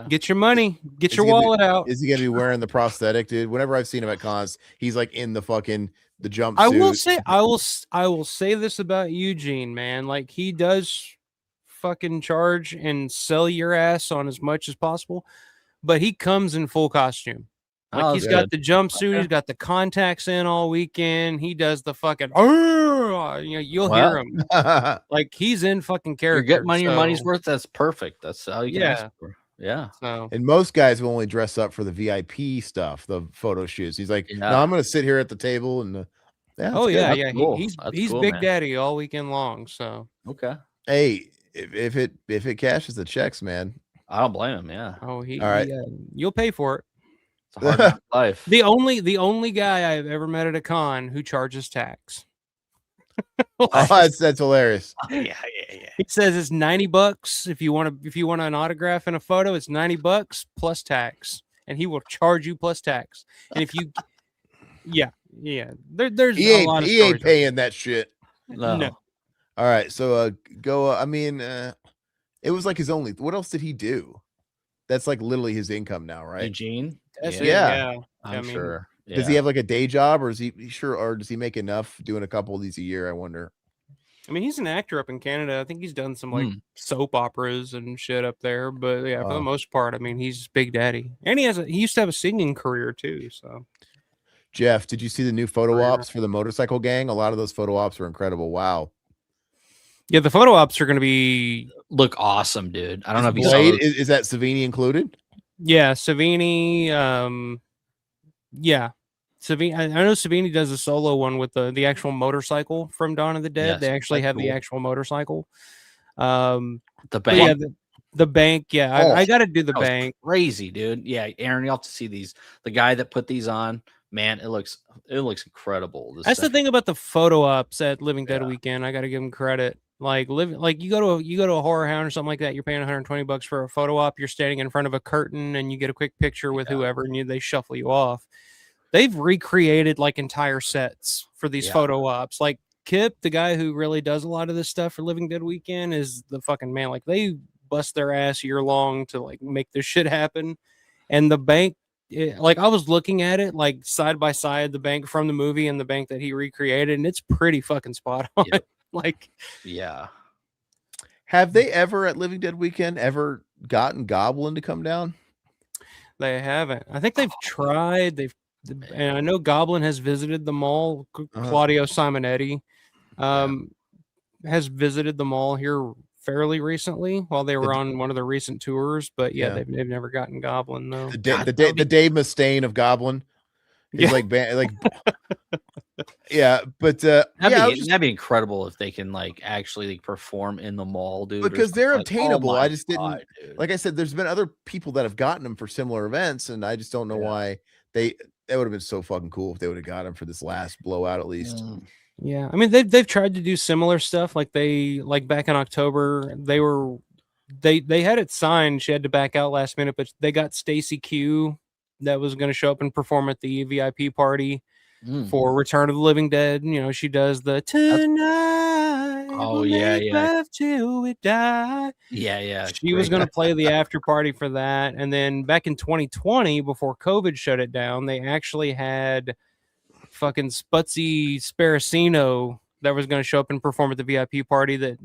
Get your money. Get your wallet out. Is he gonna be wearing the prosthetic, dude? Whenever I've seen him at cons, he's like in the jumpsuit. I will say this about Eugene, man. Like, he does fucking charge and sell your ass on as much as possible, but he comes in full costume. Like, he's got the jumpsuit, he's got the contacts in all weekend. He does the fucking, you know, you'll hear him. Like, he's in fucking character. You're getting your money's worth. That's perfect. That's all you can ask for. Yeah. So, and most guys will only dress up for the VIP stuff, the photo shoots. He's like, no, I'm gonna sit here at the table and Cool. He's cool, Big man. Daddy all weekend long. So Okay. Hey, if it cashes the checks, man. I don't blame him. Yeah. all right. You'll pay for it. It's a hard life. The only guy I've ever met at a con who charges tax. That's hilarious. Yeah. He says it's $90 if you want an autograph and a photo. It's $90 plus tax, and he will charge you plus tax. And if you, there's He a lot of ain't paying that shit. No. All right, so go. I mean, it was like his only. What else did he do? That's like literally his income now, right? Eugene. That's it, Yeah. I'm sure. Yeah. Does he have like a day job, or is he sure, or does he make enough doing a couple of these a year? I wonder. I mean, he's an actor up in Canada. I think he's done some like soap operas and shit up there. But yeah, for the most part, I mean, he's Big Daddy, and he used to have a singing career too. So, Jeff, did you see the new photo ops for the motorcycle gang? A lot of those photo ops were incredible. Wow. Yeah, the photo ops are going to look awesome, dude. I don't know if you saw Blade, is that Savini included? Yeah, Savini. Yeah, Savini. I know Savini does a solo one with the actual motorcycle from Dawn of the Dead. Yes, they actually have cool. the actual motorcycle. The bank. Yeah, the bank. Yeah, I got to do the bank. Crazy, dude. Yeah, Aaron, you have to see these. The guy that put these on, man, it looks incredible. That's the thing about the photo ops at Living Dead Weekend. I got to give them credit. Like you go to a horror hound or something like that. You're paying $120 for a photo op. You're standing in front of a curtain and you get a quick picture with whoever, and they shuffle you off. They've recreated like entire sets for these photo ops. Like Kip, the guy who really does a lot of this stuff for Living Dead Weekend, is the fucking man. Like, they bust their ass year long to like make this shit happen. And the bank, like, I was looking at it like side by side, the bank from the movie and the bank that he recreated, and it's pretty fucking spot on. Yep. Like, yeah. Have they ever at Living Dead Weekend ever gotten Goblin to come down? They haven't. I think they've tried. And I know Goblin has visited the mall. Claudio Simonetti has visited the mall here fairly recently while they were on one of the recent tours. But they've never gotten Goblin though. The Dave Mustaine of Goblin. He's like but that'd be incredible if they can like actually like perform in the mall, dude. Because they're obtainable. I just didn't. Like I said, there's been other people that have gotten them for similar events, and I just don't know why that would have been so fucking cool if they would have got him for this last blowout at least. Yeah, I mean they've tried to do similar stuff. Like back in October, they had it signed. She had to back out last minute, but they got Stacy Q that was going to show up and perform at the VIP party for Return of the Living Dead. You know, she does the tonight. Oh yeah, love till we die. Yeah. She was going to play the after party for that, and then back in 2020, before COVID shut it down, they actually had fucking Sputsy Sparacino that was going to show up and perform at the VIP party. That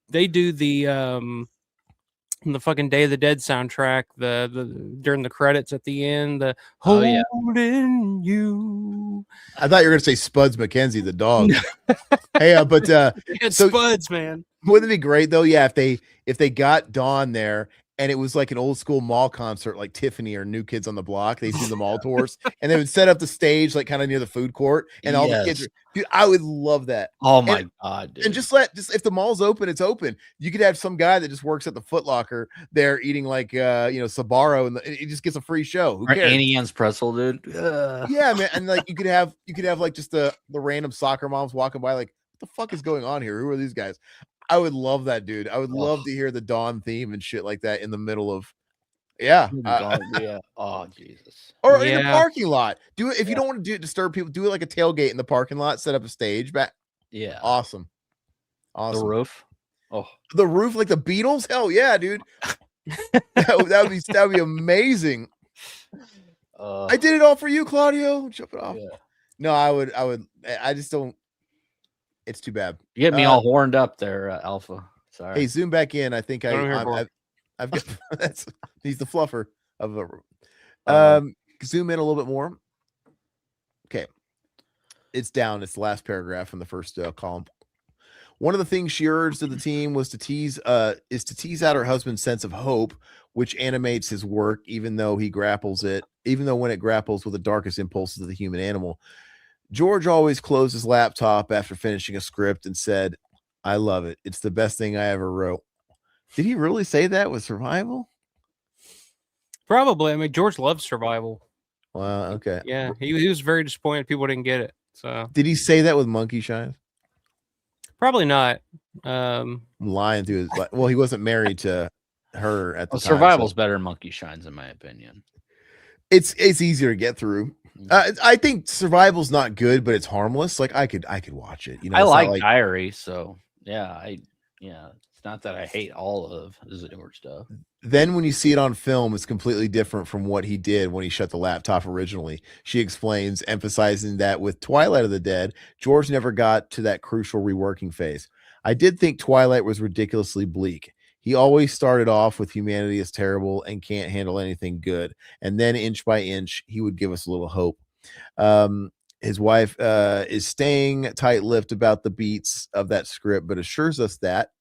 they do the the fucking Day of the Dead soundtrack, the during the credits at the end, the Oh, yeah. holding you. I thought you were gonna say Spuds McKenzie, the dog. Hey, but It's so Spuds, man. wouldn't it be great though? Yeah, if they got Dawn there and it was like an old school mall concert, like Tiffany or New Kids on the Block, they do the mall tours, and they would set up the stage like kind of near the food court, and all the kids. Dude, I would love that. Oh my god, dude. And just if the mall's open, it's open. You could have some guy that just works at the Foot Locker there eating like Sbarro, and he just gets a free show. Who Or cares? Annie Ann's pretzel, dude. Yeah, man, and like you could have like just the random soccer moms walking by, like, what the fuck is going on here? Who are these guys? I would love that, dude. I would love to hear the Dawn theme and shit like that in the middle of, yeah. Yeah. Oh Jesus. Or in a parking lot. Do it if you don't want to disturb people. Do it like a tailgate in the parking lot. Set up a stage back. Yeah. Awesome. The roof. Oh, the roof, like the Beatles. Hell yeah, dude. that would be amazing. I did it all for you, Claudio. Jump it off. Yeah. No, I just don't. It's too bad. You get me all horned up there, Alpha. Sorry. Hey, zoom back in. I think I've got he's the fluffer of a zoom in a little bit more. Okay. It's down. It's the last paragraph in the first column. One of the things she urged to the team was to tease out her husband's sense of hope, which animates his work, even though when it grapples with the darkest impulses of the human animal. George always closed his laptop after finishing a script and said, "I love it. It's the best thing I ever wrote." Did he really say that with Survival? Probably. I mean, George loves Survival. Wow. Okay. Yeah, he was very disappointed people didn't get it. So did he say that with Monkey Shines? Probably not. I'm lying to his. Well, he wasn't married to her at the time. Survival's better than Monkey Shines, in my opinion. It's easier to get through. I think Survival's not good, but it's harmless. Like I could watch it. You know, I like Diary, so yeah, it's not that I hate all of his newer stuff. Then when you see it on film, it's completely different from what he did when he shut the laptop originally. She explains, emphasizing that with Twilight of the Dead, George never got to that crucial reworking phase. I did think Twilight was ridiculously bleak. He always started off with humanity is terrible and can't handle anything good. And then inch by inch, he would give us a little hope. His wife is staying tight-lipped about the beats of that script, but assures us that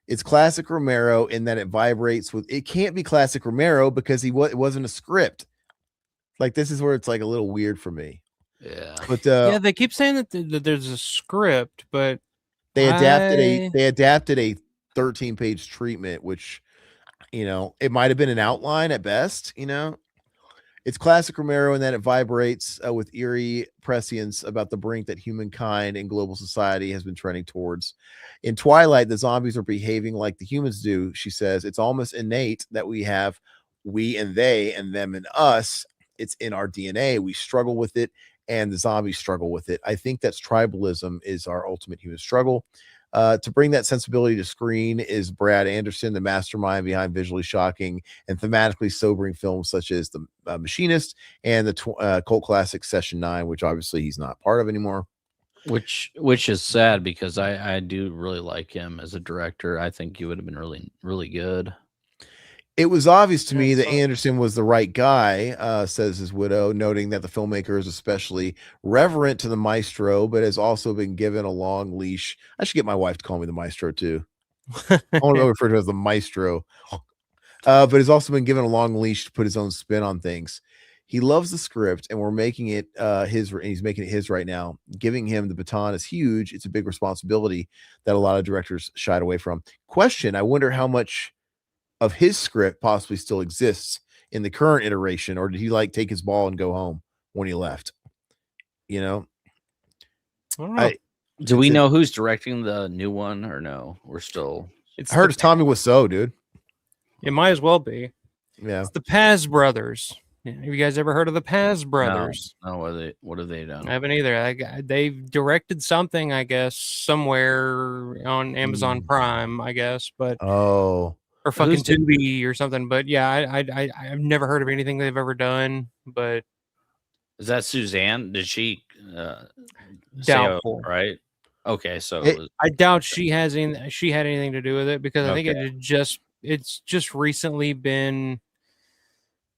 it's classic Romero in that it vibrates with. It can't be classic Romero because it wasn't a script. Like, this is where it's like a little weird for me. Yeah, but they keep saying that there's a script, but they adapted a 13-page treatment, which, it might have been an outline at best. It's classic Romero in that it vibrates with eerie prescience about the brink that humankind and global society has been trending towards. In Twilight, the zombies are behaving like the humans do, she says. It's almost innate that we have we and they and them and us. It's in our DNA. We struggle with it, and the zombies struggle with it. I think that's tribalism is our ultimate human struggle. To bring that sensibility to screen is Brad Anderson, the mastermind behind visually shocking and thematically sobering films such as The Machinist and the cult classic Session 9, which obviously he's not part of anymore. Which is sad because I do really like him as a director. I think he would have been really, really good. It was obvious to me that Anderson was the right guy, says his widow, noting that the filmmaker is especially reverent to the maestro, but has also been given a long leash. I should get my wife to call me the maestro too. I want to refer to him as the maestro, but has also been given a long leash to put his own spin on things. He loves the script, and we're making it his. And he's making it his right now. Giving him the baton is huge. It's a big responsibility that a lot of directors shied away from. Question: I wonder how much of his script possibly still exists in the current iteration, or did he take his ball and go home when he left? I don't know. Do we know who's directing the new one or no? We're still. I heard it's Tommy Wiseau, dude. It might as well be. Yeah, it's the Paz brothers. Have you guys ever heard of the Paz brothers? No, what have they done? I haven't either. They've directed something, I guess, somewhere on Amazon Prime, I guess, but or fucking Tubi or something. But yeah, I've never heard of anything they've ever done. But is that Suzanne? Did she? Doubtful, right? Okay, so It- it was, I doubt she had anything to do with it because I think Okay. it's just recently been.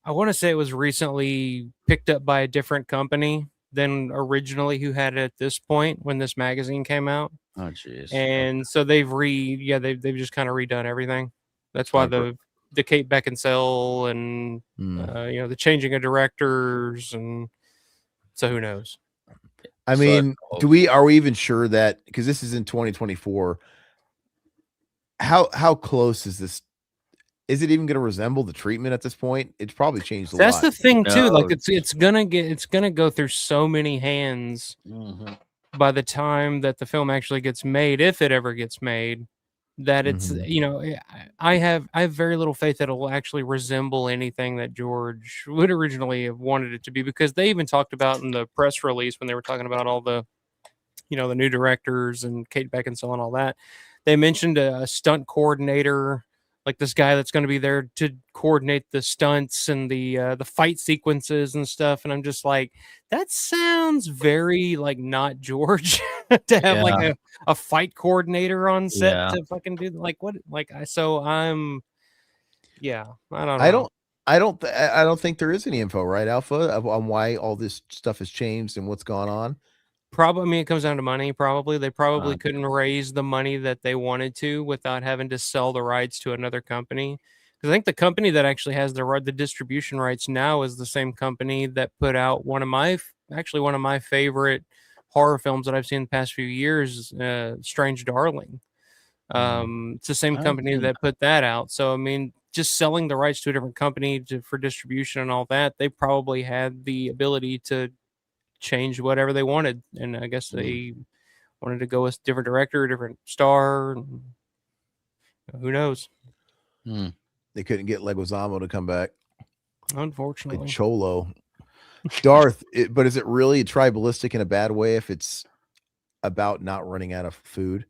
I want to say it was recently picked up by a different company than originally who had it at this point when this magazine came out. oh jeez. And so they've they've just kind of redone everything. That's why Sorry, the Kate Beckinsale and the changing of directors, and so who knows? I So mean, that's- are we even sure that, because this is in 2024, how close is this? Is it even going to resemble the treatment at this point? It's probably changed a That's lot. the thing too. Like No. it's gonna go through so many hands Mhm. by the time that the film actually gets made, if it ever gets made, that it's Mhm. I have very little faith that it'll actually resemble anything that George would originally have wanted it to be, because they even talked about in the press release when they were talking about all the the new directors and Kate Beckinsale and all that. They mentioned a stunt coordinator, like this guy that's going to be there to coordinate the stunts and the fight sequences and stuff. And I'm just like, that sounds very like not George to have like Yeah. a fight coordinator on set Yeah. to fucking do like what like I so I'm yeah, I don't know. I don't think there is any info, right, Alpha, on why all this stuff has changed and what's gone on. Probably, I mean, it comes down to money. Probably, they probably Okay. couldn't raise the money that they wanted to without having to sell the rights to another company. Because I think the company that actually has the distribution rights now is the same company that put out one of my favorite horror films that I've seen in the past few years, Strange Darling. It's the same I haven't company seen that put that out. So I mean, just selling the rights to a different company for distribution and all that, they probably had the ability to change whatever they wanted, and I guess they wanted to go with different director, different star. And who knows? They couldn't get Leguizamo to come back. Like Unfortunately, Cholo. Darth, but is it really tribalistic in a bad way if it's about not running out of food?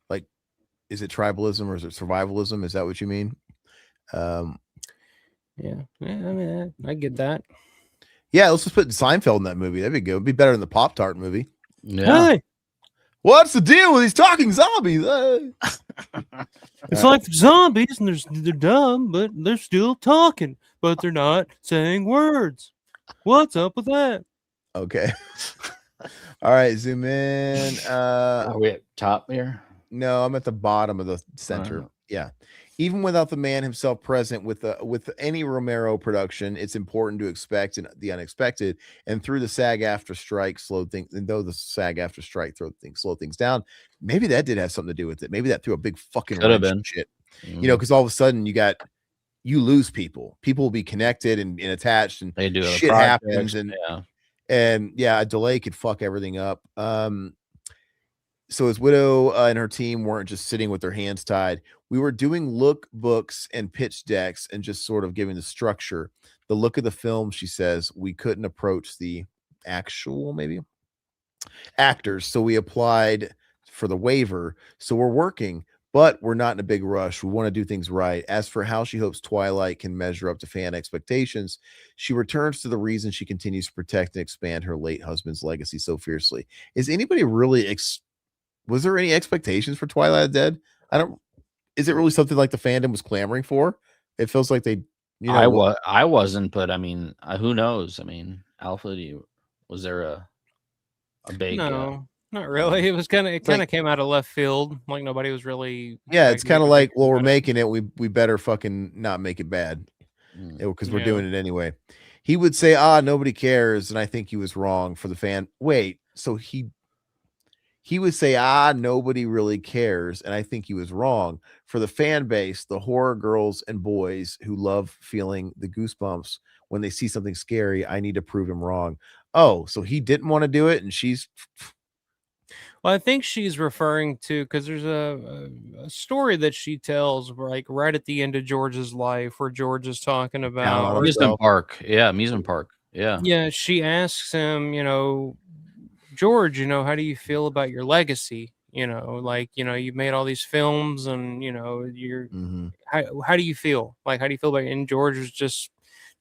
Like, is it tribalism or is it survivalism? Is that what you mean? yeah. I mean, I get that. Yeah, let's just put Seinfeld in that movie. That'd be good. It'd be better than the Pop-Tart movie. Yeah. Hey, What's the deal with these talking zombies? it's like zombies, and they're dumb, but they're still talking, but they're not saying words. What's up with that? Okay. All right, zoom in. Are we at top here? No, I'm at the bottom of the center. Yeah. Even without the man himself present with any Romero production, it's important to expect the unexpected. And through the SAG-AFTRA strike, slowed things. And though the SAG-AFTRA strike slowed things down, maybe that did have something to do with it. Maybe that threw a big fucking Could have wrench in been. shit. Because all of a sudden you lose people. People will be connected and attached, and They do shit happens, and yeah. a delay could fuck everything up. So his widow and her team weren't just sitting with their hands tied. We were doing lookbooks and pitch decks and just sort of giving the structure, the look of the film. She says we couldn't approach the actual actors, so we applied for the waiver. So we're working, but we're not in a big rush. We want to do things right. As for how she hopes Twilight can measure up to fan expectations, she returns to the reason she continues to protect and expand her late husband's legacy so fiercely. Is anybody really was there any expectations for Twilight of the Dead? Is it really something like the fandom was clamoring for? It feels like they, I wasn't, but I mean, who knows? I mean, Alpha, was there a big? No, not really. It was kind of came out of left field. Like nobody was really. Yeah, it's kind of like, well, we're about it. making it. We better fucking not make it bad because we're doing it anyway. He would say, nobody cares, and I think he was wrong for the fan. Wait, so he would say, nobody really cares. And I think he was wrong for the fan base, the horror girls and boys who love feeling the goosebumps when they see something scary. I need to prove him wrong. Oh, so he didn't want to do it. And she's. Well, I think she's referring to, because there's a story that she tells like right at the end of George's life where George is talking about Amusement park. Yeah, amusement park. Yeah. Yeah, she asks him, George, how do you feel about your legacy? You've made all these films, and you're how do you feel? Like, how do you feel about it? And George was just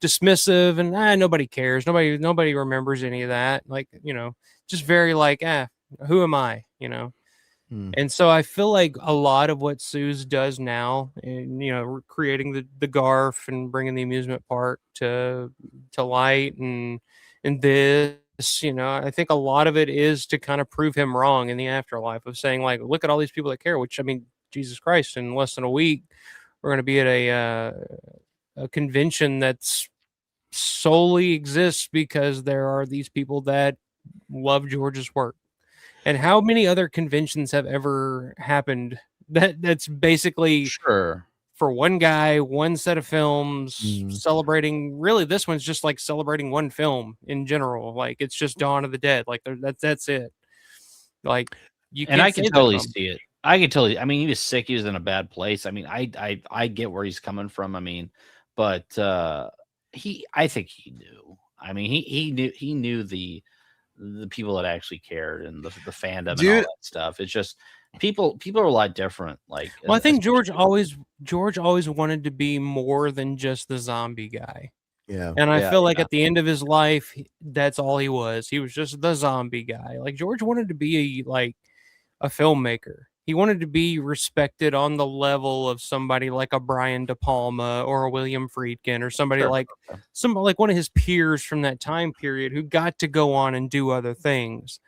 dismissive, and nobody cares. Nobody remembers any of that. Like, just very like, who am I? you know. Hmm. And so I feel like a lot of what Suze does now, and you know, creating the Garf and bringing the amusement park to light, and this, you know, I think a lot of it is to kind of prove him wrong in the afterlife, of saying like, look at all these people that care. Which, I mean, Jesus Christ, in less than a week, we're going to be at a convention that's solely exists because there are these people that love George's work. And how many other conventions have ever happened that's basically Sure. for one guy, one set of films, Mhm. celebrating? Really, this one's just like celebrating one film in general. Like, it's just Dawn of the Dead. Like, that's it. Like, you And can't I can say that totally about him. see it. I can totally. I mean, he was sick. He was in a bad place. I mean, I get where he's coming from. I mean, but I think he knew. I mean, he knew the people that actually cared, and the fandom and all Dude. that stuff. It's just people are a lot different. Like, Well, I think George especially- always wanted to be more than just the zombie guy. Yeah. And I Yeah, feel like yeah. at the end of his life, that's all he was. He was just the zombie guy. Like, George wanted to be a filmmaker. He wanted to be respected on the level of somebody like a Brian De Palma or a William Friedkin, or somebody Sure. like one of his peers from that time period who got to go on and do other things.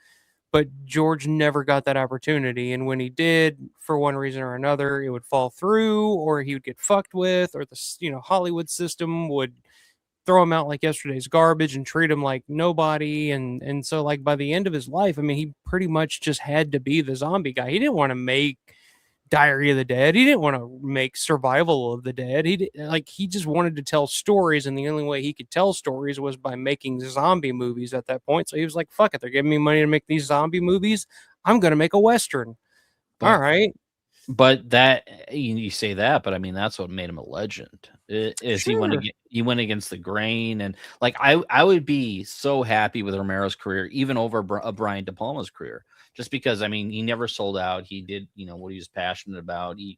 But George never got that opportunity. And when he did, for one reason or another, it would fall through, or he would get fucked with, or the, you know, Hollywood system would throw him out like yesterday's garbage and treat him like nobody. And so, like, by the end of his life, I mean, he pretty much just had to be the zombie guy. He didn't want to make Diary of the Dead. He didn't want to make Survival of the Dead. He just wanted to tell stories, and the only way he could tell stories was by making zombie movies at that point. So he was like, fuck it, they're giving me money to make these zombie movies, I'm gonna make a Western. But- All right. But that you say that, but I mean, that's what made him a legend. Is Sure. he went against the grain, and like I would be so happy with Romero's career, even over Brian De Palma's career, just because I mean he never sold out. He did, you know, what he was passionate about. He,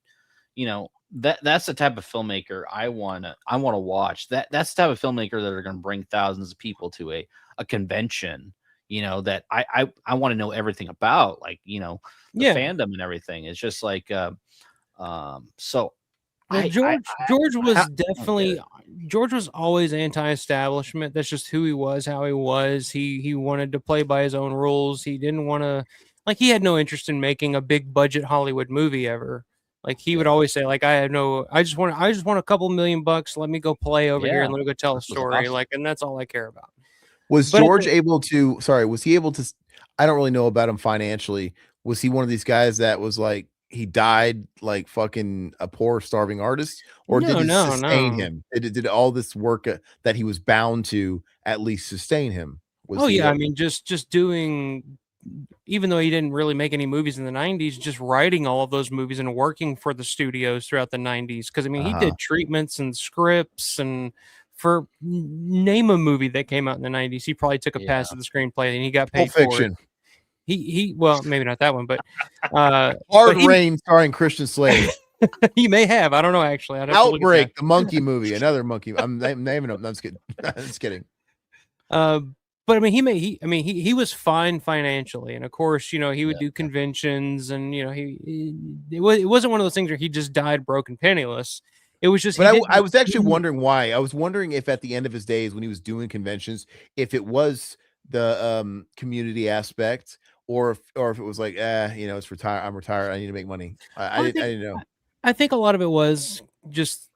you know, that's the type of filmmaker I wanna watch. That's the type of filmmaker that are going to bring thousands of people to a convention. You know, that I want to know everything about, like, you know, the Yeah. fandom and everything. It's just like so Well, I George was I don't definitely get George was always anti-establishment. That's just who he was, how he was. He wanted to play by his own rules. He didn't want to, like, he had no interest in making a big budget Hollywood movie ever. Like, he would always say, like, I just want a couple $1,000,000. Let me go play over here Yeah, and let me go tell a this was story. awesome. Like, and that's all I care about. Was But at George the- able to, was he able to, I don't really know about him financially. Was he one of these guys that was like, he died like fucking a poor starving artist, or did it sustain him? Did all this work that he was bound to at least sustain him? Oh yeah, I mean, just doing, even though he didn't really make any movies in the 90s, just writing all of those movies and working for the studios throughout the 90s. Because I mean, he did treatments and scripts, and for name a movie that came out in the 90s, he probably took a pass at the screenplay, and he got paid Pulp for Fiction. it. He well, maybe not that one, but Hard Rain starring Christian Slater. He may have. I don't know, actually. I'd have to look at Outbreak, that. the monkey movie, another monkey. I'm naming them. No, I'm just kidding. Just kidding. But I mean, he was fine financially, and of course, you know, he would do conventions, and you know, it wasn't one of those things where he just died broke and penniless. It was just. But I was actually wondering why. I was wondering if at the end of his days, when he was doing conventions, if it was the community aspect, or if it was like, you know, it's retired. I'm retired. I need to make money. I didn't know. I think a lot of it was just,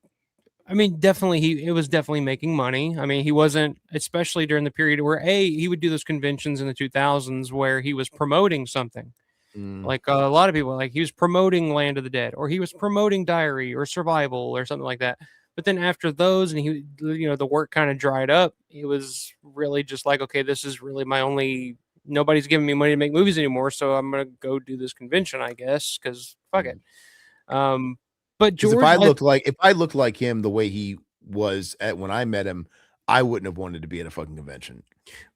I mean, definitely it was definitely making money. I mean, he wasn't, especially during the period where he would do those conventions in the 2000s where he was promoting something. Like a lot of people, like he was promoting Land of the Dead, or he was promoting Diary or Survival or something like that. But then after those, and he, you know, the work kind of dried up. It was really just like, okay, this is really my only, nobody's giving me money to make movies anymore, so I'm gonna go do this convention, I guess, because fuck it. But George, if I looked like him the way he was when I met him, I wouldn't have wanted to be at a fucking convention.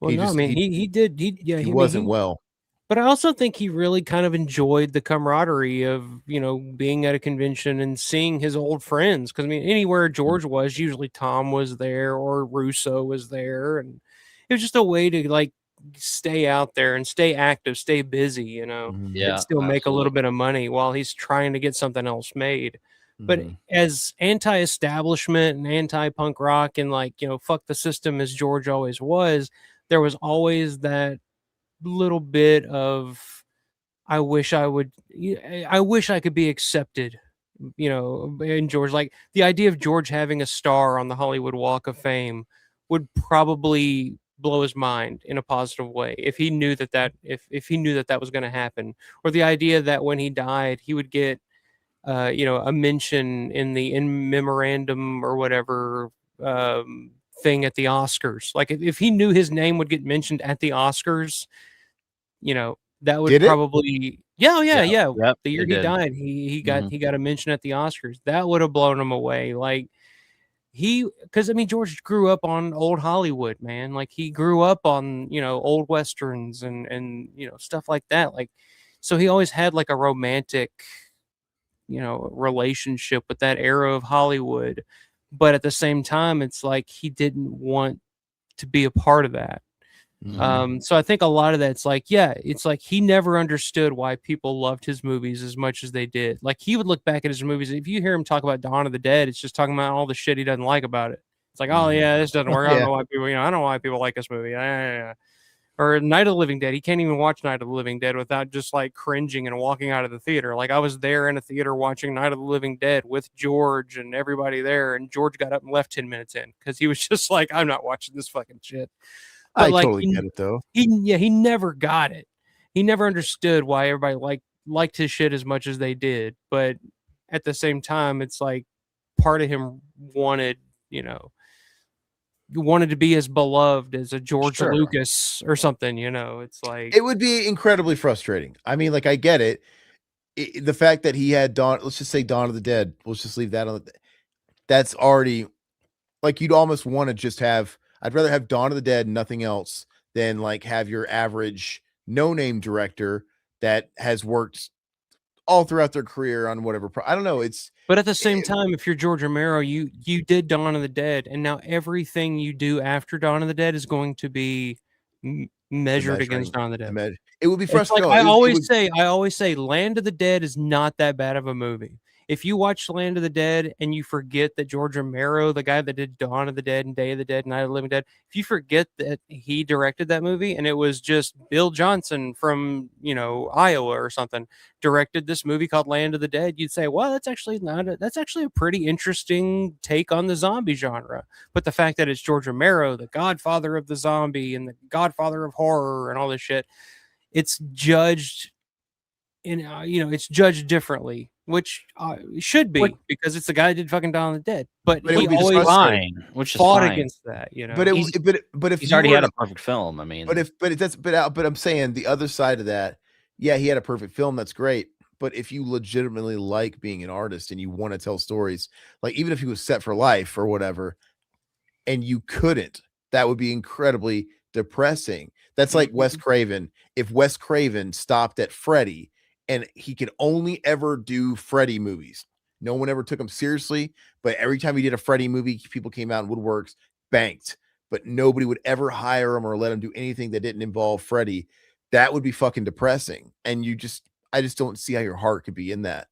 Well, no, I mean, he wasn't well. But I also think he really kind of enjoyed the camaraderie of, you know, being at a convention and seeing his old friends. Because I mean, anywhere George was, usually Tom was there or Russo was there, and it was just a way to, like, stay out there and stay active, stay busy, you know, Yeah, and still make a little absolutely. bit of money while he's trying to get something else made. But Mhm. as anti-establishment and anti-punk rock and like, you know, fuck the system as George always was, there was always that little bit of I wish I could be accepted, you know, in George. Like the idea of George having a star on the Hollywood Walk of Fame would probably blow his mind in a positive way if he knew if he knew that that was going to happen, or the idea that when he died he would get you know, a mention in the in memorandum or whatever thing at the Oscars. Like if he knew his name would get mentioned at the Oscars, you know, that would Did it? probably yeah, Yeah, yeah. yep, The year it he did. died, he Mhm. got a mention at the Oscars. That would have blown him away. Like because I mean George grew up on old Hollywood, man. Like he grew up on, you know, old westerns and you know, stuff like that. Like so he always had like a romantic, you know, relationship with that era of Hollywood. But at the same time, it's like he didn't want to be a part of that. Mhm. So I think a lot of that's like, yeah, it's like he never understood why people loved his movies as much as they did. Like he would look back at his movies. If you hear him talk about Dawn of the Dead, it's just talking about all the shit he doesn't like about it. It's like, oh Mhm. yeah, this doesn't work. I don't Yeah. know why people, you know, I don't know why people like this movie. Or Night of the Living Dead. He can't even watch Night of the Living Dead without just like cringing and walking out of the theater. Like I was there in a theater watching Night of the Living Dead with George and everybody there, and George got up and left 10 minutes in because he was just like, I'm not watching this fucking shit. But I like totally get it though. he never got it. He never understood why everybody liked his shit as much as they did. But at the same time, it's like part of him wanted, you know, wanted to be as beloved as a George Sure. Lucas or something, you know. It's like It would be incredibly frustrating. I mean, like I get it. The fact that he had Dawn, let's just say Dawn of the Dead. Let's just leave that on the that's already like you'd almost want to just have I'd rather have Dawn of the Dead and nothing else than like have your average no-name director that has worked all throughout their career on whatever I don't know. but at the same It, time, if you're George Romero, you did Dawn of the Dead, and now everything you do after Dawn of the Dead is going to be the measured against measuring Dawn of the the Dead. it would be It's like frustrating. No, it would I always say Land of the Dead is not that bad of a movie. If you watch Land of the Dead and you forget that George Romero, the guy that did Dawn of the Dead and Day of the Dead, Night of the Living Dead, if you forget that he directed that movie and it was just Bill Johnson from, you know, Iowa or something directed this movie called Land of the Dead, you'd say, well, that's actually a pretty interesting take on the zombie genre. But the fact that it's George Romero, the godfather of the zombie and the godfather of horror and all this shit, it's judged in you know, it's judged differently, which should What be because it's the guy that did fucking Dawn of the Dead. But but it he would be just always frustrating. which is fought fine. against that, you But know. but if He's you already were had to a perfect film. I mean, but I'm saying the other side of that, yeah, he had a perfect film. That's great. But if you legitimately like being an artist and you want to tell stories, like even if he was set for life or whatever, and you couldn't, that would be incredibly depressing. That's like Wes Mhm. Craven. If Wes Craven stopped at Freddy and he could only ever do Freddy movies, no one ever took him seriously. But every time he did a Freddy movie, people came out in woodworks, banked, but nobody would ever hire him or let him do anything that didn't involve Freddy. That would be fucking depressing. And I just don't see how your heart could be in that.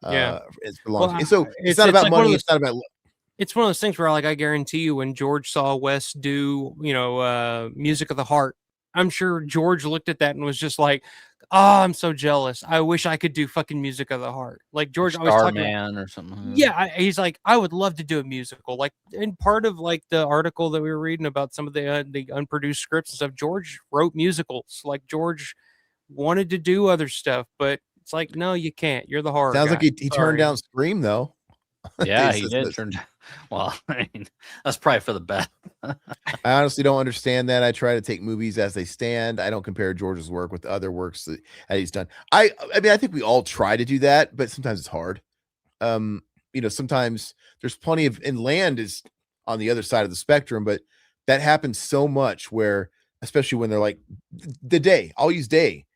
Yeah. It's for Well, long. And so it's it's not about like one of money. those It's not about it's one of those things where like I guarantee you when George saw Wes do, you know, Music of the Heart, I'm sure George looked at that and was just like, "Oh, I'm so jealous. I wish I could do fucking Music of the Heart." Like or George always talking about Starman or something like that. yeah, he's like, I would love to do a musical. Like, and part of like the article that we were reading about some of the unproduced scripts and stuff, George wrote musicals. Like George wanted to do other stuff, but it's like, no, you can't. You're the horror sounds like guy. he turned Sorry. down Scream though. Yeah, It's he just did this- turn. Well, I mean, that's probably for the best. I honestly don't understand that. I try to take movies as they stand. I don't compare George's work with other works that he's done. I mean, I think we all try to do that, but sometimes it's hard. Sometimes there's plenty of and Land is on the other side of the spectrum, but that happens so much where, especially when they're like the Day. I'll use Day.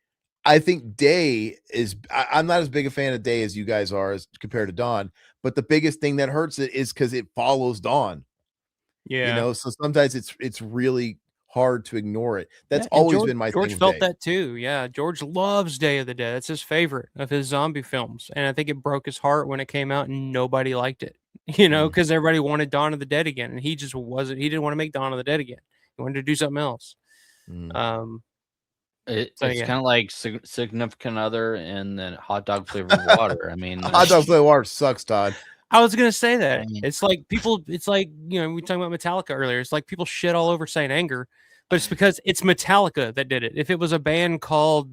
I think Day is I'm not as big a fan of Day as you guys are as compared to Dawn, but the biggest thing that hurts it is because it follows Dawn. Yeah. So sometimes it's really hard to ignore it. That's Yeah, and always George, been my George thing. felt that too. Yeah, George loves Day of the Dead. It's his favorite of his zombie films, and I think it broke his heart when it came out and nobody liked it. You know, because everybody wanted Dawn of the Dead again, and he just wasn't. He didn't want to make Dawn of the Dead again. He wanted to do something else. It's So, kind yeah. of like Significant Other and then Hot Dog Flavored Water. I mean, Hot Dog Flavored Water sucks, Todd. I was gonna say that. I mean- It's like people. It's like, you know, we were talking about Metallica earlier. It's like people shit all over Saint Anger, but it's because it's Metallica that did it. If it was a band called,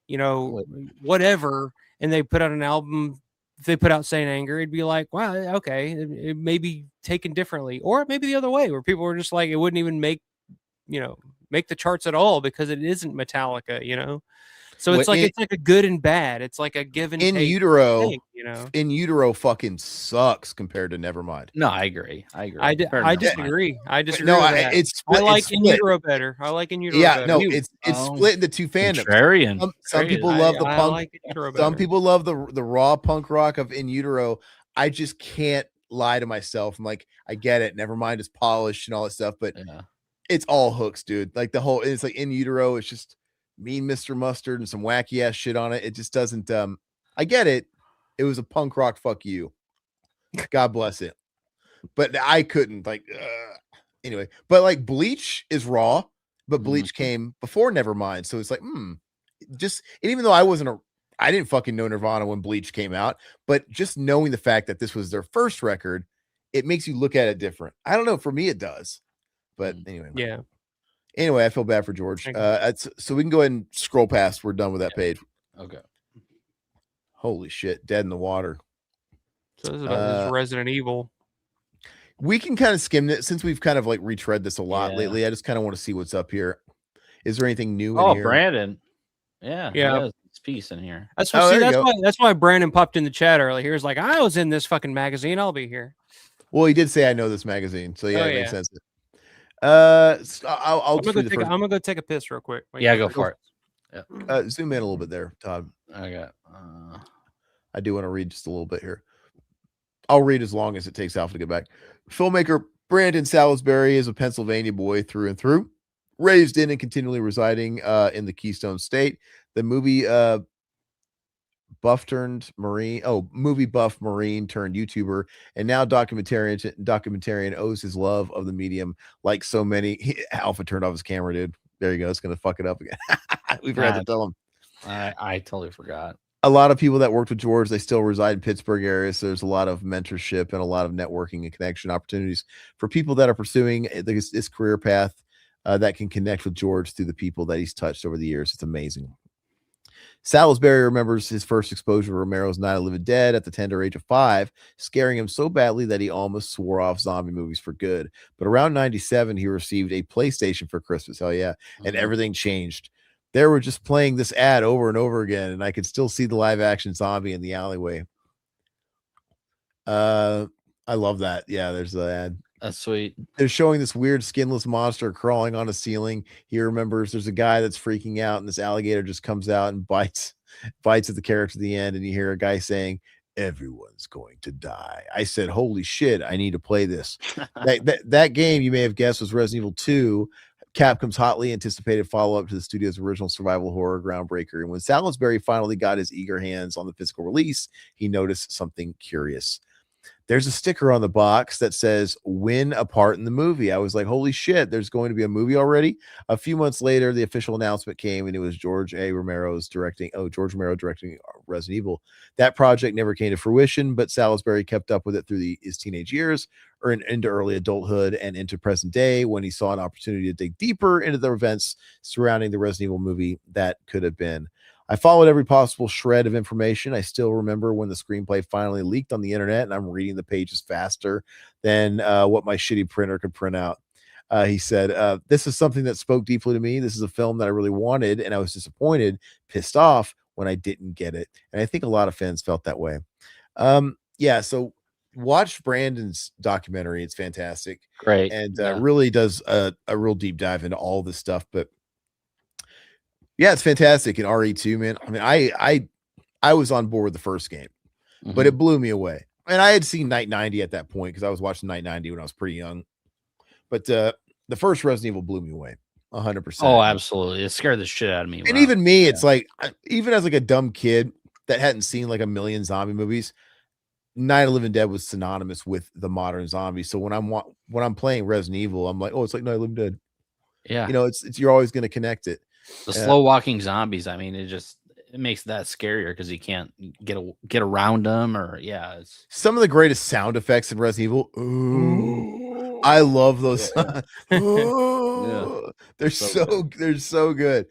you know, whatever, and they put out an album, if they put out Saint Anger, it'd be like, wow, okay, it may be taken differently, or maybe the other way, where people were just like, it wouldn't even make the charts at all because it isn't Metallica, you know. So it's like a good and bad. It's like a give and In take Utero, thing, you know. In Utero fucking sucks compared to Nevermind. No, I agree. I Fair disagree. I disagree. No, with that. it's I like it's In split. Utero better. I like In Utero Yeah, better. no, it's split into two fandoms. Contrarian. Some people love the I punk. like In Utero Some better. people love the raw punk rock of In Utero. I just can't lie to myself. I'm like, I get it. Nevermind is polished and all that stuff, but it's all hooks, dude. Like it's like In Utero. It's just Mean Mr. Mustard and some wacky ass shit on it. It just doesn't. I get it. It was a punk rock. Fuck you. God bless it. But I couldn't anyway. But like Bleach is raw, but Bleach came before Nevermind, so it's like just. And even though I didn't fucking know Nirvana when Bleach came out, but just knowing the fact that this was their first record, it makes you look at it different. I don't know. For me, it does. But anyway, yeah. Anyway, I feel bad for George. So we can go ahead and scroll past. We're done with that page. Okay. Holy shit, Dead in the Water. So this is about his Resident Evil. We can kind of skim it since we've kind of like retread this a lot lately. I just kind of want to see what's up here. Is there anything new in here? Brandon. Yeah. Yeah. It's piece in here. That's why Brandon popped in the chat earlier. He was like, I was in this fucking magazine. I'll be here. Well, he did say I know this magazine. So yeah, it makes sense. I'm gonna go take a piss real quick. Go for it. Yeah. Zoom in a little bit there, Todd. I do want to read just a little bit here. I'll read as long as it takes Alpha to get back. Filmmaker Brandon Salisbury is a Pennsylvania boy through and through, raised in and continually residing in the Keystone State. The movie buff Marine turned YouTuber, and now documentarian owes his love of the medium like so many. Alpha turned off his camera, dude. There you go. It's gonna fuck it up again. We forgot to tell him. I totally forgot. A lot of people that worked with George, they still reside in Pittsburgh area. So there's a lot of mentorship and a lot of networking and connection opportunities for people that are pursuing this career path that can connect with George through the people that he's touched over the years. It's amazing. Salisbury remembers his first exposure to Romero's Night of the Living Dead at the tender age of 5, scaring him so badly that he almost swore off zombie movies for good. But around 97, he received a PlayStation for Christmas. Hell yeah. And everything changed. They were just playing this ad over and over again, and I could still see the live action zombie in the alleyway. I love that. Yeah, there's the ad. That's sweet. They're showing this weird skinless monster crawling on a ceiling. He remembers there's a guy that's freaking out, and this alligator just comes out and bites at the character at the end, and you hear a guy saying, "Everyone's going to die." I said, "Holy shit, I need to play this." that game, you may have guessed, was Resident Evil 2. Capcom's hotly anticipated follow-up to the studio's original survival horror groundbreaker. And when Salisbury finally got his eager hands on the physical release, he noticed something curious. There's a sticker on the box that says "win a part in the movie." I was like, holy shit, there's going to be a movie already. A few months later, the official announcement came, and it was George Romero directing Resident Evil. That project never came to fruition, but Salisbury kept up with it through his teenage years, or into early adulthood and into present day, when he saw an opportunity to dig deeper into the events surrounding the Resident Evil movie that could have been. I followed every possible shred of information. I still remember when the screenplay finally leaked on the internet, and I'm reading the pages faster than what my shitty printer could print out. He said, "This is something that spoke deeply to me. This is a film that I really wanted, and I was disappointed, pissed off when I didn't get it." And I think a lot of fans felt that way. So watch Brandon's documentary. It's fantastic. Great. And really does a real deep dive into all this stuff. But yeah, it's fantastic. And RE2, man. I mean, I was on board with the first game, but it blew me away. And I had seen Night 90 at that point because I was watching Night 90 when I was pretty young. But the first Resident Evil blew me away. 100%. Oh, absolutely. It scared the shit out of me. And even me, it's like, even as like a dumb kid that hadn't seen like a million zombie movies, Night of the Living Dead was synonymous with the modern zombie. So when I'm playing Resident Evil, I'm like, oh, it's like Night of the Living Dead. Yeah. You know, it's you're always going to connect it. The slow walking zombies. I mean, it makes that scarier because you can't get around them, or it's some of the greatest sound effects in Resident Evil. Ooh, I love those. Ooh, they're so good.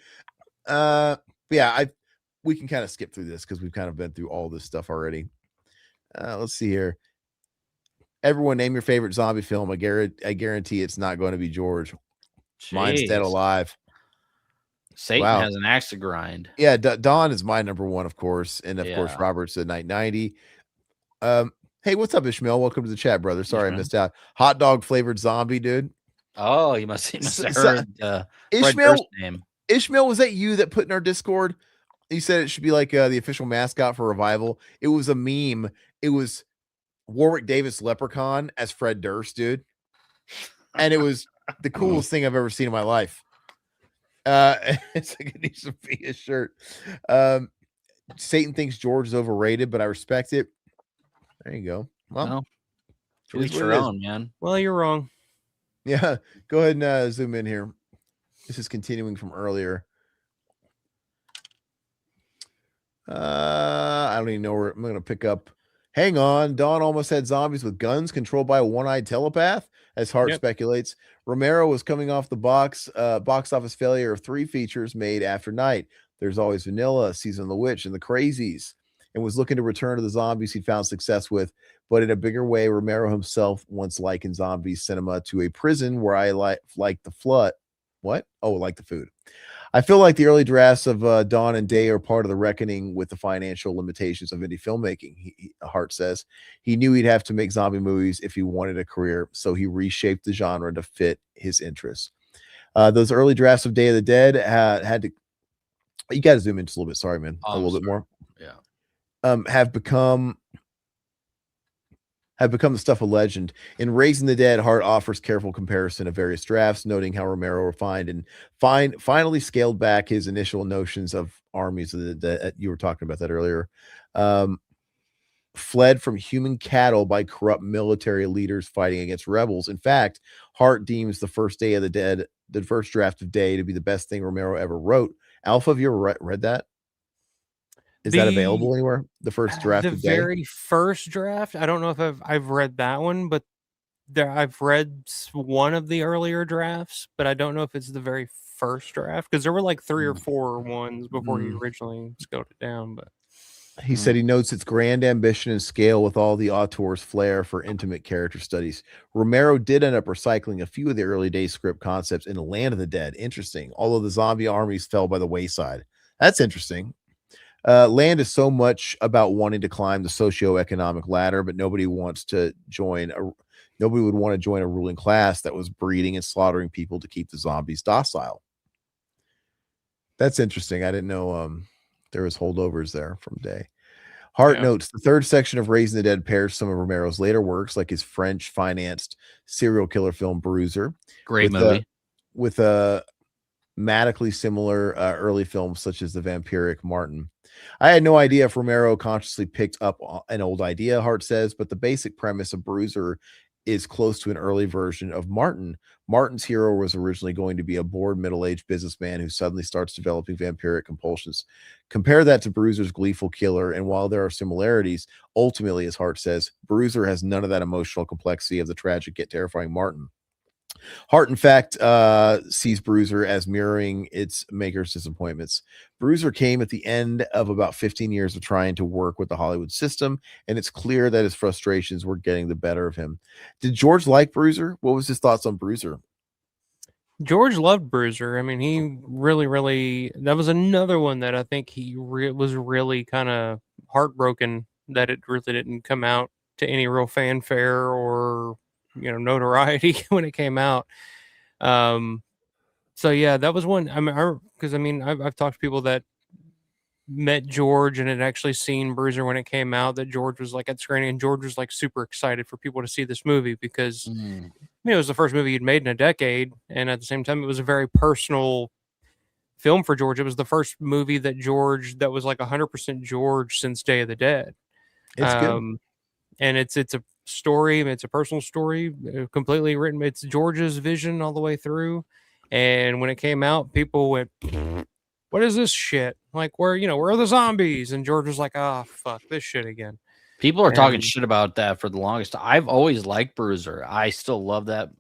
We can kind of skip through this because we've kind of been through all this stuff already. Let's see here. Everyone, name your favorite zombie film. I guarantee it's not going to be George. Mine's Dead Alive. Satan has an axe to grind. Yeah, Dawn is my number one, of course, and of course Robert's at Night 90. Hey, what's up, Ishmael? Welcome to the chat, brother. Sorry I missed out. Hot dog flavored zombie, dude. Oh, you must have heard Ishmael. Name. Ishmael, was that you that put in our Discord? You said it should be like the official mascot for Revival. It was a meme. It was Warwick Davis Leprechaun as Fred Durst, dude, and it was the coolest thing I've ever seen in my life. It's like it needs to be a shirt. Satan thinks George is overrated, but I respect it. There you go. Well, to each your own, man. Well, you're wrong. Yeah, go ahead and zoom in here. This is continuing from earlier. I don't even know where I'm going to pick up. Hang on. Dawn almost had zombies with guns controlled by a one-eyed telepath, as Hart speculates. Romero was coming off the box office failure of 3 features made after Night. There's Always Vanilla, Season of the Witch, and The Crazies, and was looking to return to the zombies he'd found success with, but in a bigger way. Romero himself once likened zombie cinema to a prison where I like the flood. What? Oh, like the food. I feel like the early drafts of Dawn and Day are part of the reckoning with the financial limitations of indie filmmaking. Hart says he knew he'd have to make zombie movies if he wanted a career, so he reshaped the genre to fit his interests. Those early drafts of Day of the Dead had to. You got to zoom in just a little bit. Sorry, man. A little bit more. Yeah. Have become the stuff of legend. In Raising the Dead, Hart offers careful comparison of various drafts, noting how Romero refined and finally scaled back his initial notions of armies of the dead. You were talking about that earlier. Fled from human cattle by corrupt military leaders fighting against rebels. In fact, Hart deems the first draft of Day, to be the best thing Romero ever wrote. Alpha, have you ever read that? Is that available anywhere? The first draft of Day? The very first draft? I don't know if I've read that one, but I've read one of the earlier drafts, but I don't know if it's the very first draft, because there were like 3 or 4 ones before he originally scaled it down. But he said he notes its grand ambition and scale with all the auteur's flair for intimate character studies. Romero did end up recycling a few of the early day script concepts in Land of the Dead. Interesting. Although the zombie armies fell by the wayside. That's interesting. Land is so much about wanting to climb the socioeconomic ladder, but nobody would want to join a ruling class that was breeding and slaughtering people to keep the zombies docile. That's interesting. I didn't know there was holdovers there from Day. Hart notes the third section of Raising the Dead pairs some of Romero's later works, like his French-financed serial killer film Bruiser. Great movie. With a mathematically similar early films such as the vampiric Mortem. I had no idea if Romero consciously picked up an old idea, Hart says, but the basic premise of Bruiser is close to an early version of Martin. Martin's hero was originally going to be a bored middle-aged businessman who suddenly starts developing vampiric compulsions. Compare that to Bruiser's gleeful killer, and while there are similarities, ultimately, as Hart says, Bruiser has none of that emotional complexity of the tragic yet terrifying Martin. Hart, in fact, sees Bruiser as mirroring its maker's disappointments. Bruiser came at the end of about 15 years of trying to work with the Hollywood system, and it's clear that his frustrations were getting the better of him. Did George like Bruiser? What was his thoughts on Bruiser? George loved Bruiser. I mean, he really, that was another one that I think he was really kind of heartbroken that it really didn't come out to any real fanfare or notoriety when it came out. So yeah, that was one. I mean, I've talked to people that met George and had actually seen Bruiser when it came out, that George was like at screening, and George was like super excited for people to see this movie because it was the first movie he'd made in a decade, and at the same time, it was a very personal film for George. It was the first movie that was like 100% George since Day of the Dead. It's good. And it's a story. It's a personal story, completely written. It's George's vision all the way through. And when it came out, people went, "What is this shit? Like, where are the zombies?" And George was like, "Oh, fuck this shit again." People are talking shit about that for the longest. I've always liked Bruiser. I still love that.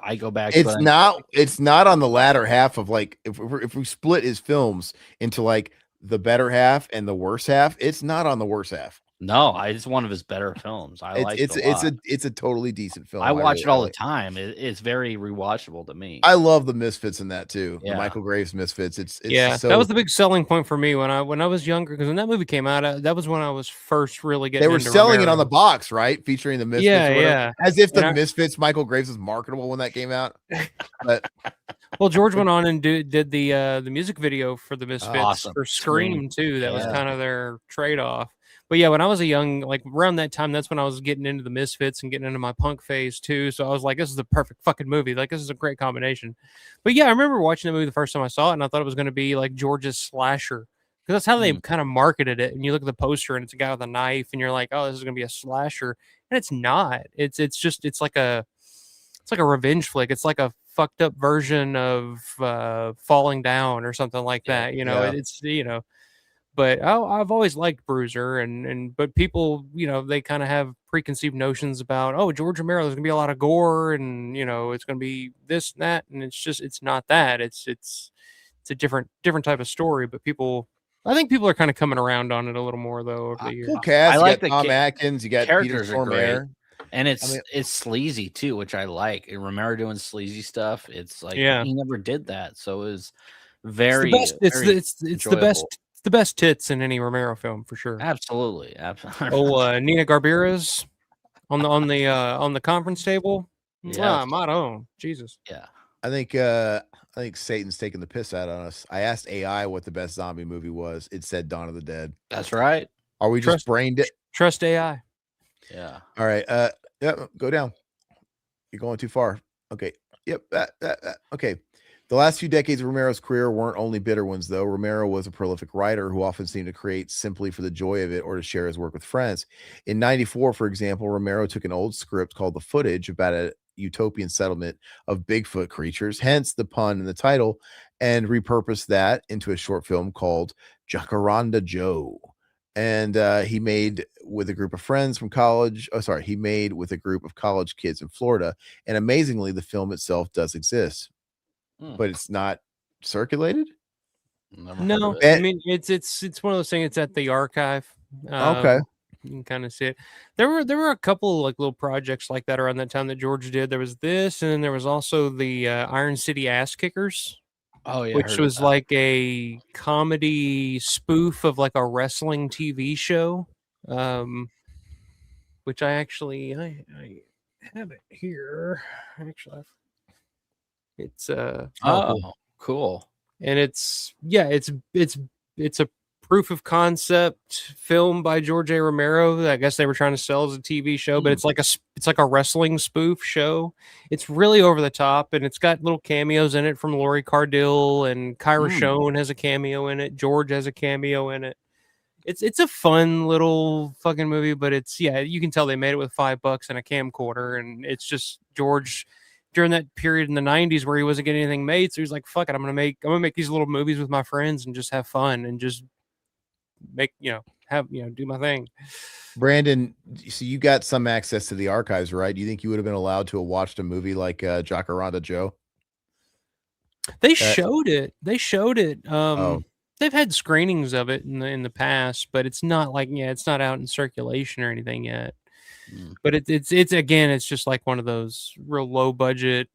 I go back. It's not on the latter half of like if we split his films into like the better half and the worse half. It's not on the worse half. No, it's one of his better films. It's a totally decent film. I watch it all the time. It's very rewatchable to me. I love the Misfits in that too. Yeah. The Michael Graves Misfits. It's that was the big selling point for me when I was younger, because when that movie came out, that was when I was first really getting. They were selling it on the box, right? Featuring the Misfits. Yeah. As if the Misfits, Michael Graves was marketable when that came out. But well, George went on and did the music video for the Misfits for Scream too. That was kind of their trade-off. But yeah, when I was around that time, that's when I was getting into the Misfits and getting into my punk phase too. So I was like, this is the perfect fucking movie. Like, this is a great combination. But yeah, I remember watching the movie the first time I saw it, and I thought it was going to be like George's slasher, because that's how they kind of marketed it. And you look at the poster, and it's a guy with a knife, and you're like, oh, this is going to be a slasher, and it's not. It's like a revenge flick. It's like a fucked up version of Falling Down or something like that. It's But I've always liked Bruiser, but people, they kind of have preconceived notions about, oh, George Romero, there's gonna be a lot of gore, and it's gonna be this and that, and it's not that. It's a different type of story. But I think people are kind of coming around on it a little more though over the years. Cool cast. I like you got Tom Atkins. You got characters Peter are great. Stormare. And it's sleazy too, which I like. Romero doing sleazy stuff. It's like he never did that, so it was very. It's the best tits in any Romero film for sure. Absolutely. Nina Garbira's on the conference table. Yeah, Mato. Jesus. Yeah. I think Satan's taking the piss out on us. I asked AI what the best zombie movie was. It said Dawn of the Dead. That's right. Are we just brained it? Trust AI. Yeah. All right. Go down. You're going too far. Okay. Yep. Okay. The last few decades of Romero's career weren't only bitter ones, though. Romero was a prolific writer who often seemed to create simply for the joy of it or to share his work with friends. In 94, for example, Romero took an old script called The Footage about a utopian settlement of Bigfoot creatures, hence the pun in the title, and repurposed that into a short film called Jacaranda Joe. And he made with a group of friends from college. He made with a group of college kids in Florida. And amazingly, the film itself does exist. But it's not circulated. No, I mean it's one of those things. It's at the archive. Okay, you can kind of see it. There were a couple like little projects like that around that time that George did. There was this, and then there was also the Iron City Ass Kickers. Oh yeah, which was like a comedy spoof of like a wrestling TV show. Which I actually I have it here. Actually. It's cool. And it's a proof of concept film by George A. Romero. I guess they were trying to sell as a TV show, but it's like a wrestling spoof show. It's really over the top, and it's got little cameos in it from Laurie Cardill, and Kyra Schoen has a cameo in it. George has a cameo in it. It's a fun little fucking movie, but you can tell they made it with $5 and a camcorder, and it's just George during that period in the 90s where he wasn't getting anything made. So he's like, fuck it, I'm gonna make these little movies with my friends and just have fun and just make, do my thing. Brandon, so you got some access to the archives, right? Do you think you would have been allowed to have watched a movie like Jacaranda Joe? They showed it. They've had screenings of it in the past, but it's not like, it's not out in circulation or anything yet. But it's just like one of those real low budget,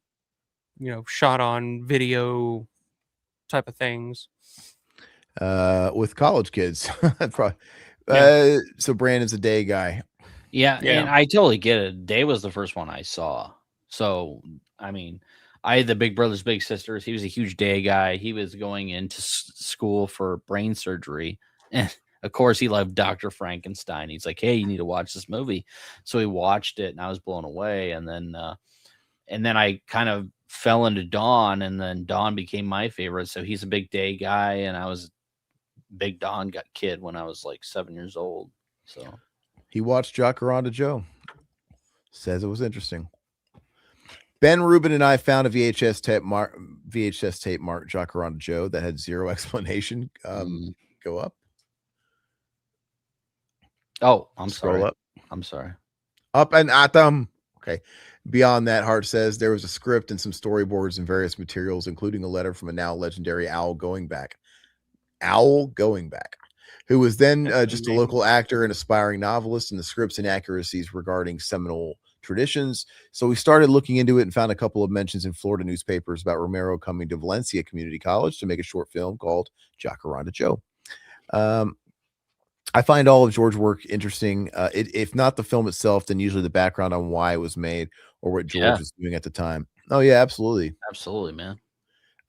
shot on video type of things. With college kids. So Brandon's a Day guy. Yeah, and I totally get it. Day was the first one I saw. So, I mean, I had the Big Brothers Big Sisters. He was a huge Day guy. He was going into school for brain surgery. And of course, he loved Dr. Frankenstein. He's like, hey, you need to watch this movie. So he watched it, and I was blown away. And then and then I kind of fell into Dawn, and then Dawn became my favorite. So he's a big Day guy, and I was a big Dawn kid when I was like 7 years old. So he watched Jacaranda Joe. Says it was interesting. Ben Rubin and I found a VHS tape marked Jacaranda Joe that had zero explanation. Go up. Oh, I'm Scroll sorry. up. I'm sorry. Up and at them. Okay. Beyond that, Hart says there was a script and some storyboards and various materials, including a letter from a now legendary Owl Going Back, who was then just a local actor and aspiring novelist, and the script's inaccuracies regarding Seminole traditions. So we started looking into it and found a couple of mentions in Florida newspapers about Romero coming to Valencia Community College to make a short film called Jacaranda Joe. I find all of George's work interesting. If not the film itself, then usually the background on why it was made or what George was doing at the time. Oh yeah, absolutely. Absolutely, man.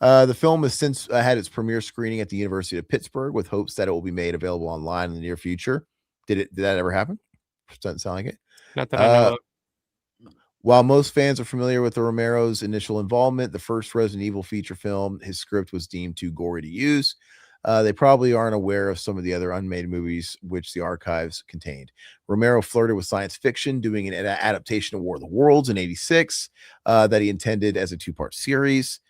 The film has since had its premiere screening at the University of Pittsburgh with hopes that it will be made available online in the near future. Did that ever happen? Doesn't sound like it. Not that I know of. While most fans are familiar with the Romero's initial involvement, the first Resident Evil feature film, his script was deemed too gory to use. They probably aren't aware of some of the other unmade movies which the archives contained. Romero flirted with science fiction, doing an adaptation of War of the Worlds in '86 that he intended as a two-part series.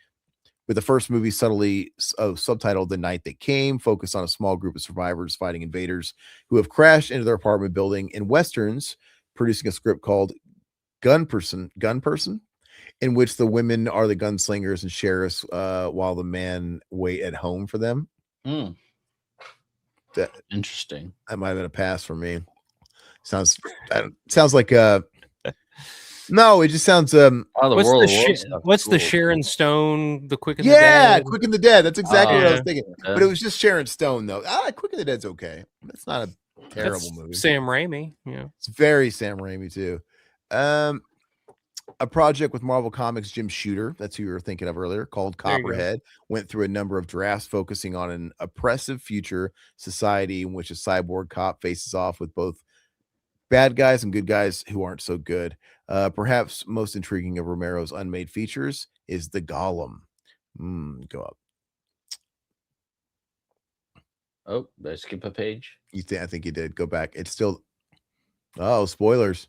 With the first movie subtly subtitled The Night They Came, focused on a small group of survivors fighting invaders who have crashed into their apartment building in Westerns, producing a script called Gun Person, in which the women are the gunslingers and sheriffs while the men wait at home for them. Interesting. That might have been a pass for me. Sounds like no, it just sounds what's the Sharon Stone, the Quick and the Dead? Yeah, Quick and the Dead. That's exactly what I was thinking. But it was just Sharon Stone though. Quick and the Dead's okay. That's not a terrible movie. Sam Raimi. Yeah. It's very Sam Raimi too. A project with Marvel Comics' Jim Shooter, that's who you were thinking of earlier, called Copperhead, went through a number of drafts focusing on an oppressive future society in which a cyborg cop faces off with both bad guys and good guys who aren't so good. Perhaps most intriguing of Romero's unmade features is the Golem. Go up. Oh, did I skip a page? I think you did. Go back. It's still. Oh, spoilers.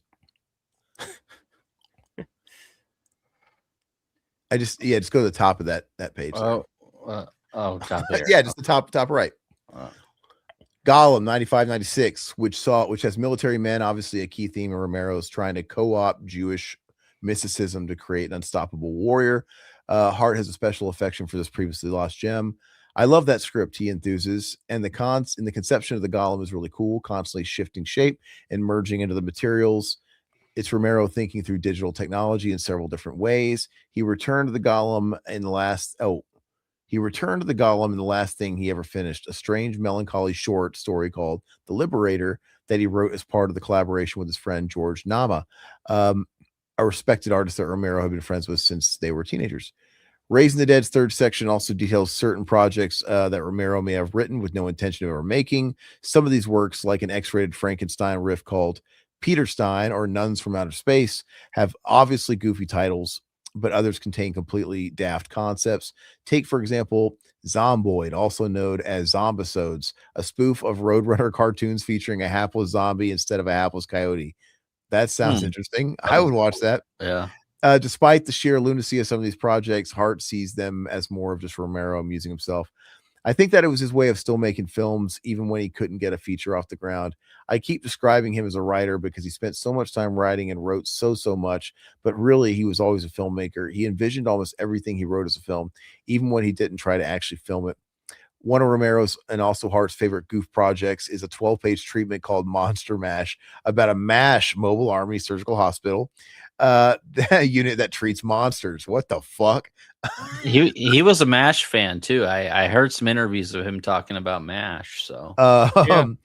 just go to the top of that page. Top there. Yeah, just the top right. Gollum 95-96, which has military men, obviously a key theme of Romero's trying to co-opt Jewish mysticism to create an unstoppable warrior. Hart has a special affection for this previously lost gem. I love that script he enthuses, and the conception of the Golem is really cool, constantly shifting shape and merging into the materials. It's Romero thinking through digital technology in several different ways. He returned to the Golem in the last thing he ever finished, a strange, melancholy short story called The Liberator that he wrote as part of the collaboration with his friend George Nama, a respected artist that Romero had been friends with since they were teenagers. Raising the Dead's third section also details certain projects that Romero may have written with no intention of ever making. Some of these works, like an X-rated Frankenstein riff called Peter Stein or Nuns from Outer Space, have obviously goofy titles, but others contain completely daft concepts. Take, for example, Zomboid, also known as Zombisodes, a spoof of Roadrunner cartoons featuring a hapless zombie instead of a hapless coyote. That sounds interesting. I would watch that. Yeah. Despite the sheer lunacy of some of these projects, Hart sees them as more of just Romero amusing himself. I think that it was his way of still making films, even when he couldn't get a feature off the ground. I keep describing him as a writer because he spent so much time writing and wrote so much, but really he was always a filmmaker. He envisioned almost everything he wrote as a film, even when he didn't try to actually film it. One of Romero's and also Hart's favorite goof projects is a 12-page treatment called Monster MASH about a MASH mobile army surgical hospital unit that treats monsters. What the fuck? He was a MASH fan too. I heard some interviews of him talking about MASH. So the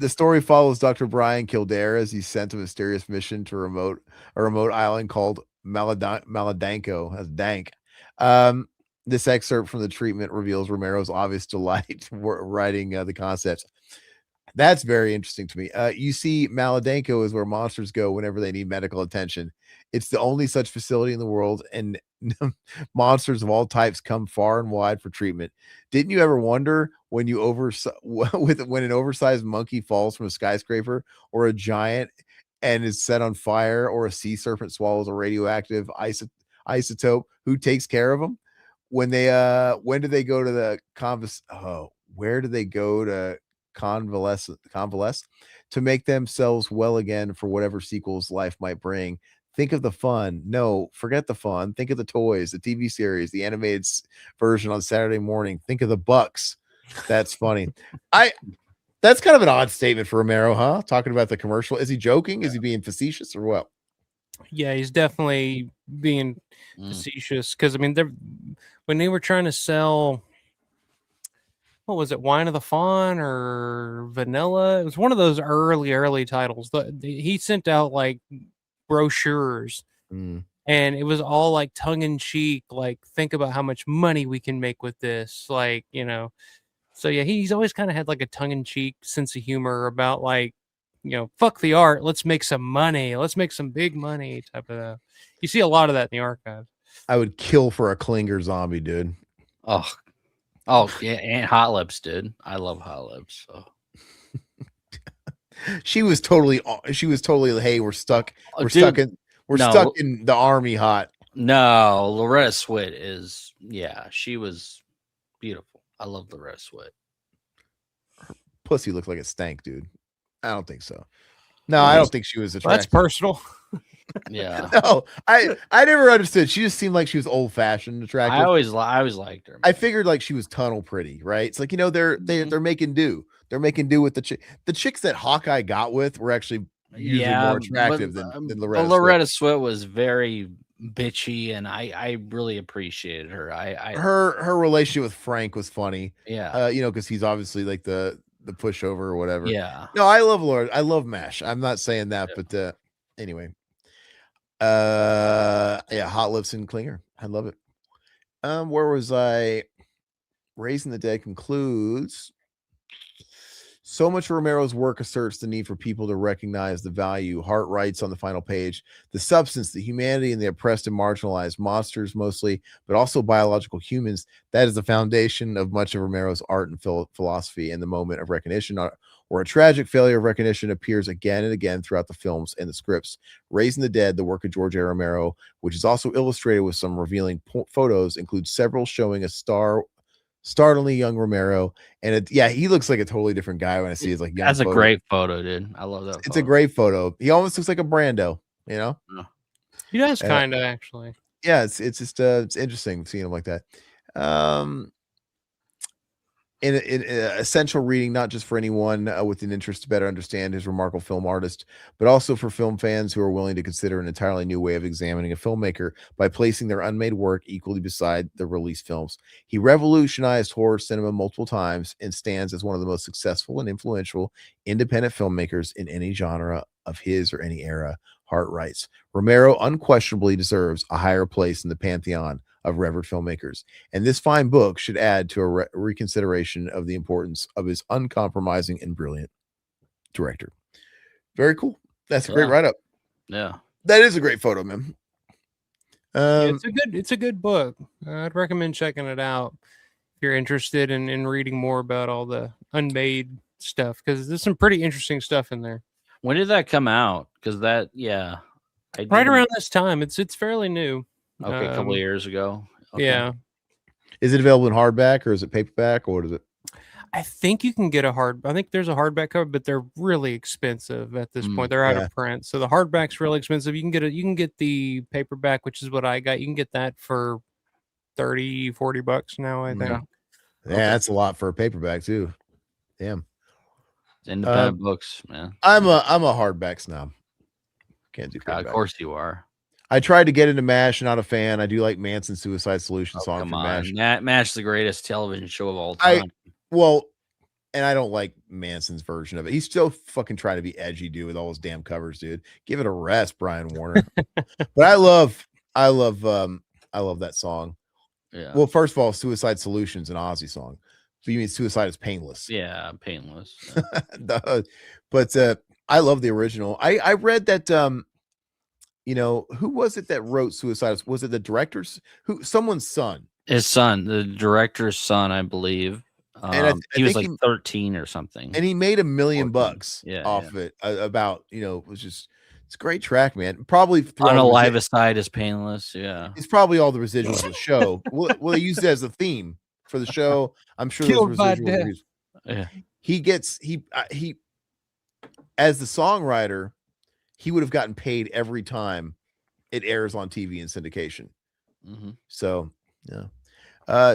story follows Dr. Brian Kildare as he's sent a mysterious mission to a remote island called Maladanko. That's dank. This excerpt from the treatment reveals Romero's obvious delight writing the concepts. That's very interesting to me. You see, Maladenko is where monsters go whenever they need medical attention. It's the only such facility in the world, and monsters of all types come far and wide for treatment. Didn't you ever wonder when when an oversized monkey falls from a skyscraper, or a giant and is set on fire, or a sea serpent swallows a radioactive isotope, who takes care of them? When do they go to the where do they go to convalesce to make themselves well again for whatever sequels life might bring? Think of the fun. No, forget the fun. Think of the toys, the TV series, the animated version on Saturday morning. Think of the bucks. That's funny. That's kind of an odd statement for Romero, huh? Talking about the commercial. Is he joking? Is he being facetious or what? Yeah, he's definitely being facetious, because I mean, when they were trying to sell, what was it, Wine of the Fawn or Vanilla? It was one of those early titles. He sent out like brochures, and it was all like tongue in cheek, like, think about how much money we can make with this, like, you know. So yeah, he's always kind of had like a tongue in cheek sense of humor about, like, you know, fuck the art, let's make some money, let's make some big money type of. You see a lot of that in the archive. I would kill for a Klinger zombie, dude. Oh yeah, and Hot Lips, dude. I love Hot Lips. So. She was totally. Hey, we're stuck. Stuck in the army. Hot. No, Loretta Swit is. Yeah, she was beautiful. I love Loretta Swit. Her pussy looked like a stank, dude. I don't think so. No, I don't think she was attractive. That's personal. Yeah. No, I never understood. She just seemed like she was old fashioned attractive. I always liked her. Man. I figured like she was tunnel pretty, right? It's like, you know, they're making do. They're making do with the chicks that Hawkeye got with were actually usually more attractive than Loretta. Loretta Swit was very bitchy, and I really appreciated her. Her relationship with Frank was funny. Yeah. You know, because he's obviously like the pushover or whatever. Yeah. No, I love Lord. I love MASH. I'm not saying that, but anyway. Yeah, Hot Lips and Klinger. I love it. Where was I? Raising the Dead concludes. So much of Romero's work asserts the need for people to recognize the value. Hart writes on the final page, the substance, the humanity, and the oppressed and marginalized, monsters mostly, but also biological humans. That is the foundation of much of Romero's art and philosophy. And the moment of recognition, or a tragic failure of recognition, appears again and again throughout the films and the scripts. Raising the Dead, the work of George A. Romero, which is also illustrated with some revealing photos, includes several showing a startlingly young Romero, and he looks like a totally different guy when I see his like young. That's a great photo, dude. I love that. It's a great photo. He almost looks like a Brando, you know. He does kind of actually. Yeah, it's just it's interesting seeing him like that. In essential reading, not just for anyone with an interest to better understand his remarkable film artist, but also for film fans who are willing to consider an entirely new way of examining a filmmaker by placing their unmade work equally beside the released films. He revolutionized horror cinema multiple times and stands as one of the most successful and influential independent filmmakers in any genre of his or any era. Hart writes, Romero unquestionably deserves a higher place in the pantheon of revered filmmakers, and this fine book should add to a reconsideration of the importance of his uncompromising and brilliant director. Very cool. That's a great write-up. Yeah, that is a great photo, man. It's a good book. I'd recommend checking it out if you're interested in reading more about all the unmade stuff, because there's some pretty interesting stuff in there. When did that come out? Because right around this time. It's fairly new. Okay, a couple of years ago. Okay. Yeah. Is it available in hardback or is it paperback, or what is it? I think you can get I think there's a hardback cover, but they're really expensive at this point. They're out of print. So the hardback's really expensive. You can get the paperback, which is what I got. You can get that for $30-$40 now, I think. Yeah, that's a lot for a paperback too. Damn. It's independent books, man. I'm a hardback snob. Can't do paperback. Of course you are. I tried to get into MASH, not a fan. I do like Manson's Suicide Solution song from MASH. MASH is the greatest television show of all time. And I don't like Manson's version of it. He's still fucking trying to be edgy, dude, with all those damn covers, dude. Give it a rest, Brian Warner. But I love that song. Yeah. Well, first of all, Suicide Solution's an Ozzy song. you mean suicide is painless? Yeah, painless. But I love the original. I read that who was it that wrote Suicide? Was it the director's someone's son? His son, the director's son, I believe. And I he was think like 13 or something. And he made $1 million 14. off of it. About it was just it's a great track, man. Probably Unalivicide is painless. Yeah, it's probably all the residuals of the show. Well, they used it as a theme for the show. I'm sure those residuals. Yeah. He as the songwriter, he would have gotten paid every time it airs on TV in syndication. So yeah.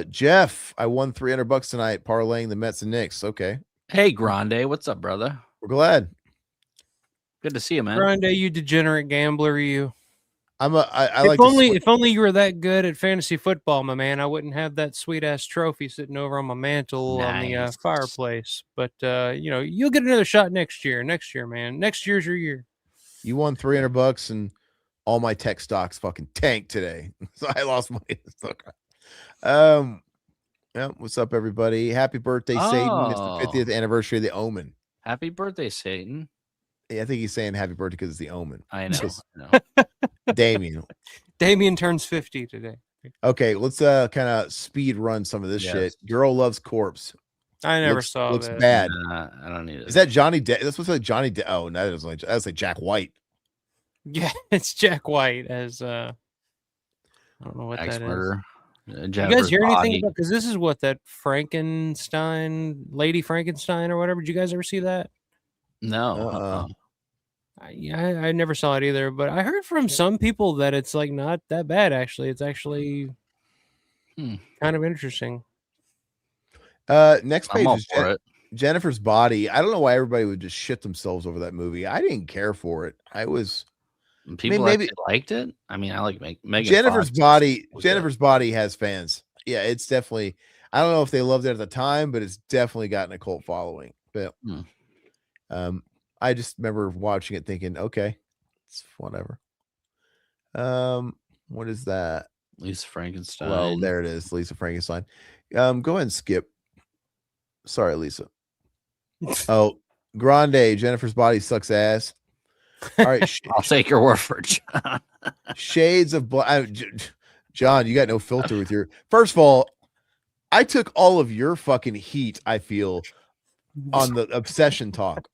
Jeff, I won $300 tonight parlaying the Mets and Knicks. Okay. Hey, Grande, what's up, brother? We're glad. Good to see you, man. Grande, you degenerate gambler, you. If only you were that good at fantasy football, my man, I wouldn't have that sweet ass trophy sitting over on my mantle on the fireplace. But you'll get another shot next year. Next year, man. Next year's your year. You won $300 and all my tech stocks fucking tanked today. So I lost money. Yeah, what's up, everybody? Happy birthday, Satan. It's the 50th anniversary of The Omen. Happy birthday, Satan. Yeah, I think he's saying happy birthday because it's The Omen. I know. Damien turns 50 today. Okay, let's kind of speed run some of this shit. Girl Loves Corpse. I never saw looks that. Bad. I don't need it. Is that Johnny Depp? That's what's like Johnny Depp. Oh, no, that's like Jack White. Yeah, it's Jack White as I don't know what that is. You guys hear anything about? Because this is what that Lady Frankenstein or whatever. Did you guys ever see that? No. I never saw it either, but I heard from some people that it's like not that bad. Actually, it's actually kind of interesting. Next page is Jennifer's Body. I don't know why everybody would just shit themselves over that movie. I didn't care for it. Maybe liked it. I mean, I like Megan Jennifer's Fox. Body. Jennifer's Body has fans. Yeah, it's definitely. I don't know if they loved it at the time, but it's definitely gotten a cult following. But I just remember watching it, thinking, okay, it's whatever. What is that? Lisa Frankenstein. Well, there it is, Lisa Frankenstein. Go ahead and skip. Sorry, Lisa. Oh, Grande. Jennifer's Body sucks ass. All right, I'll take your word for it, John. Shades of Black. John, you got no filter with your. First of all, I took all of your fucking heat. I feel on the obsession talk.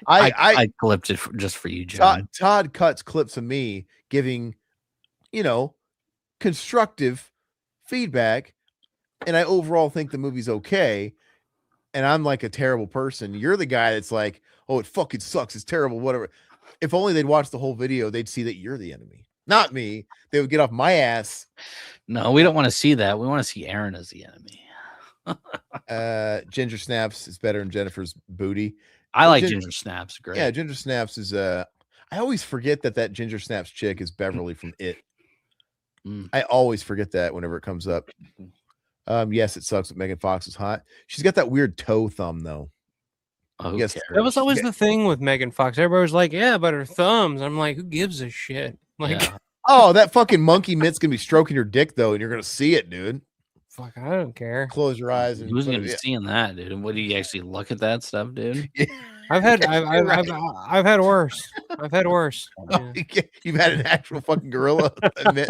I clipped it just for you, John. Todd cuts clips of me giving, constructive feedback, and I overall think the movie's okay. And I'm like a terrible person. You're the guy that's like, oh, it fucking sucks. It's terrible. Whatever. If only they'd watch the whole video, they'd see that you're the enemy, not me. They would get off my ass. No, we don't want to see that. We want to see Aaron as the enemy. Ginger Snaps is better than Jennifer's Booty. I like Ginger Snaps. Great. Yeah, Ginger Snaps is I always forget that Ginger Snaps chick is Beverly from It. I always forget that whenever it comes up. Yes, it sucks that Megan Fox is hot. She's got that weird toe thumb though. Oh, yes, that was always the thing with Megan Fox. Everybody was like, yeah, but her thumbs. I'm like, who gives a shit? Like, oh, that fucking monkey mitt's gonna be stroking your dick though, and you're gonna see it, dude. Fuck, I don't care. Close your eyes. And who's gonna be seeing that, dude? And what do you actually look at that stuff, dude? I've had worse. I've had worse. Yeah. You've had an actual fucking gorilla admit.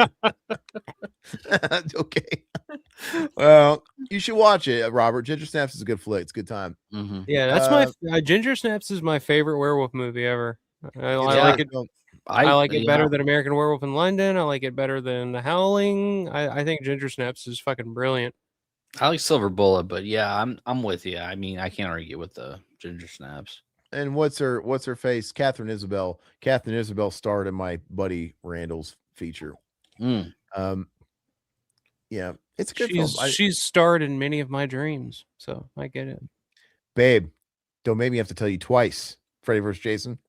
Okay. Well, you should watch it, Robert. Ginger Snaps is a good flick. It's a good time. Yeah, that's my Ginger Snaps is my favorite werewolf movie ever. I like it. I like it better than American Werewolf in London. I like it better than The Howling. I think Ginger Snaps is fucking brilliant. I like Silver Bullet, but yeah, I'm with you. I mean, I can't argue with the Ginger Snaps. And what's her face? Catherine Isabel. Catherine Isabel starred in my buddy Randall's feature. Yeah, it's a good film. She's starred in many of my dreams, so I get it. Babe, don't make me have to tell you twice. Freddy vs. Jason.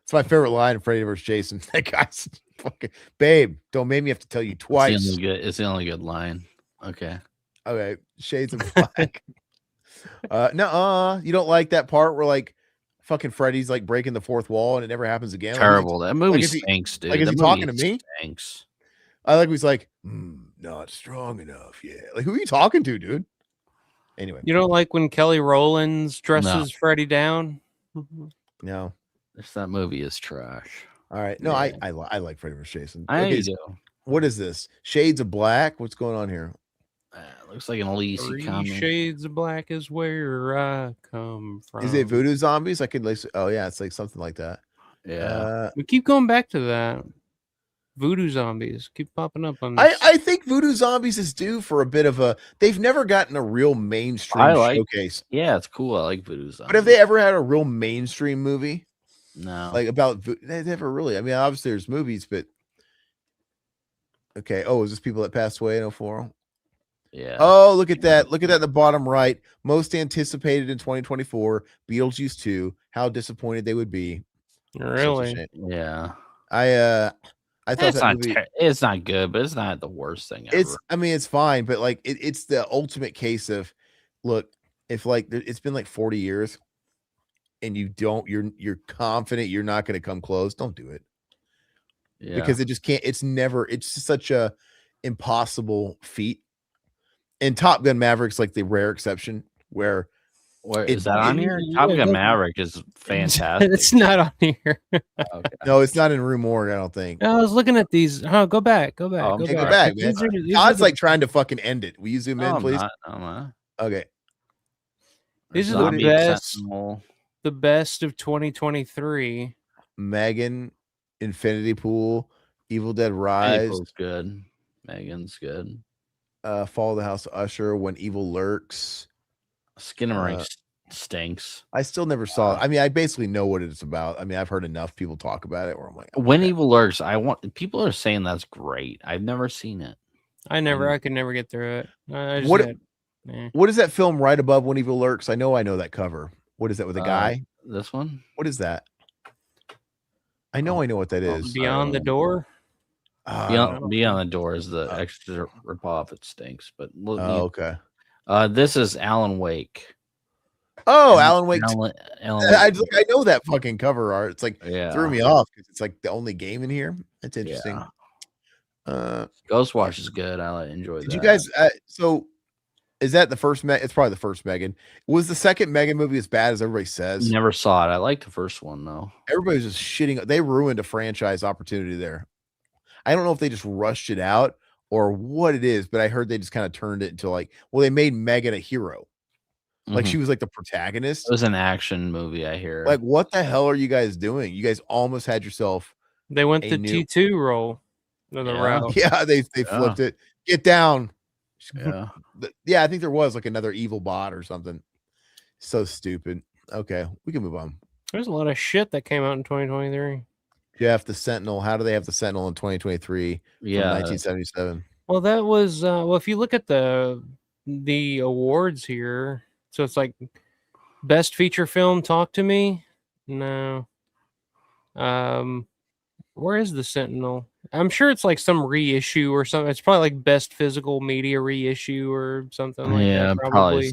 It's my favorite line in Freddy vs. Jason. That guy's fucking. Babe, don't make me have to tell you twice. It's the only good line. Okay. Shades of Black. No, you don't like that part where like fucking Freddy's like breaking the fourth wall and it never happens again. Terrible. That movie stinks, dude. Like, is he talking to me? Stinks. I like he's like, not strong enough. Yeah. Like, who are you talking to, dude? Anyway, You don't like when Kelly Rowlands dresses Freddy down? no. That movie is trash. All right. No, Yeah. I like Freddy vs. Jason. I know Okay, you so do. what is this? Shades of Black? What's going on here? Looks like an Elise 3 comic. shades of black is where I come from. Is it Voodoo Zombies? I could like. Oh yeah, it's like something like that. Yeah. We keep going back to that. Voodoo Zombies keep popping up on this. I think Voodoo Zombies is due for a bit of a. They've never gotten a real mainstream showcase. Yeah, it's cool. I like Voodoo Zombies. But have they ever had a real mainstream movie? No. Like about they never really. I mean, obviously there's movies, but okay. Oh, is this people that passed away in 2004? Yeah. Oh, look at that. Look at that in the bottom right. Most anticipated in 2024, Beetlejuice 2. How disappointed they would be. Really? Yeah. I thought It's that not movie, it's not good, but it's not the worst thing ever. I mean, it's fine, but like it's the ultimate case of look, if like it's been like 40 years and you're confident you're not going to come close, don't do it. Yeah. Because it just can't, it's just such a impossible feat. And Top Gun Maverick's like the rare exception where is that on here? Top Gun Maverick is fantastic. It's not on here. Okay. no, it's not in Rue Morgue, I don't think. I was looking at these. Oh, go back. Go Oh, back. Go back, man. Todd's like trying to fucking end it. Will you zoom in, please? I'm not. Okay. These are the Zombie best. Sentinel. The best of 2023. Megan, Infinity Pool, Evil Dead Rise, April's good. Megan's good. Fall of the House of Usher, When Evil Lurks. Skinamarink stinks. I still never saw it. I mean, I basically know what it's about. I mean, I've heard enough people talk about it where I'm like, When Evil Lurks, people are saying that's great. I've never seen it. I could never get through it. What is that film right above When Evil Lurks? I know that cover. What is that with a guy? This one? What is that? I know what that is. Beyond the Door. Beyond the Door is the extra ripoff. It stinks, but look. Okay. This is Alan Wake. Oh, Alan Wake. Alan I know that fucking cover art. It's like threw me Yeah. off because it's like the only game in here. That's interesting. Ghostwatch is good. I enjoy that. Did you guys? So, is that the first? It's probably the first Megan. Was the second Megan movie as bad as everybody says? Never saw it. I like the first one though. Everybody's just shitting. They ruined a franchise opportunity there. I don't know if they just rushed it out or what it is, but I heard they just kind of turned it into like, well, they made Megan a hero. Like she was like the protagonist. It was an action movie, I hear. Like, what the hell are you guys doing? You guys almost had yourself. They went the T2 roll of the route. Yeah, they flipped it. Get down. Yeah. Yeah, I think there was like another evil bot or something. So stupid. Okay, we can move on. There's a lot of shit that came out in 2023. Jeff, the Sentinel. How do they have the Sentinel in 2023? Yeah, 1977. Well, that was if you look at the awards here, so it's like best feature film. Talk to Me. No. Where is the Sentinel? I'm sure it's like some reissue or something. It's probably like best physical media reissue or something like that. Probably.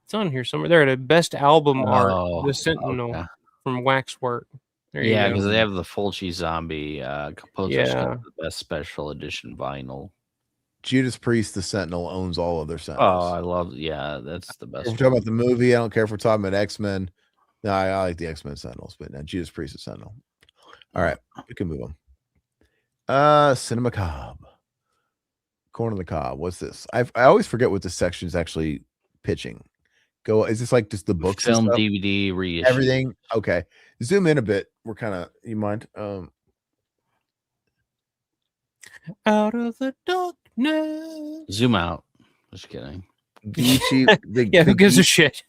It's on here somewhere. There, the best album art, the Sentinel from Waxwork. Yeah, because they have the Fulci Zombie composer's Yeah. the best special edition vinyl. Judas Priest, the Sentinel, owns all of their Oh, Sentinels. I love. Yeah, that's the best. If we're talking about the movie, I don't care if we're talking about X-Men. No, I like the X-Men Sentinels, but now Judas Priest is Sentinel. All right, we can move on. Cinema Cobb. Corner of the Cobb. What's this? I always forget what this section is actually pitching. Is this like just the books? Film, and stuff? DVD, reissue. Everything. Okay. Zoom in a bit. We're kind of, you mind? Out of the darkness. Zoom out. Just kidding. Geechee. Who gives a shit?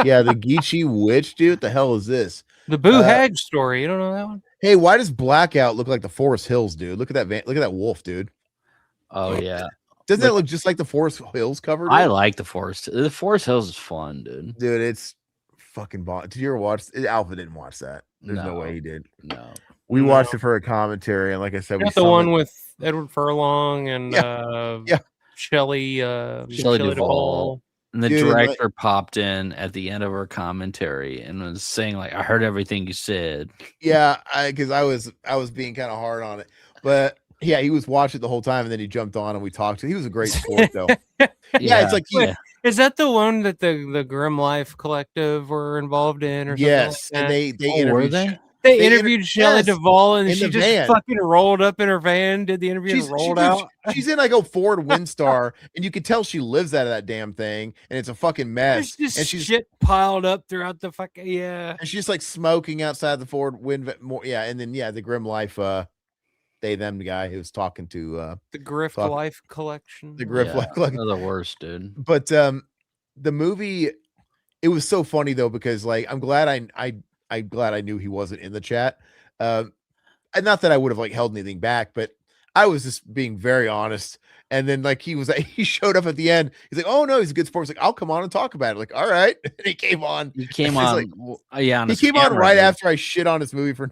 Yeah, the Geechee witch, dude. What the hell is this? The Boo Hag story. You don't know that one? Hey, why does Blackout look like the Forest Hills, dude? Look at that look at that wolf, dude. Oh yeah. Doesn't that look just like the Forest Hills cover? Dude? I like the Forest. The Forest Hills is fun, dude. Dude, it's fucking bomb. Did you ever watch? Alpha didn't watch that. There's no way he did. No. We watched it for a commentary, and like I said, we got the one with Edward Furlong and Shelley Duvall. And the director popped in at the end of our commentary and was saying, like, I heard everything you said. Yeah, because I was being kind of hard on it. But Yeah, he was watching the whole time, and then he jumped on and we talked to him. He was a great sport, though. Yeah, it's like Wait, is that the one that the Grim Life Collective were involved in, or yes, something like and they Oh, were interviewed. they? They They interviewed Shelley yes, Duvall, and in she the just van. fucking rolled up in her van, did the interview, and rolled out. She's in like a Ford Windstar, and you can tell she lives out of that damn thing, and it's a fucking mess. There's just And she's shit piled up throughout the fucking and she's just like smoking outside the Ford and then the Grim Life they them guy who was talking to the Grift fuck. Life collection. the Griff Life. They're the worst, dude. But the movie, it was so funny though, because like I'm glad I'm glad I knew he wasn't in the chat. And not that I would have like held anything back, but I was just being very honest. And then like he showed up at the end. He's like, "Oh no, he's a good sport." He's like, "I'll come on and talk about it." Like, all right. And he came on. He came It's on. like, Yeah, he came on right after I shit on his movie for.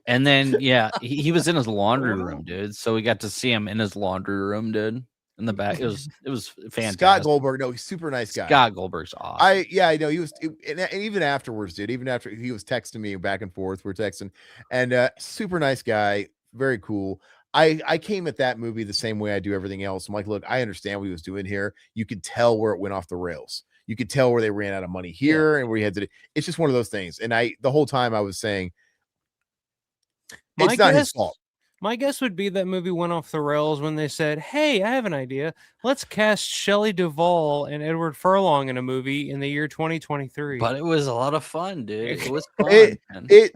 And then he was in his laundry room, dude. So we got to see him in his laundry room, dude. In the back, it was fantastic. Scott Goldberg, no, he's super nice guy. Scott Goldberg's awesome. I know he was, and even afterwards, dude. Even after he was texting me back and forth, we're texting, and super nice guy, very cool. I came at that movie the same way I do everything else. I'm like, look, I understand what he was doing here. You could tell where it went off the rails. You could tell where they ran out of money here and where he had to. It's just one of those things. And the whole time I was saying, it's not his fault. My guess would be that movie went off the rails when they said, "Hey, I have an idea. Let's cast Shelley Duvall and Edward Furlong in a movie in the year 2023." But it was a lot of fun, dude. It was fun.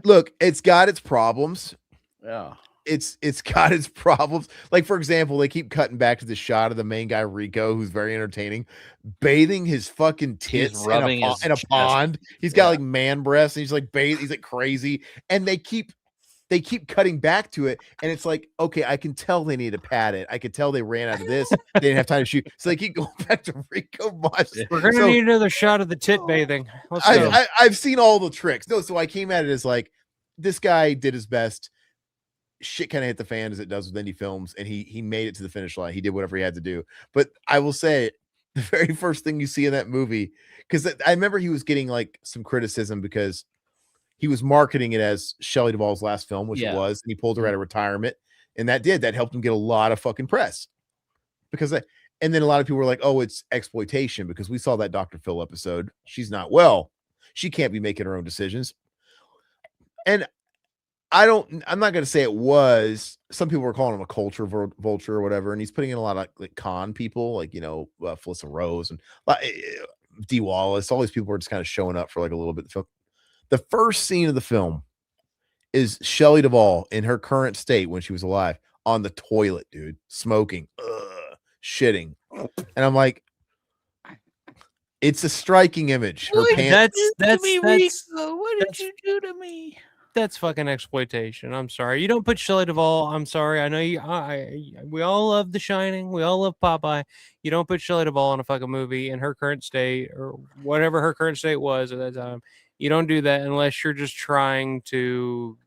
Look, it's got its problems. Yeah. It's got its problems. Like, for example, they keep cutting back to the shot of the main guy, Rico, who's very entertaining, bathing his fucking tits in a pond. He's got like man breasts, and he's like he's like crazy. And they keep cutting back to it, and it's like, okay, I can tell they need to pad it. I could tell they ran out of this. They didn't have time to shoot, so they keep going back to Rico Moss. We're gonna need another shot of the tit bathing. I've seen all the tricks. No, so I came at it as like, this guy did his best. Shit kind of hit the fan as it does with indie films, and he made it to the finish line. He did whatever he had to do. But I will say, the very first thing you see in that movie, because I remember he was getting like some criticism because he was marketing it as Shelley Duvall's last film, which it was, and he pulled her out of retirement, and that helped him get a lot of fucking press. And then a lot of people were like, "Oh, it's exploitation," because we saw that Dr. Phil episode. She's not well. She can't be making her own decisions. And I'm not going to say it was. Some people were calling him a culture vulture or whatever, and he's putting in a lot of like con people, like Felissa Rose and Dee Wallace. All these people were just kind of showing up for like a little bit. The first scene of the film is Shelley Duvall in her current state when she was alive on the toilet, dude, smoking, shitting, and I'm like, it's a striking image. Her pants. That's what did you do to me? That's fucking exploitation. I'm sorry. You don't put Shelley Duvall. I'm sorry. I know you. We all love The Shining. We all love Popeye. You don't put Shelley Duvall in a fucking movie in her current state or whatever her current state was at that time. You don't do that unless you're just trying to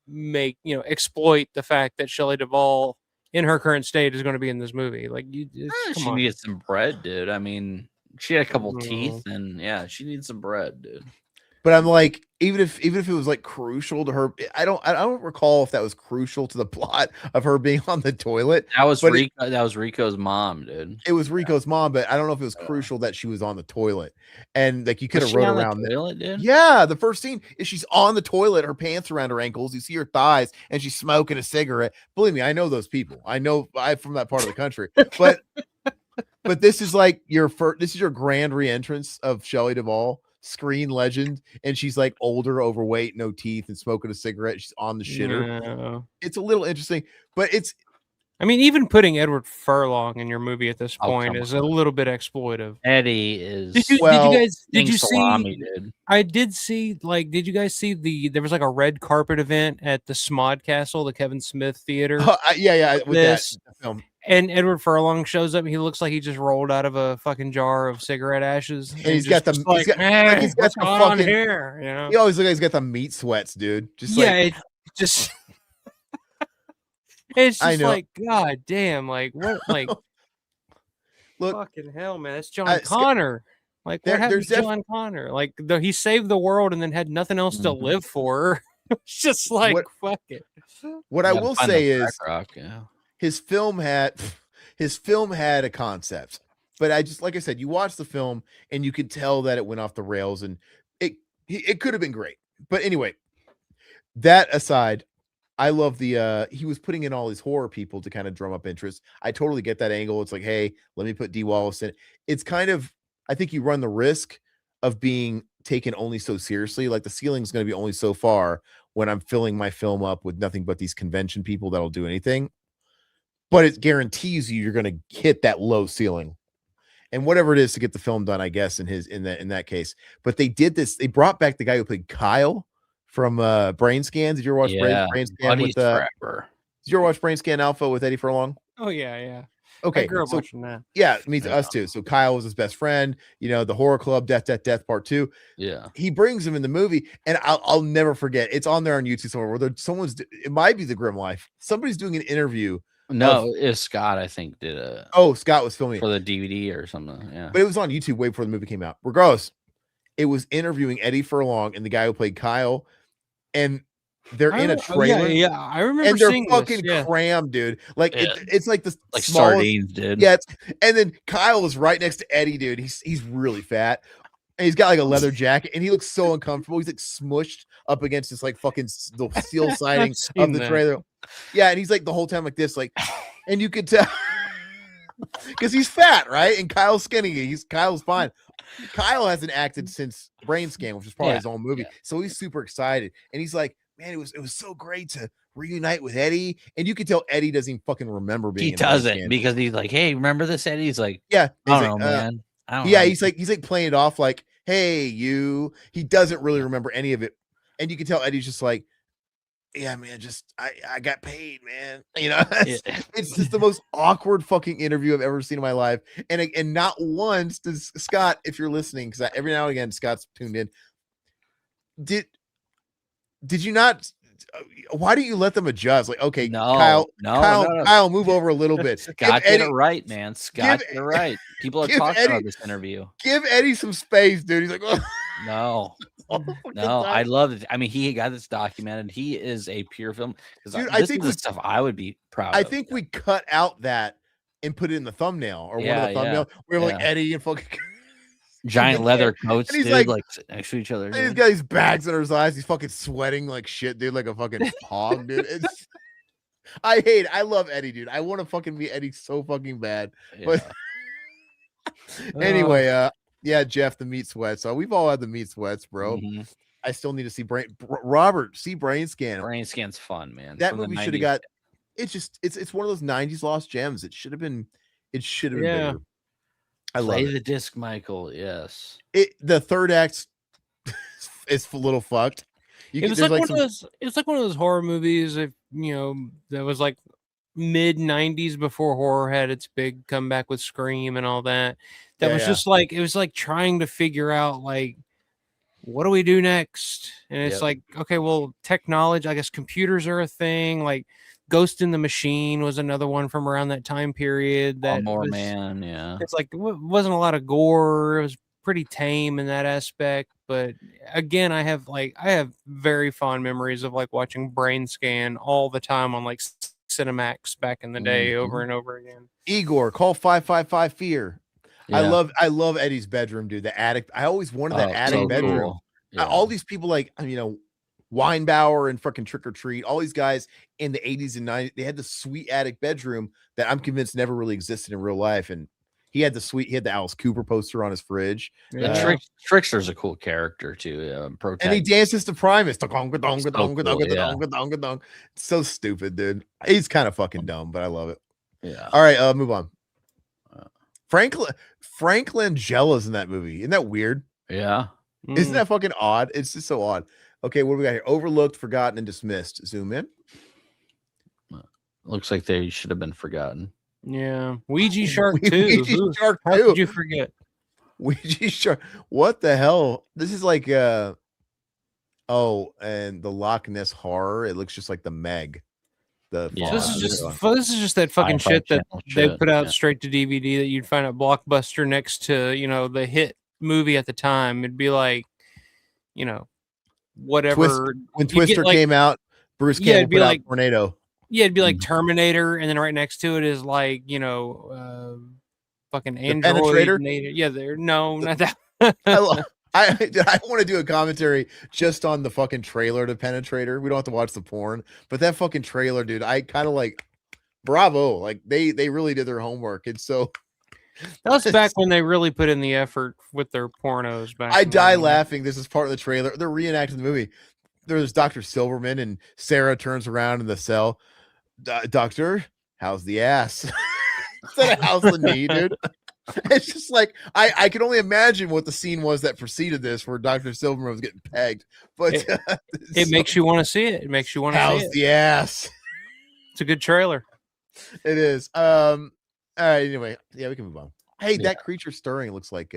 make exploit the fact that Shelley Duvall in her current state is going to be in this movie. Like she needs some bread, dude. I mean, she had a couple teeth, and she needs some bread, dude. But I'm like, even if it was like crucial to her, I don't recall if that was crucial to the plot of her being on the toilet. That was Rico's mom, dude. It was Rico's mom, but I don't know if it was crucial that she was on the toilet. And like you could have wrote around the toilet, dude? Yeah, the first scene is she's on the toilet, her pants around her ankles, you see her thighs, and she's smoking a cigarette. Believe me, I know those people. I'm from that part of the country. But this is like this is your grand re-entrance of Shelley Duvall, screen legend, and she's like older, overweight, no teeth, and smoking a cigarette. She's on the shitter. No. It's a little interesting, but even putting Edward Furlong in your movie at this point is a little bit exploitive. Eddie is. Did you salami, see? Dude. I did see. Did you guys see there was like a red carpet event at the Smod Castle, the Kevin Smith Theater? With that film. And Edward Furlong shows up. And he looks like he just rolled out of a fucking jar of cigarette ashes. And he's got the what's going on here? He always looks like he's got the meat sweats, dude. Just it's just like, god damn, like what, like look, fucking hell, man, that's John Connor. Like what happened to John Connor? Like he saved the world and then had nothing else to live for. It's just like What- fuck it. What I will say is Rock, yeah. his film had a concept, but I just, like I said, you watch the film and you could tell that it went off the rails, and it could have been great. But anyway, that aside, I love the he was putting in all these horror people to kind of drum up interest. I totally get that angle. It's like, hey, let me put D. Wallace in it. It's kind of, I think you run the risk of being taken only so seriously. Like the ceiling's going to be only so far when I'm filling my film up with nothing but these convention people that'll do anything. But it guarantees you're going to hit that low ceiling, and whatever it is to get the film done, I guess in that case. But they did this. They brought back the guy who played Kyle from Brain Scans. Did you ever watch Brain Scan Buddies with forever. Did you ever watch Brain Scan Alpha with Eddie Furlong? Oh yeah. Okay, I grew up so watching that. yeah, us too. So Kyle was his best friend. You know, the horror club, Death Part 2. Yeah. He brings him in the movie, and I'll never forget. It's on there on YouTube somewhere. Where it might be The Grim Life. Somebody's doing an interview. No, it's Scott, I think, did a Scott was filming for the DVD or something. Yeah. but it was on YouTube way before the movie came out. Regardless, it was interviewing Eddie Furlong and the guy who played Kyle, and they're in a trailer. Yeah, I remember and they're seeing fucking this, crammed, dude. Like Yeah. it's like the Like smallest, sardines, dude. yeah. And then Kyle is right next to Eddie, dude. He's really fat. And he's got like a leather jacket, and he looks so uncomfortable. He's like smushed up against this like fucking the steel siding seen of the that. trailer. Yeah, and he's like the whole time like this, like, and you could tell because he's fat, right? And Kyle's skinny. Kyle's fine. Kyle hasn't acted since Brain Scan, which is probably his own movie. So he's super excited, and he's like, "Man, it was so great to reunite with Eddie." And you could tell Eddie doesn't even fucking remember being. He in Brain doesn't Scan. because he's like, "Hey, remember this?" Eddie? He's like, Yeah, "I he's don't know, like, man. I don't yeah, know." he's like playing it off like, "Hey, you." He doesn't really remember any of it, and you can tell Eddie's just like, "Yeah, man, just I got paid, man." You know, it's just the most awkward fucking interview I've ever seen in my life, and not once does Scott, if you're listening, because every now and again Scott's tuned in. Did you not? Why do you let them adjust? Like, okay, No. Kyle, move over a little bit. Scott did it right, man. Scott did it right. People are talking about this interview. Give Eddie some space, dude. He's like, oh. No, I love it. I mean, he got this documented. He is a pure film. Dude, I think the stuff I would be proud of. I think we cut out that and put it in the thumbnail or one of the thumbnails. We're like Eddie and fucking giant leather coats, and he's dude, like next to each other. And he's got these bags under his eyes. He's fucking sweating like shit, dude, like a fucking hog, dude. I love Eddie, dude. I want to fucking be Eddie so fucking bad. But anyway, yeah, Jeff, the meat sweats. So we've all had the meat sweats, bro. Mm-hmm. I still need to see Robert, see Brain Scan. Brain Scan's fun, man. That movie should have got. It's one of those 90s lost gems. It should have been bigger. I love Play the disc, Michael. Yes. The third act is a little fucked. It was like one of those horror movies, if you know, that was like mid 90s before horror had its big comeback with Scream and all that. That was just like, it was like trying to figure out like, what do we do next? And it's like, okay, well, technology, I guess computers are a thing. Like Ghost in the Machine was another one from around that time period. That man, yeah. It's like, it wasn't a lot of gore. It was pretty tame in that aspect. But again, I have very fond memories of like watching Brain Scan all the time on like Cinemax back in the day, over and over again. Igor, call 555 fear. Yeah. I love Eddie's bedroom, dude. The attic. I always wanted that attic bedroom. Cool. Yeah. All these people, like, you know, Weinbauer and fucking Trick or Treat, all these guys in the 80s and 90s, they had the sweet attic bedroom that I'm convinced never really existed in real life. And he had the Alice Cooper poster on his fridge. Yeah. Trickster's a cool character too. And he dances to Primus. So stupid, dude. He's kind of fucking dumb, but I love it. Yeah. All right, move on. Franklin Jella's in that movie. Isn't that weird? Yeah. Isn't that fucking odd? It's just so odd. Okay, what do we got here? Overlooked, forgotten, and dismissed. Zoom in. Looks like they should have been forgotten. Yeah. Ouija Shark 2. Ouija Shark 2. How could you forget? Ouija Shark. What the hell? This is like and the Loch Ness Horror. It looks just like the Meg. This is just that fucking shit that they put out straight to DVD that you'd find at Blockbuster next to, you know, the hit movie at the time. It'd be like, you know, whatever. When you'd get, Twister like, came out, Bruce Yeah, Campbell it'd be put out like- Tornado. Yeah, it'd be like Mhm. Terminator, and then right next to it is like, fucking Android. Penetrator? Yeah, no, not that. I want to do a commentary just on the fucking trailer to Penetrator. We don't have to watch the porn, but that fucking trailer, dude, I kind of like, bravo. Like they really did their homework. And so That was back when they really put in the effort with their pornos. Back I in the die day. laughing. This is part of the trailer. They're reenacting the movie. There's Dr. Silverman and Sarah turns around in the cell. Doctor, how's the ass? Instead of how's the knee, dude? It's just like I can only imagine what the scene was that preceded this, where Dr. Silverman was getting pegged. But It makes you want to see it. It makes you want to see how's it. the ass? It's a good trailer. It is. All right. Anyway, yeah, we can move on. Hey, Yeah. that creature stirring looks like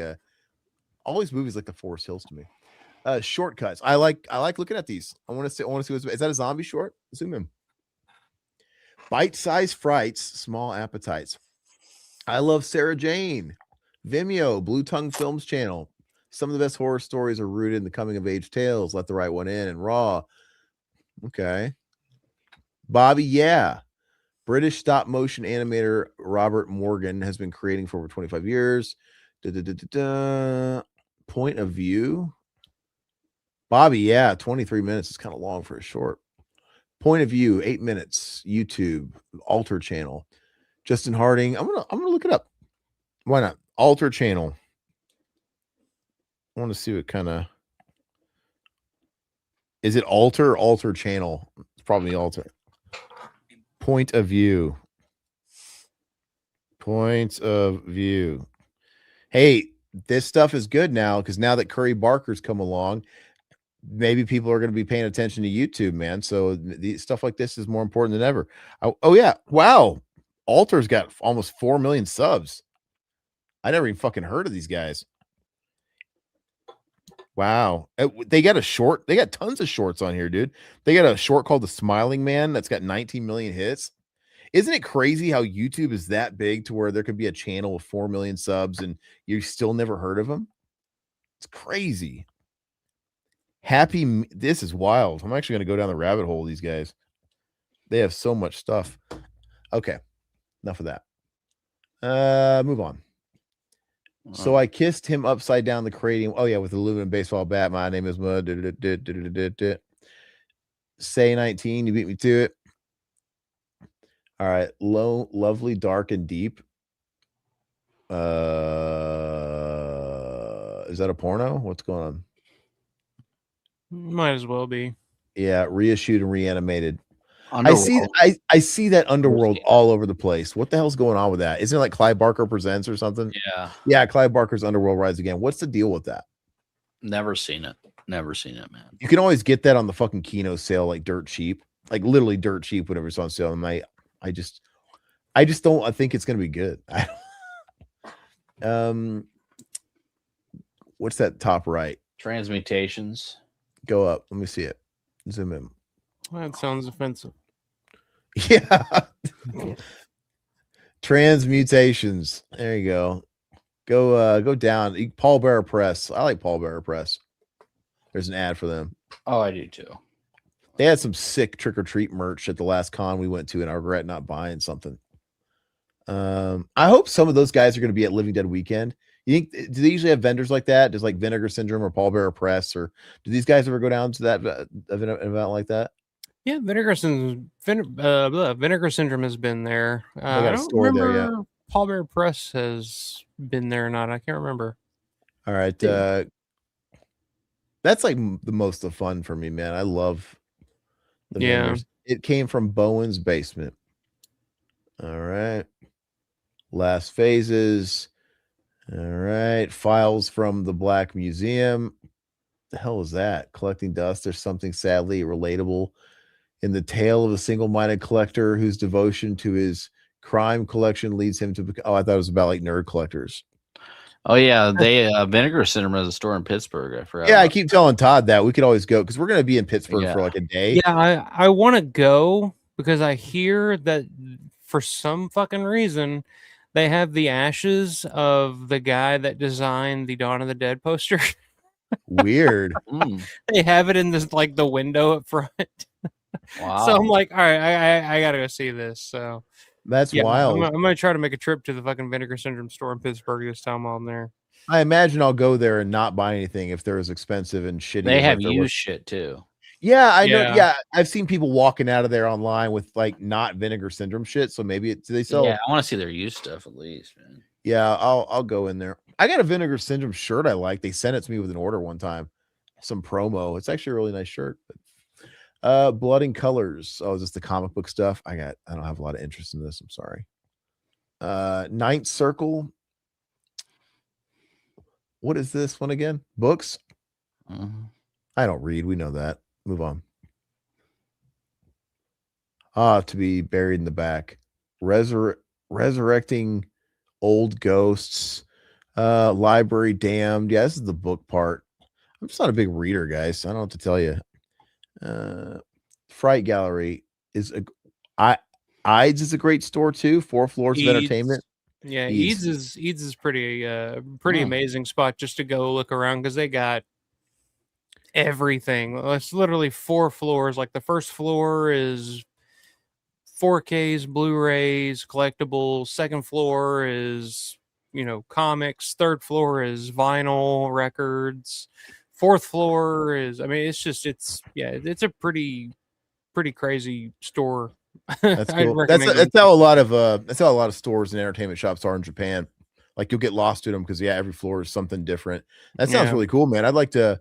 all these movies like the Forest Hills to me. Shortcuts. I like looking at these. I want to see what's, is that a zombie short? Zoom in. Bite-sized frights, small appetites. I love Sarah Jane. Vimeo, Blue Tongue Films channel. Some of the best horror stories are rooted in the coming of age tales. Let the Right One In and Raw. Okay. Bobby, yeah. British stop motion animator Robert Morgan has been creating for over 25 years. Point of view. Bobby, yeah, 23 minutes is kind of long for a short. Point of view, 8 minutes. YouTube, Alter channel. Justin Harding. I'm gonna look it up. Why not? Alter channel. I want to see what kind of. Is it Alter channel? It's probably Alter. Point of view. Point of view. Hey, this stuff is good now because now that Curry Barker's come along, maybe people are going to be paying attention to YouTube, man. So the stuff like this is more important than ever. Oh yeah. Wow. Alter's got almost 4 million subs. I never even fucking heard of these guys. Wow. They got a short. They got tons of shorts on here, dude. They got a short called The Smiling Man that's got 19 million hits. Isn't it crazy how YouTube is that big to where there could be a channel with 4 million subs and you still never heard of them? It's crazy. This is wild. I'm actually going to go down the rabbit hole of these guys. They have so much stuff. Okay. Enough of that. Move on. So I kissed him upside down the cranium. Oh yeah, with the aluminum baseball bat. My name is Mud. Say 19. You beat me to it. All right. Low, lovely, dark, and deep. Is that a porno? What's going on? Might as well be. Yeah, reissued and reanimated. Underworld. I see that Underworld all over the place. What the hell's going on with that? Isn't it like Clive Barker Presents or something? Yeah. Yeah, Clive Barker's Underworld Rise Again. What's the deal with that? Never seen it. Never seen it, man. You can always get that on the fucking Kino sale, like dirt cheap, like literally dirt cheap whenever it's on sale. And I just don't. I think it's gonna be good. What's that top right? Transmutations. Go up. Let me see it. Zoom in. That sounds offensive. Yeah. Transmutations. There you go. Go down. Paul Bearer Press. I like Paul Bearer Press. There's an ad for them. Oh, I do too. They had some sick trick or treat merch at the last con we went to, and I regret not buying something. I hope some of those guys are going to be at Living Dead Weekend. You think, do they usually have vendors like that? Does like Vinegar Syndrome or Paul Bearer Press, or do these guys ever go down to that event like that? Yeah, Vinegar Syndrome has been there. got I a don't store there, remember Paul Bear Press has been there or not. I can't remember. All right. That's like the most of fun for me, man. I love the vendors. It came from Bowen's basement. All right. Last phases. All right. Files from the Black Museum. The hell is that? Collecting dust. There's something sadly relatable in the tale of a single-minded collector whose devotion to his crime collection leads him to. Oh, I thought it was about like nerd collectors. Oh yeah, they Vinegar Syndrome has a store in Pittsburgh. I forgot. Yeah, I keep telling Todd that we could always go because we're going to be in Pittsburgh for like a day. Yeah, I want to go because I hear that for some fucking reason they have the ashes of the guy that designed the Dawn of the Dead poster. Weird. They have it in this like the window up front. Wow. So I'm like, all right, I gotta go see this. So That's wild. I'm gonna try to make a trip to the fucking Vinegar Syndrome store in Pittsburgh this time while I'm there. I imagine I'll go there and not buy anything if they're as expensive and shitty. They as have what they're used worth. shit too. Yeah, I know. Yeah. Yeah, I've seen people walking out of there online with like not Vinegar Syndrome shit. So maybe they sell. Yeah, I want to see their used stuff at least, man. Yeah, I'll go in there. I got a Vinegar Syndrome shirt I like. They sent it to me with an order one time. Some promo. It's actually a really nice shirt. But Blood and Colors. Oh, is this the comic book stuff? I don't have a lot of interest in this. I'm sorry. Ninth Circle. What is this one again? Books? I don't read. We know that. Move on. To be buried in the back. Resurrecting old ghosts. Library damned. Yeah, this is the book part. I'm just not a big reader, guys. So I don't know what to tell you. Fright Gallery is Ides is a great store too. 4 floors of entertainment. Yeah, Eads is pretty amazing spot just to go look around because they got everything. It's literally 4 floors. Like the first floor is 4Ks, Blu-rays, collectibles. Second floor is comics. Third floor is vinyl records. Fourth floor is it's a pretty crazy store. That's cool. That's how a lot of stores and entertainment shops are in Japan. Like you'll get lost to them because every floor is something different. That sounds really cool, man. I'd like to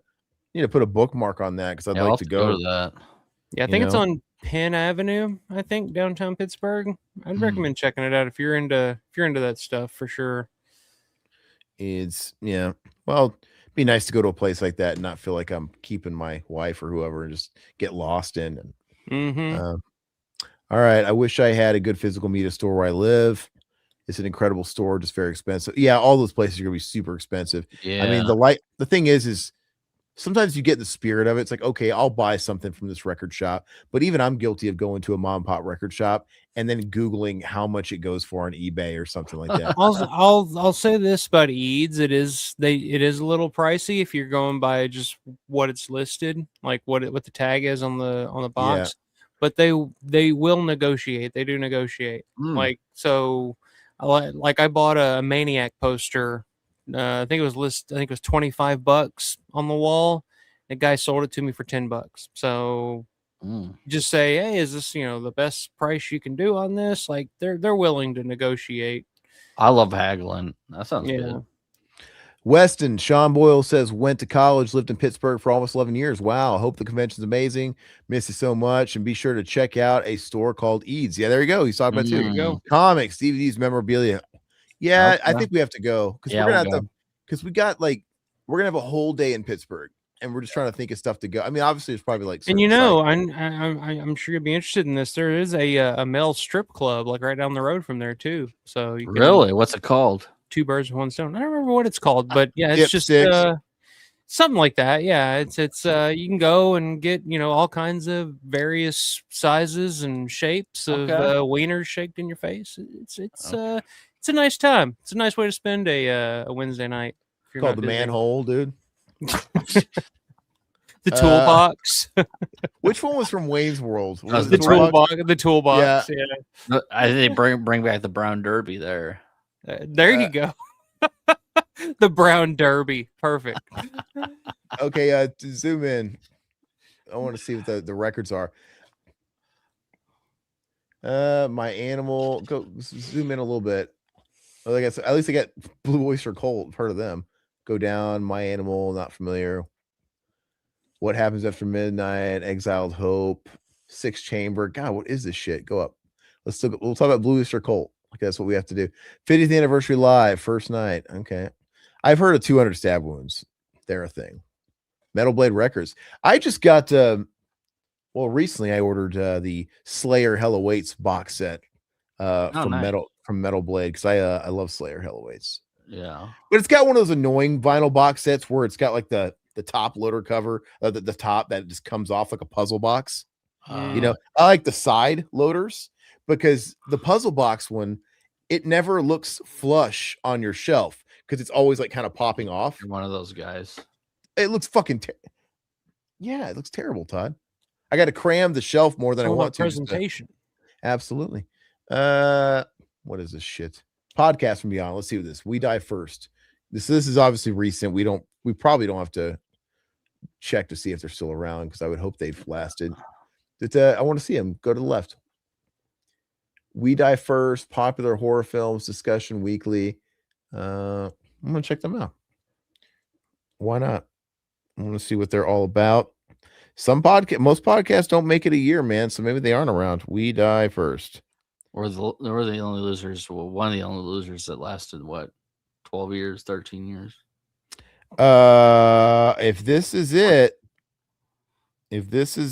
put a bookmark on that because I'd like to go to that. Yeah, I think it's on Penn Avenue, I think, downtown Pittsburgh. I'd recommend checking it out if you're into that stuff for sure. Well, it'd be nice to go to a place like that and not feel like I'm keeping my wife or whoever and just get lost in. All right. I wish I had a good physical media store where I live. It's an incredible store, just very expensive. Yeah, all those places are gonna be super expensive. Yeah. I mean, the thing is sometimes you get the spirit of it. It's like, okay, I'll buy something from this record shop. But even I'm guilty of going to a mom and pop record shop and then Googling how much it goes for on eBay or something like that. I'll say this about Eads. It is a little pricey if you're going by just what it's listed, like what the tag is on the box. Yeah. But they will negotiate. They do negotiate. Like, so I bought a Maniac poster. I think it was $25 on the wall. The guy sold it to me for $10. So just say, hey, is this the best price you can do on this? Like they're willing to negotiate. I love haggling. That sounds good. Weston Sean Boyle says went to college, lived in Pittsburgh for almost 11 years. Wow, I hope the convention's amazing. Miss you so much, and be sure to check out a store called Eads. Yeah, there you go. He's talking about too. Comics, DVDs, memorabilia. Yeah, I think we have to go because we're gonna have to. Because we're gonna have a whole day in Pittsburgh, and we're just trying to think of stuff to go. I mean, obviously, there's probably like. And I'm sure you'll be interested in this. There is a male strip club like right down the road from there too. So you really, what's it called? 2 birds with one stone. I don't remember what it's called, but yeah, it's just something like that. Yeah, it's you can go and get all kinds of various sizes and shapes of wieners shaped in your face. It's a nice time. It's a nice way to spend a Wednesday night. It's called the manhole, dude. The toolbox. Which one was from Wayne's World? The toolbox. The toolbox. Yeah. I think they bring back the brown derby there. There you go. The brown derby. Perfect. Okay, to zoom in. I want to see what the records are. My animal. Go zoom in a little bit. Well, I guess at least I get Blue Oyster Cult. Heard of them. Go down. My animal. Not familiar. What happens after midnight? Exiled Hope. 6 Chamber. God, what is this shit? Go up. We'll talk about Blue Oyster Cult. That's what we have to do. 50th anniversary live, first night. Okay. I've heard of 200 Stab Wounds. They're a thing. Metal Blade Records. I just got, recently I ordered the Slayer Hell Awaits box set from Metal Blade because I love Slayer Hell Awaits. Yeah. But it's got one of those annoying vinyl box sets where it's got like the top loader cover, the top that just comes off like a puzzle box. I like the side loaders. Because the puzzle box one, it never looks flush on your shelf because it's always like kind of popping off. You're one of those guys. It looks fucking. Yeah, it looks terrible, Todd. I got to cram the shelf more than I want to. Presentation. Absolutely. What is this shit? Podcast from Beyond. Let's see what this. We Die First. This is obviously recent. We probably don't have to check to see if they're still around because I would hope they've lasted. But I want to see them. Go to the left. We Die First, popular horror films discussion weekly. I'm gonna check them out. Why not? I want to see what they're all about. Most podcasts don't make it a year, man. So maybe they aren't around. We Die First. Or they were the only losers. Well, one of the only losers that lasted what, 12 years, 13 years. If this is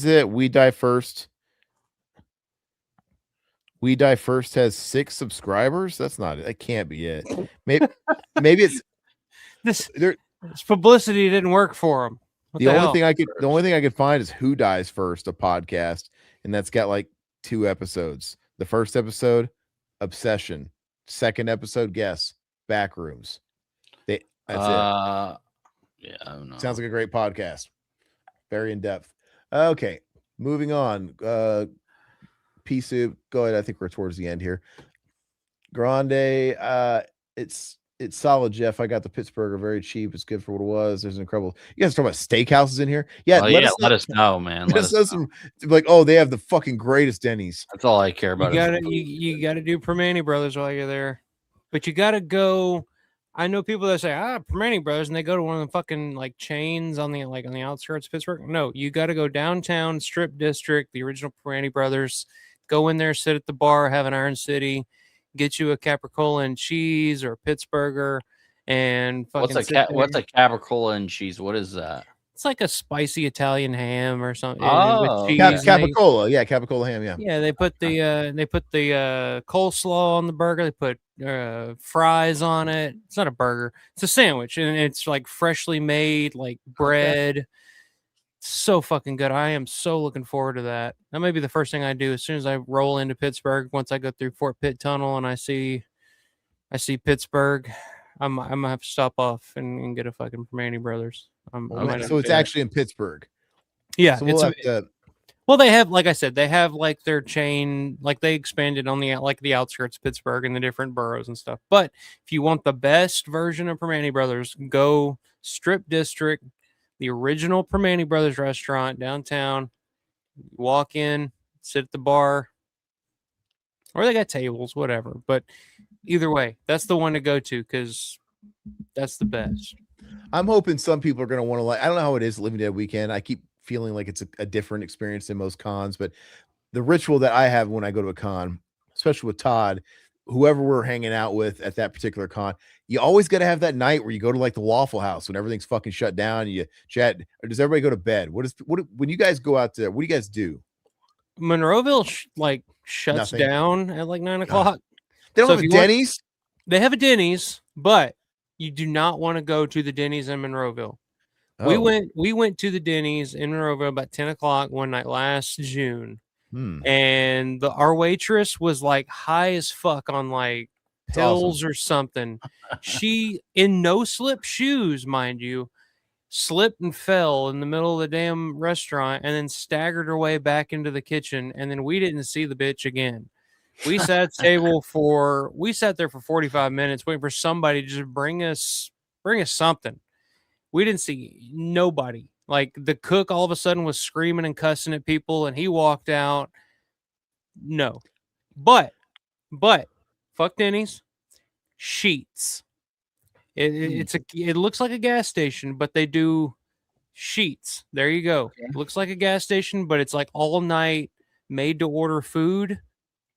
it, We Die First. We Die First has 6 subscribers. That's not it. That can't be it. Maybe it's this publicity didn't work for them. The only thing I could find is Who Dies First, a podcast, and that's got like 2 episodes. The first episode, Obsession. Second episode, Guess, Backrooms. That's it. Yeah, I don't know. Sounds like a great podcast. Very in depth. Okay, moving on. Pea Soup. Go ahead. I think we're towards the end here. Grande. It's solid, Jeff. I got the Pittsburgher very cheap. It's good for what it was. There's an incredible. You guys talking about steakhouses in here? Yeah, let us know, man. Let us know some, like, oh, they have the fucking greatest Denny's. That's all I care about. You gotta do Permane Brothers while you're there, but you gotta go. I know people that say Permane Brothers, and they go to one of the fucking like chains on the outskirts of Pittsburgh. No, you got to go downtown Strip District, the original Permane Brothers. Go in there, sit at the bar, have an Iron City, get you a capricola and cheese or a Pittsburgher, and fucking what's a capricola and cheese? What is that? It's like a spicy Italian ham or something. Oh, capicola, yeah, capicola ham, yeah. Yeah, they put the coleslaw on the burger. They put fries on it. It's not a burger; it's a sandwich, and it's like freshly made, like bread. Okay. So fucking good. I am so looking forward to that. That may be the first thing I do as soon as I roll into Pittsburgh. Once I go through Fort Pitt Tunnel and I see Pittsburgh, I'm gonna have to stop off and get a fucking Permane Brothers. So it's actually in Pittsburgh. Yeah. So well, they have, like I said, they have like their chain, like they expanded on the outskirts of Pittsburgh and the different boroughs and stuff. But if you want the best version of Permane Brothers, go Strip District. The original Permane Brothers restaurant downtown. Walk in, sit at the bar, or they got tables, whatever. But either way, that's the one to go to because that's the best. I'm hoping some people are going to want to I don't know how it is Living Dead weekend. I keep feeling like it's a different experience than most cons, but the ritual that I have when I go to a con, especially with Todd, whoever we're hanging out with at that particular con, you always got to have that night where you go to like the Waffle House when everything's fucking shut down and you chat. Or does everybody go to bed? When you guys go out there, what do you guys do? Monroeville shuts down at like 9 o'clock. They don't have a Denny's? They have a Denny's, but you do not want to go to the Denny's in Monroeville. Oh. We went to the Denny's in Monroeville about 10 o'clock one night last June. And our waitress was like high as fuck on like pills or something. She, in no slip shoes, mind you, slipped and fell in the middle of the damn restaurant and then staggered her way back into the kitchen. And then we didn't see the bitch again. We sat there for 45 minutes waiting for somebody to just bring us something. We didn't see nobody. Like the cook all of a sudden was screaming and cussing at people and he walked out. No. But fuck Denny's. Sheets. It looks like a gas station, but they do sheets. There you go. Okay. It looks like a gas station, but it's like all night made to order food.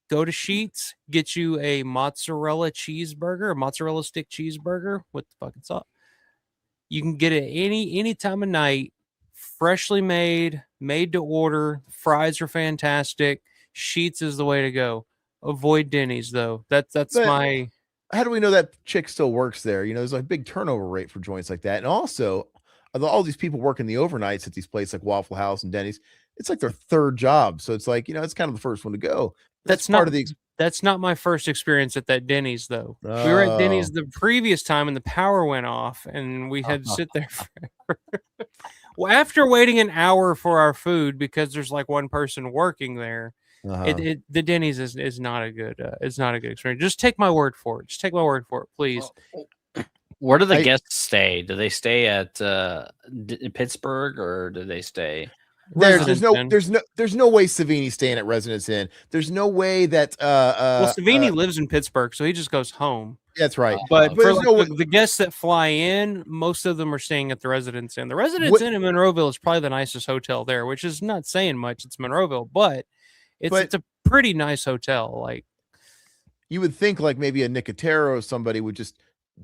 Go to Sheets, get you a mozzarella stick cheeseburger with the fucking sauce. You can get it any time of night, freshly made to order. Fries are fantastic. Sheets is the way to go. Avoid Denny's though. That's my. How do we know that chick still works there? You know, there's a big turnover rate for joints like that, and also all these people working the overnights at these places like Waffle House and Denny's. It's like their third job, so it's like, you know, it's kind of the first one to go. That's not my first experience at that Denny's though. We were at Denny's the previous time and the power went off and we had to sit there forever. Well, after waiting an hour for our food because there's like one person working there, the Denny's is not a good it's not a good experience. Just take my word for it. Just take my word for it, please. Where do the guests stay? Do they stay at Pittsburgh or do they stay? There's no way Savini's staying at Residence Inn. There's no way that well, Savini lives in Pittsburgh, so he just goes home. That's right. But for like the guests that fly in, most of them are staying at the Residence Inn. The Residence Inn in Monroeville is probably the nicest hotel there, which is not saying much. It's Monroeville, but it's a pretty nice hotel. Like you would think, like maybe a Nicotero or somebody would just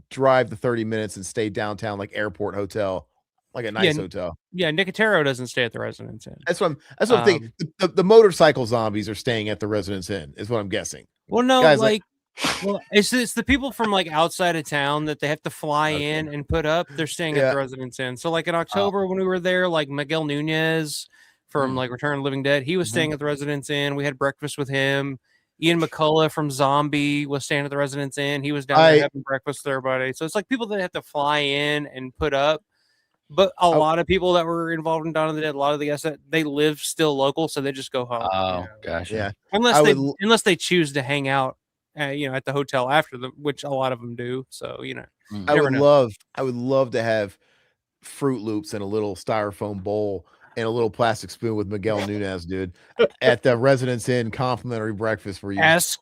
drive the 30 minutes and stay downtown, like airport hotel, like a nice hotel. Yeah, Nicotero doesn't stay at the Residence Inn. That's what I'm thinking. The motorcycle zombies are staying at the Residence Inn, is what I'm guessing. Well, no, guys, well, it's the people from like outside of town that they have to fly in and put up. They're staying at the Residence Inn. So like in October when we were there, like Miguel Nunez from like Return of the Living Dead, he was staying at the Residence Inn. We had breakfast with him. Ian McCullough from Zombie was staying at the Residence Inn. He was down there having breakfast with everybody. So it's like people that have to fly in and put up. But a lot of people that were involved in Dawn of the Dead, a lot of the guys that they live still local, so they just go home. Oh, gosh, yeah. Unless they choose to hang out, at the hotel after them, which a lot of them do. So I would love to have Fruit Loops in a little styrofoam bowl and a little plastic spoon with Miguel Nunez, dude, at the Residence Inn complimentary breakfast for you. Ask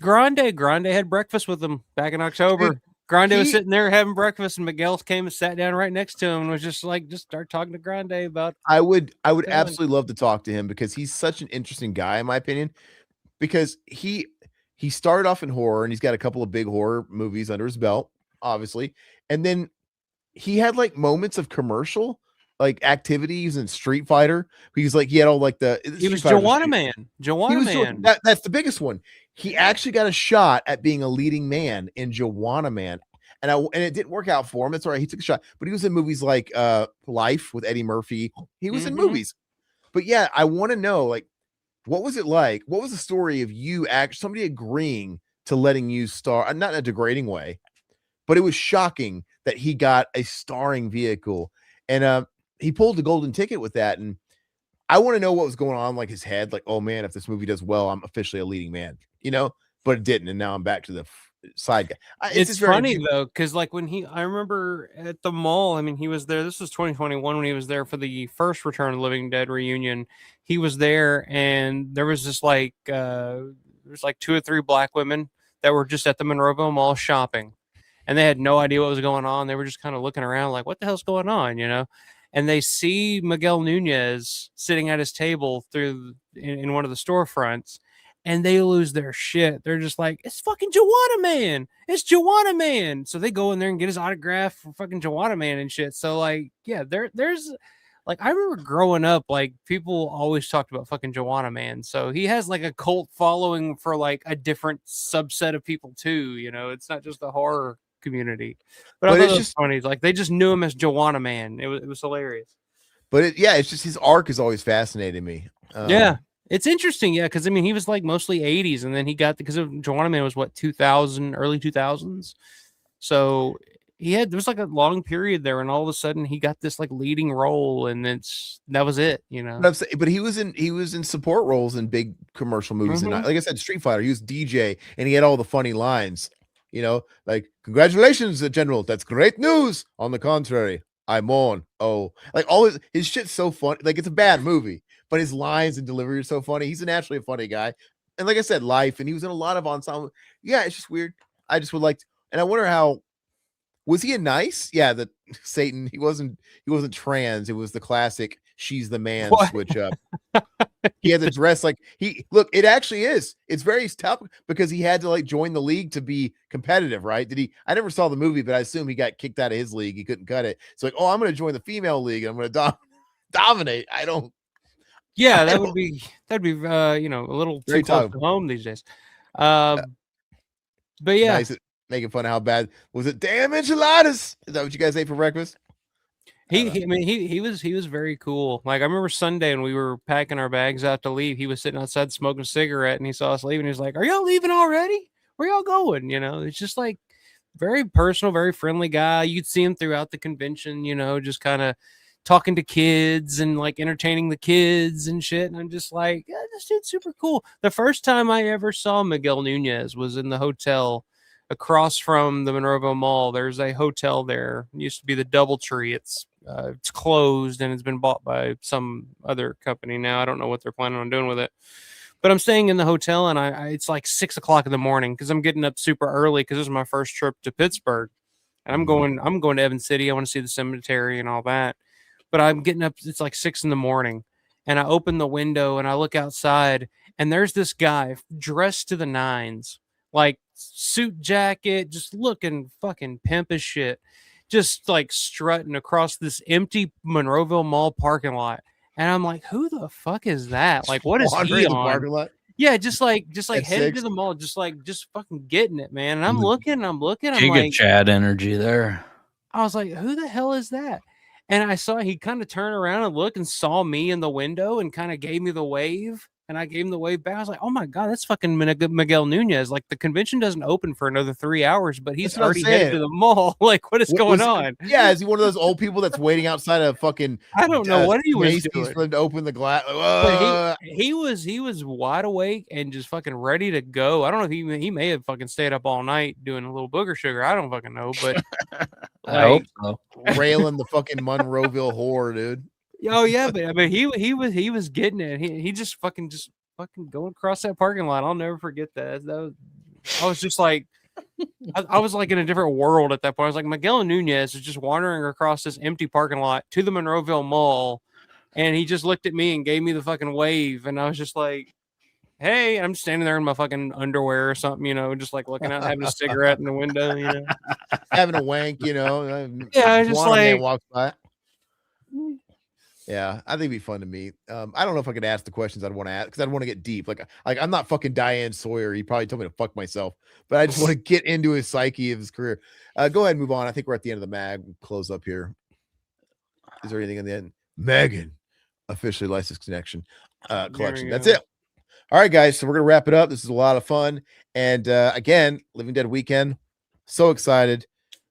Grande. Grande had breakfast with them back in October. Dude, Grande was sitting there having breakfast, and Miguel came and sat down right next to him and was just start talking to Grande about. I would absolutely love to talk to him because he's such an interesting guy, in my opinion, because he started off in horror and he's got a couple of big horror movies under his belt, obviously, and then he had like moments of commercial like activities in Street Fighter. He's like, he had all like he was Joanna Man. That's the biggest one. He actually got a shot at being a leading man in Joanna Man. And it didn't work out for him. That's all right. He took a shot, but he was in movies like Life with Eddie Murphy. He was in movies, but yeah, I want to know, like, what was it like? What was the story of you somebody agreeing to letting you star, not in a degrading way, but it was shocking that he got a starring vehicle and he pulled the golden ticket with that. And I want to know what was going on, like his head, like, oh man, if this movie does well, I'm officially a leading man, but it didn't. And now I'm back to the side guy. It's funny though, because like I remember at the mall, I mean, he was there. This was 2021 when he was there for the first Return of the Living Dead reunion. He was there, and there was just like there's like 2 or 3 black women that were just at the Monroeville Mall shopping, and they had no idea what was going on. They were just kind of looking around, like, what the hell's going on, And they see Miguel Nunez sitting at his table in one of the storefronts. And they lose their shit. They're just like, it's fucking Joanna Man. It's Joanna Man. So they go in there and get his autograph for fucking Joanna Man and shit. So like, yeah, there's like, I remember growing up, like people always talked about fucking Joanna Man. So he has like a cult following for like a different subset of people too. It's not just the horror community. But it's just funny. Like they just knew him as Joanna Man. It was hilarious. But it's just his arc has always fascinated me. Yeah. It's interesting, yeah, because I mean he was like mostly 80s, and then he got because Joanna Man was what 2000, early 2000s, so there was like a long period there, and all of a sudden he got this like leading role, and that was it, But he was in support roles in big commercial movies, and like I said, Street Fighter, he was DJ, and he had all the funny lines, like congratulations, General, that's great news. On the contrary, I'm on. Oh, like all his shit's so funny. Like it's a bad movie, but his lines and delivery are so funny. He's naturally a funny guy. And like I said, Life, and he was in a lot of ensemble. Yeah, it's just weird. I just would like to, and I wonder was he a nice? Yeah, the Satan, he wasn't trans. It was the classic she's the man switch up. He had to dress like it actually is. It's very tough because he had to like join the league to be competitive, right? I never saw the movie, but I assume he got kicked out of his league. He couldn't cut it. So like, I'm going to join the female league and I'm going to dominate. Yeah, that'd be a little too close to home these days. But yeah, nice, making fun of how bad was it. Damn enchiladas! Is that what you guys ate for breakfast? He was very cool. Like I remember Sunday when we were packing our bags out to leave, he was sitting outside smoking a cigarette, and he saw us leaving. He was like, "Are y'all leaving already? Where y'all going?" It's just like very personal, very friendly guy. You'd see him throughout the convention, just kind of talking to kids and like entertaining the kids and shit. And I'm just like, yeah, this dude's super cool. The first time I ever saw Miguel Nunez was in the hotel across from the Monroeville Mall. There's a hotel there. It used to be the DoubleTree. It's closed and it's been bought by some other company now. I don't know what they're planning on doing with it. But I'm staying in the hotel, and it's like 6 o'clock in the morning because I'm getting up super early because this is my first trip to Pittsburgh, and I'm going to Evans City. I want to see the cemetery and all that. But I'm getting up. It's like 6 in the morning, and I open the window and I look outside, and there's this guy dressed to the nines, like suit jacket, just looking fucking pimp as shit, just like strutting across this empty Monroeville Mall parking lot. And I'm like, who the fuck is that? Like, what is he on? Yeah, just like headed to the mall, just fucking getting it, man. And I'm looking. I'm like, Chad energy there. I was like, who the hell is that? And I saw he kind of turned around and looked and saw me in the window and kind of gave me the wave. And I gave him the wave back. I was like, oh my God, that's fucking Miguel Nunez. Like, the convention doesn't open for another 3 hours, but he's already headed to the mall. Like, what is going on? Yeah, is he one of those old people that's waiting outside of fucking I don't know what he was doing. For him to open the glass. But he was wide awake and just fucking ready to go. I don't know if he may have fucking stayed up all night doing a little booger sugar. I don't fucking know, but I hope so. Railing the fucking Monroeville whore, dude. Oh yeah, but he was getting it. He just fucking going across that parking lot. I'll never forget that. I was just like, I was like in a different world at that point. I was like, Miguel Nunez is just wandering across this empty parking lot to the Monroeville Mall, and he just looked at me and gave me the fucking wave, and I was just like, hey, I'm standing there in my fucking underwear or something, just like looking out, having a cigarette in the window, having a wank, Yeah, I just like walks by. Yeah, I think it'd be fun to meet. I don't know if I could ask the questions I'd want to ask because I'd want to get deep. Like I'm not fucking Diane Sawyer. He probably told me to fuck myself, but I just want to get into his psyche of his career. Go ahead and move on. I think we're at the end of the mag. We'll close up here. Is there anything in the end? Megan, officially licensed connection collection. That's it. All right, guys. So we're gonna wrap it up. This is a lot of fun. And again, Living Dead weekend. So excited.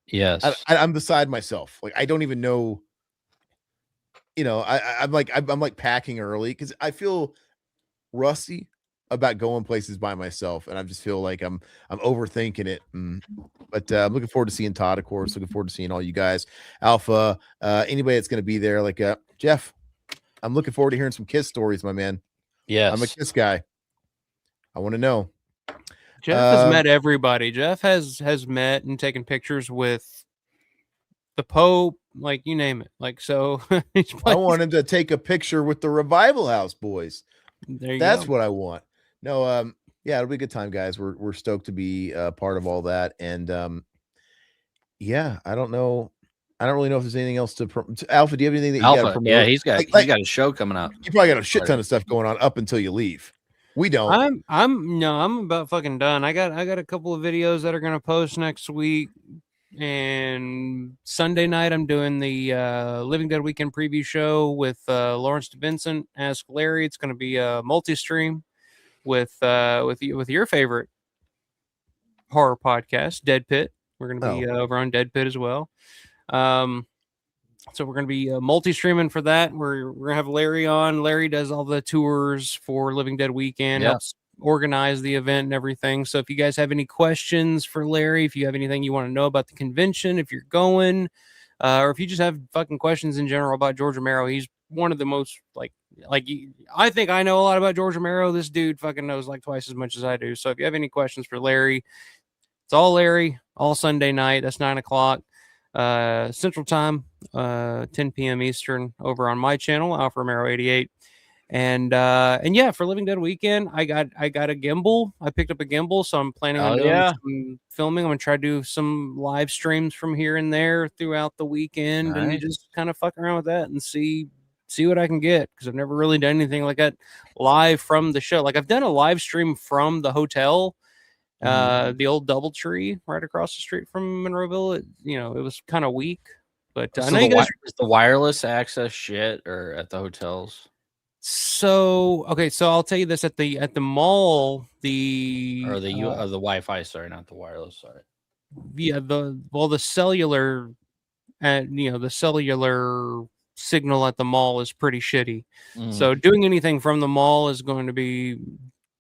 Yes. I'm beside myself. Like I don't even know. I'm like packing early because I feel rusty about going places by myself, and I just feel like I'm overthinking it. But I'm looking forward to seeing Todd, of course. Looking forward to seeing all you guys, Alpha, anybody that's going to be there. Like Jeff, I'm looking forward to hearing some Kiss stories, my man. Yes, I'm a Kiss guy. I want to know. Jeff has met everybody. Jeff has met and taken pictures with the Pope, like you name it. Like so, I want him to take a picture with the Revival House boys. That's what I want. No, yeah, it'll be a good time, guys. We're stoked to be part of all that, and yeah, I don't know. I don't really know if there's anything else to Alpha. Do you have anything that you got to promote? Yeah, he's got a show coming up. You probably got a shit ton of stuff going on up until you leave. We don't. I'm about fucking done. I got a couple of videos that are gonna post next week. And Sunday night, I'm doing the Living Dead Weekend preview show with Lawrence DeVincent, Ask Larry. It's going to be a multi-stream with your favorite horror podcast, Dead Pit. We're going to be over on Dead Pit as well. So we're going to be multi-streaming for that. We're going to have Larry on. Larry does all the tours for Living Dead Weekend. Helps organize the event and everything. So if you guys have any questions for Larry, if you have anything you want to know about the convention, if you're going, or if you just have fucking questions in general about George Romero, he's one of the most I think I know a lot about George Romero. This dude fucking knows like twice as much as I do. So if you have any questions for Larry, it's all Larry, all Sunday night. That's 9:00 Central Time, 10 p.m. Eastern over on my channel, Alpha Romero 88. And yeah, for Living Dead Weekend, I got a gimbal. I picked up a gimbal, so I'm planning on doing some filming. I'm gonna try to do some live streams from here and there throughout the weekend, and you just kind of fuck around with that and see what I can get, because I've never really done anything like that live from the show. Like I've done a live stream from the hotel, the old DoubleTree right across the street from Monroeville. It was kind of weak, but so I know you guys. Is the wireless access shit or at the hotels? So I'll tell you this: at the mall, the Wi-Fi. Sorry, not the wireless. Sorry. Yeah, the cellular, the cellular signal at the mall is pretty shitty. Mm. So doing anything from the mall is going to be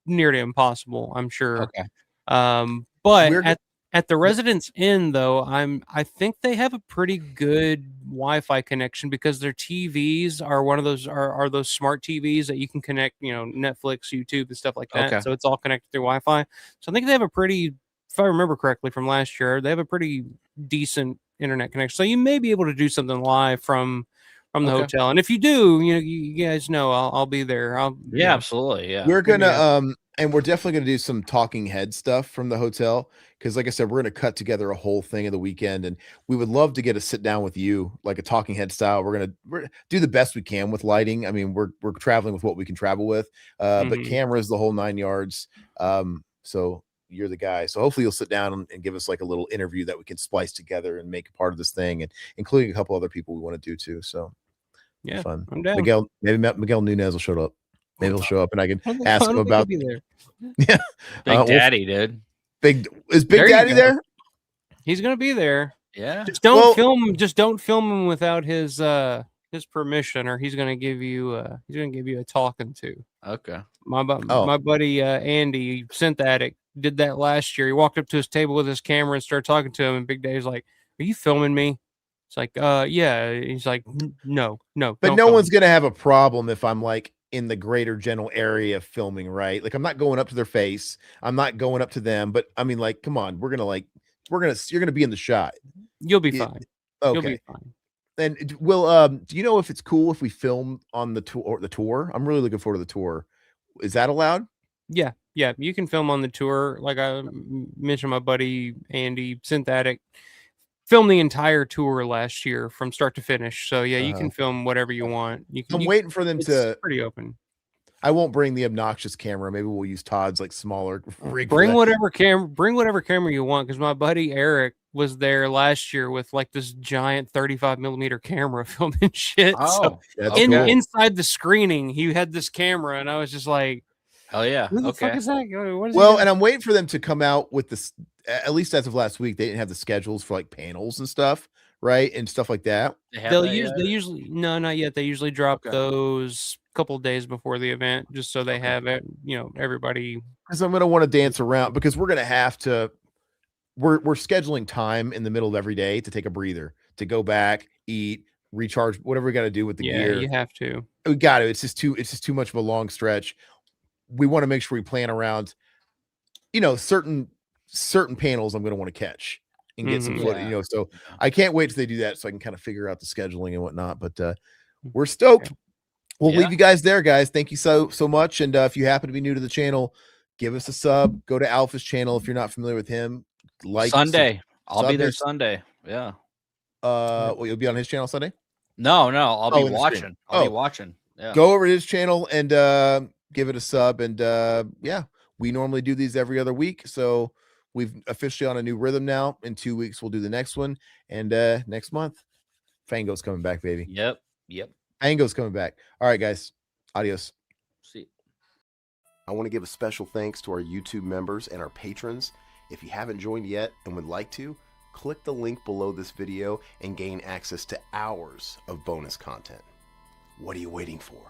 nearly impossible, I'm sure. Okay. But We're- at the Residence Inn, though, I think they have a pretty good Wi-Fi connection because their TVs are one of those are those smart TVs that you can connect, you know, Netflix, YouTube, and stuff like that. Okay. So it's all connected through Wi-Fi. So I think they have a pretty, if I remember correctly from last year, they have a pretty decent internet connection. So you may be able to do something live from the Okay. hotel. And if you do, you know, you guys know I'll be there. Yeah, absolutely. Yeah. We're gonna Yeah. and we're definitely gonna do some talking head stuff from the hotel because, like I said, we're gonna cut together a whole thing of the weekend, and we would love to get a sit down with you, like a talking head style. We're gonna do the best we can with lighting. I mean, we're traveling with what we can travel with, but Mhm. cameras, the whole 9 yards. So you're the guy. So hopefully you'll sit down and give us like a little interview that we can splice together and make a part of this thing, and including a couple other people we want to do too. So Yeah, fun. I'm down. Miguel Nunez will show up. Maybe he'll show up and I can I don't ask him think he'll about be there. yeah. Big Daddy, dude. Is Big There you Daddy go. there? He's gonna be there. Yeah. Just don't Well- film. Just don't film him without his permission, or he's gonna give you a talking to. Okay. My Oh. buddy Andy, synth addict, did that last year. He walked up to his table with his camera and started talking to him, and Big Daddy's like, "Are you filming me?" It's like, yeah. He's like, no. But don't no film one's me." gonna have a problem if I'm like in the greater general area filming, right? Like I'm not going up to their face. I'm not going up to them, but I mean, like, come on, you're gonna be in the shot. You'll be Yeah, fine. You'll be Okay. fine. And do you know if it's cool if we film on the tour? I'm really looking forward to the tour. Is that allowed? Yeah, you can film on the tour. Like I mentioned, my buddy Andy, synth addict, filmed the entire tour last year from start to finish. So yeah, you can film whatever you want. I'm waiting for them It's to. pretty open. I won't bring the obnoxious camera. Maybe we'll use Todd's like smaller rig. for Bring that. whatever camera you want, because my buddy Eric was there last year with like this giant 35mm camera filming shit. So Oh, That's okay. cool. inside the screening, he had this camera, and I was just like, Hell yeah. "Who the fuck Okay. is that? What is he Well, doing?" and I'm waiting for them to come out with this. At least as of last week, they didn't have the schedules for like panels and stuff, right, and stuff like that. They have They'll that use yet? they usually no, not yet. They usually drop Okay. those a couple days before the event, just so they have it. You know, everybody. Because I'm gonna want to dance around because we're gonna have to. We're scheduling time in the middle of every day to take a breather, to go back, eat, recharge, whatever we got to do with the Yeah, gear. you have to. We got to. It's just too much of a long stretch. We want to make sure we plan around, certain panels I'm going to want to catch and get some Mhm. footage, Yeah. so Yeah. I can't wait till they do that so I can kind of figure out the scheduling and whatnot. But we're stoked. We'll Yeah. leave you guys there, guys. Thank you so much. And if you happen to be new to the channel, give us a sub. Go to Alpha's channel if you're not familiar with him. Like Sunday. I'll be sub there his- Sunday. Yeah. Well, you'll be on his channel Sunday. No, I'll be in the stream. watching. I'll be Oh. watching. Yeah. Go over to his channel and give it a sub. And yeah, we normally do these every other week, so we've officially on a new rhythm now. In 2 weeks we'll do the next one, and next month Fango's coming back, baby. Yep. Fango's coming back. All right, guys, adios. See. I want to give a special thanks to our YouTube members and our patrons. If you haven't joined yet and would like to, click the link below this video and gain access to hours of bonus content. What are you waiting for?